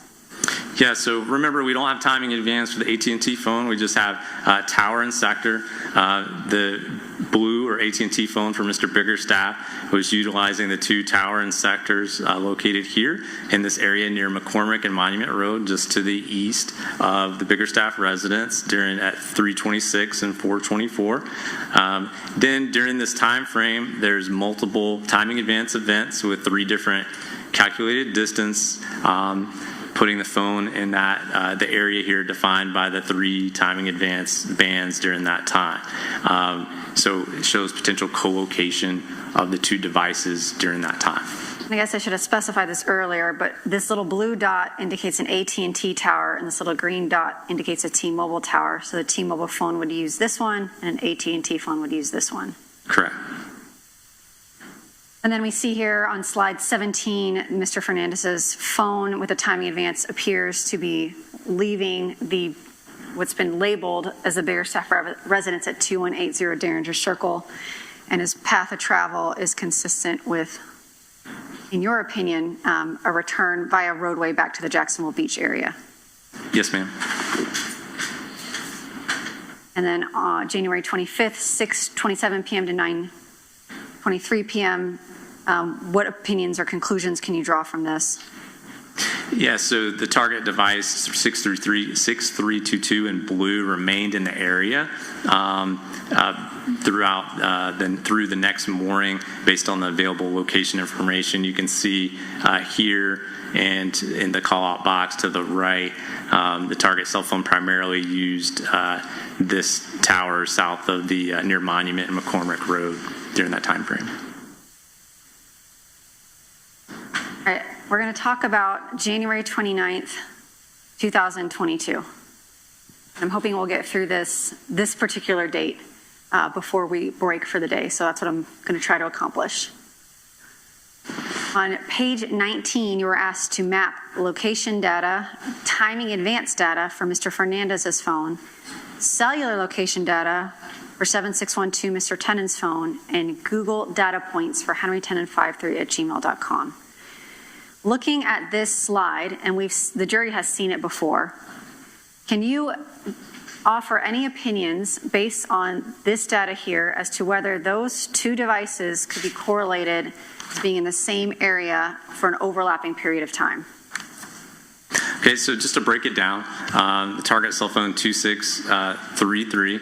Yeah, so remember, we don't have timing advance for the AT&T phone. We just have tower and sector. The blue or AT&T phone for Mr. Biggerstaff was utilizing the two tower and sectors located here in this area near McCormick and Monument Road, just to the east of the Biggerstaff residence at 3:26 and 4:24. Then during this time frame, there's multiple timing advance events with 3 different calculated distance, putting the phone in that the area here defined by the 3 timing advance bands during that time. So it shows potential co-location of the 2 devices during that time. I guess I should have specified this earlier, but this little blue dot indicates an AT&T tower, and this little green dot indicates a T-Mobile tower. So the T-Mobile phone would use this one, and an AT&T phone would use this one. Correct. And then we see here on slide 17, Mr. Fernandez's phone with a timing advance appears to be leaving what's been labeled as a Biggerstaff residence at 2180 Derringer Circle, and his path of travel is consistent with, in your opinion, a return via roadway back to the Jacksonville Beach area. Yes, ma'am. And then on January 25th, 6:27 p.m. to 9:23 p.m., what opinions or conclusions can you draw from this? Yeah, so the target device 6322 in blue remained in the area through the next morning based on the available location information. You can see here and in the call-out box to the right, the target cell phone primarily used this tower south of the near Monument and McCormick Road during that time frame. All right, we're going to talk about January 29th, 2022. I'm hoping we'll get through this particular date before we break for the day, so that's what I'm going to try to accomplish. On page 19, you were asked to map location data, timing advance data for Mr. Fernandez's phone, cellular location data for 7612 Mr. Tennant's phone, and Google data points for henrytennant53@gmail.com. Looking at this slide, and the jury has seen it before, can you offer any opinions based on this data here as to whether those 2 devices could be correlated as being in the same area for an overlapping period of time? Okay, so just to break it down, the target cell phone 2633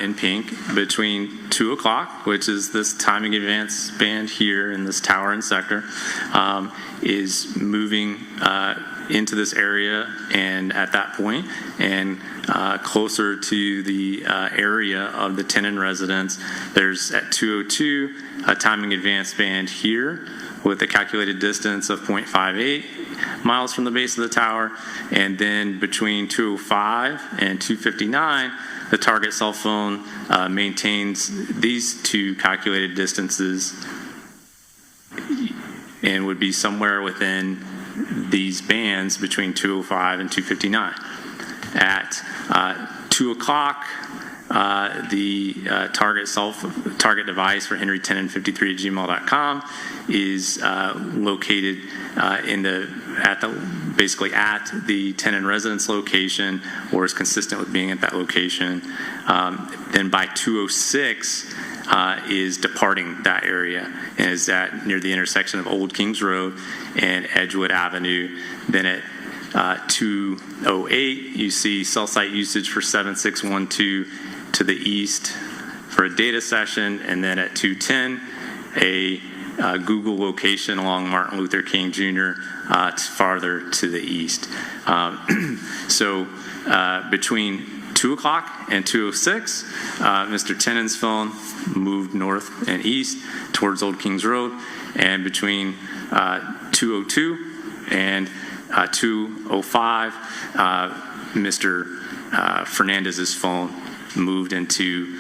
in pink between 2 o'clock, which is this timing advance band here in this tower and sector, is moving into this area, and at that point, and closer to the area of the tenant residence, there's at 202 a timing advance band here with a calculated distance of 0.58 miles from the base of the tower, and then between 205 and 259, the target cell phone maintains these two calculated distances and would be somewhere within these bands between 205 and 259. At 2 o'clock, the target device for henrytenant53@gmail.com is located basically at the tenant residence location, or is consistent with being at that location. Then by 206 is departing that area, and is at near the intersection of Old Kings Road and Edgewood Avenue. Then at 208, you see cell site usage for 7612 to the east for a data session, and then at 210, a Google location along Martin Luther King Jr. Farther to the east. So between 2 o'clock and 206, Mr. Tennant's phone moved north and east towards Old Kings Road, and between 202 and 205, Mr. Fernandez's phone moved into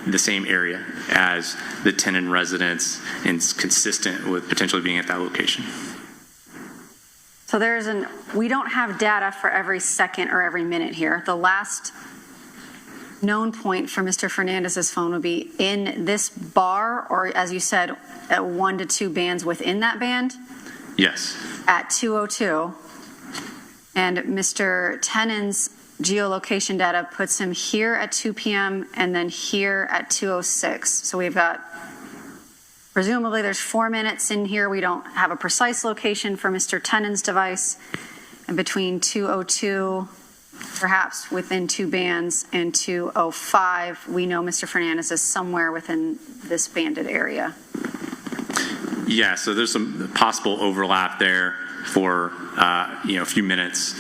the same area as the tenant residence, and is consistent with potentially being at that location. So we don't have data for every second or every minute here. The last known point for Mr. Fernandez's phone would be in this bar, or as you said, at 1 to 2 bands within that band? Yes. At 202. And Mr. Tennant's geolocation data puts him here at 2 p.m. and then here at 206. So we've got, presumably there's 4 minutes in here. We don't have a precise location for Mr. Tennant's device. And between 202, perhaps within 2 bands, and 205, we know Mr. Fernandez is somewhere within this banded area. Yeah, so there's some possible overlap there for a few minutes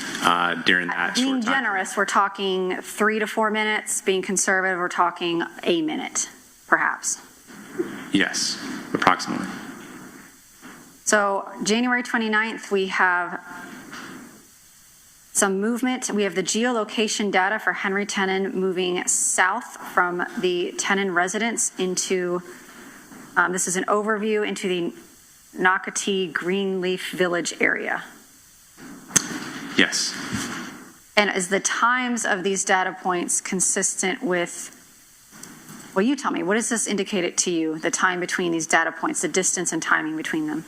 during that Being short time. generous, we're talking 3 to 4 minutes. Being conservative, we're talking a minute, perhaps. Yes, approximately. So January 29th, we have some movement. We have the geolocation data for Henry Tennant moving south from the Tennant residence into, this is an overview into the Nocatee Greenleaf Village area. Yes. And is the times of these data points consistent with, well, you tell me, what does this indicate to you, the time between these data points, the distance and timing between them?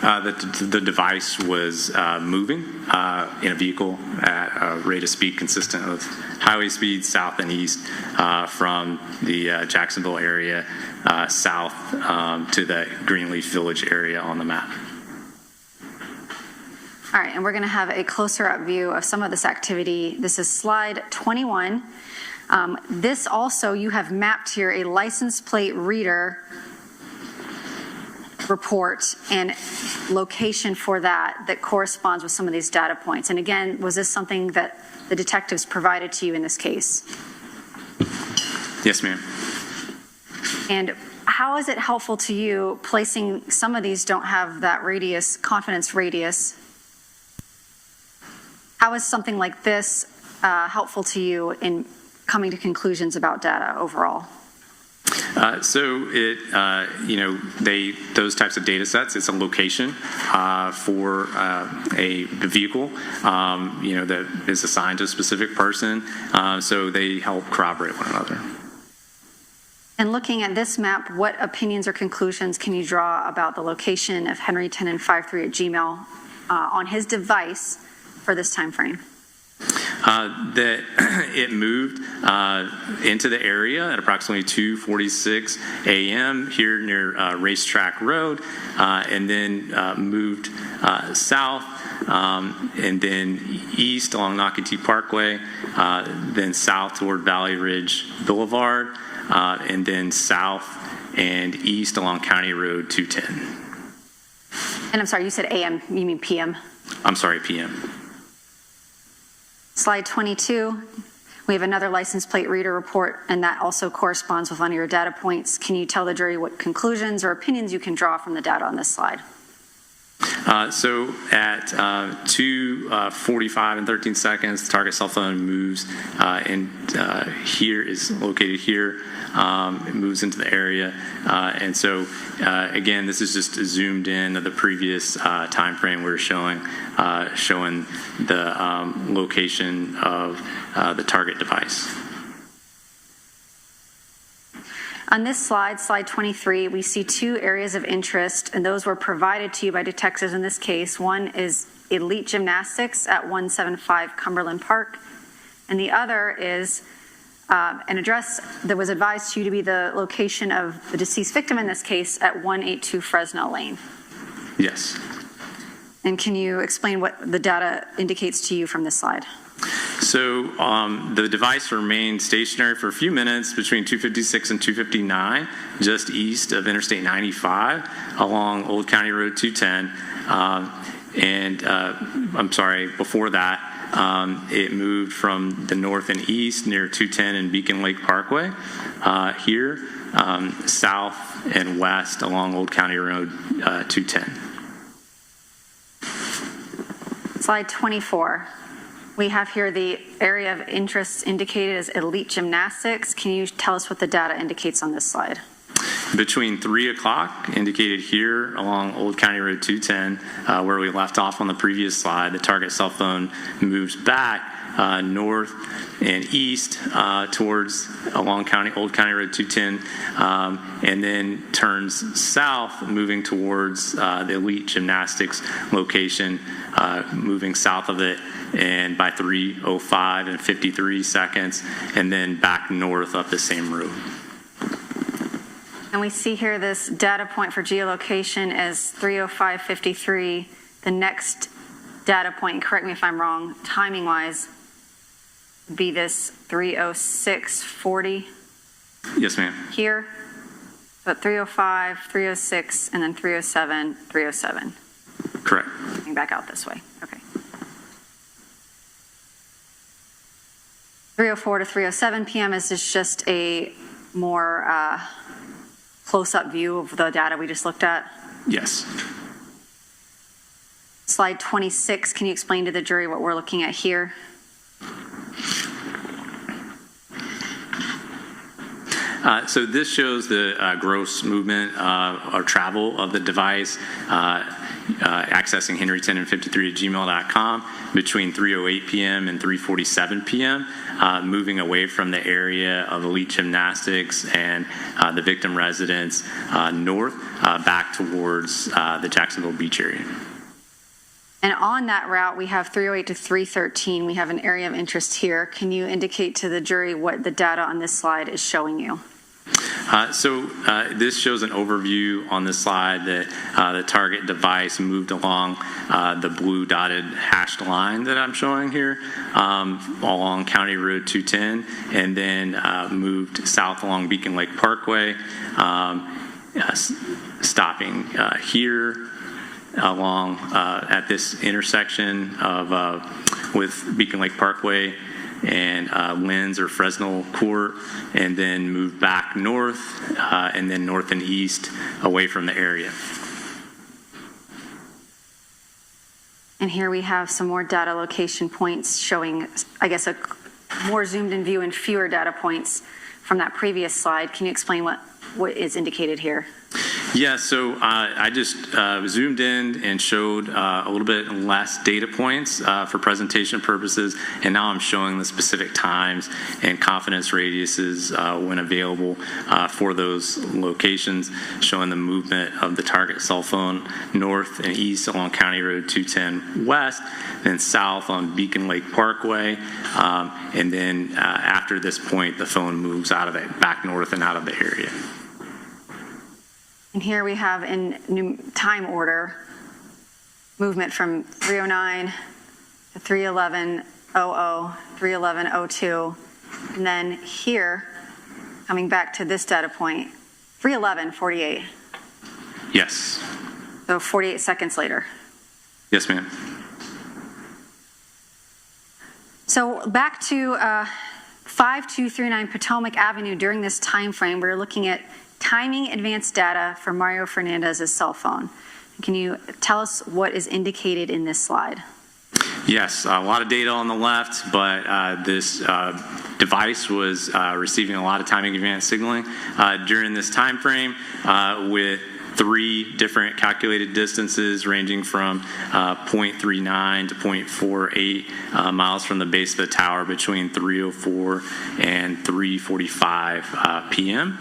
The device was moving in a vehicle at a rate of speed consistent with highway speed south and east from the Jacksonville area south to the Greenleaf Village area on the map. All right, and we're going to have a closer up view of some of this activity. This is slide 21. This also, you have mapped here a license plate reader report and location for that corresponds with some of these data points. And again, was this something that the detectives provided to you in this case? Yes, ma'am. And how is it helpful to you placing, some of these don't have that radius, confidence radius. How is something like this helpful to you in coming to conclusions about data overall? So those types of data sets, it's a location for a vehicle, that is assigned to a specific person. So they help corroborate one another. And looking at this map, what opinions or conclusions can you draw about the location of Henry Tennant 53 at Gmail on his device for this time frame? That it moved into the area at approximately 2:46 a.m. here near Racetrack Road, and then moved south, and then east along Nocatee Parkway, then south toward Valley Ridge Boulevard, and then south and east along County Road 210. And I'm sorry, you said AM, you mean PM? I'm sorry, PM. Slide 22, we have another license plate reader report, and that also corresponds with one of your data points. Can you tell the jury what conclusions or opinions you can draw from the data on this slide? So at 2:45 and 13 seconds, the target cell phone moves, and here is located here. It moves into the area, and so again, this is just zoomed in of the previous time frame we're showing the location of the target device. On this slide, slide 23, we see two areas of interest, and those were provided to you by detectives in this case. One is Elite Gymnastics at 175 Cumberland Park, and the other is an address that was advised to you to be the location of the deceased victim in this case at 182 Fresno Lane. Yes. And can you explain what the data indicates to you from this slide? So the device remained stationary for a few minutes between 2:56 and 2:59, just east of Interstate 95 along Old County Road 210. I'm sorry, before that, it moved from the north and east near 210 and Beacon Lake Parkway, here, south and west along Old County Road 210. Slide 24. We have here the area of interest indicated as Elite Gymnastics. Can you tell us what the data indicates on this slide? Between 3 o'clock, indicated here along Old County Road 210, where we left off on the previous slide, the target cell phone moves back north and east towards along Old County Road 210, and then turns south, moving towards the Elite Gymnastics location, moving south of it, and by 3:05 and 53 seconds, and then back north up the same road. And we see here this data point for geolocation as 3:05:53. The next data point, and correct me if I'm wrong, timing-wise, would be this 3:06:40. Yes, ma'am. Here, so at 3:05, 3:06, and then 3:07, 3:07. Correct. Coming back out this way. Okay. 3:04 to 3:07 p.m. is just a more close-up view of the data we just looked at. Yes. Slide 26, can you explain to the jury what we're looking at here? So this shows the gross movement or travel of the device accessing henry10and53@gmail.com between 3:08 p.m. and 3:47 p.m., moving away from the area of Elite Gymnastics and the victim residence north back towards the Jacksonville Beach area. And on that route, we have 3:08 to 3:13. We have an area of interest here. Can you indicate to the jury what the data on this slide is showing you? This shows an overview on this slide that the target device moved along the blue dotted hashed line that I'm showing here along County Road 210, and then moved south along Beacon Lake Parkway, stopping here along at this intersection of with Beacon Lake Parkway and Linz or Fresno Court, and then moved back north and then north and east away from the area. And here we have some more data location points showing, I guess, a more zoomed in view and fewer data points from that previous slide. Can you explain what is indicated here? Yeah, so I just zoomed in and showed a little bit less data points for presentation purposes, and now I'm showing the specific times and confidence radiuses when available for those locations, showing the movement of the target cell phone north and east along County Road 210 west, then south on Beacon Lake Parkway, and then after this point, the phone moves out of it, back north and out of the area. And here we have in new time order movement from 309 to 311:00, 311:02, and then here coming back to this data point, 311:48. Yes. So 48 seconds later. Yes, ma'am. So back to 5239 Potomac Avenue during this time frame, we're looking at timing advanced data for Mario Fernandez's cell phone. Can you tell us what is indicated in this slide? Yes, a lot of data on the left, but this device was receiving a lot of timing advance signaling during this time frame with 3 different calculated distances ranging from 0.39 to 0.48 miles from the base of the tower between 3:04 and 3:45 p.m.,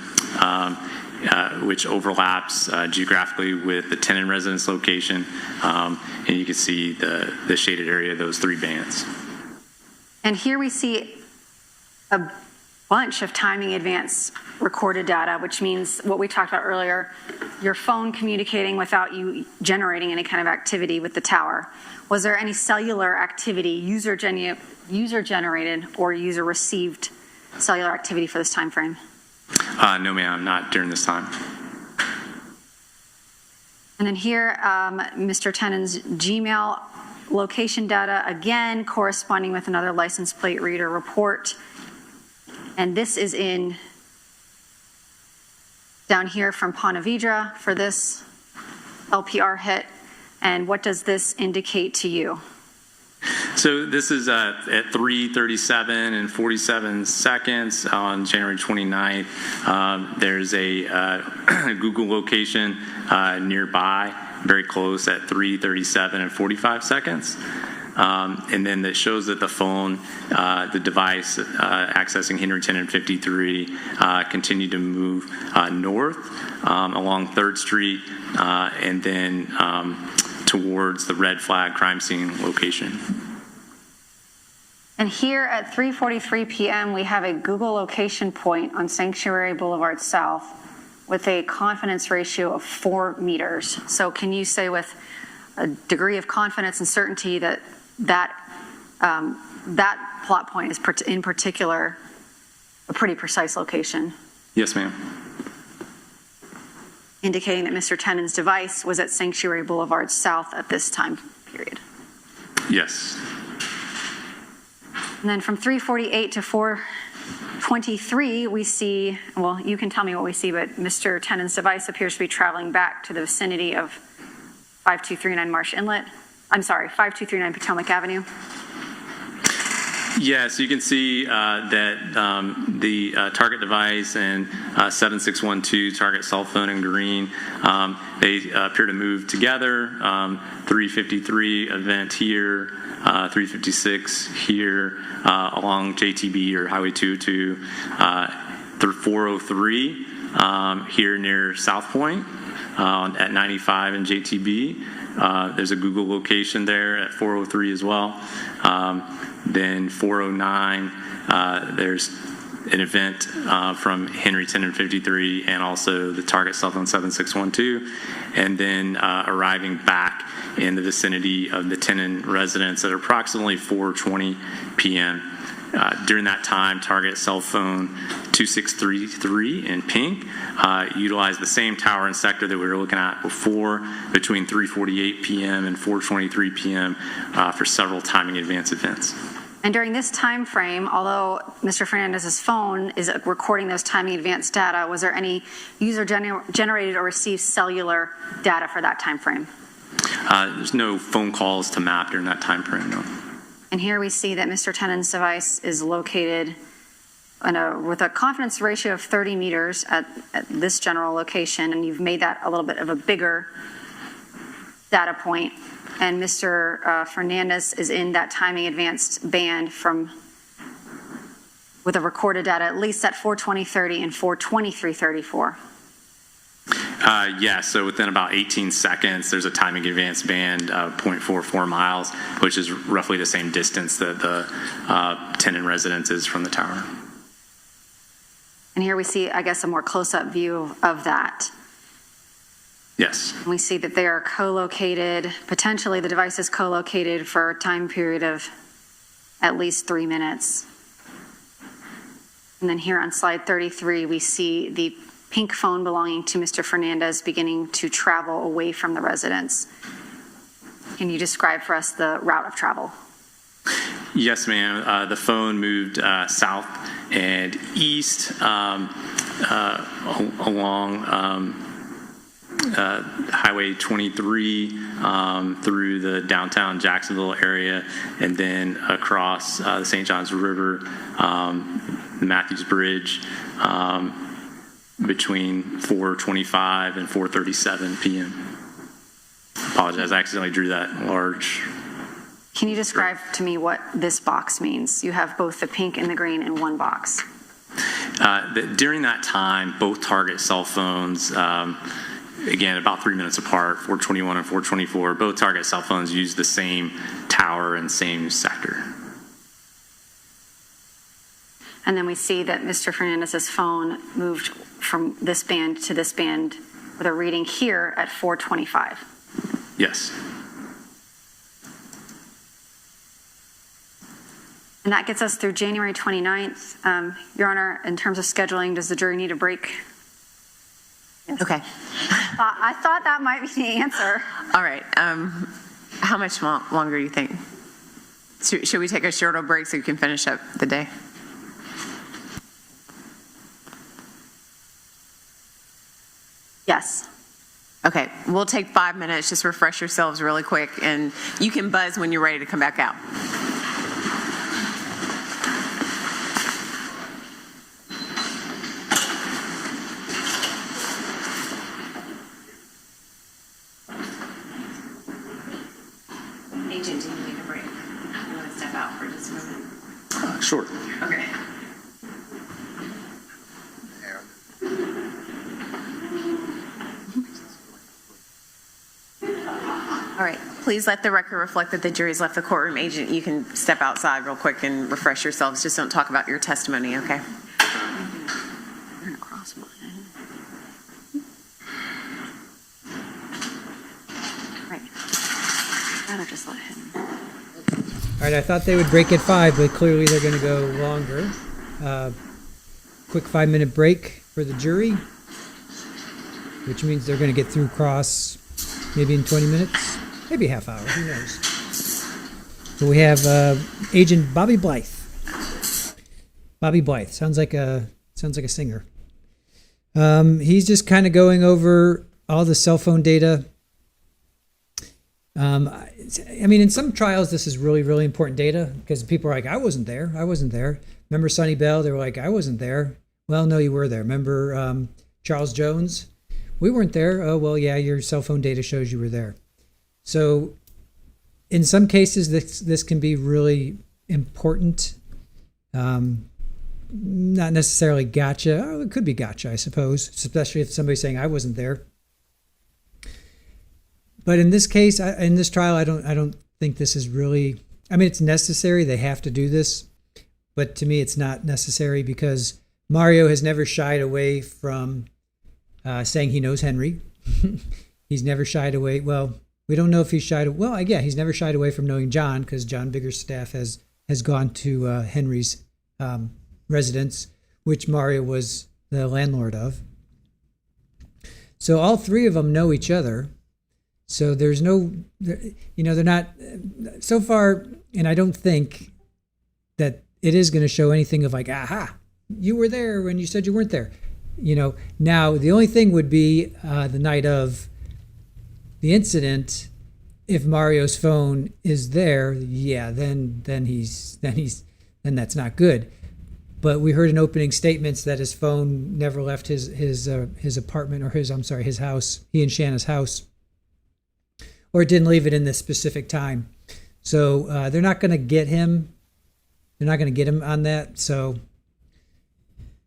which overlaps geographically with the tenant residence location, and you can see the shaded area of those 3 bands. And here we see a bunch of timing advance recorded data, which means what we talked about earlier, your phone communicating without you generating any kind of activity with the tower. Was there any cellular activity, user generated or user received cellular activity for this time frame? No, ma'am, not during this time. And then here, Mr. Tennant's Gmail location data, again, corresponding with another license plate reader report. And this is in down here from Ponte Vedra for this LPR hit. And what does this indicate to you? So this is at 3:37 and 47 seconds on January 29th. There's a Google location nearby, very close at 3:37 and 45 seconds. And then that shows that the phone, the device accessing Henry Tennant 53 continued to move north along 3rd Street and then towards the red flag crime scene location. And here at 3:43 p.m., we have a Google location point on Sanctuary Boulevard South with a confidence ratio of 4 meters. So can you say with a degree of confidence and certainty that that plot point is in particular a pretty precise location? Yes, ma'am. Indicating that Mr. Tennant's device was at Sanctuary Boulevard South at this time period. Yes. And then from 3:48 to 4:23, we see, well, you can tell me what we see, but Mr. Tennant's device appears to be traveling back to the vicinity of 5239 Marsh Inlet. I'm sorry, 5239 Potomac Avenue. Yes, you can see that the target device and 7612 target cell phone in green, they appear to move together. 353 event here, 356 here along JTB or Highway 202, 403 here near South Point at 95 and JTB. There's a Google location there at 403 as well. Then 409, there's an event from Henry Tennant 53 and also the target cell phone 7612. And then arriving back in the vicinity of the Tennant residence at approximately 4:20 p.m. During that time, target cell phone 2633 in pink utilized the same tower and sector that we were looking at before between 3:48 p.m. and 4:23 p.m. For several timing advance events. And during this time frame, although Mr. Fernandez's phone is recording those timing advance data, was there any user generated or received cellular data for that time frame? There's no phone calls to map during that time frame, no. And here we see that Mr. Tennant's device is located with a confidence ratio of 30 meters at this general location, and you've made that a little bit of a bigger data point, and Mr. Fernandez is in that timing advanced band with a recorded data at least at 4:20:30 and 4:23:34. Yeah, so within about 18 seconds, there's a timing advance band of 0.44 miles, which is roughly the same distance that the tenant residence is from the tower. And here we see, I guess, a more close-up view of that. Yes. We see that they are co-located, potentially the device is co-located for a time period of at least 3 minutes. And then here on slide 33, we see the pink phone belonging to Mr. Fernandez beginning to travel away from the residence. Can you describe for us the route of travel? Yes, ma'am. The phone moved south and east along Highway 23 through the downtown Jacksonville area, and then across the St. Johns River, the Matthews Bridge, between 4:25 and 4:37 p.m. Apologize, I accidentally drew that large. Can you describe to me what this box means? You have both the pink and the green in one box. During that time, both target cell phones, again, about 3 minutes apart, 421 and 424, both target cell phones use the same tower and same sector. And then we see that Mr. Fernandez's phone moved from this band to this band with a reading here at 4:25. Yes. And that gets us through January 29th. Your Honor, in terms of scheduling, does the jury need a break? Yes. Okay. I thought that might be the answer. All right. How much longer do you think? Should we take a shorter break so you can finish up the day? Yes. Okay. We'll take 5 minutes. Just refresh yourselves really quick, and you can buzz when you're ready to come back out. Agent, do you need a break? You want to step out for just a moment? Sure. Okay. All right. Please let the record reflect that the jury's left the courtroom. Agent, you can step outside real quick and refresh yourselves. Just don't talk about your testimony, okay? You're going to cross mine. Right. I'd rather just let him. All right, I thought they would break at 5, but clearly they're going to go longer. Quick 5-minute break for the jury, which means they're going to get through cross maybe in 20 minutes, maybe a half hour, who knows. So we have Agent Bobby Blythe. Bobby Blythe, sounds like a singer. He's just kind of going over all the cell phone data. I mean, in some trials, this is really, really important data because people are like, I wasn't there. Remember Sonny Bell? They were like, I wasn't there. Well, no, you were there. Remember Charles Jones? We weren't there. Oh, well, yeah, your cell phone data shows you were there. So in some cases, this can be really important. Not necessarily gotcha. Oh, it could be gotcha, I suppose, especially if somebody's saying I wasn't there. But in this case, in this trial, I don't think this is really. I mean, it's necessary. They have to do this, but to me, it's not necessary because Mario has never shied away from saying he knows Henry. He's never shied away. Well, we don't know if he's shied. Well, yeah, he's never shied away from knowing John because John Biggerstaff has gone to Henry's residence, which Mario was the landlord of. So all three of them know each other. So there's no, they're not, so far, and I don't think that it is going to show anything of like, aha, you were there when you said you weren't there. Now the only thing would be the night of the incident, if Mario's phone is there, yeah, then that's not good. but we heard in opening statements that his phone never left his apartment, or his house, he and Shanna's house, or didn't leave it in this specific time. So they're not going to get him. They're not going to get him on that. So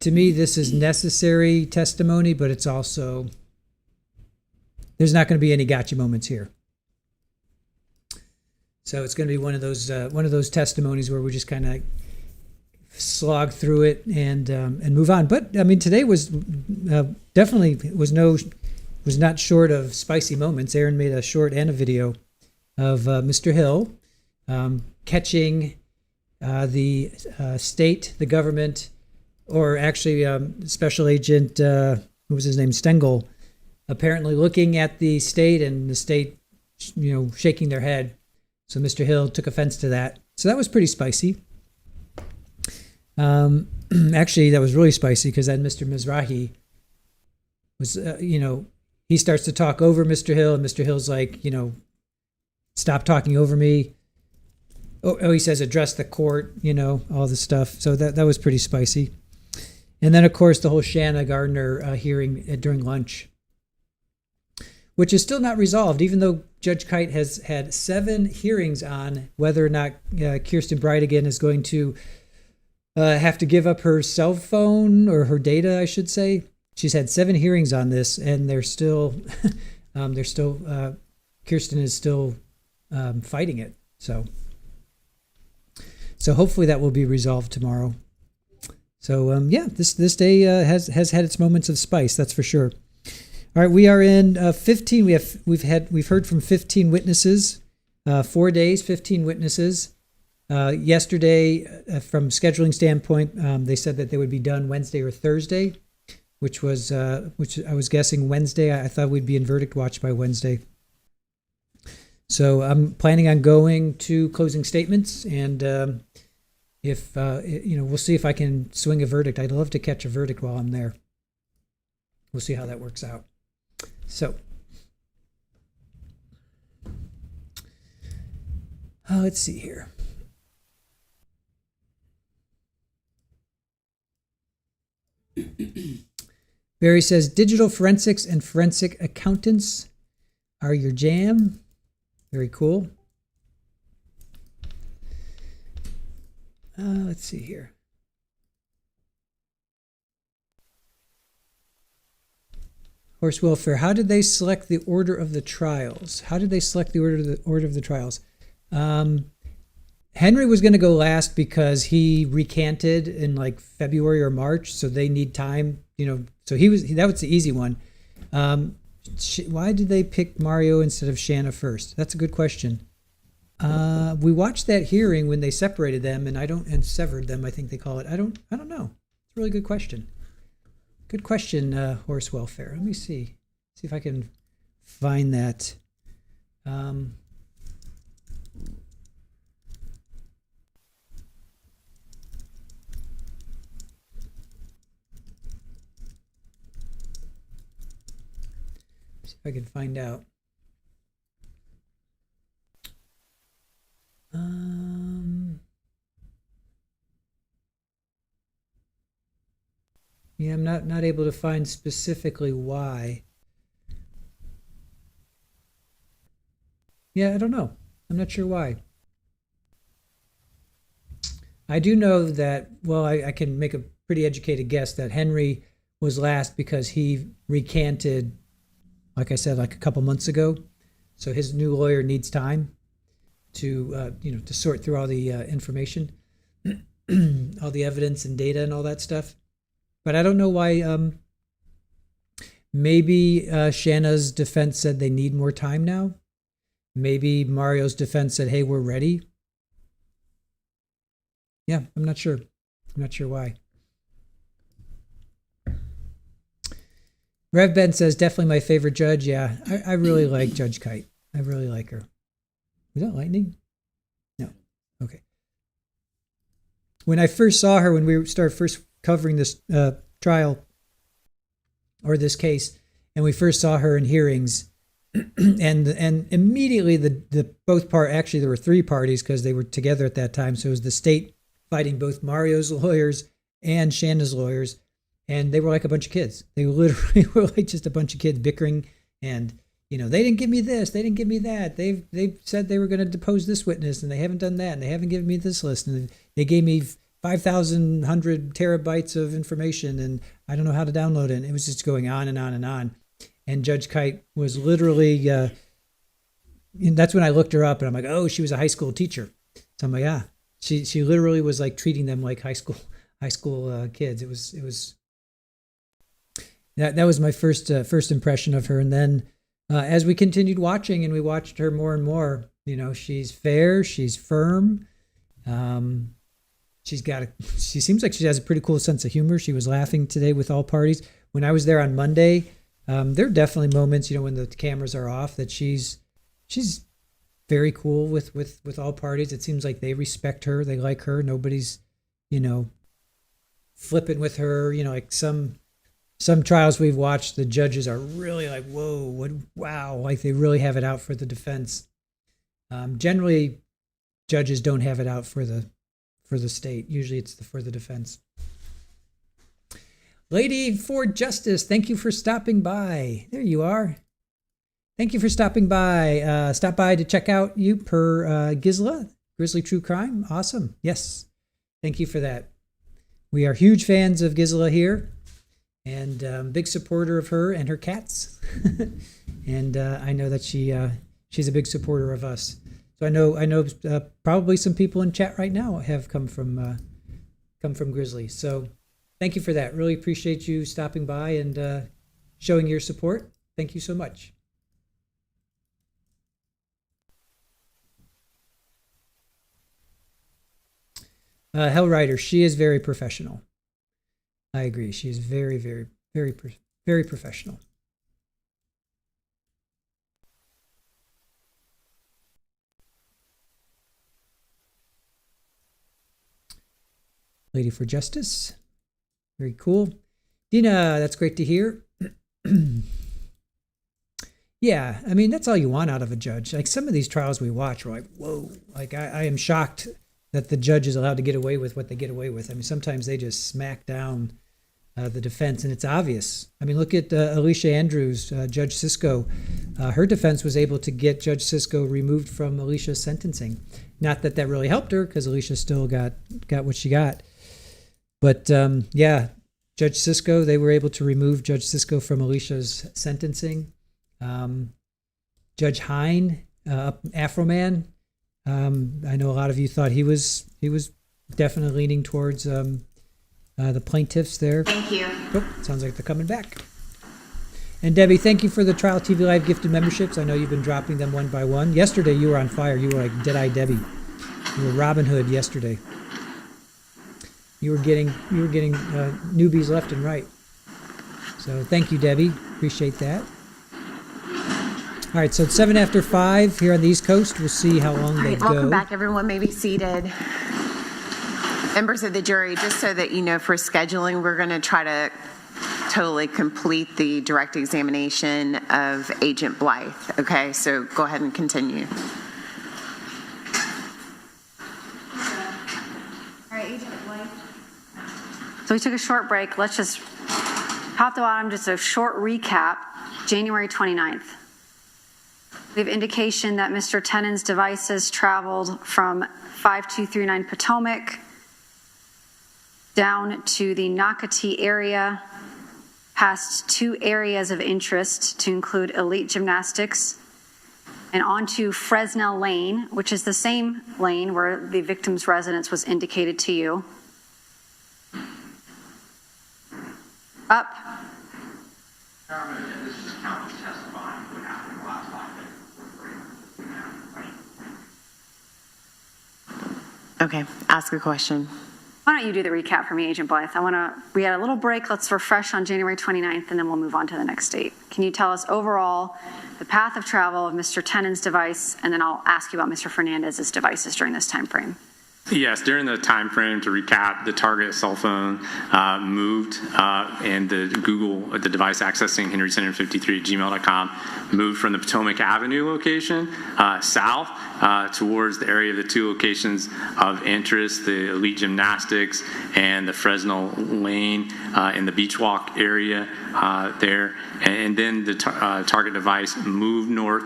to me, this is necessary testimony, but it's also, there's not going to be any gotcha moments here. So it's going to be one of those testimonies where we just kind of slog through it and move on. But I mean, today was definitely was not short of spicy moments. Aaron made a short and a video of Mr. Hill catching the state, the government, or actually Special Agent, what was his name, Stengel, apparently looking at the state and the state, shaking their head. So Mr. Hill took offense to that. So that was pretty spicy. Actually, that was really spicy because then Mr. Mizrahi was, he starts to talk over Mr. Hill, and Mr. Hill's like, stop talking over me. Oh, he says, address the court, all this stuff. So that was pretty spicy. And then, of course, the whole Shanna Gardner hearing during lunch, which is still not resolved, even though Judge Kite has had 7 hearings on whether or not Kirsten Bridegan is going to have to give up her cell phone or her data, I should say. She's had 7 hearings on this, and they're still, Kirsten is still fighting it. So hopefully that will be resolved tomorrow. So this day has had its moments of spice, that's for sure. All right, we are in 15. We've heard from 15 witnesses, 4 days, 15 witnesses. Yesterday, from scheduling standpoint, they said that they would be done Wednesday or Thursday, which I was guessing Wednesday. I thought we'd be in verdict watch by Wednesday. So I'm planning on going to closing statements, and if we'll see if I can swing a verdict. I'd love to catch a verdict while I'm there. We'll see how that works out. So, let's see here. Barry says, digital forensics and forensic accountants are your jam. Very cool. Let's see here. Horse welfare. How did they select the order of the trials? Henry was going to go last because he recanted in like February or March, so they need time, So that was the easy one. Why did they pick Mario instead of Shanna first? That's a good question. We watched that hearing when they separated them, and severed them, I think they call it. I don't know. It's a really good question. Good question, horse welfare. Let me see if I can find that. See if I can find out. Yeah, I'm not able to find specifically why. Yeah, I don't know. I'm not sure why. I do know that, well, I can make a pretty educated guess that Henry was last because he recanted, like I said, like a couple months ago. So his new lawyer needs time to, to sort through all the information, all the evidence and data and all that stuff. But I don't know why. Maybe Shanna's defense said they need more time now. Maybe Mario's defense said, hey, we're ready. Yeah, I'm not sure. I'm not sure why. Rev Ben says, definitely my favorite judge. Yeah, I really like Judge Kite. I really like her. Was that lightning? No. Okay. When I first saw her, when we started first covering this trial or this case, and we first saw her in hearings, and immediately the both part, actually there were 3 parties because they were together at that time. So it was the state fighting both Mario's lawyers and Shanna's lawyers, and they were like a bunch of kids. They literally were like just a bunch of kids bickering, and they didn't give me this, they didn't give me that. They said they were going to depose this witness, and they haven't done that, and they haven't given me this list, and they gave me 5,100 terabytes of information, and I don't know how to download it. And it was just going on and on and on. And Judge Kite was literally, that's when I looked her up, and I'm like, oh, she was a high school teacher. So I'm like, yeah, she literally was like treating them like high school kids. It was that was my first impression of her. And then as we continued watching, and we watched her more and more, she's fair, she's firm. She seems like she has a pretty cool sense of humor. She was laughing today with all parties. When I was there on Monday, there are definitely moments, when the cameras are off, that she's very cool with all parties. It seems like they respect her. They like her. Nobody's, flippant with her. Like some trials we've watched, the judges are really like, whoa, wow. Like they really have it out for the defense. Generally, judges don't have it out for the state. Usually it's for the defense. Lady for Justice, thank you for stopping by. There you are. Thank you for stopping by. Stop by to check out you per Grizzly True Crime. Awesome. Yes. Thank you for that. We are huge fans of Gisela here, and big supporter of her and her cats. And I know that she's a big supporter of us. So I know probably some people in chat right now have come from Grizzly. So thank you for that. Really appreciate you stopping by and showing your support. Thank you so much. Hellrider, she is very professional. I agree. She is very, very, very, very professional. Lady for Justice. Very cool. Dina, that's great to hear. Yeah, I mean, that's all you want out of a judge. Like some of these trials we watch, we're like, whoa. Like I am shocked that the judge is allowed to get away with what they get away with. I mean, sometimes they just smack down the defense, and it's obvious. I mean, look at Alicia Andrews, Judge Sisko. Her defense was able to get Judge Sisko removed from Alicia's sentencing. Not that really helped her, because Alicia still got what she got. But yeah, Judge Sisko, they were able to remove Judge Sisko from Alicia's sentencing. Judge Hine, Afro-Man, I know a lot of you thought he was definitely leaning towards the plaintiffs there. Thank you. Oh, sounds like they're coming back. And Debbie, thank you for the Trial TV Live gifted memberships. I know you've been dropping them one by one. Yesterday you were on fire. You were like Deadeye Debbie. You were Robin Hood yesterday. You were getting newbies left and right. So thank you, Debbie. Appreciate that. All right, so it's 7 after 5 here on the East Coast. We'll see how long they go. Welcome back, everyone. May be seated. Members of the jury, just so that you know, for scheduling, we're going to try to totally complete the direct examination of Agent Blythe. Okay, so go ahead and continue. All right, Agent Blythe. So we took a short break. Let's just, top to bottom, just a short recap. January 29th. We have indication that Mr. Tennant's devices traveled from 5239 Potomac down to the Nocatee area, past 2 areas of interest to include elite gymnastics, and onto Fresnel Lane, which is the same lane where the victim's residence was indicated to you. Up. This is counsel testifying what happened last night. Okay, ask a question. Why don't you do the recap for me, Agent Blythe? We had a little break. Let's refresh on January 29th, and then we'll move on to the next date. Can you tell us overall the path of travel of Mr. Tennant's device, and then I'll ask you about Mr. Fernandez's devices during this time frame. Yes, during the time frame, to recap, the target cell phone moved, and the device accessing henry1053@gmail.com moved from the Potomac Avenue location south towards the area of the two locations of interest, the Elite Gymnastics and the Fresno Lane in the Beach Walk area there. And then the target device moved north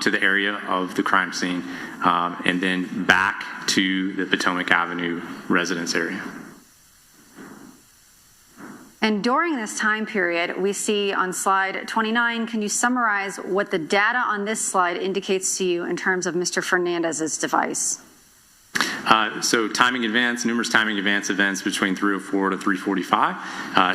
to the area of the crime scene, and then back to the Potomac Avenue residence area. And during this time period, we see on slide 29, can you summarize what the data on this slide indicates to you in terms of Mr. Fernandez's device? So numerous timing advance events between 3:04 to 3:45,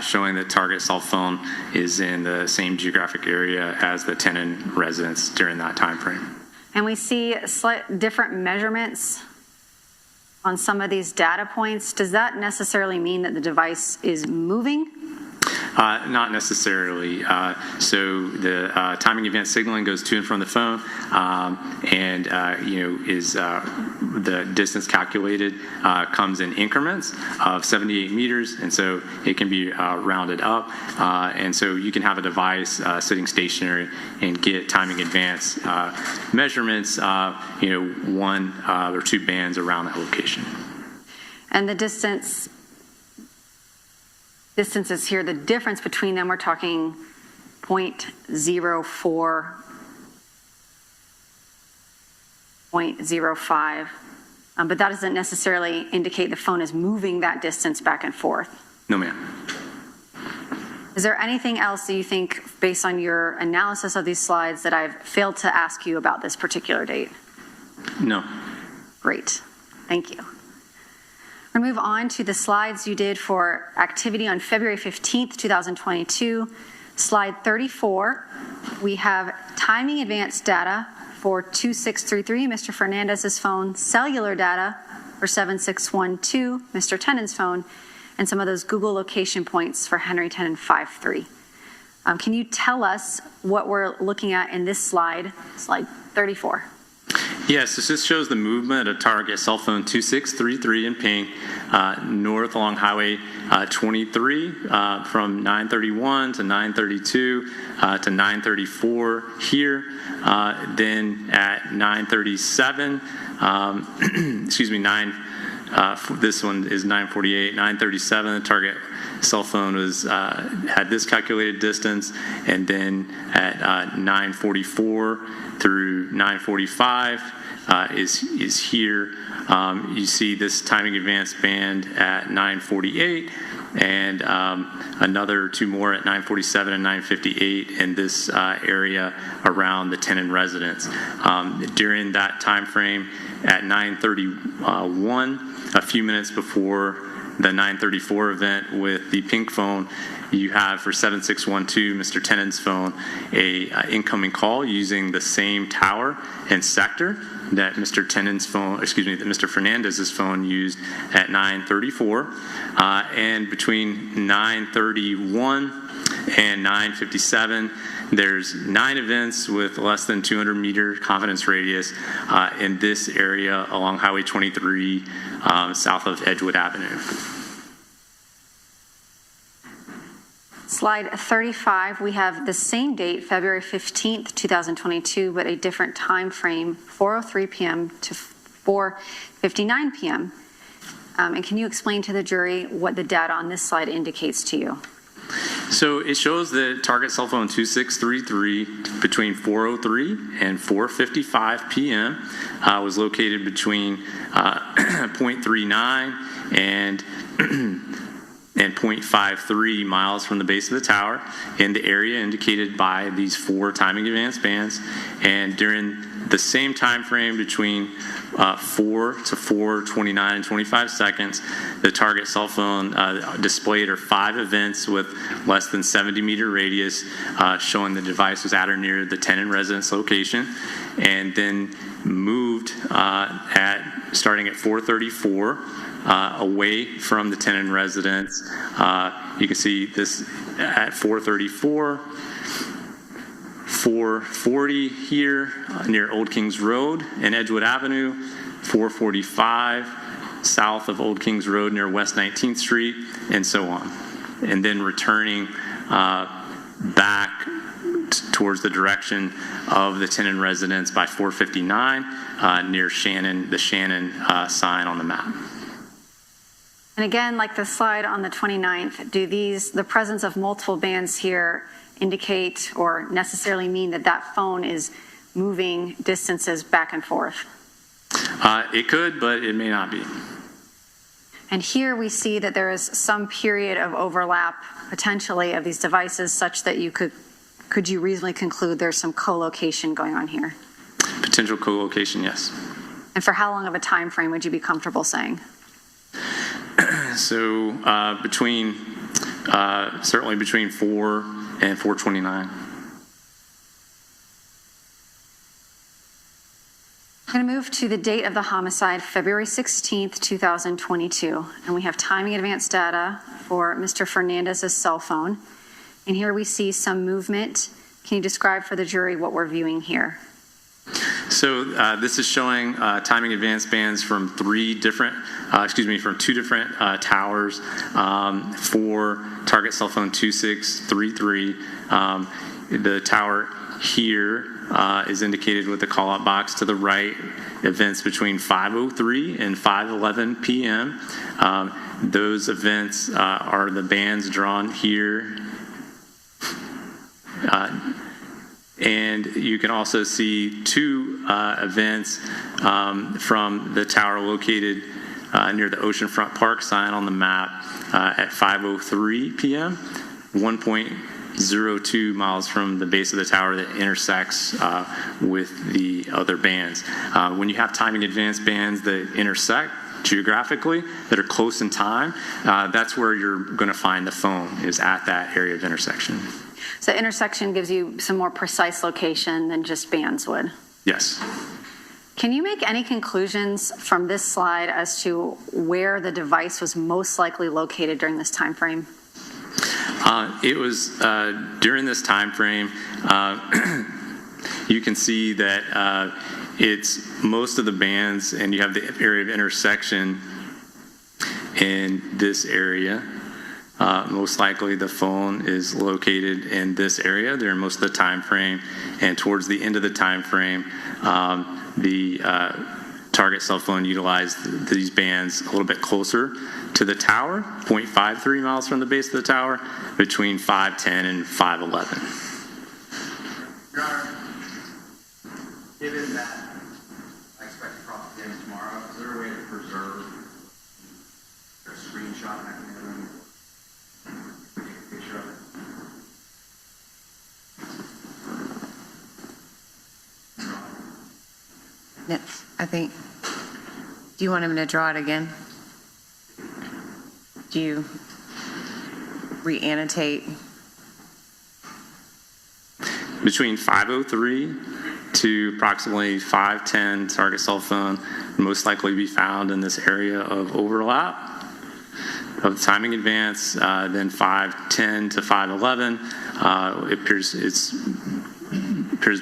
showing that target cell phone is in the same geographic area as the tenant residence during that time frame. And we see slight different measurements on some of these data points. Does that necessarily mean that the device is moving? Not necessarily. So the timing event signaling goes to and from the phone, and is the distance calculated comes in increments of 78 meters, and so it can be rounded up, and so you can have a device sitting stationary and get timing advance measurements, one or two bands around that location. And the distances here, the difference between them, we're talking 0.04, 0.05, but that doesn't necessarily indicate the phone is moving that distance back and forth. No, ma'am. Is there anything else that you think, based on your analysis of these slides, that I've failed to ask you about this particular date? No. Great. Thank you. We're going to move on to the slides you did for activity on February 15th, 2022. Slide 34, we have timing advance data for 2633, Mr. Fernandez's phone, cellular data for 7612, Mr. Tennant's phone, and some of those Google location points for Henry 10 and 53. Can you tell us what we're looking at in this slide, slide 34? Yes, this shows the movement of target cell phone 2633 in pink north along Highway 23 from 931 to 932 to 934 here. Then at 937, this one is 948, 937, the target cell phone was had this calculated distance, and then at 944 through 945 is here. You see this timing advance band at 948, and another two more at 947 and 958 in this area around the tenant residence. During that time frame at 931, a few minutes before the 934 event with the pink phone, you have for 7612, Mr. Tennant's phone, a incoming call using the same tower and sector that Mr. Fernandez's phone used at 934. And between 931 and 957, there's 9 events with less than 200 meter confidence radius in this area along Highway 23 south of Edgewood Avenue. Slide 35, we have the same date, February 15th, 2022, but a different time frame, 4:03 p.m. to 4:59 p.m. And can you explain to the jury what the data on this slide indicates to you? So it shows that target cell phone 2633 between 4:03 and 4:55 p.m. Was located between 0.39 and 0.53 miles from the base of the tower in the area indicated by these 4 timing advance bands. And during the same time frame between 4 to 4:29 and 25 seconds, the target cell phone displayed 5 events with less than 70 meter radius, showing the device was at or near the tenant residence location, and then moved starting at 4:34 away from the tenant residence. You can see this at 4:34. 440 here near Old Kings Road and Edgewood Avenue, 445 south of Old Kings Road near West 19th Street, and so on. And then returning back towards the direction of the tenant residence by 459 near the Shannon sign on the map. And again, like the slide on the 29th, do the presence of multiple bands here indicate or necessarily mean that that phone is moving distances back and forth? It could, but it may not be. And here we see that there is some period of overlap potentially of these devices such that could you reasonably conclude there's some co-location going on here? Potential co-location, yes. And for how long of a time frame would you be comfortable saying? So certainly between 4 and 429. I'm going to move to the date of the homicide, February 16th, 2022. And we have timing advance data for Mr. Fernandez's cell phone. And here we see some movement. Can you describe for the jury what we're viewing here? So this is showing timing advance bands from two different towers for target cell phone 2633. The tower here is indicated with the call-out box to the right. Events between 5:03 and 5:11 p.m. Those events are the bands drawn here. And you can also see two events from the tower located near the Oceanfront Park sign on the map at 5:03 p.m., 1.02 miles from the base of the tower that intersects with the other bands. When you have timing advance bands that intersect geographically, that are close in time, that's where you're going to find the phone, is at that area of intersection. So intersection gives you some more precise location than just bands would? Yes. Can you make any conclusions from this slide as to where the device was most likely located during this time frame? It was during this time frame, you can see that it's most of the bands, and you have the area of intersection in this area. Most likely the phone is located in this area during most of the time frame, and towards the end of the time frame, the target cell phone utilized these bands a little bit closer to the tower, 0.53 miles from the base of the tower, between 5:10 and 5:11. Your Honor, given that I expect to cross the dams tomorrow, is there a way to preserve a screenshot mechanism? Take a picture of it? No, I think. Do you want him to draw it again? Do you re-annotate? Between 5:03 to approximately 5:10, target cell phone would most likely be found in this area of overlap of the timing advance. Then 5:10 to 5:11, it appears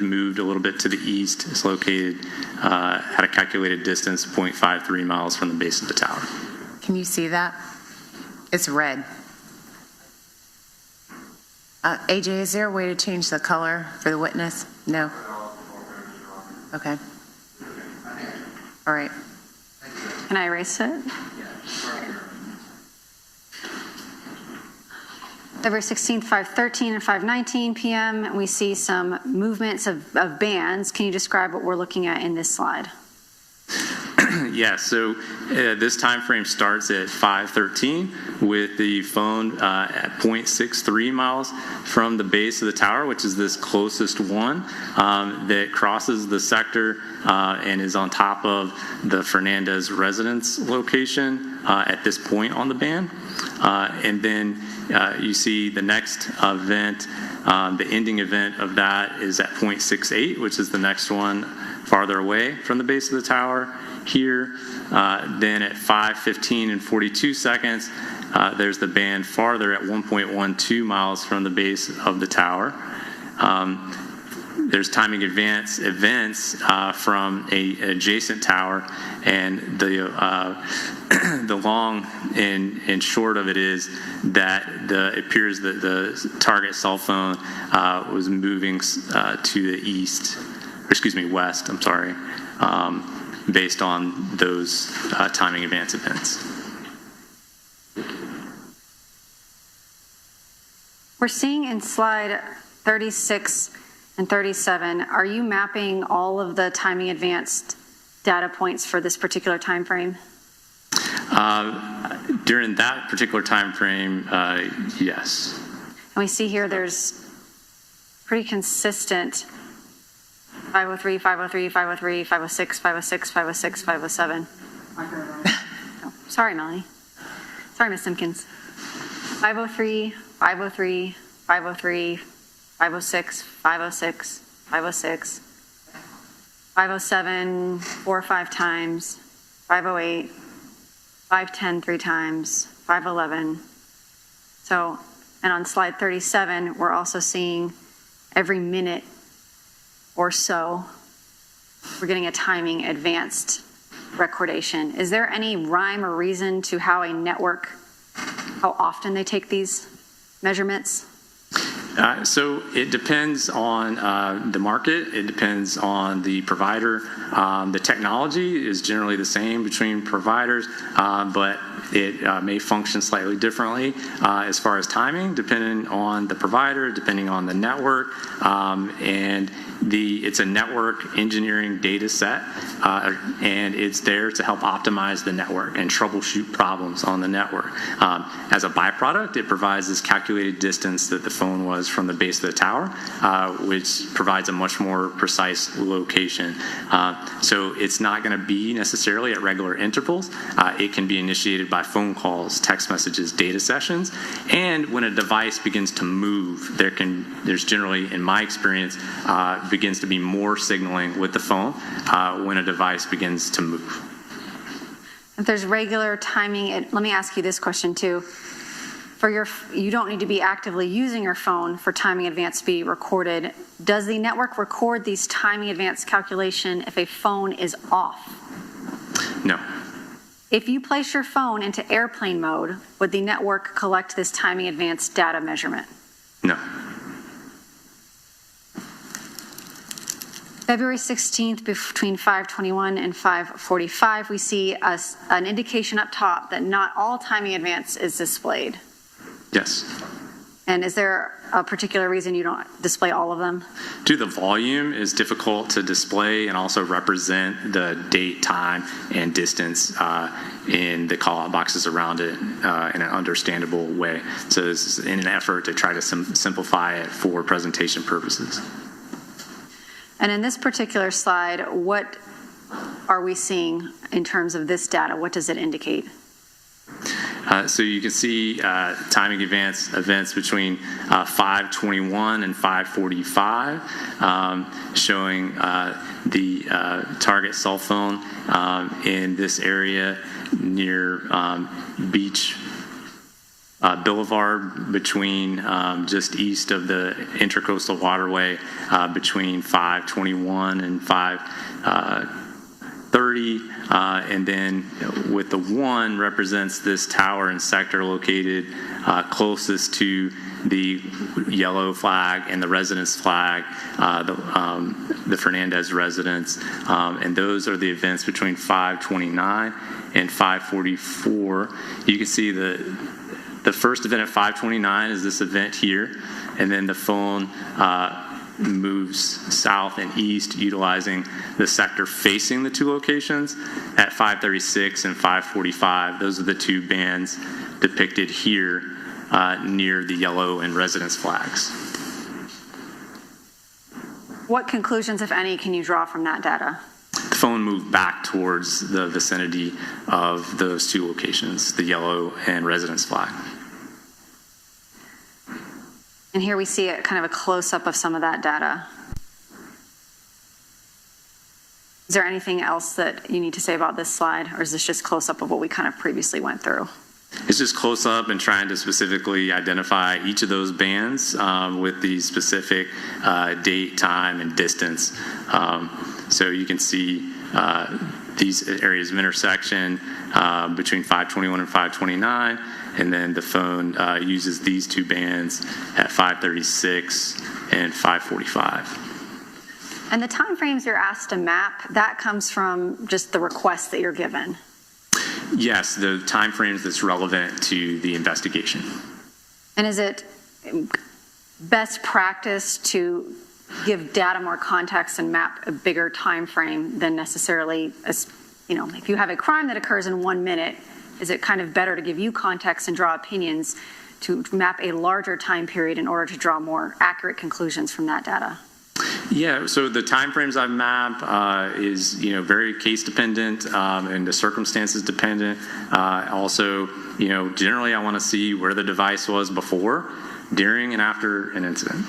moved a little bit to the east. It's located at a calculated distance 0.53 miles from the base of the tower. Can you see that? It's red. AJ, is there a way to change the color for the witness? No? Okay. All right. Can I erase it? February 16th, 5:13 and 5:19 p.m. We see some movements of bands. Can you describe what we're looking at in this slide? Yeah, so this time frame starts at 5:13 with the phone at 0.63 miles from the base of the tower, which is this closest one that crosses the sector and is on top of the Fernandez residence location at this point on the band. And then you see the next event, the ending event of that is at 0.68, which is the next one farther away from the base of the tower here. Then at 5:15 and 42 seconds, there's the band farther at 1.12 miles from the base of the tower. there's timing advance events from a adjacent tower, and the the long and short of it is that it appears that the target cell phone was moving to the east, or excuse me, west. I'm sorry, based on those timing advance events. We're seeing in slide 36 and 37, are you mapping all of the timing advanced data points for this particular time frame? During that particular time frame, yes. And we see here there's pretty consistent 503, 503, 503, 506, 506, 506, 507. Oh, sorry, Melanie. Sorry, Ms. Simpkins. 503, 503, 503, 506, 506, 506, 507, 4 or 5 times, 508, 510 3 times, 511. So, and on slide 37, we're also seeing every minute or so, we're getting a timing advanced recordation. Is there any rhyme or reason to how a network, how often they take these measurements? So it depends on the market. It depends on the provider. The technology is generally the same between providers, but it may function slightly differently as far as timing, depending on the provider, depending on the network, and it's a network engineering data set, and it's there to help optimize the network and troubleshoot problems on the network. As a byproduct, it provides this calculated distance that the phone was from the base of the tower, which provides a much more precise location. So it's not going to be necessarily at regular intervals. It can be initiated by phone calls, text messages, data sessions, and when a device begins to move, there's generally, in my experience, begins to be more signaling with the phone when a device begins to move. If there's regular timing, let me ask you this question too. You don't need to be actively using your phone for timing advance to be recorded. Does the network record these timing advance calculation if a phone is off? No. If you place your phone into airplane mode, would the network collect this timing advance data measurement? No. February 16th, between 5:21 and 5:45, we see an indication up top that not all timing advance is displayed. Yes. And is there a particular reason you don't display all of them? Due to the volume is difficult to display and also represent the date, time, and distance in the call-out boxes around it in an understandable way. So this is in an effort to try to simplify it for presentation purposes. And in this particular slide, what are we seeing in terms of this data? What does it indicate? So you can see timing events between 5:21 and 5:45, showing the target cell phone in this area near Beach Boulevard, between just east of the Intracoastal Waterway, between 5:21 and 5:30, and then with the 1 represents this tower and sector located closest to the yellow flag and the residence flag, the Fernandez residence, and those are the events between 5:29 and 5:44. You can see the first event at 5:29 is this event here, and then the phone moves south and east utilizing the sector facing the 2 locations at 5:36 and 5:45. Those are the 2 bands depicted here near the yellow and residence flags. What conclusions, if any, can you draw from that data? The phone moved back towards the vicinity of those 2 locations, the yellow and residence flag. And here we see kind of a close-up of some of that data. Is there anything else that you need to say about this slide, or is this just close-up of what we kind of previously went through? It's just close up and trying to specifically identify each of those bands with the specific date, time, and distance. So you can see these areas of intersection between 521 and 529, and then the phone uses these two bands at 536 and 545. And the time frames you're asked to map, that comes from just the request that you're given. Yes, the time frames that's relevant to the investigation. And is it best practice to give data more context and map a bigger time frame than necessarily, if you have a crime that occurs in 1 minute, is it kind of better to give you context and draw opinions to map a larger time period in order to draw more accurate conclusions from that data? Yeah, so the timeframes I've mapped is very case dependent and the circumstances dependent. Also, generally I want to see where the device was before, during, and after an incident.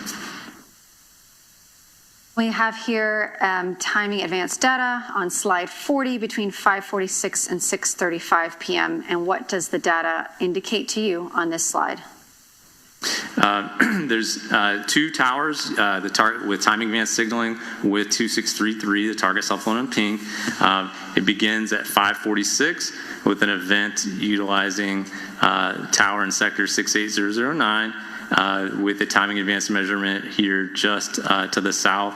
We have here timing advanced data on slide 40 between 5:46 and 6:35 p.m. And what does the data indicate to you on this slide? There's two towers with timing advanced signaling with 2633, the target cell phone and ping. It begins at 5:46 with an event utilizing tower in sector 68009 with the timing advanced measurement here just to the south.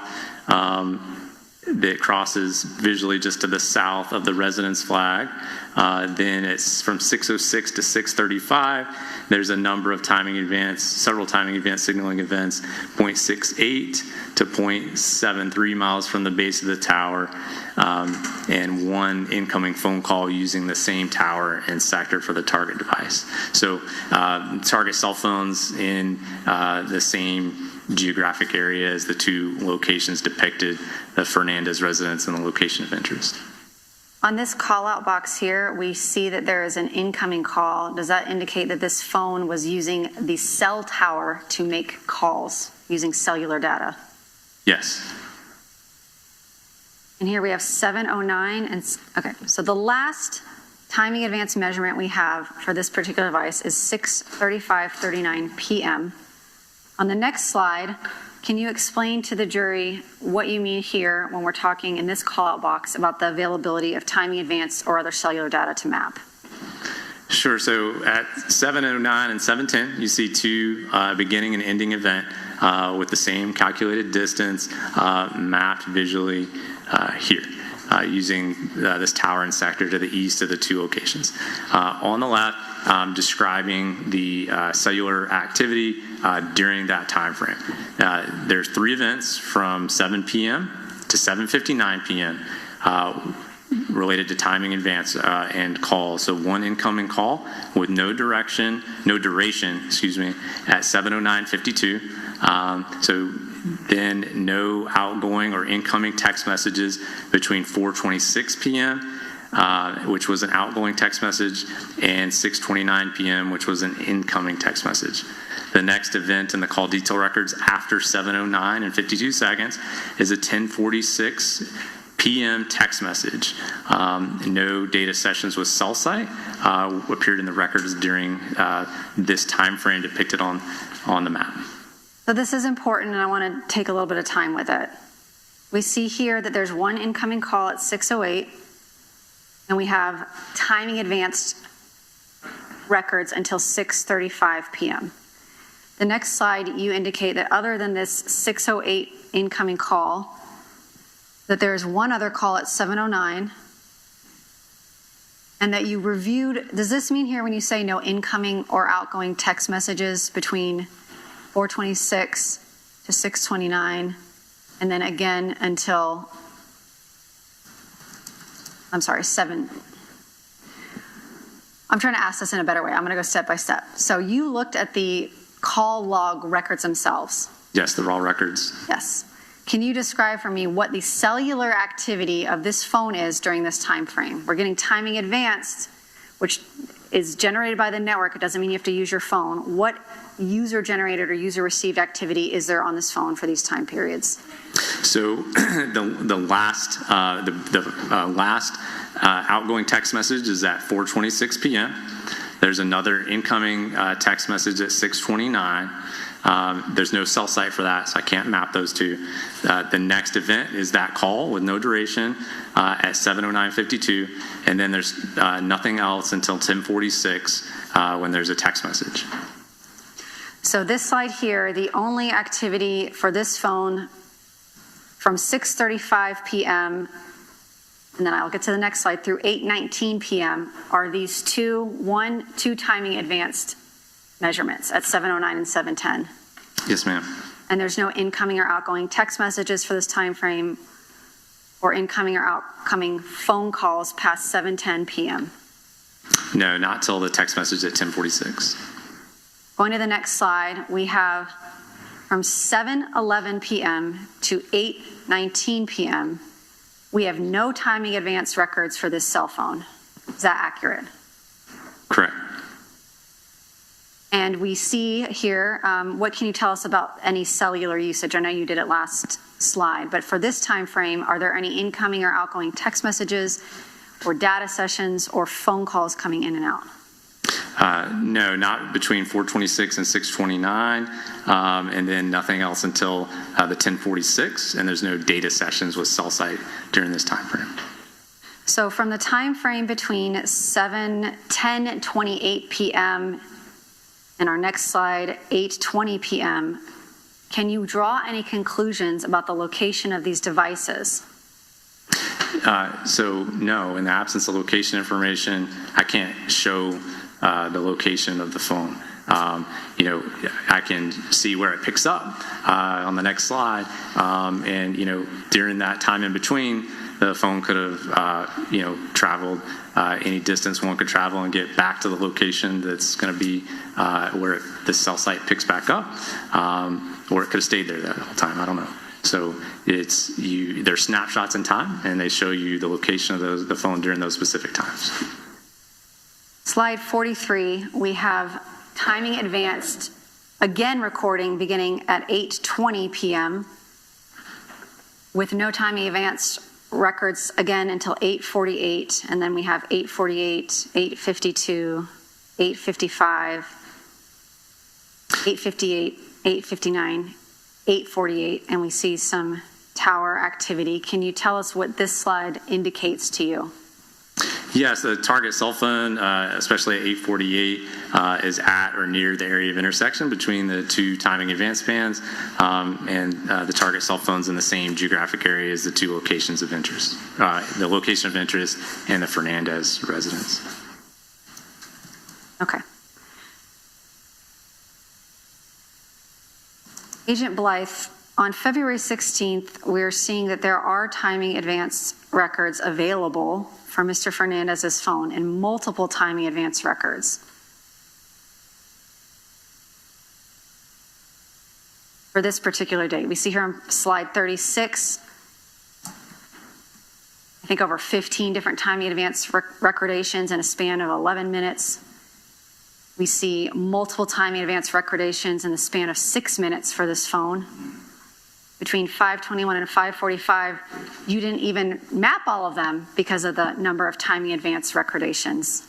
That crosses visually just to the south of the residence flag. Then it's from 6:06 to 6:35. There's a number of several timing advanced signaling events, 0.68 to 0.73 miles from the base of the tower, and one incoming phone call using the same tower and sector for the target device. So target cell phones in the same geographic area as the two locations depicted, the Fernandez residence and the location of interest. On this call-out box here, we see that there is an incoming call. Does that indicate that this phone was using the cell tower to make calls using cellular data? Yes. And here we have 709. Okay, so the last timing advanced measurement we have for this particular device is 6:35:39 p.m. On the next slide, can you explain to the jury what you mean here when we're talking in this call-out box about the availability of timing advanced or other cellular data to map? Sure. So at 7:09 and 7:10, you see two beginning and ending event with the same calculated distance mapped visually here. Using this tower and sector to the east of the two locations. On the left, describing the cellular activity during that time frame. There's three events from 7 p.m. to 7:59 p.m. Related to timing advance and calls. So one incoming call with no duration, at 7:09:52. So then no outgoing or incoming text messages between 4:26 p.m., which was an outgoing text message, and 6:29 p.m., which was an incoming text message. The next event in the call detail records after 7:09 and 52 seconds is a 10:46 p.m. text message. No data sessions with cell site appeared in the records during this time frame depicted on the map. So this is important, and I want to take a little bit of time with it. We see here that there's one incoming call at 6:08, and we have timing advanced records until 6:35 p.m. The next slide, you indicate that other than this 6:08 incoming call, that there's one other call at 7:09, and that you reviewed. Does this mean here when you say no incoming or outgoing text messages between 4:26 to 6:29, and then again until, 7. I'm trying to ask this in a better way. I'm going to go step by step. So you looked at the call log records themselves. Yes, the raw records. Yes. Can you describe for me what the cellular activity of this phone is during this time frame? We're getting timing advanced, which is generated by the network. It doesn't mean you have to use your phone. What user-generated or user-received activity is there on this phone for these time periods? So the last outgoing text message is at 4:26 p.m. There's another incoming text message at 6:29. There's no cell site for that, so I can't map those two. The next event is that call with no duration at 7:09:52, and then there's nothing else until 10:46 when there's a text message. So this slide here, the only activity for this phone from 6:35 p.m., and then I'll get to the next slide, through 8:19 p.m. are these two timing advanced measurements at 7:09 and 7:10. Yes, ma'am. And there's no incoming or outgoing text messages for this time frame or incoming or outgoing phone calls past 7:10 p.m. No, not till the text message at 10:46. Going to the next slide, we have from 7:11 p.m. to 8:19 p.m., we have no timing advance records for this cell phone. Is that accurate? Correct. And we see here, what can you tell us about any cellular usage? I know you did it last slide, but for this time frame, are there any incoming or outgoing text messages or data sessions or phone calls coming in and out? No, not between 4:26 and 6:29, and then nothing else until the 10:46, and there's no data sessions with cell site during this time frame. So from the time frame between 10:28 p.m. and our next slide, 8:20 p.m., can you draw any conclusions about the location of these devices? So no, in the absence of location information, I can't show the location of the phone. I can see where it picks up on the next slide, and during that time in between, the phone could have traveled any distance one could travel and get back to the location that's going to be where the cell site picks back up, or it could have stayed there that whole time. I don't know. So there's snapshots in time, and they show you the location of the phone during those specific times. Slide 43, we have timing advanced, again recording beginning at 8:20 p.m. with no timing advanced records again until 8:48, and then we have 8:48, 8:52, 8:55, 8:58, 8:59, 8:48, and we see some tower activity. Can you tell us what this slide indicates to you? Yes, the target cell phone, especially at 8:48, is at or near the area of intersection between the two timing advance bands, and the target cell phone's in the same geographic area as the two locations of interest, the location of interest and the Fernandez residence. Okay. Agent Blythe, on February 16th, we're seeing that there are timing advance records available for Mr. Fernandez's phone and multiple timing advance records. For this particular date, we see here on slide 36, I think over 15 different timing advance recordations in a span of 11 minutes. We see multiple timing advance recordations in the span of 6 minutes for this phone. Between 5:21 and 5:45, you didn't even map all of them because of the number of timing advance recordations.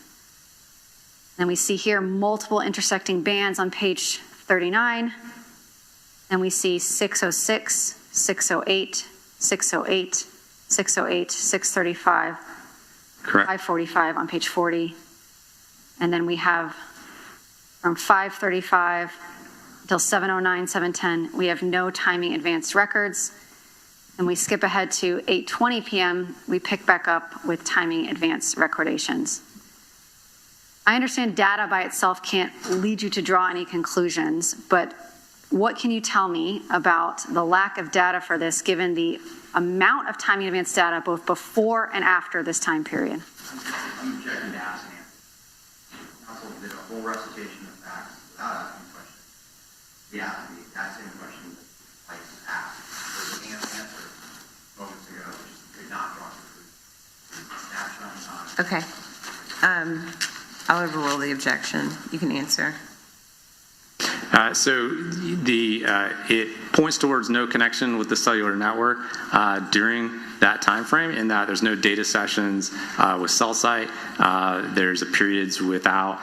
Then we see here multiple intersecting bands on page 39. And we see 6:06, 6:08, 6:08, 6:08, 6:35, Correct. 5:45 on page 40. And then we have from 5:35 until 7:09, 7:10, we have no timing advanced records. And we skip ahead to 8:20 p.m., we pick back up with timing advanced recordations. I understand data by itself can't lead you to draw any conclusions, but what can you tell me about the lack of data for this given the amount of timing advanced data both before and after this time period? I'm objecting to asking it. Counsel did a whole recitation of facts without asking questions. Yeah, the exact same question that Vice asked. There was an answer moments ago, which did not draw conclusions. Okay. I'll overrule the objection. You can answer. So it points towards no connection with the cellular network during that time frame in that there's no data sessions with cell site. There's periods without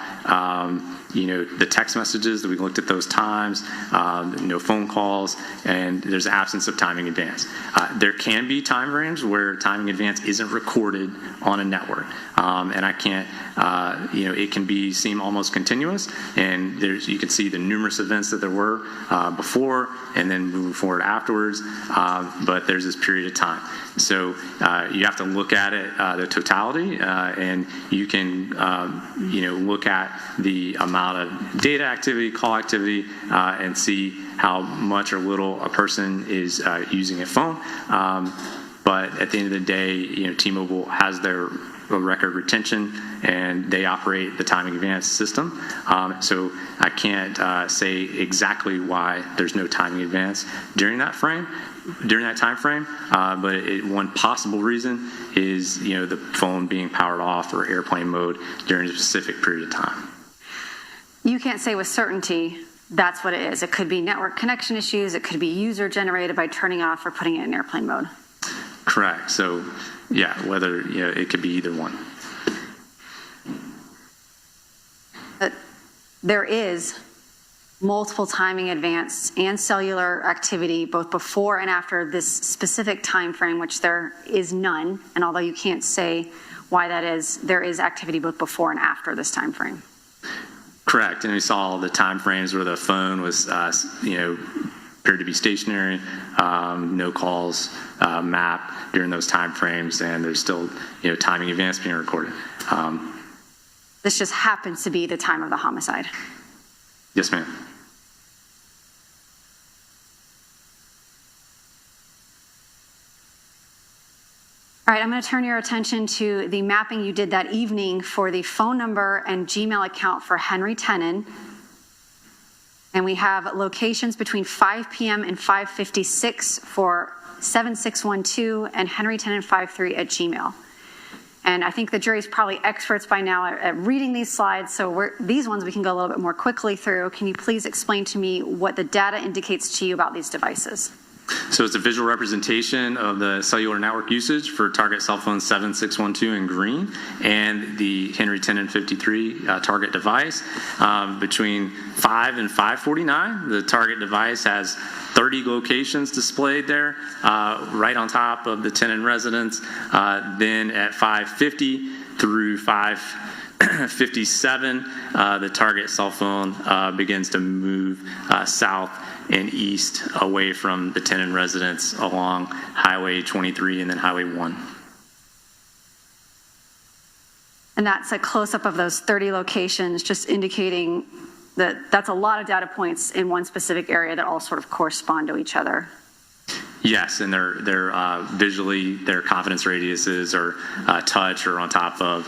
the text messages that we looked at those times, no phone calls, and there's absence of timing advance. There can be time frames where timing advance isn't recorded on a network, and I can't, it can seem almost continuous, and you can see the numerous events that there were before and then moving forward afterwards, but there's this period of time. So you have to look at it, the totality, and you can, look at the amount of data activity, call activity, and see how much or little a person is using a phone. But at the end of the day, T-Mobile has their record retention, and they operate the timing advance system. So I can't say exactly why there's no timing advance during that time frame. But one possible reason is the phone being powered off or airplane mode during a specific period of time. You can't say with certainty that's what it is. It could be network connection issues. It could be user generated by turning off or putting it in airplane mode. Correct. So, yeah, whether it could be either one. But there is multiple timing advance and cellular activity both before and after this specific time frame, which there is none. And although you can't say why that is, there is activity both before and after this time frame. Correct. And we saw the time frames where the phone was, appeared to be stationary, no calls, map during those time frames, and there's still, timing advance being recorded. This just happens to be the time of the homicide. Yes, ma'am. All right, I'm going to turn your attention to the mapping you did that evening for the phone number and Gmail account for Henry Tenon. And we have locations between 5 p.m. and 5:56 for 7612 and Henry Tenon 53 at Gmail. And I think the jury's probably experts by now at reading these slides, so these ones we can go a little bit more quickly through. Can you please explain to me what the data indicates to you about these devices? So it's a visual representation of the cellular network usage for target cell phone 7612 in green and the Henry Tenon 53 target device. Between 5 and 5:49, the target device has 30 locations displayed there, right on top of the Tenon residence. Then at 5:50 through 5:57, the target cell phone begins to move south and east away from the Tenon residence along Highway 23 and then Highway 1. And that's a close-up of those 30 locations, just indicating that that's a lot of data points in one specific area that all sort of correspond to each other. Yes, and they're visually, their confidence radiuses or touch or on top of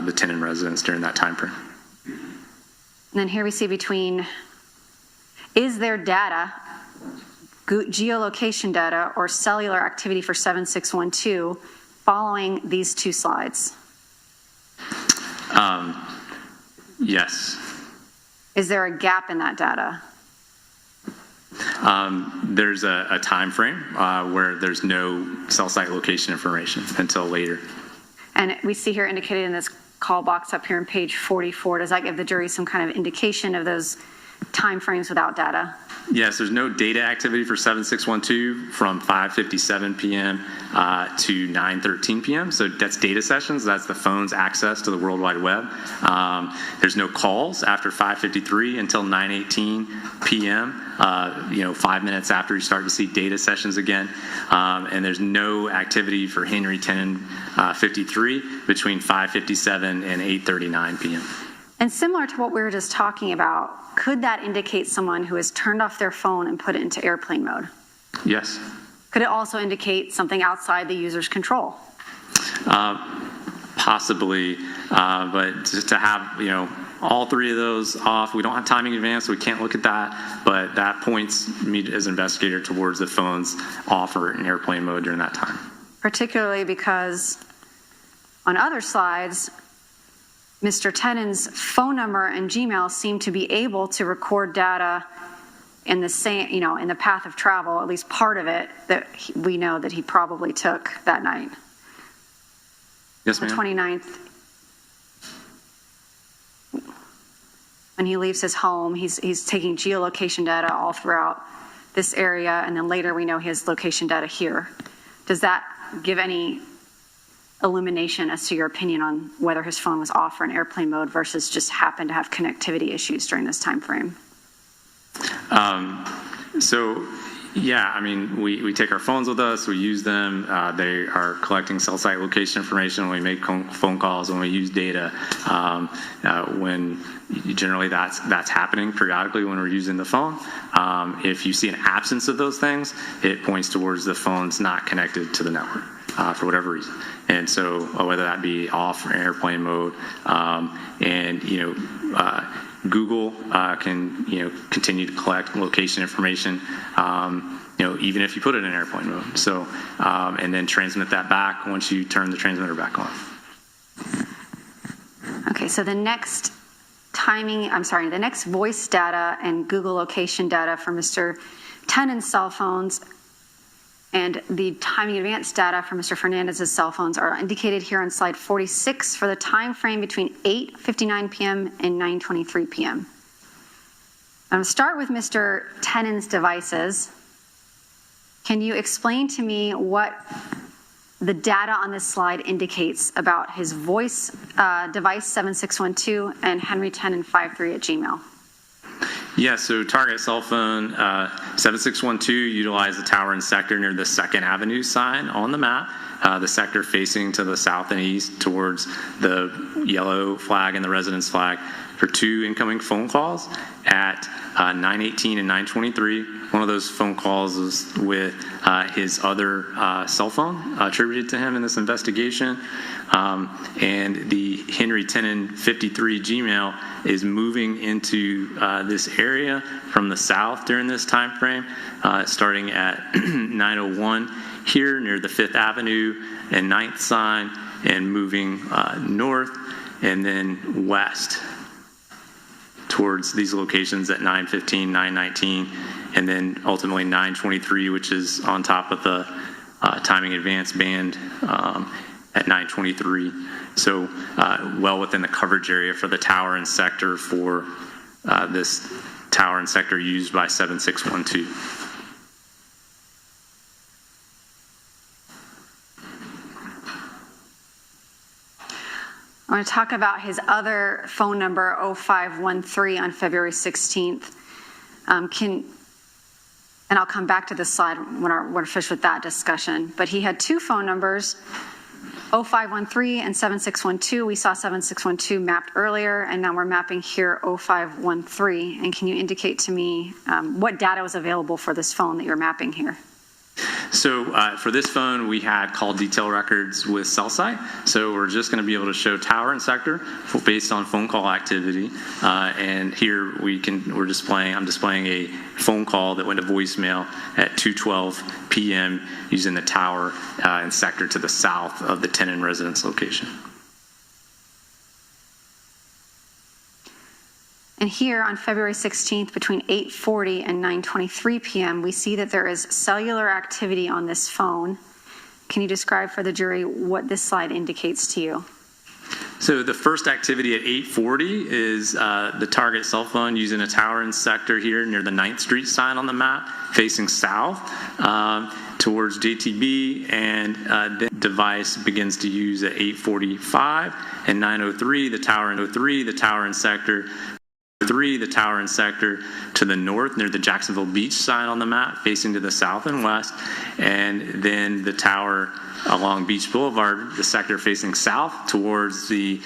the Tenon residence during that time frame. And then here we see is there data, geolocation data or cellular activity for 7612 following these two slides? Yes. Is there a gap in that data? There's a time frame where there's no cell site location information until later. And we see here indicated in this call box up here on page 44, does that give the jury some kind of indication of those time frames without data? Yes, there's no data activity for 7612 from 5:57 p.m. To 9:13 p.m. So that's data sessions. That's the phone's access to the World Wide Web. There's no calls after 5:53 until 9:18 p.m. 5 minutes after you start to see data sessions again. And there's no activity for Henry Tenon 53 between 5:57 and 8:39 p.m. And similar to what we were just talking about, could that indicate someone who has turned off their phone and put it into airplane mode? Yes. Could it also indicate something outside the user's control? Possibly, but to have, all three of those off, we don't have timing advance, so we can't look at that, but that points me as an investigator towards the phones off or in airplane mode during that time. Particularly because on other slides, Mr. Tenon's phone number and Gmail seem to be able to record data in the same, in the path of travel, at least part of it, that we know that he probably took that night. Yes, ma'am. The 29th, when he leaves his home, he's taking geolocation data all throughout this area, and then later we know he has location data here. Does that give any illumination as to your opinion on whether his phone was off or in airplane mode versus just happened to have connectivity issues during this time frame? Yeah, I mean, we take our phones with us, we use them, they are collecting cell site location information when we make phone calls, when we use data, when generally that's happening periodically when we're using the phone. If you see an absence of those things, it points towards the phone's not connected to the network for whatever reason. And so whether that be off or airplane mode, Google can continue to collect location information, even if you put it in airplane mode. So and then transmit that back once you turn the transmitter back on. Okay, so the next the next voice data and Google location data for Mr. Tennant's cell phones and the timing advance data for Mr. Fernandez's cell phones are indicated here on slide 46 for the time frame between 8:59 p.m. and 9:23 p.m. I'm going to start with Mr. Tennant's devices. Can you explain to me what the data on this slide indicates about his voice device 7612 and Henry Tennant 53 at Gmail? Yeah, so target cell phone 7612 utilized the tower and sector near the 2nd Avenue sign on the map, the sector facing to the south and east towards the yellow flag and the residence flag for 2 incoming phone calls at 9:18 and 9:23. One of those phone calls was with his other cell phone attributed to him in this investigation. And the Henry Tennant 53 Gmail is moving into this area from the south during this time frame, starting at 9:01 here near the 5th Avenue and 9th sign, and moving north and then west towards these locations at 9:15, 9:19, and then ultimately 9:23, which is on top of the timing advance band at 9:23. So well within the coverage area for the tower and sector for this tower and sector used by 7612. I want to talk about his other phone number, 0513, on February 16th. And I'll come back to this slide when we're finished with that discussion. But he had 2 phone numbers, 0513 and 7612. We saw 7612 mapped earlier, and now we're mapping here 0513. And can you indicate to me what data was available for this phone that you're mapping here? So for this phone, we had call detail records with cell site. So we're just going to be able to show tower and sector based on phone call activity. And here I'm displaying a phone call that went to voicemail at 2:12 p.m. using the tower and sector to the south of the Tennant residence location. And here on February 16th, between 8:40 and 9:23 p.m., we see that there is cellular activity on this phone. Can you describe for the jury what this slide indicates to you? So the first activity at 8:40 is the target cell phone using a tower and sector here near the 9th Street sign on the map, facing south towards JTB, and the device begins to use at 8:45 and 9:03 the tower and sector. The tower and sector to the north near the Jacksonville Beach sign on the map, facing to the south and west, and then the tower along Beach Boulevard, the sector facing south towards the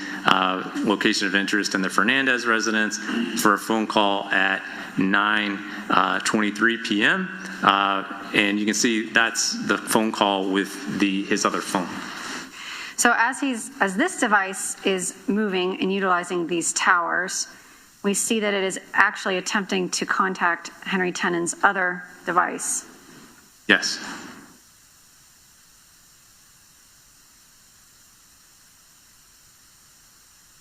location of interest in the Fernandez residence for a phone call at 9:23 p.m. And you can see that's the phone call with his other phone. So as this device is moving and utilizing these towers, we see that it is actually attempting to contact Henry Tennant's other device. Yes.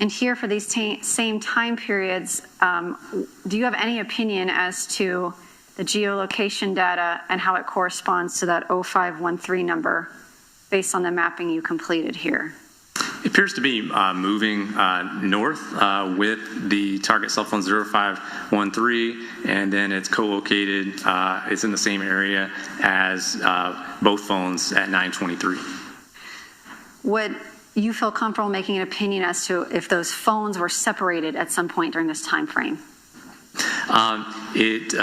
And here for these same time periods, do you have any opinion as to the geolocation data, and how it corresponds to that 0513 number based on the mapping you completed here? It appears to be moving north with the target cell phone 0513, and then it's co-located, it's in the same area as both phones at 923. Would you feel comfortable making an opinion as to if those phones were separated at some point during this time frame? It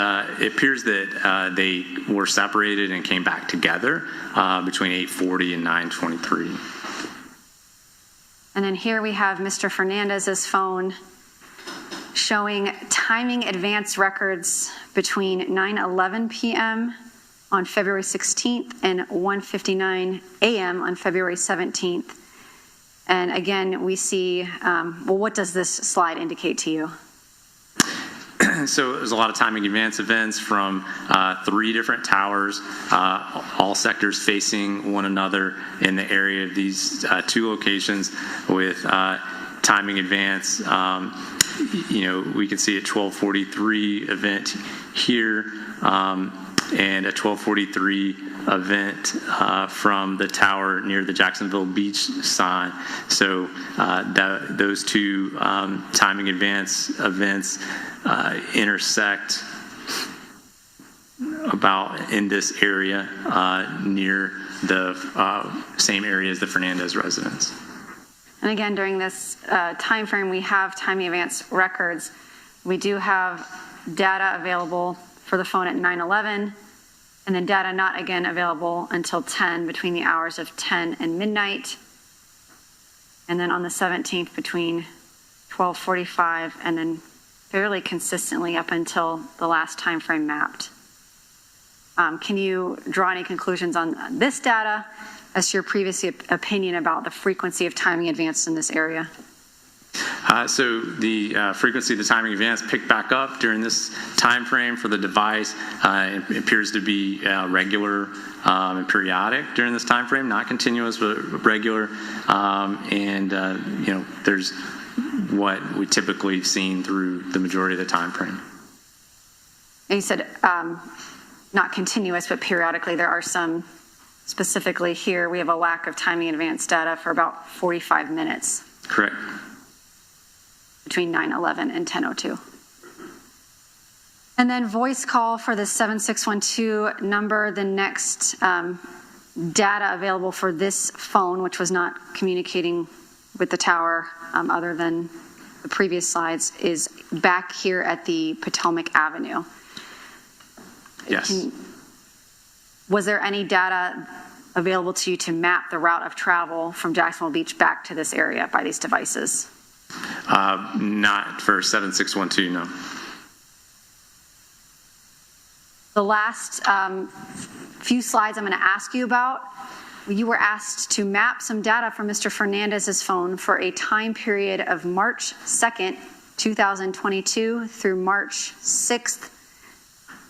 appears that they were separated and came back together between 8:40 and 9:23. And then here we have Mr. Fernandez's phone showing timing advance records between 9:11 p.m. on February 16th and 1:59 a.m. on February 17th. And again, we see, well, what does this slide indicate to you? So there's a lot of timing advance events from 3 different towers, all sectors facing one another in the area of these 2 locations with timing advance. We can see a 1243 event here and a 1243 event from the tower near the Jacksonville Beach sign. So those 2 timing advance events intersect about in this area near the same area as the Fernandez residence. And again, during this time frame, we have timing advance records. We do have data available for the phone at 9:11, and then data not again available until 10, between the hours of 10 and midnight. And then on the 17th between 12:45 and then fairly consistently up until the last time frame mapped. Can you draw any conclusions on this data as to your previous opinion about the frequency of timing advance in this area? So the frequency of the timing advance picked back up during this time frame for the device. It appears to be regular and periodic during this time frame, not continuous but regular. There's what we typically seen through the majority of the time frame. And you said not continuous but periodically. There are some, specifically here, we have a lack of timing advance data for about 45 minutes. Correct. Between 9:11 and 10:02. And then voice call for the 7612 number, the next data available for this phone, which was not communicating with the tower other than the previous slides, is back here at the Potomac Avenue. Yes. Was there any data available to you to map the route of travel from Jacksonville Beach back to this area by these devices? Not for 7612, no. The last few slides I'm going to ask you about, you were asked to map some data from Mr. Fernandez's phone for a time period of March 2nd, 2022 through March 6th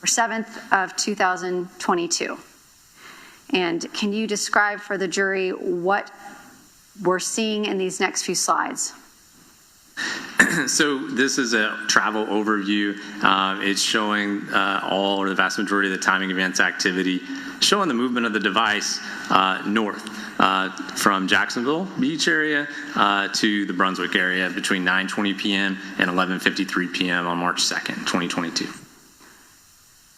or 7th of 2022. And can you describe for the jury what we're seeing in these next few slides? So this is a travel overview. It's showing all or the vast majority of the timing advance activity, showing the movement of the device north from Jacksonville Beach area to the Brunswick area between 9:20 p.m. and 11:53 p.m. on March 2nd, 2022.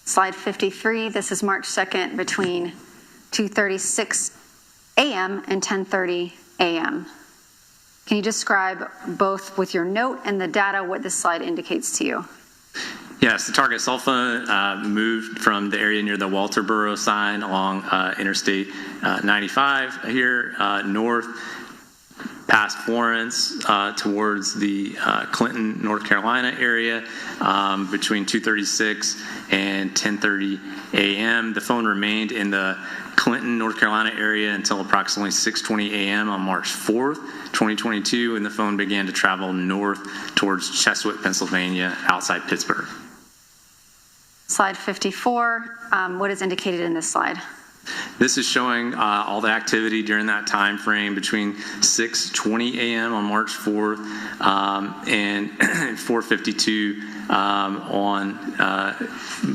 Slide 53, this is March 2nd between 2:36 a.m. and 10:30 a.m. Can you describe both with your note and the data what this slide indicates to you? Yes, the target cell phone moved from the area near the Walterboro sign along Interstate 95 here north past Florence towards the Clinton, North Carolina area between 2:36 and 10:30 a.m. The phone remained in the Clinton, North Carolina area until approximately 6:20 a.m. on March 4th, 2022, and the phone began to travel north towards Cheswick, Pennsylvania, outside Pittsburgh. Slide 54, what is indicated in this slide? This is showing all the activity during that time frame between 6:20 a.m. on March 4th and 4:52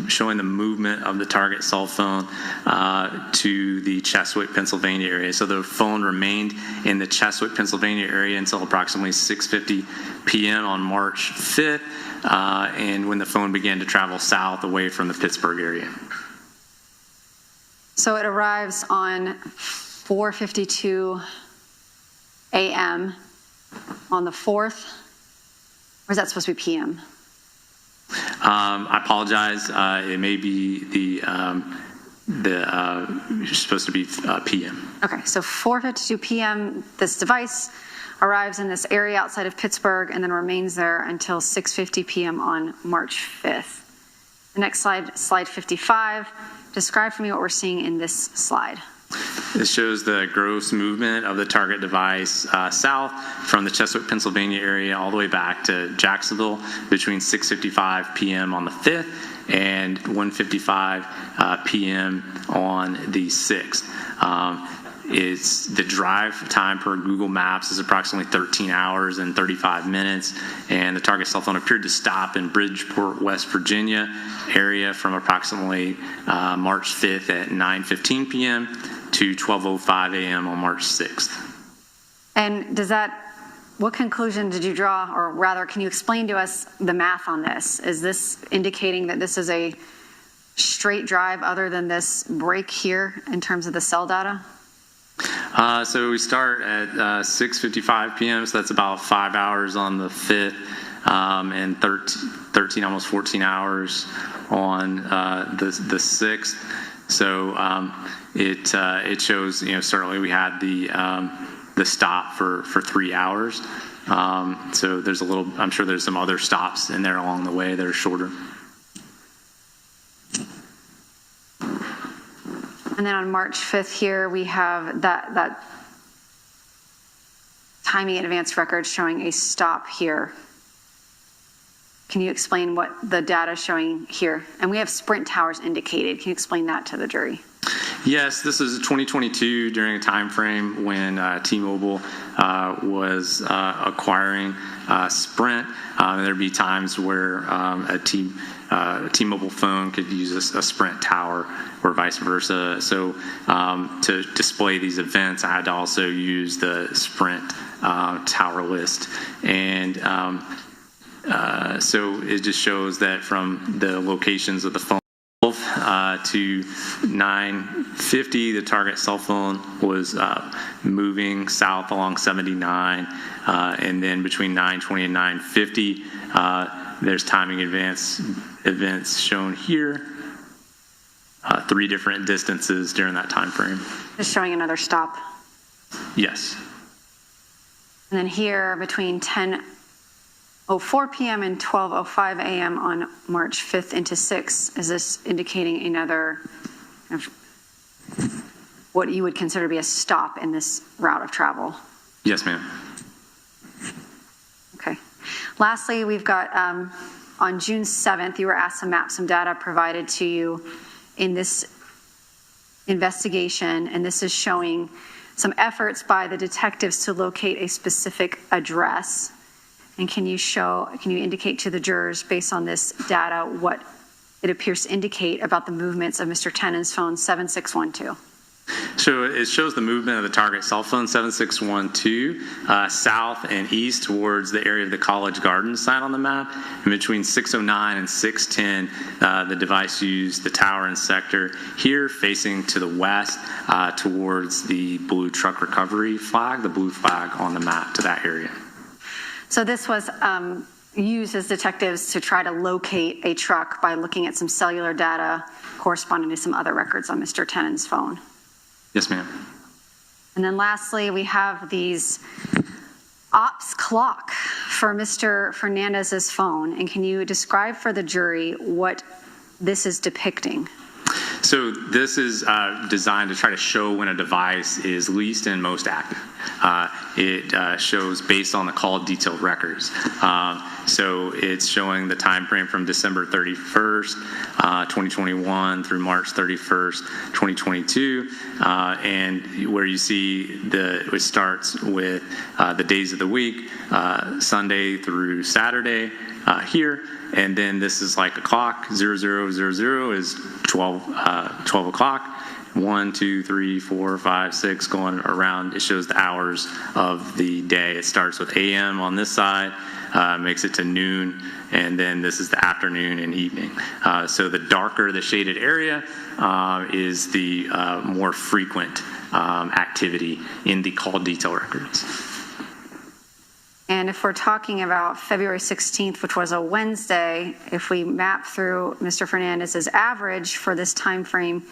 showing the movement of the target cell phone to the Cheswick, Pennsylvania area. So the phone remained in the Cheswick, Pennsylvania area until approximately 6:50 p.m. on March 5th, and when the phone began to travel south away from the Pittsburgh area. So it arrives on 4:52 a.m. on the 4th, or is that supposed to be p.m.? I apologize. It may be it's supposed to be p.m. Okay, so 4:52 p.m. this device arrives in this area outside of Pittsburgh and then remains there until 6:50 p.m. on March 5th. The next slide, slide 55. Describe for me what we're seeing in this slide. This shows the gross movement of the target device south from the Cheswick, Pennsylvania area all the way back to Jacksonville between 6:55 p.m. on the 5th and 1:55 p.m. on the 6th. It's the drive time per Google Maps is approximately 13 hours and 35 minutes, and the target cell phone appeared to stop in Bridgeport, West Virginia area from approximately March 5th at 9:15 p.m. to 12:05 a.m. on March 6th. And what conclusion did you draw, or rather, can you explain to us the math on this? Is this indicating that this is a straight drive other than this break here in terms of the cell data? So we start at 6:55 p.m., so that's about 5 hours on the 5th, and 13, almost 14 hours on the 6th. So it shows, certainly we had the stop for 3 hours. So there's I'm sure there's some other stops in there along the way that are shorter. And then on March 5th here, we have that timing in advance record showing a stop here. Can you explain what the data is showing here? And we have Sprint towers indicated. Can you explain that to the jury? Yes, this is 2022 during a time frame when T-Mobile was acquiring Sprint. There'd be times where a T-Mobile phone could use a Sprint tower or vice versa. So to display these events, I had to also use the Sprint tower list. And so it just shows that from the locations of the phone to 9:50, the target cell phone was moving south along 79, and then between 9:20 and 9:50, there's timing events shown here, 3 different distances during that time frame. Just showing another stop. Yes. And then here between 10:04 p.m. and 12:05 a.m. on March 5th into 6th, is this indicating another what you would consider to be a stop in this route of travel? Yes, ma'am. Okay. Lastly, we've got on June 7th, you were asked to map some data provided to you in this investigation, and this is showing some efforts by the detectives to locate a specific address. And can you indicate to the jurors, based on this data, what it appears to indicate about the movements of Mr. Tennant's phone 7612? So it shows the movement of the target cell phone 7612 south and east towards the area of the College Garden sign on the map. And between 609 and 610, the device used the tower and sector here facing to the west towards the blue truck recovery flag, the blue flag on the map to that area. So this was used as detectives to try to locate a truck by looking at some cellular data corresponding to some other records on Mr. Tennant's phone. Yes, ma'am. And then lastly, we have these ops clock for Mr. Fernandez's phone. And can you describe for the jury what this is depicting? So this is designed to try to show when a device is least and most active. It shows based on the call detailed records. So it's showing the time frame from December 31st, 2021 through March 31st, 2022, and where you see it starts with the days of the week, Sunday through Saturday here. And then this is like a clock, 0000 is 12 o'clock. 1, 2, 3, 4, 5, 6 going around. It shows the hours of the day. It starts with AM on this side, makes it to noon, and then this is the afternoon and evening. So the darker the shaded area is the more frequent activity in the call detail records. And if we're talking about February 16th, which was a Wednesday, if we map through Mr. Fernandez's average for this time frame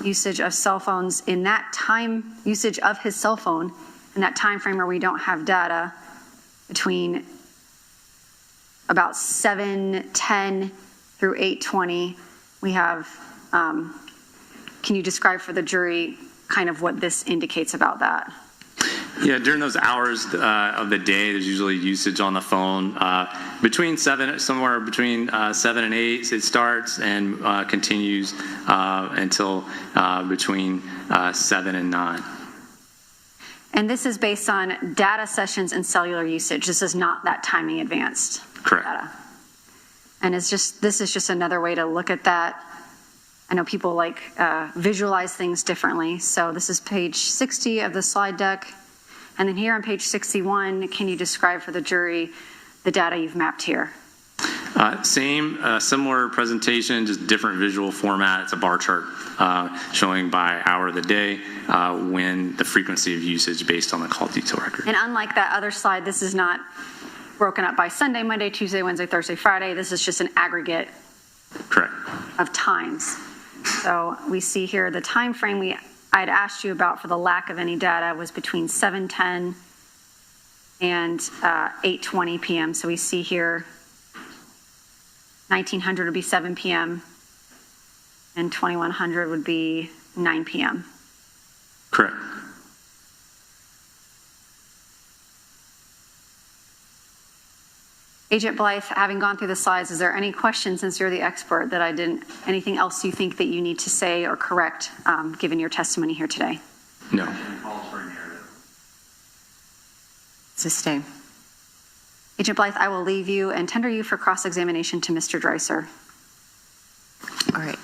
usage of cell phones in that time, usage of his cell phone in that time frame where we don't have data, between about 7:10 through 8:20, we have, can you describe for the jury kind of what this indicates about that? Yeah, during those hours of the day, there's usually usage on the phone. Somewhere between 7 and 8, it starts and continues until between 7 and 9. And this is based on data sessions and cellular usage. This is not that timing advanced Correct. data. And this is just another way to look at that. I know people visualize things differently. So this is page 60 of the slide deck. And then here on page 61, can you describe for the jury the data you've mapped here? Similar presentation, just different visual format. It's a bar chart showing by hour of the day when the frequency of usage based on the call detail record. And unlike that other slide, this is not broken up by Sunday, Monday, Tuesday, Wednesday, Thursday, Friday. This is just an aggregate Correct. Of times. So we see here the time frame I'd asked you about for the lack of any data was between 7:10 and 8:20 p.m. So we see here 1900 would be 7 p.m. and 2100 would be 9 p.m. Correct. Agent Blythe, having gone through the slides, is there any questions, since you're the expert, that I didn't, anything else you think that you need to say or correct given your testimony here today? No. Sustain. Agent Blythe, I will leave you and tender you for cross-examination to Mr. Dreiser. All right.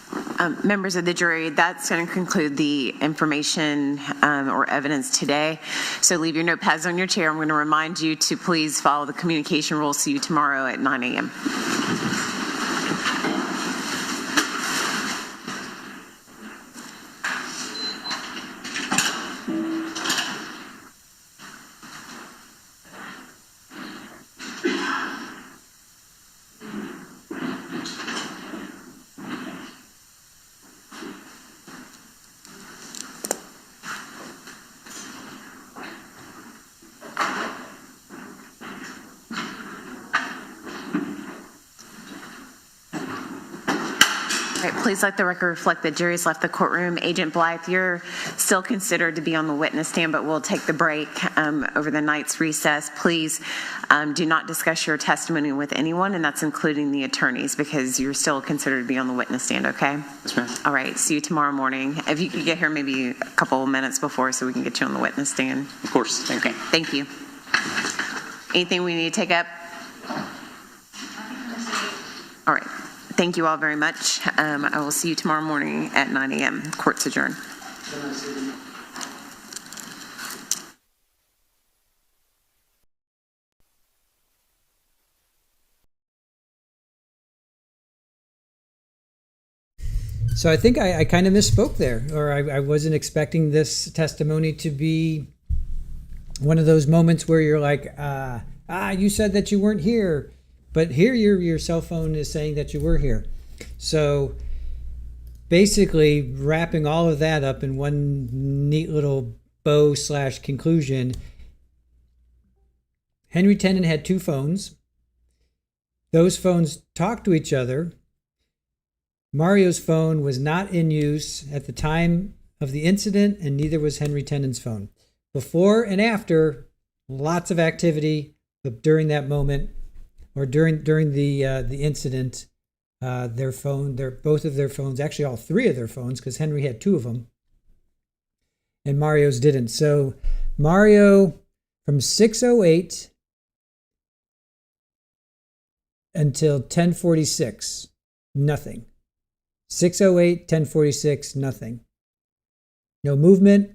Members of the jury, that's going to conclude the information or evidence today. So leave your notepads on your chair. I'm going to remind you to please follow the communication rules. See you tomorrow at 9 a.m. Please let the record reflect that jury's left the courtroom. Agent Blythe, you're still considered to be on the witness stand, but we'll take the break over the night's recess. Please do not discuss your testimony with anyone, and that's including the attorneys, because you're still considered to be on the witness stand, okay? Yes, ma'am. All right, see you tomorrow morning. If you could get here maybe a couple of minutes before so we can get you on the witness stand. Of course. Thank you. Thank you. Anything we need to take up? All right. Thank you all very much. I will see you tomorrow morning at 9 a.m. Court's adjourned. So I think I kind of misspoke there, or I wasn't expecting this testimony to be one of those moments where you're like, you said that you weren't here. But here your cell phone is saying that you were here. So basically wrapping all of that up in one neat little bow / conclusion, Henry Tennant had 2 phones. Those phones talked to each other. Mario's phone was not in use at the time of the incident, and neither was Henry Tenon's phone. Before and after, lots of activity, but during that moment, or during the incident, both of their phones, actually all three of their phones, because Henry had two of them, and Mario's didn't. So Mario, from 6:08 until 10:46, nothing. 6:08, 10:46, nothing. No movement,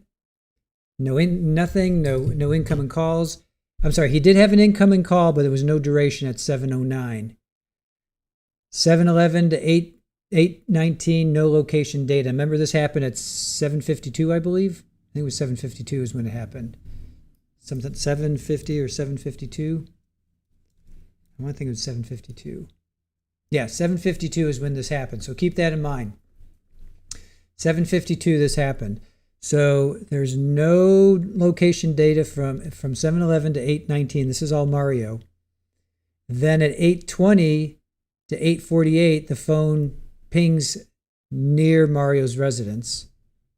nothing, no incoming calls. I'm sorry, he did have an incoming call, but there was no duration at 7:09. 7:11 to 8:19, no location data. Remember, this happened at 7:52, I believe. I think it was 7:52 is when it happened. Something 7:50 or 7:52. I want to think it was 7:52. Yeah, 7:52 is when this happened. So keep that in mind. 7:52 this happened. So there's no location data from 7:11 to 8:19. This is all Mario. Then at 8:20 to 8:48, the phone pings near Mario's residence.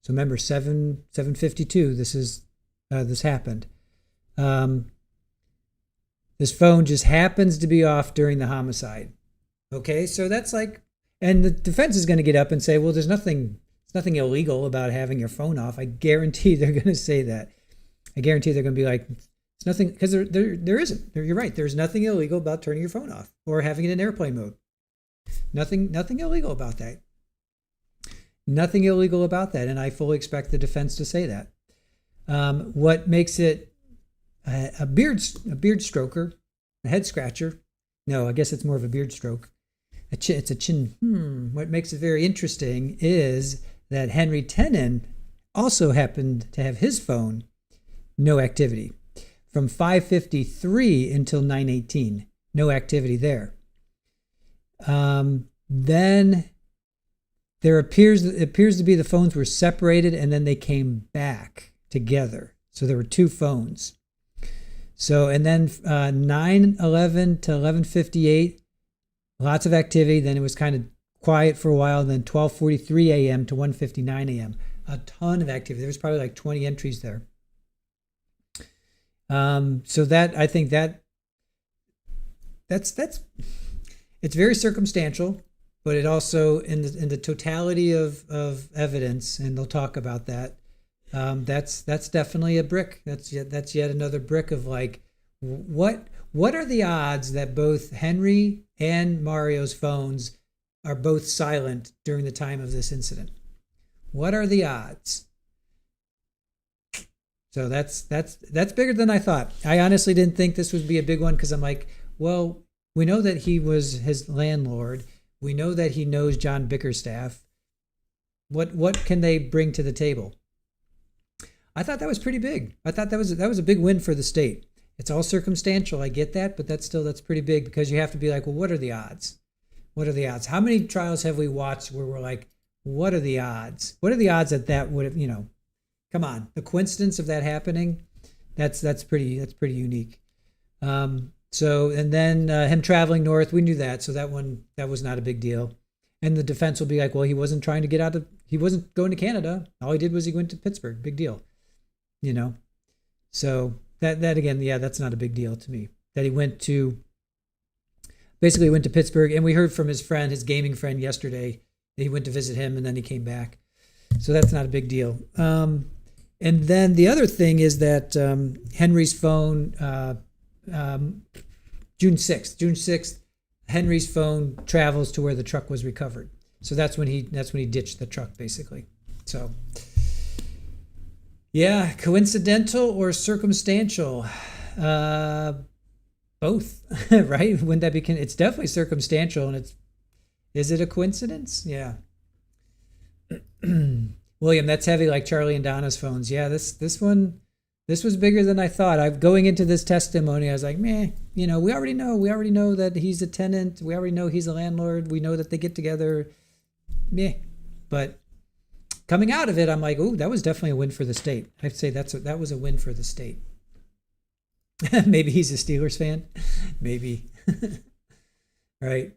So remember, 7:52. This happened. This phone just happens to be off during the homicide. Okay, so that's like, and the defense is going to get up and say, well, there's nothing illegal about having your phone off. I guarantee they're going to say that. I guarantee they're going to be like, it's nothing, because there isn't. You're right. There's nothing illegal about turning your phone off or having it in airplane mode. Nothing illegal about that. Nothing illegal about that. And I fully expect the defense to say that. What makes it a beard stroker, a head scratcher? No, I guess it's more of a beard stroke. It's a chin. What makes it very interesting is that Henry Tenon also happened to have his phone, no activity. From 5:53 until 9:18, no activity there. Then it appears to be the phones were separated and then they came back together. So there were two phones. So, and then 9:11 to 11:58, lots of activity. Then it was kind of quiet for a while. Then 12:43 a.m. to 1:59 a.m. A ton of activity. There was probably like 20 entries there. So that, I think that's it's very circumstantial, but it also in the totality of evidence, and they'll talk about that. That's definitely a brick. That's yet another brick of like, what are the odds that both Henry and Mario's phones are both silent during the time of this incident? What are the odds? So that's bigger than I thought. I honestly didn't think this would be a big one, because I'm like, well, we know that he was his landlord. We know that he knows John Bickerstaff. What can they bring to the table? I thought that was pretty big. I thought that was a big win for the state. It's all circumstantial. I get that, but that's pretty big, because you have to be like, well, what are the odds? What are the odds? How many trials have we watched where we're like, what are the odds? What are the odds that would have, come on, the coincidence of that happening? That's pretty unique. So, and then him traveling north, we knew that. So that was not a big deal. And the defense will be like, well, he wasn't going to Canada. All he did was he went to Pittsburgh. Big deal. So that again, yeah, that's not a big deal to me. That he went to Pittsburgh, and we heard from his friend, his gaming friend yesterday, that he went to visit him and then he came back. So that's not a big deal. And then the other thing is that Henry's phone, June 6th, Henry's phone travels to where the truck was recovered. So that's when he ditched the truck, basically. So yeah, coincidental or circumstantial? Both, right? Wouldn't that be? It's definitely circumstantial, and is it a coincidence? Yeah. William, that's heavy, like Charlie and Donna's phones. Yeah, this was bigger than I thought. Going into this testimony, I was like, meh, we already know that he's a tenant. We already know he's a landlord. We know that they get together. Meh. But coming out of it, I'm like, ooh, that was definitely a win for the state. I'd say that was a win for the state. Maybe he's a Steelers fan. Maybe. Right.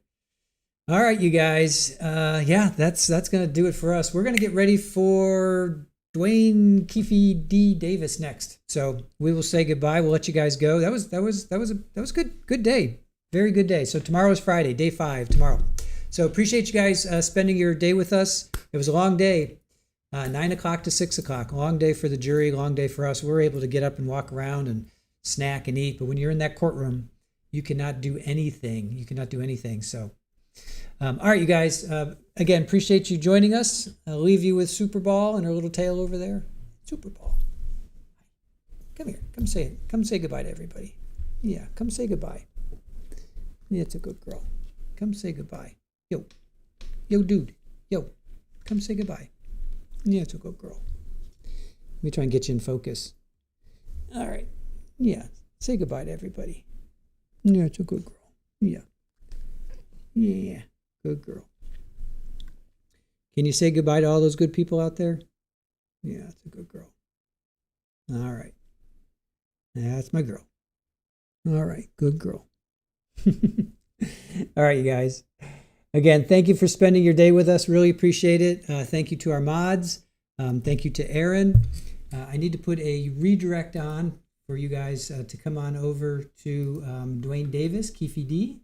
All right, you guys. Yeah, that's going to do it for us. We're going to get ready for Dwayne Keefe D. Davis next. So we will say goodbye. We'll let you guys go. That was good day. Very good day. So tomorrow is Friday, day 5 tomorrow. So appreciate you guys spending your day with us. It was a long day, 9 o'clock to 6 o'clock. Long day for the jury, long day for us. We were able to get up and walk around and snack and eat. But when you're in that courtroom, you cannot do anything. You cannot do anything. So, all right, you guys. Again, appreciate you joining us. I'll leave you with Super Ball and her little tail over there. Super Ball. Come here. Come say it. Come say goodbye to everybody. Yeah, come say goodbye. Yeah, it's a good girl. Come say goodbye. Yo, dude. Yo, come say goodbye. Yeah, it's a good girl. Let me try and get you in focus. All right. Yeah, say goodbye to everybody. Yeah, it's a good girl. Yeah. Yeah, good girl. Can you say goodbye to all those good people out there? Yeah, it's a good girl. All right. That's my girl. All right, good girl. All right, you guys. Again, thank you for spending your day with us. Really appreciate it. Thank you to our mods. Thank you to Aaron. I need to put a redirect on for you guys to come on over to Dwayne Davis, Keefe D.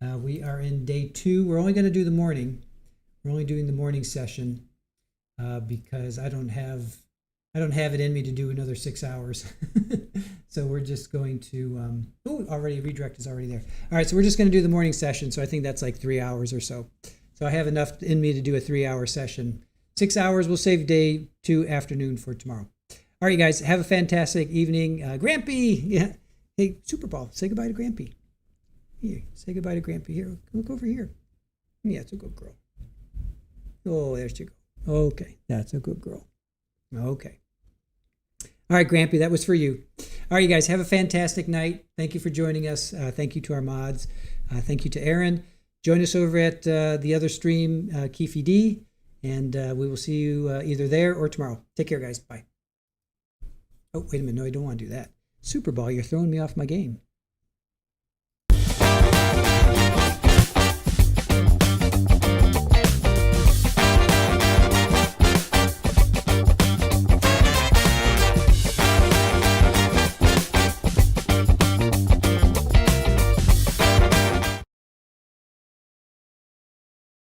We are in day 2. We're only going to do the morning. We're only doing the morning session because I don't have it in me to do another 6 hours. So we're just going to, already redirect is already there. All right, so we're just going to do the morning session. So I think that's like 3 hours or so. So I have enough in me to do a 3-hour session. 6 hours, we'll save day 2 afternoon for tomorrow. All right, you guys, have a fantastic evening. Grampy, yeah. Hey, Super Ball, say goodbye to Grampy. Here, say goodbye to Grampy. Here, look over here. Yeah, it's a good girl. Oh, there she goes. Okay, that's a good girl. Okay. All right, Grampy, that was for you. All right, you guys, have a fantastic night. Thank you for joining us. Thank you to our mods. Thank you to Aaron. Join us over at the other stream, Keefe D, and we will see you either there or tomorrow. Take care, guys. Bye. Oh, wait a minute. No, I don't want to do that. Super Ball, you're throwing me off my game.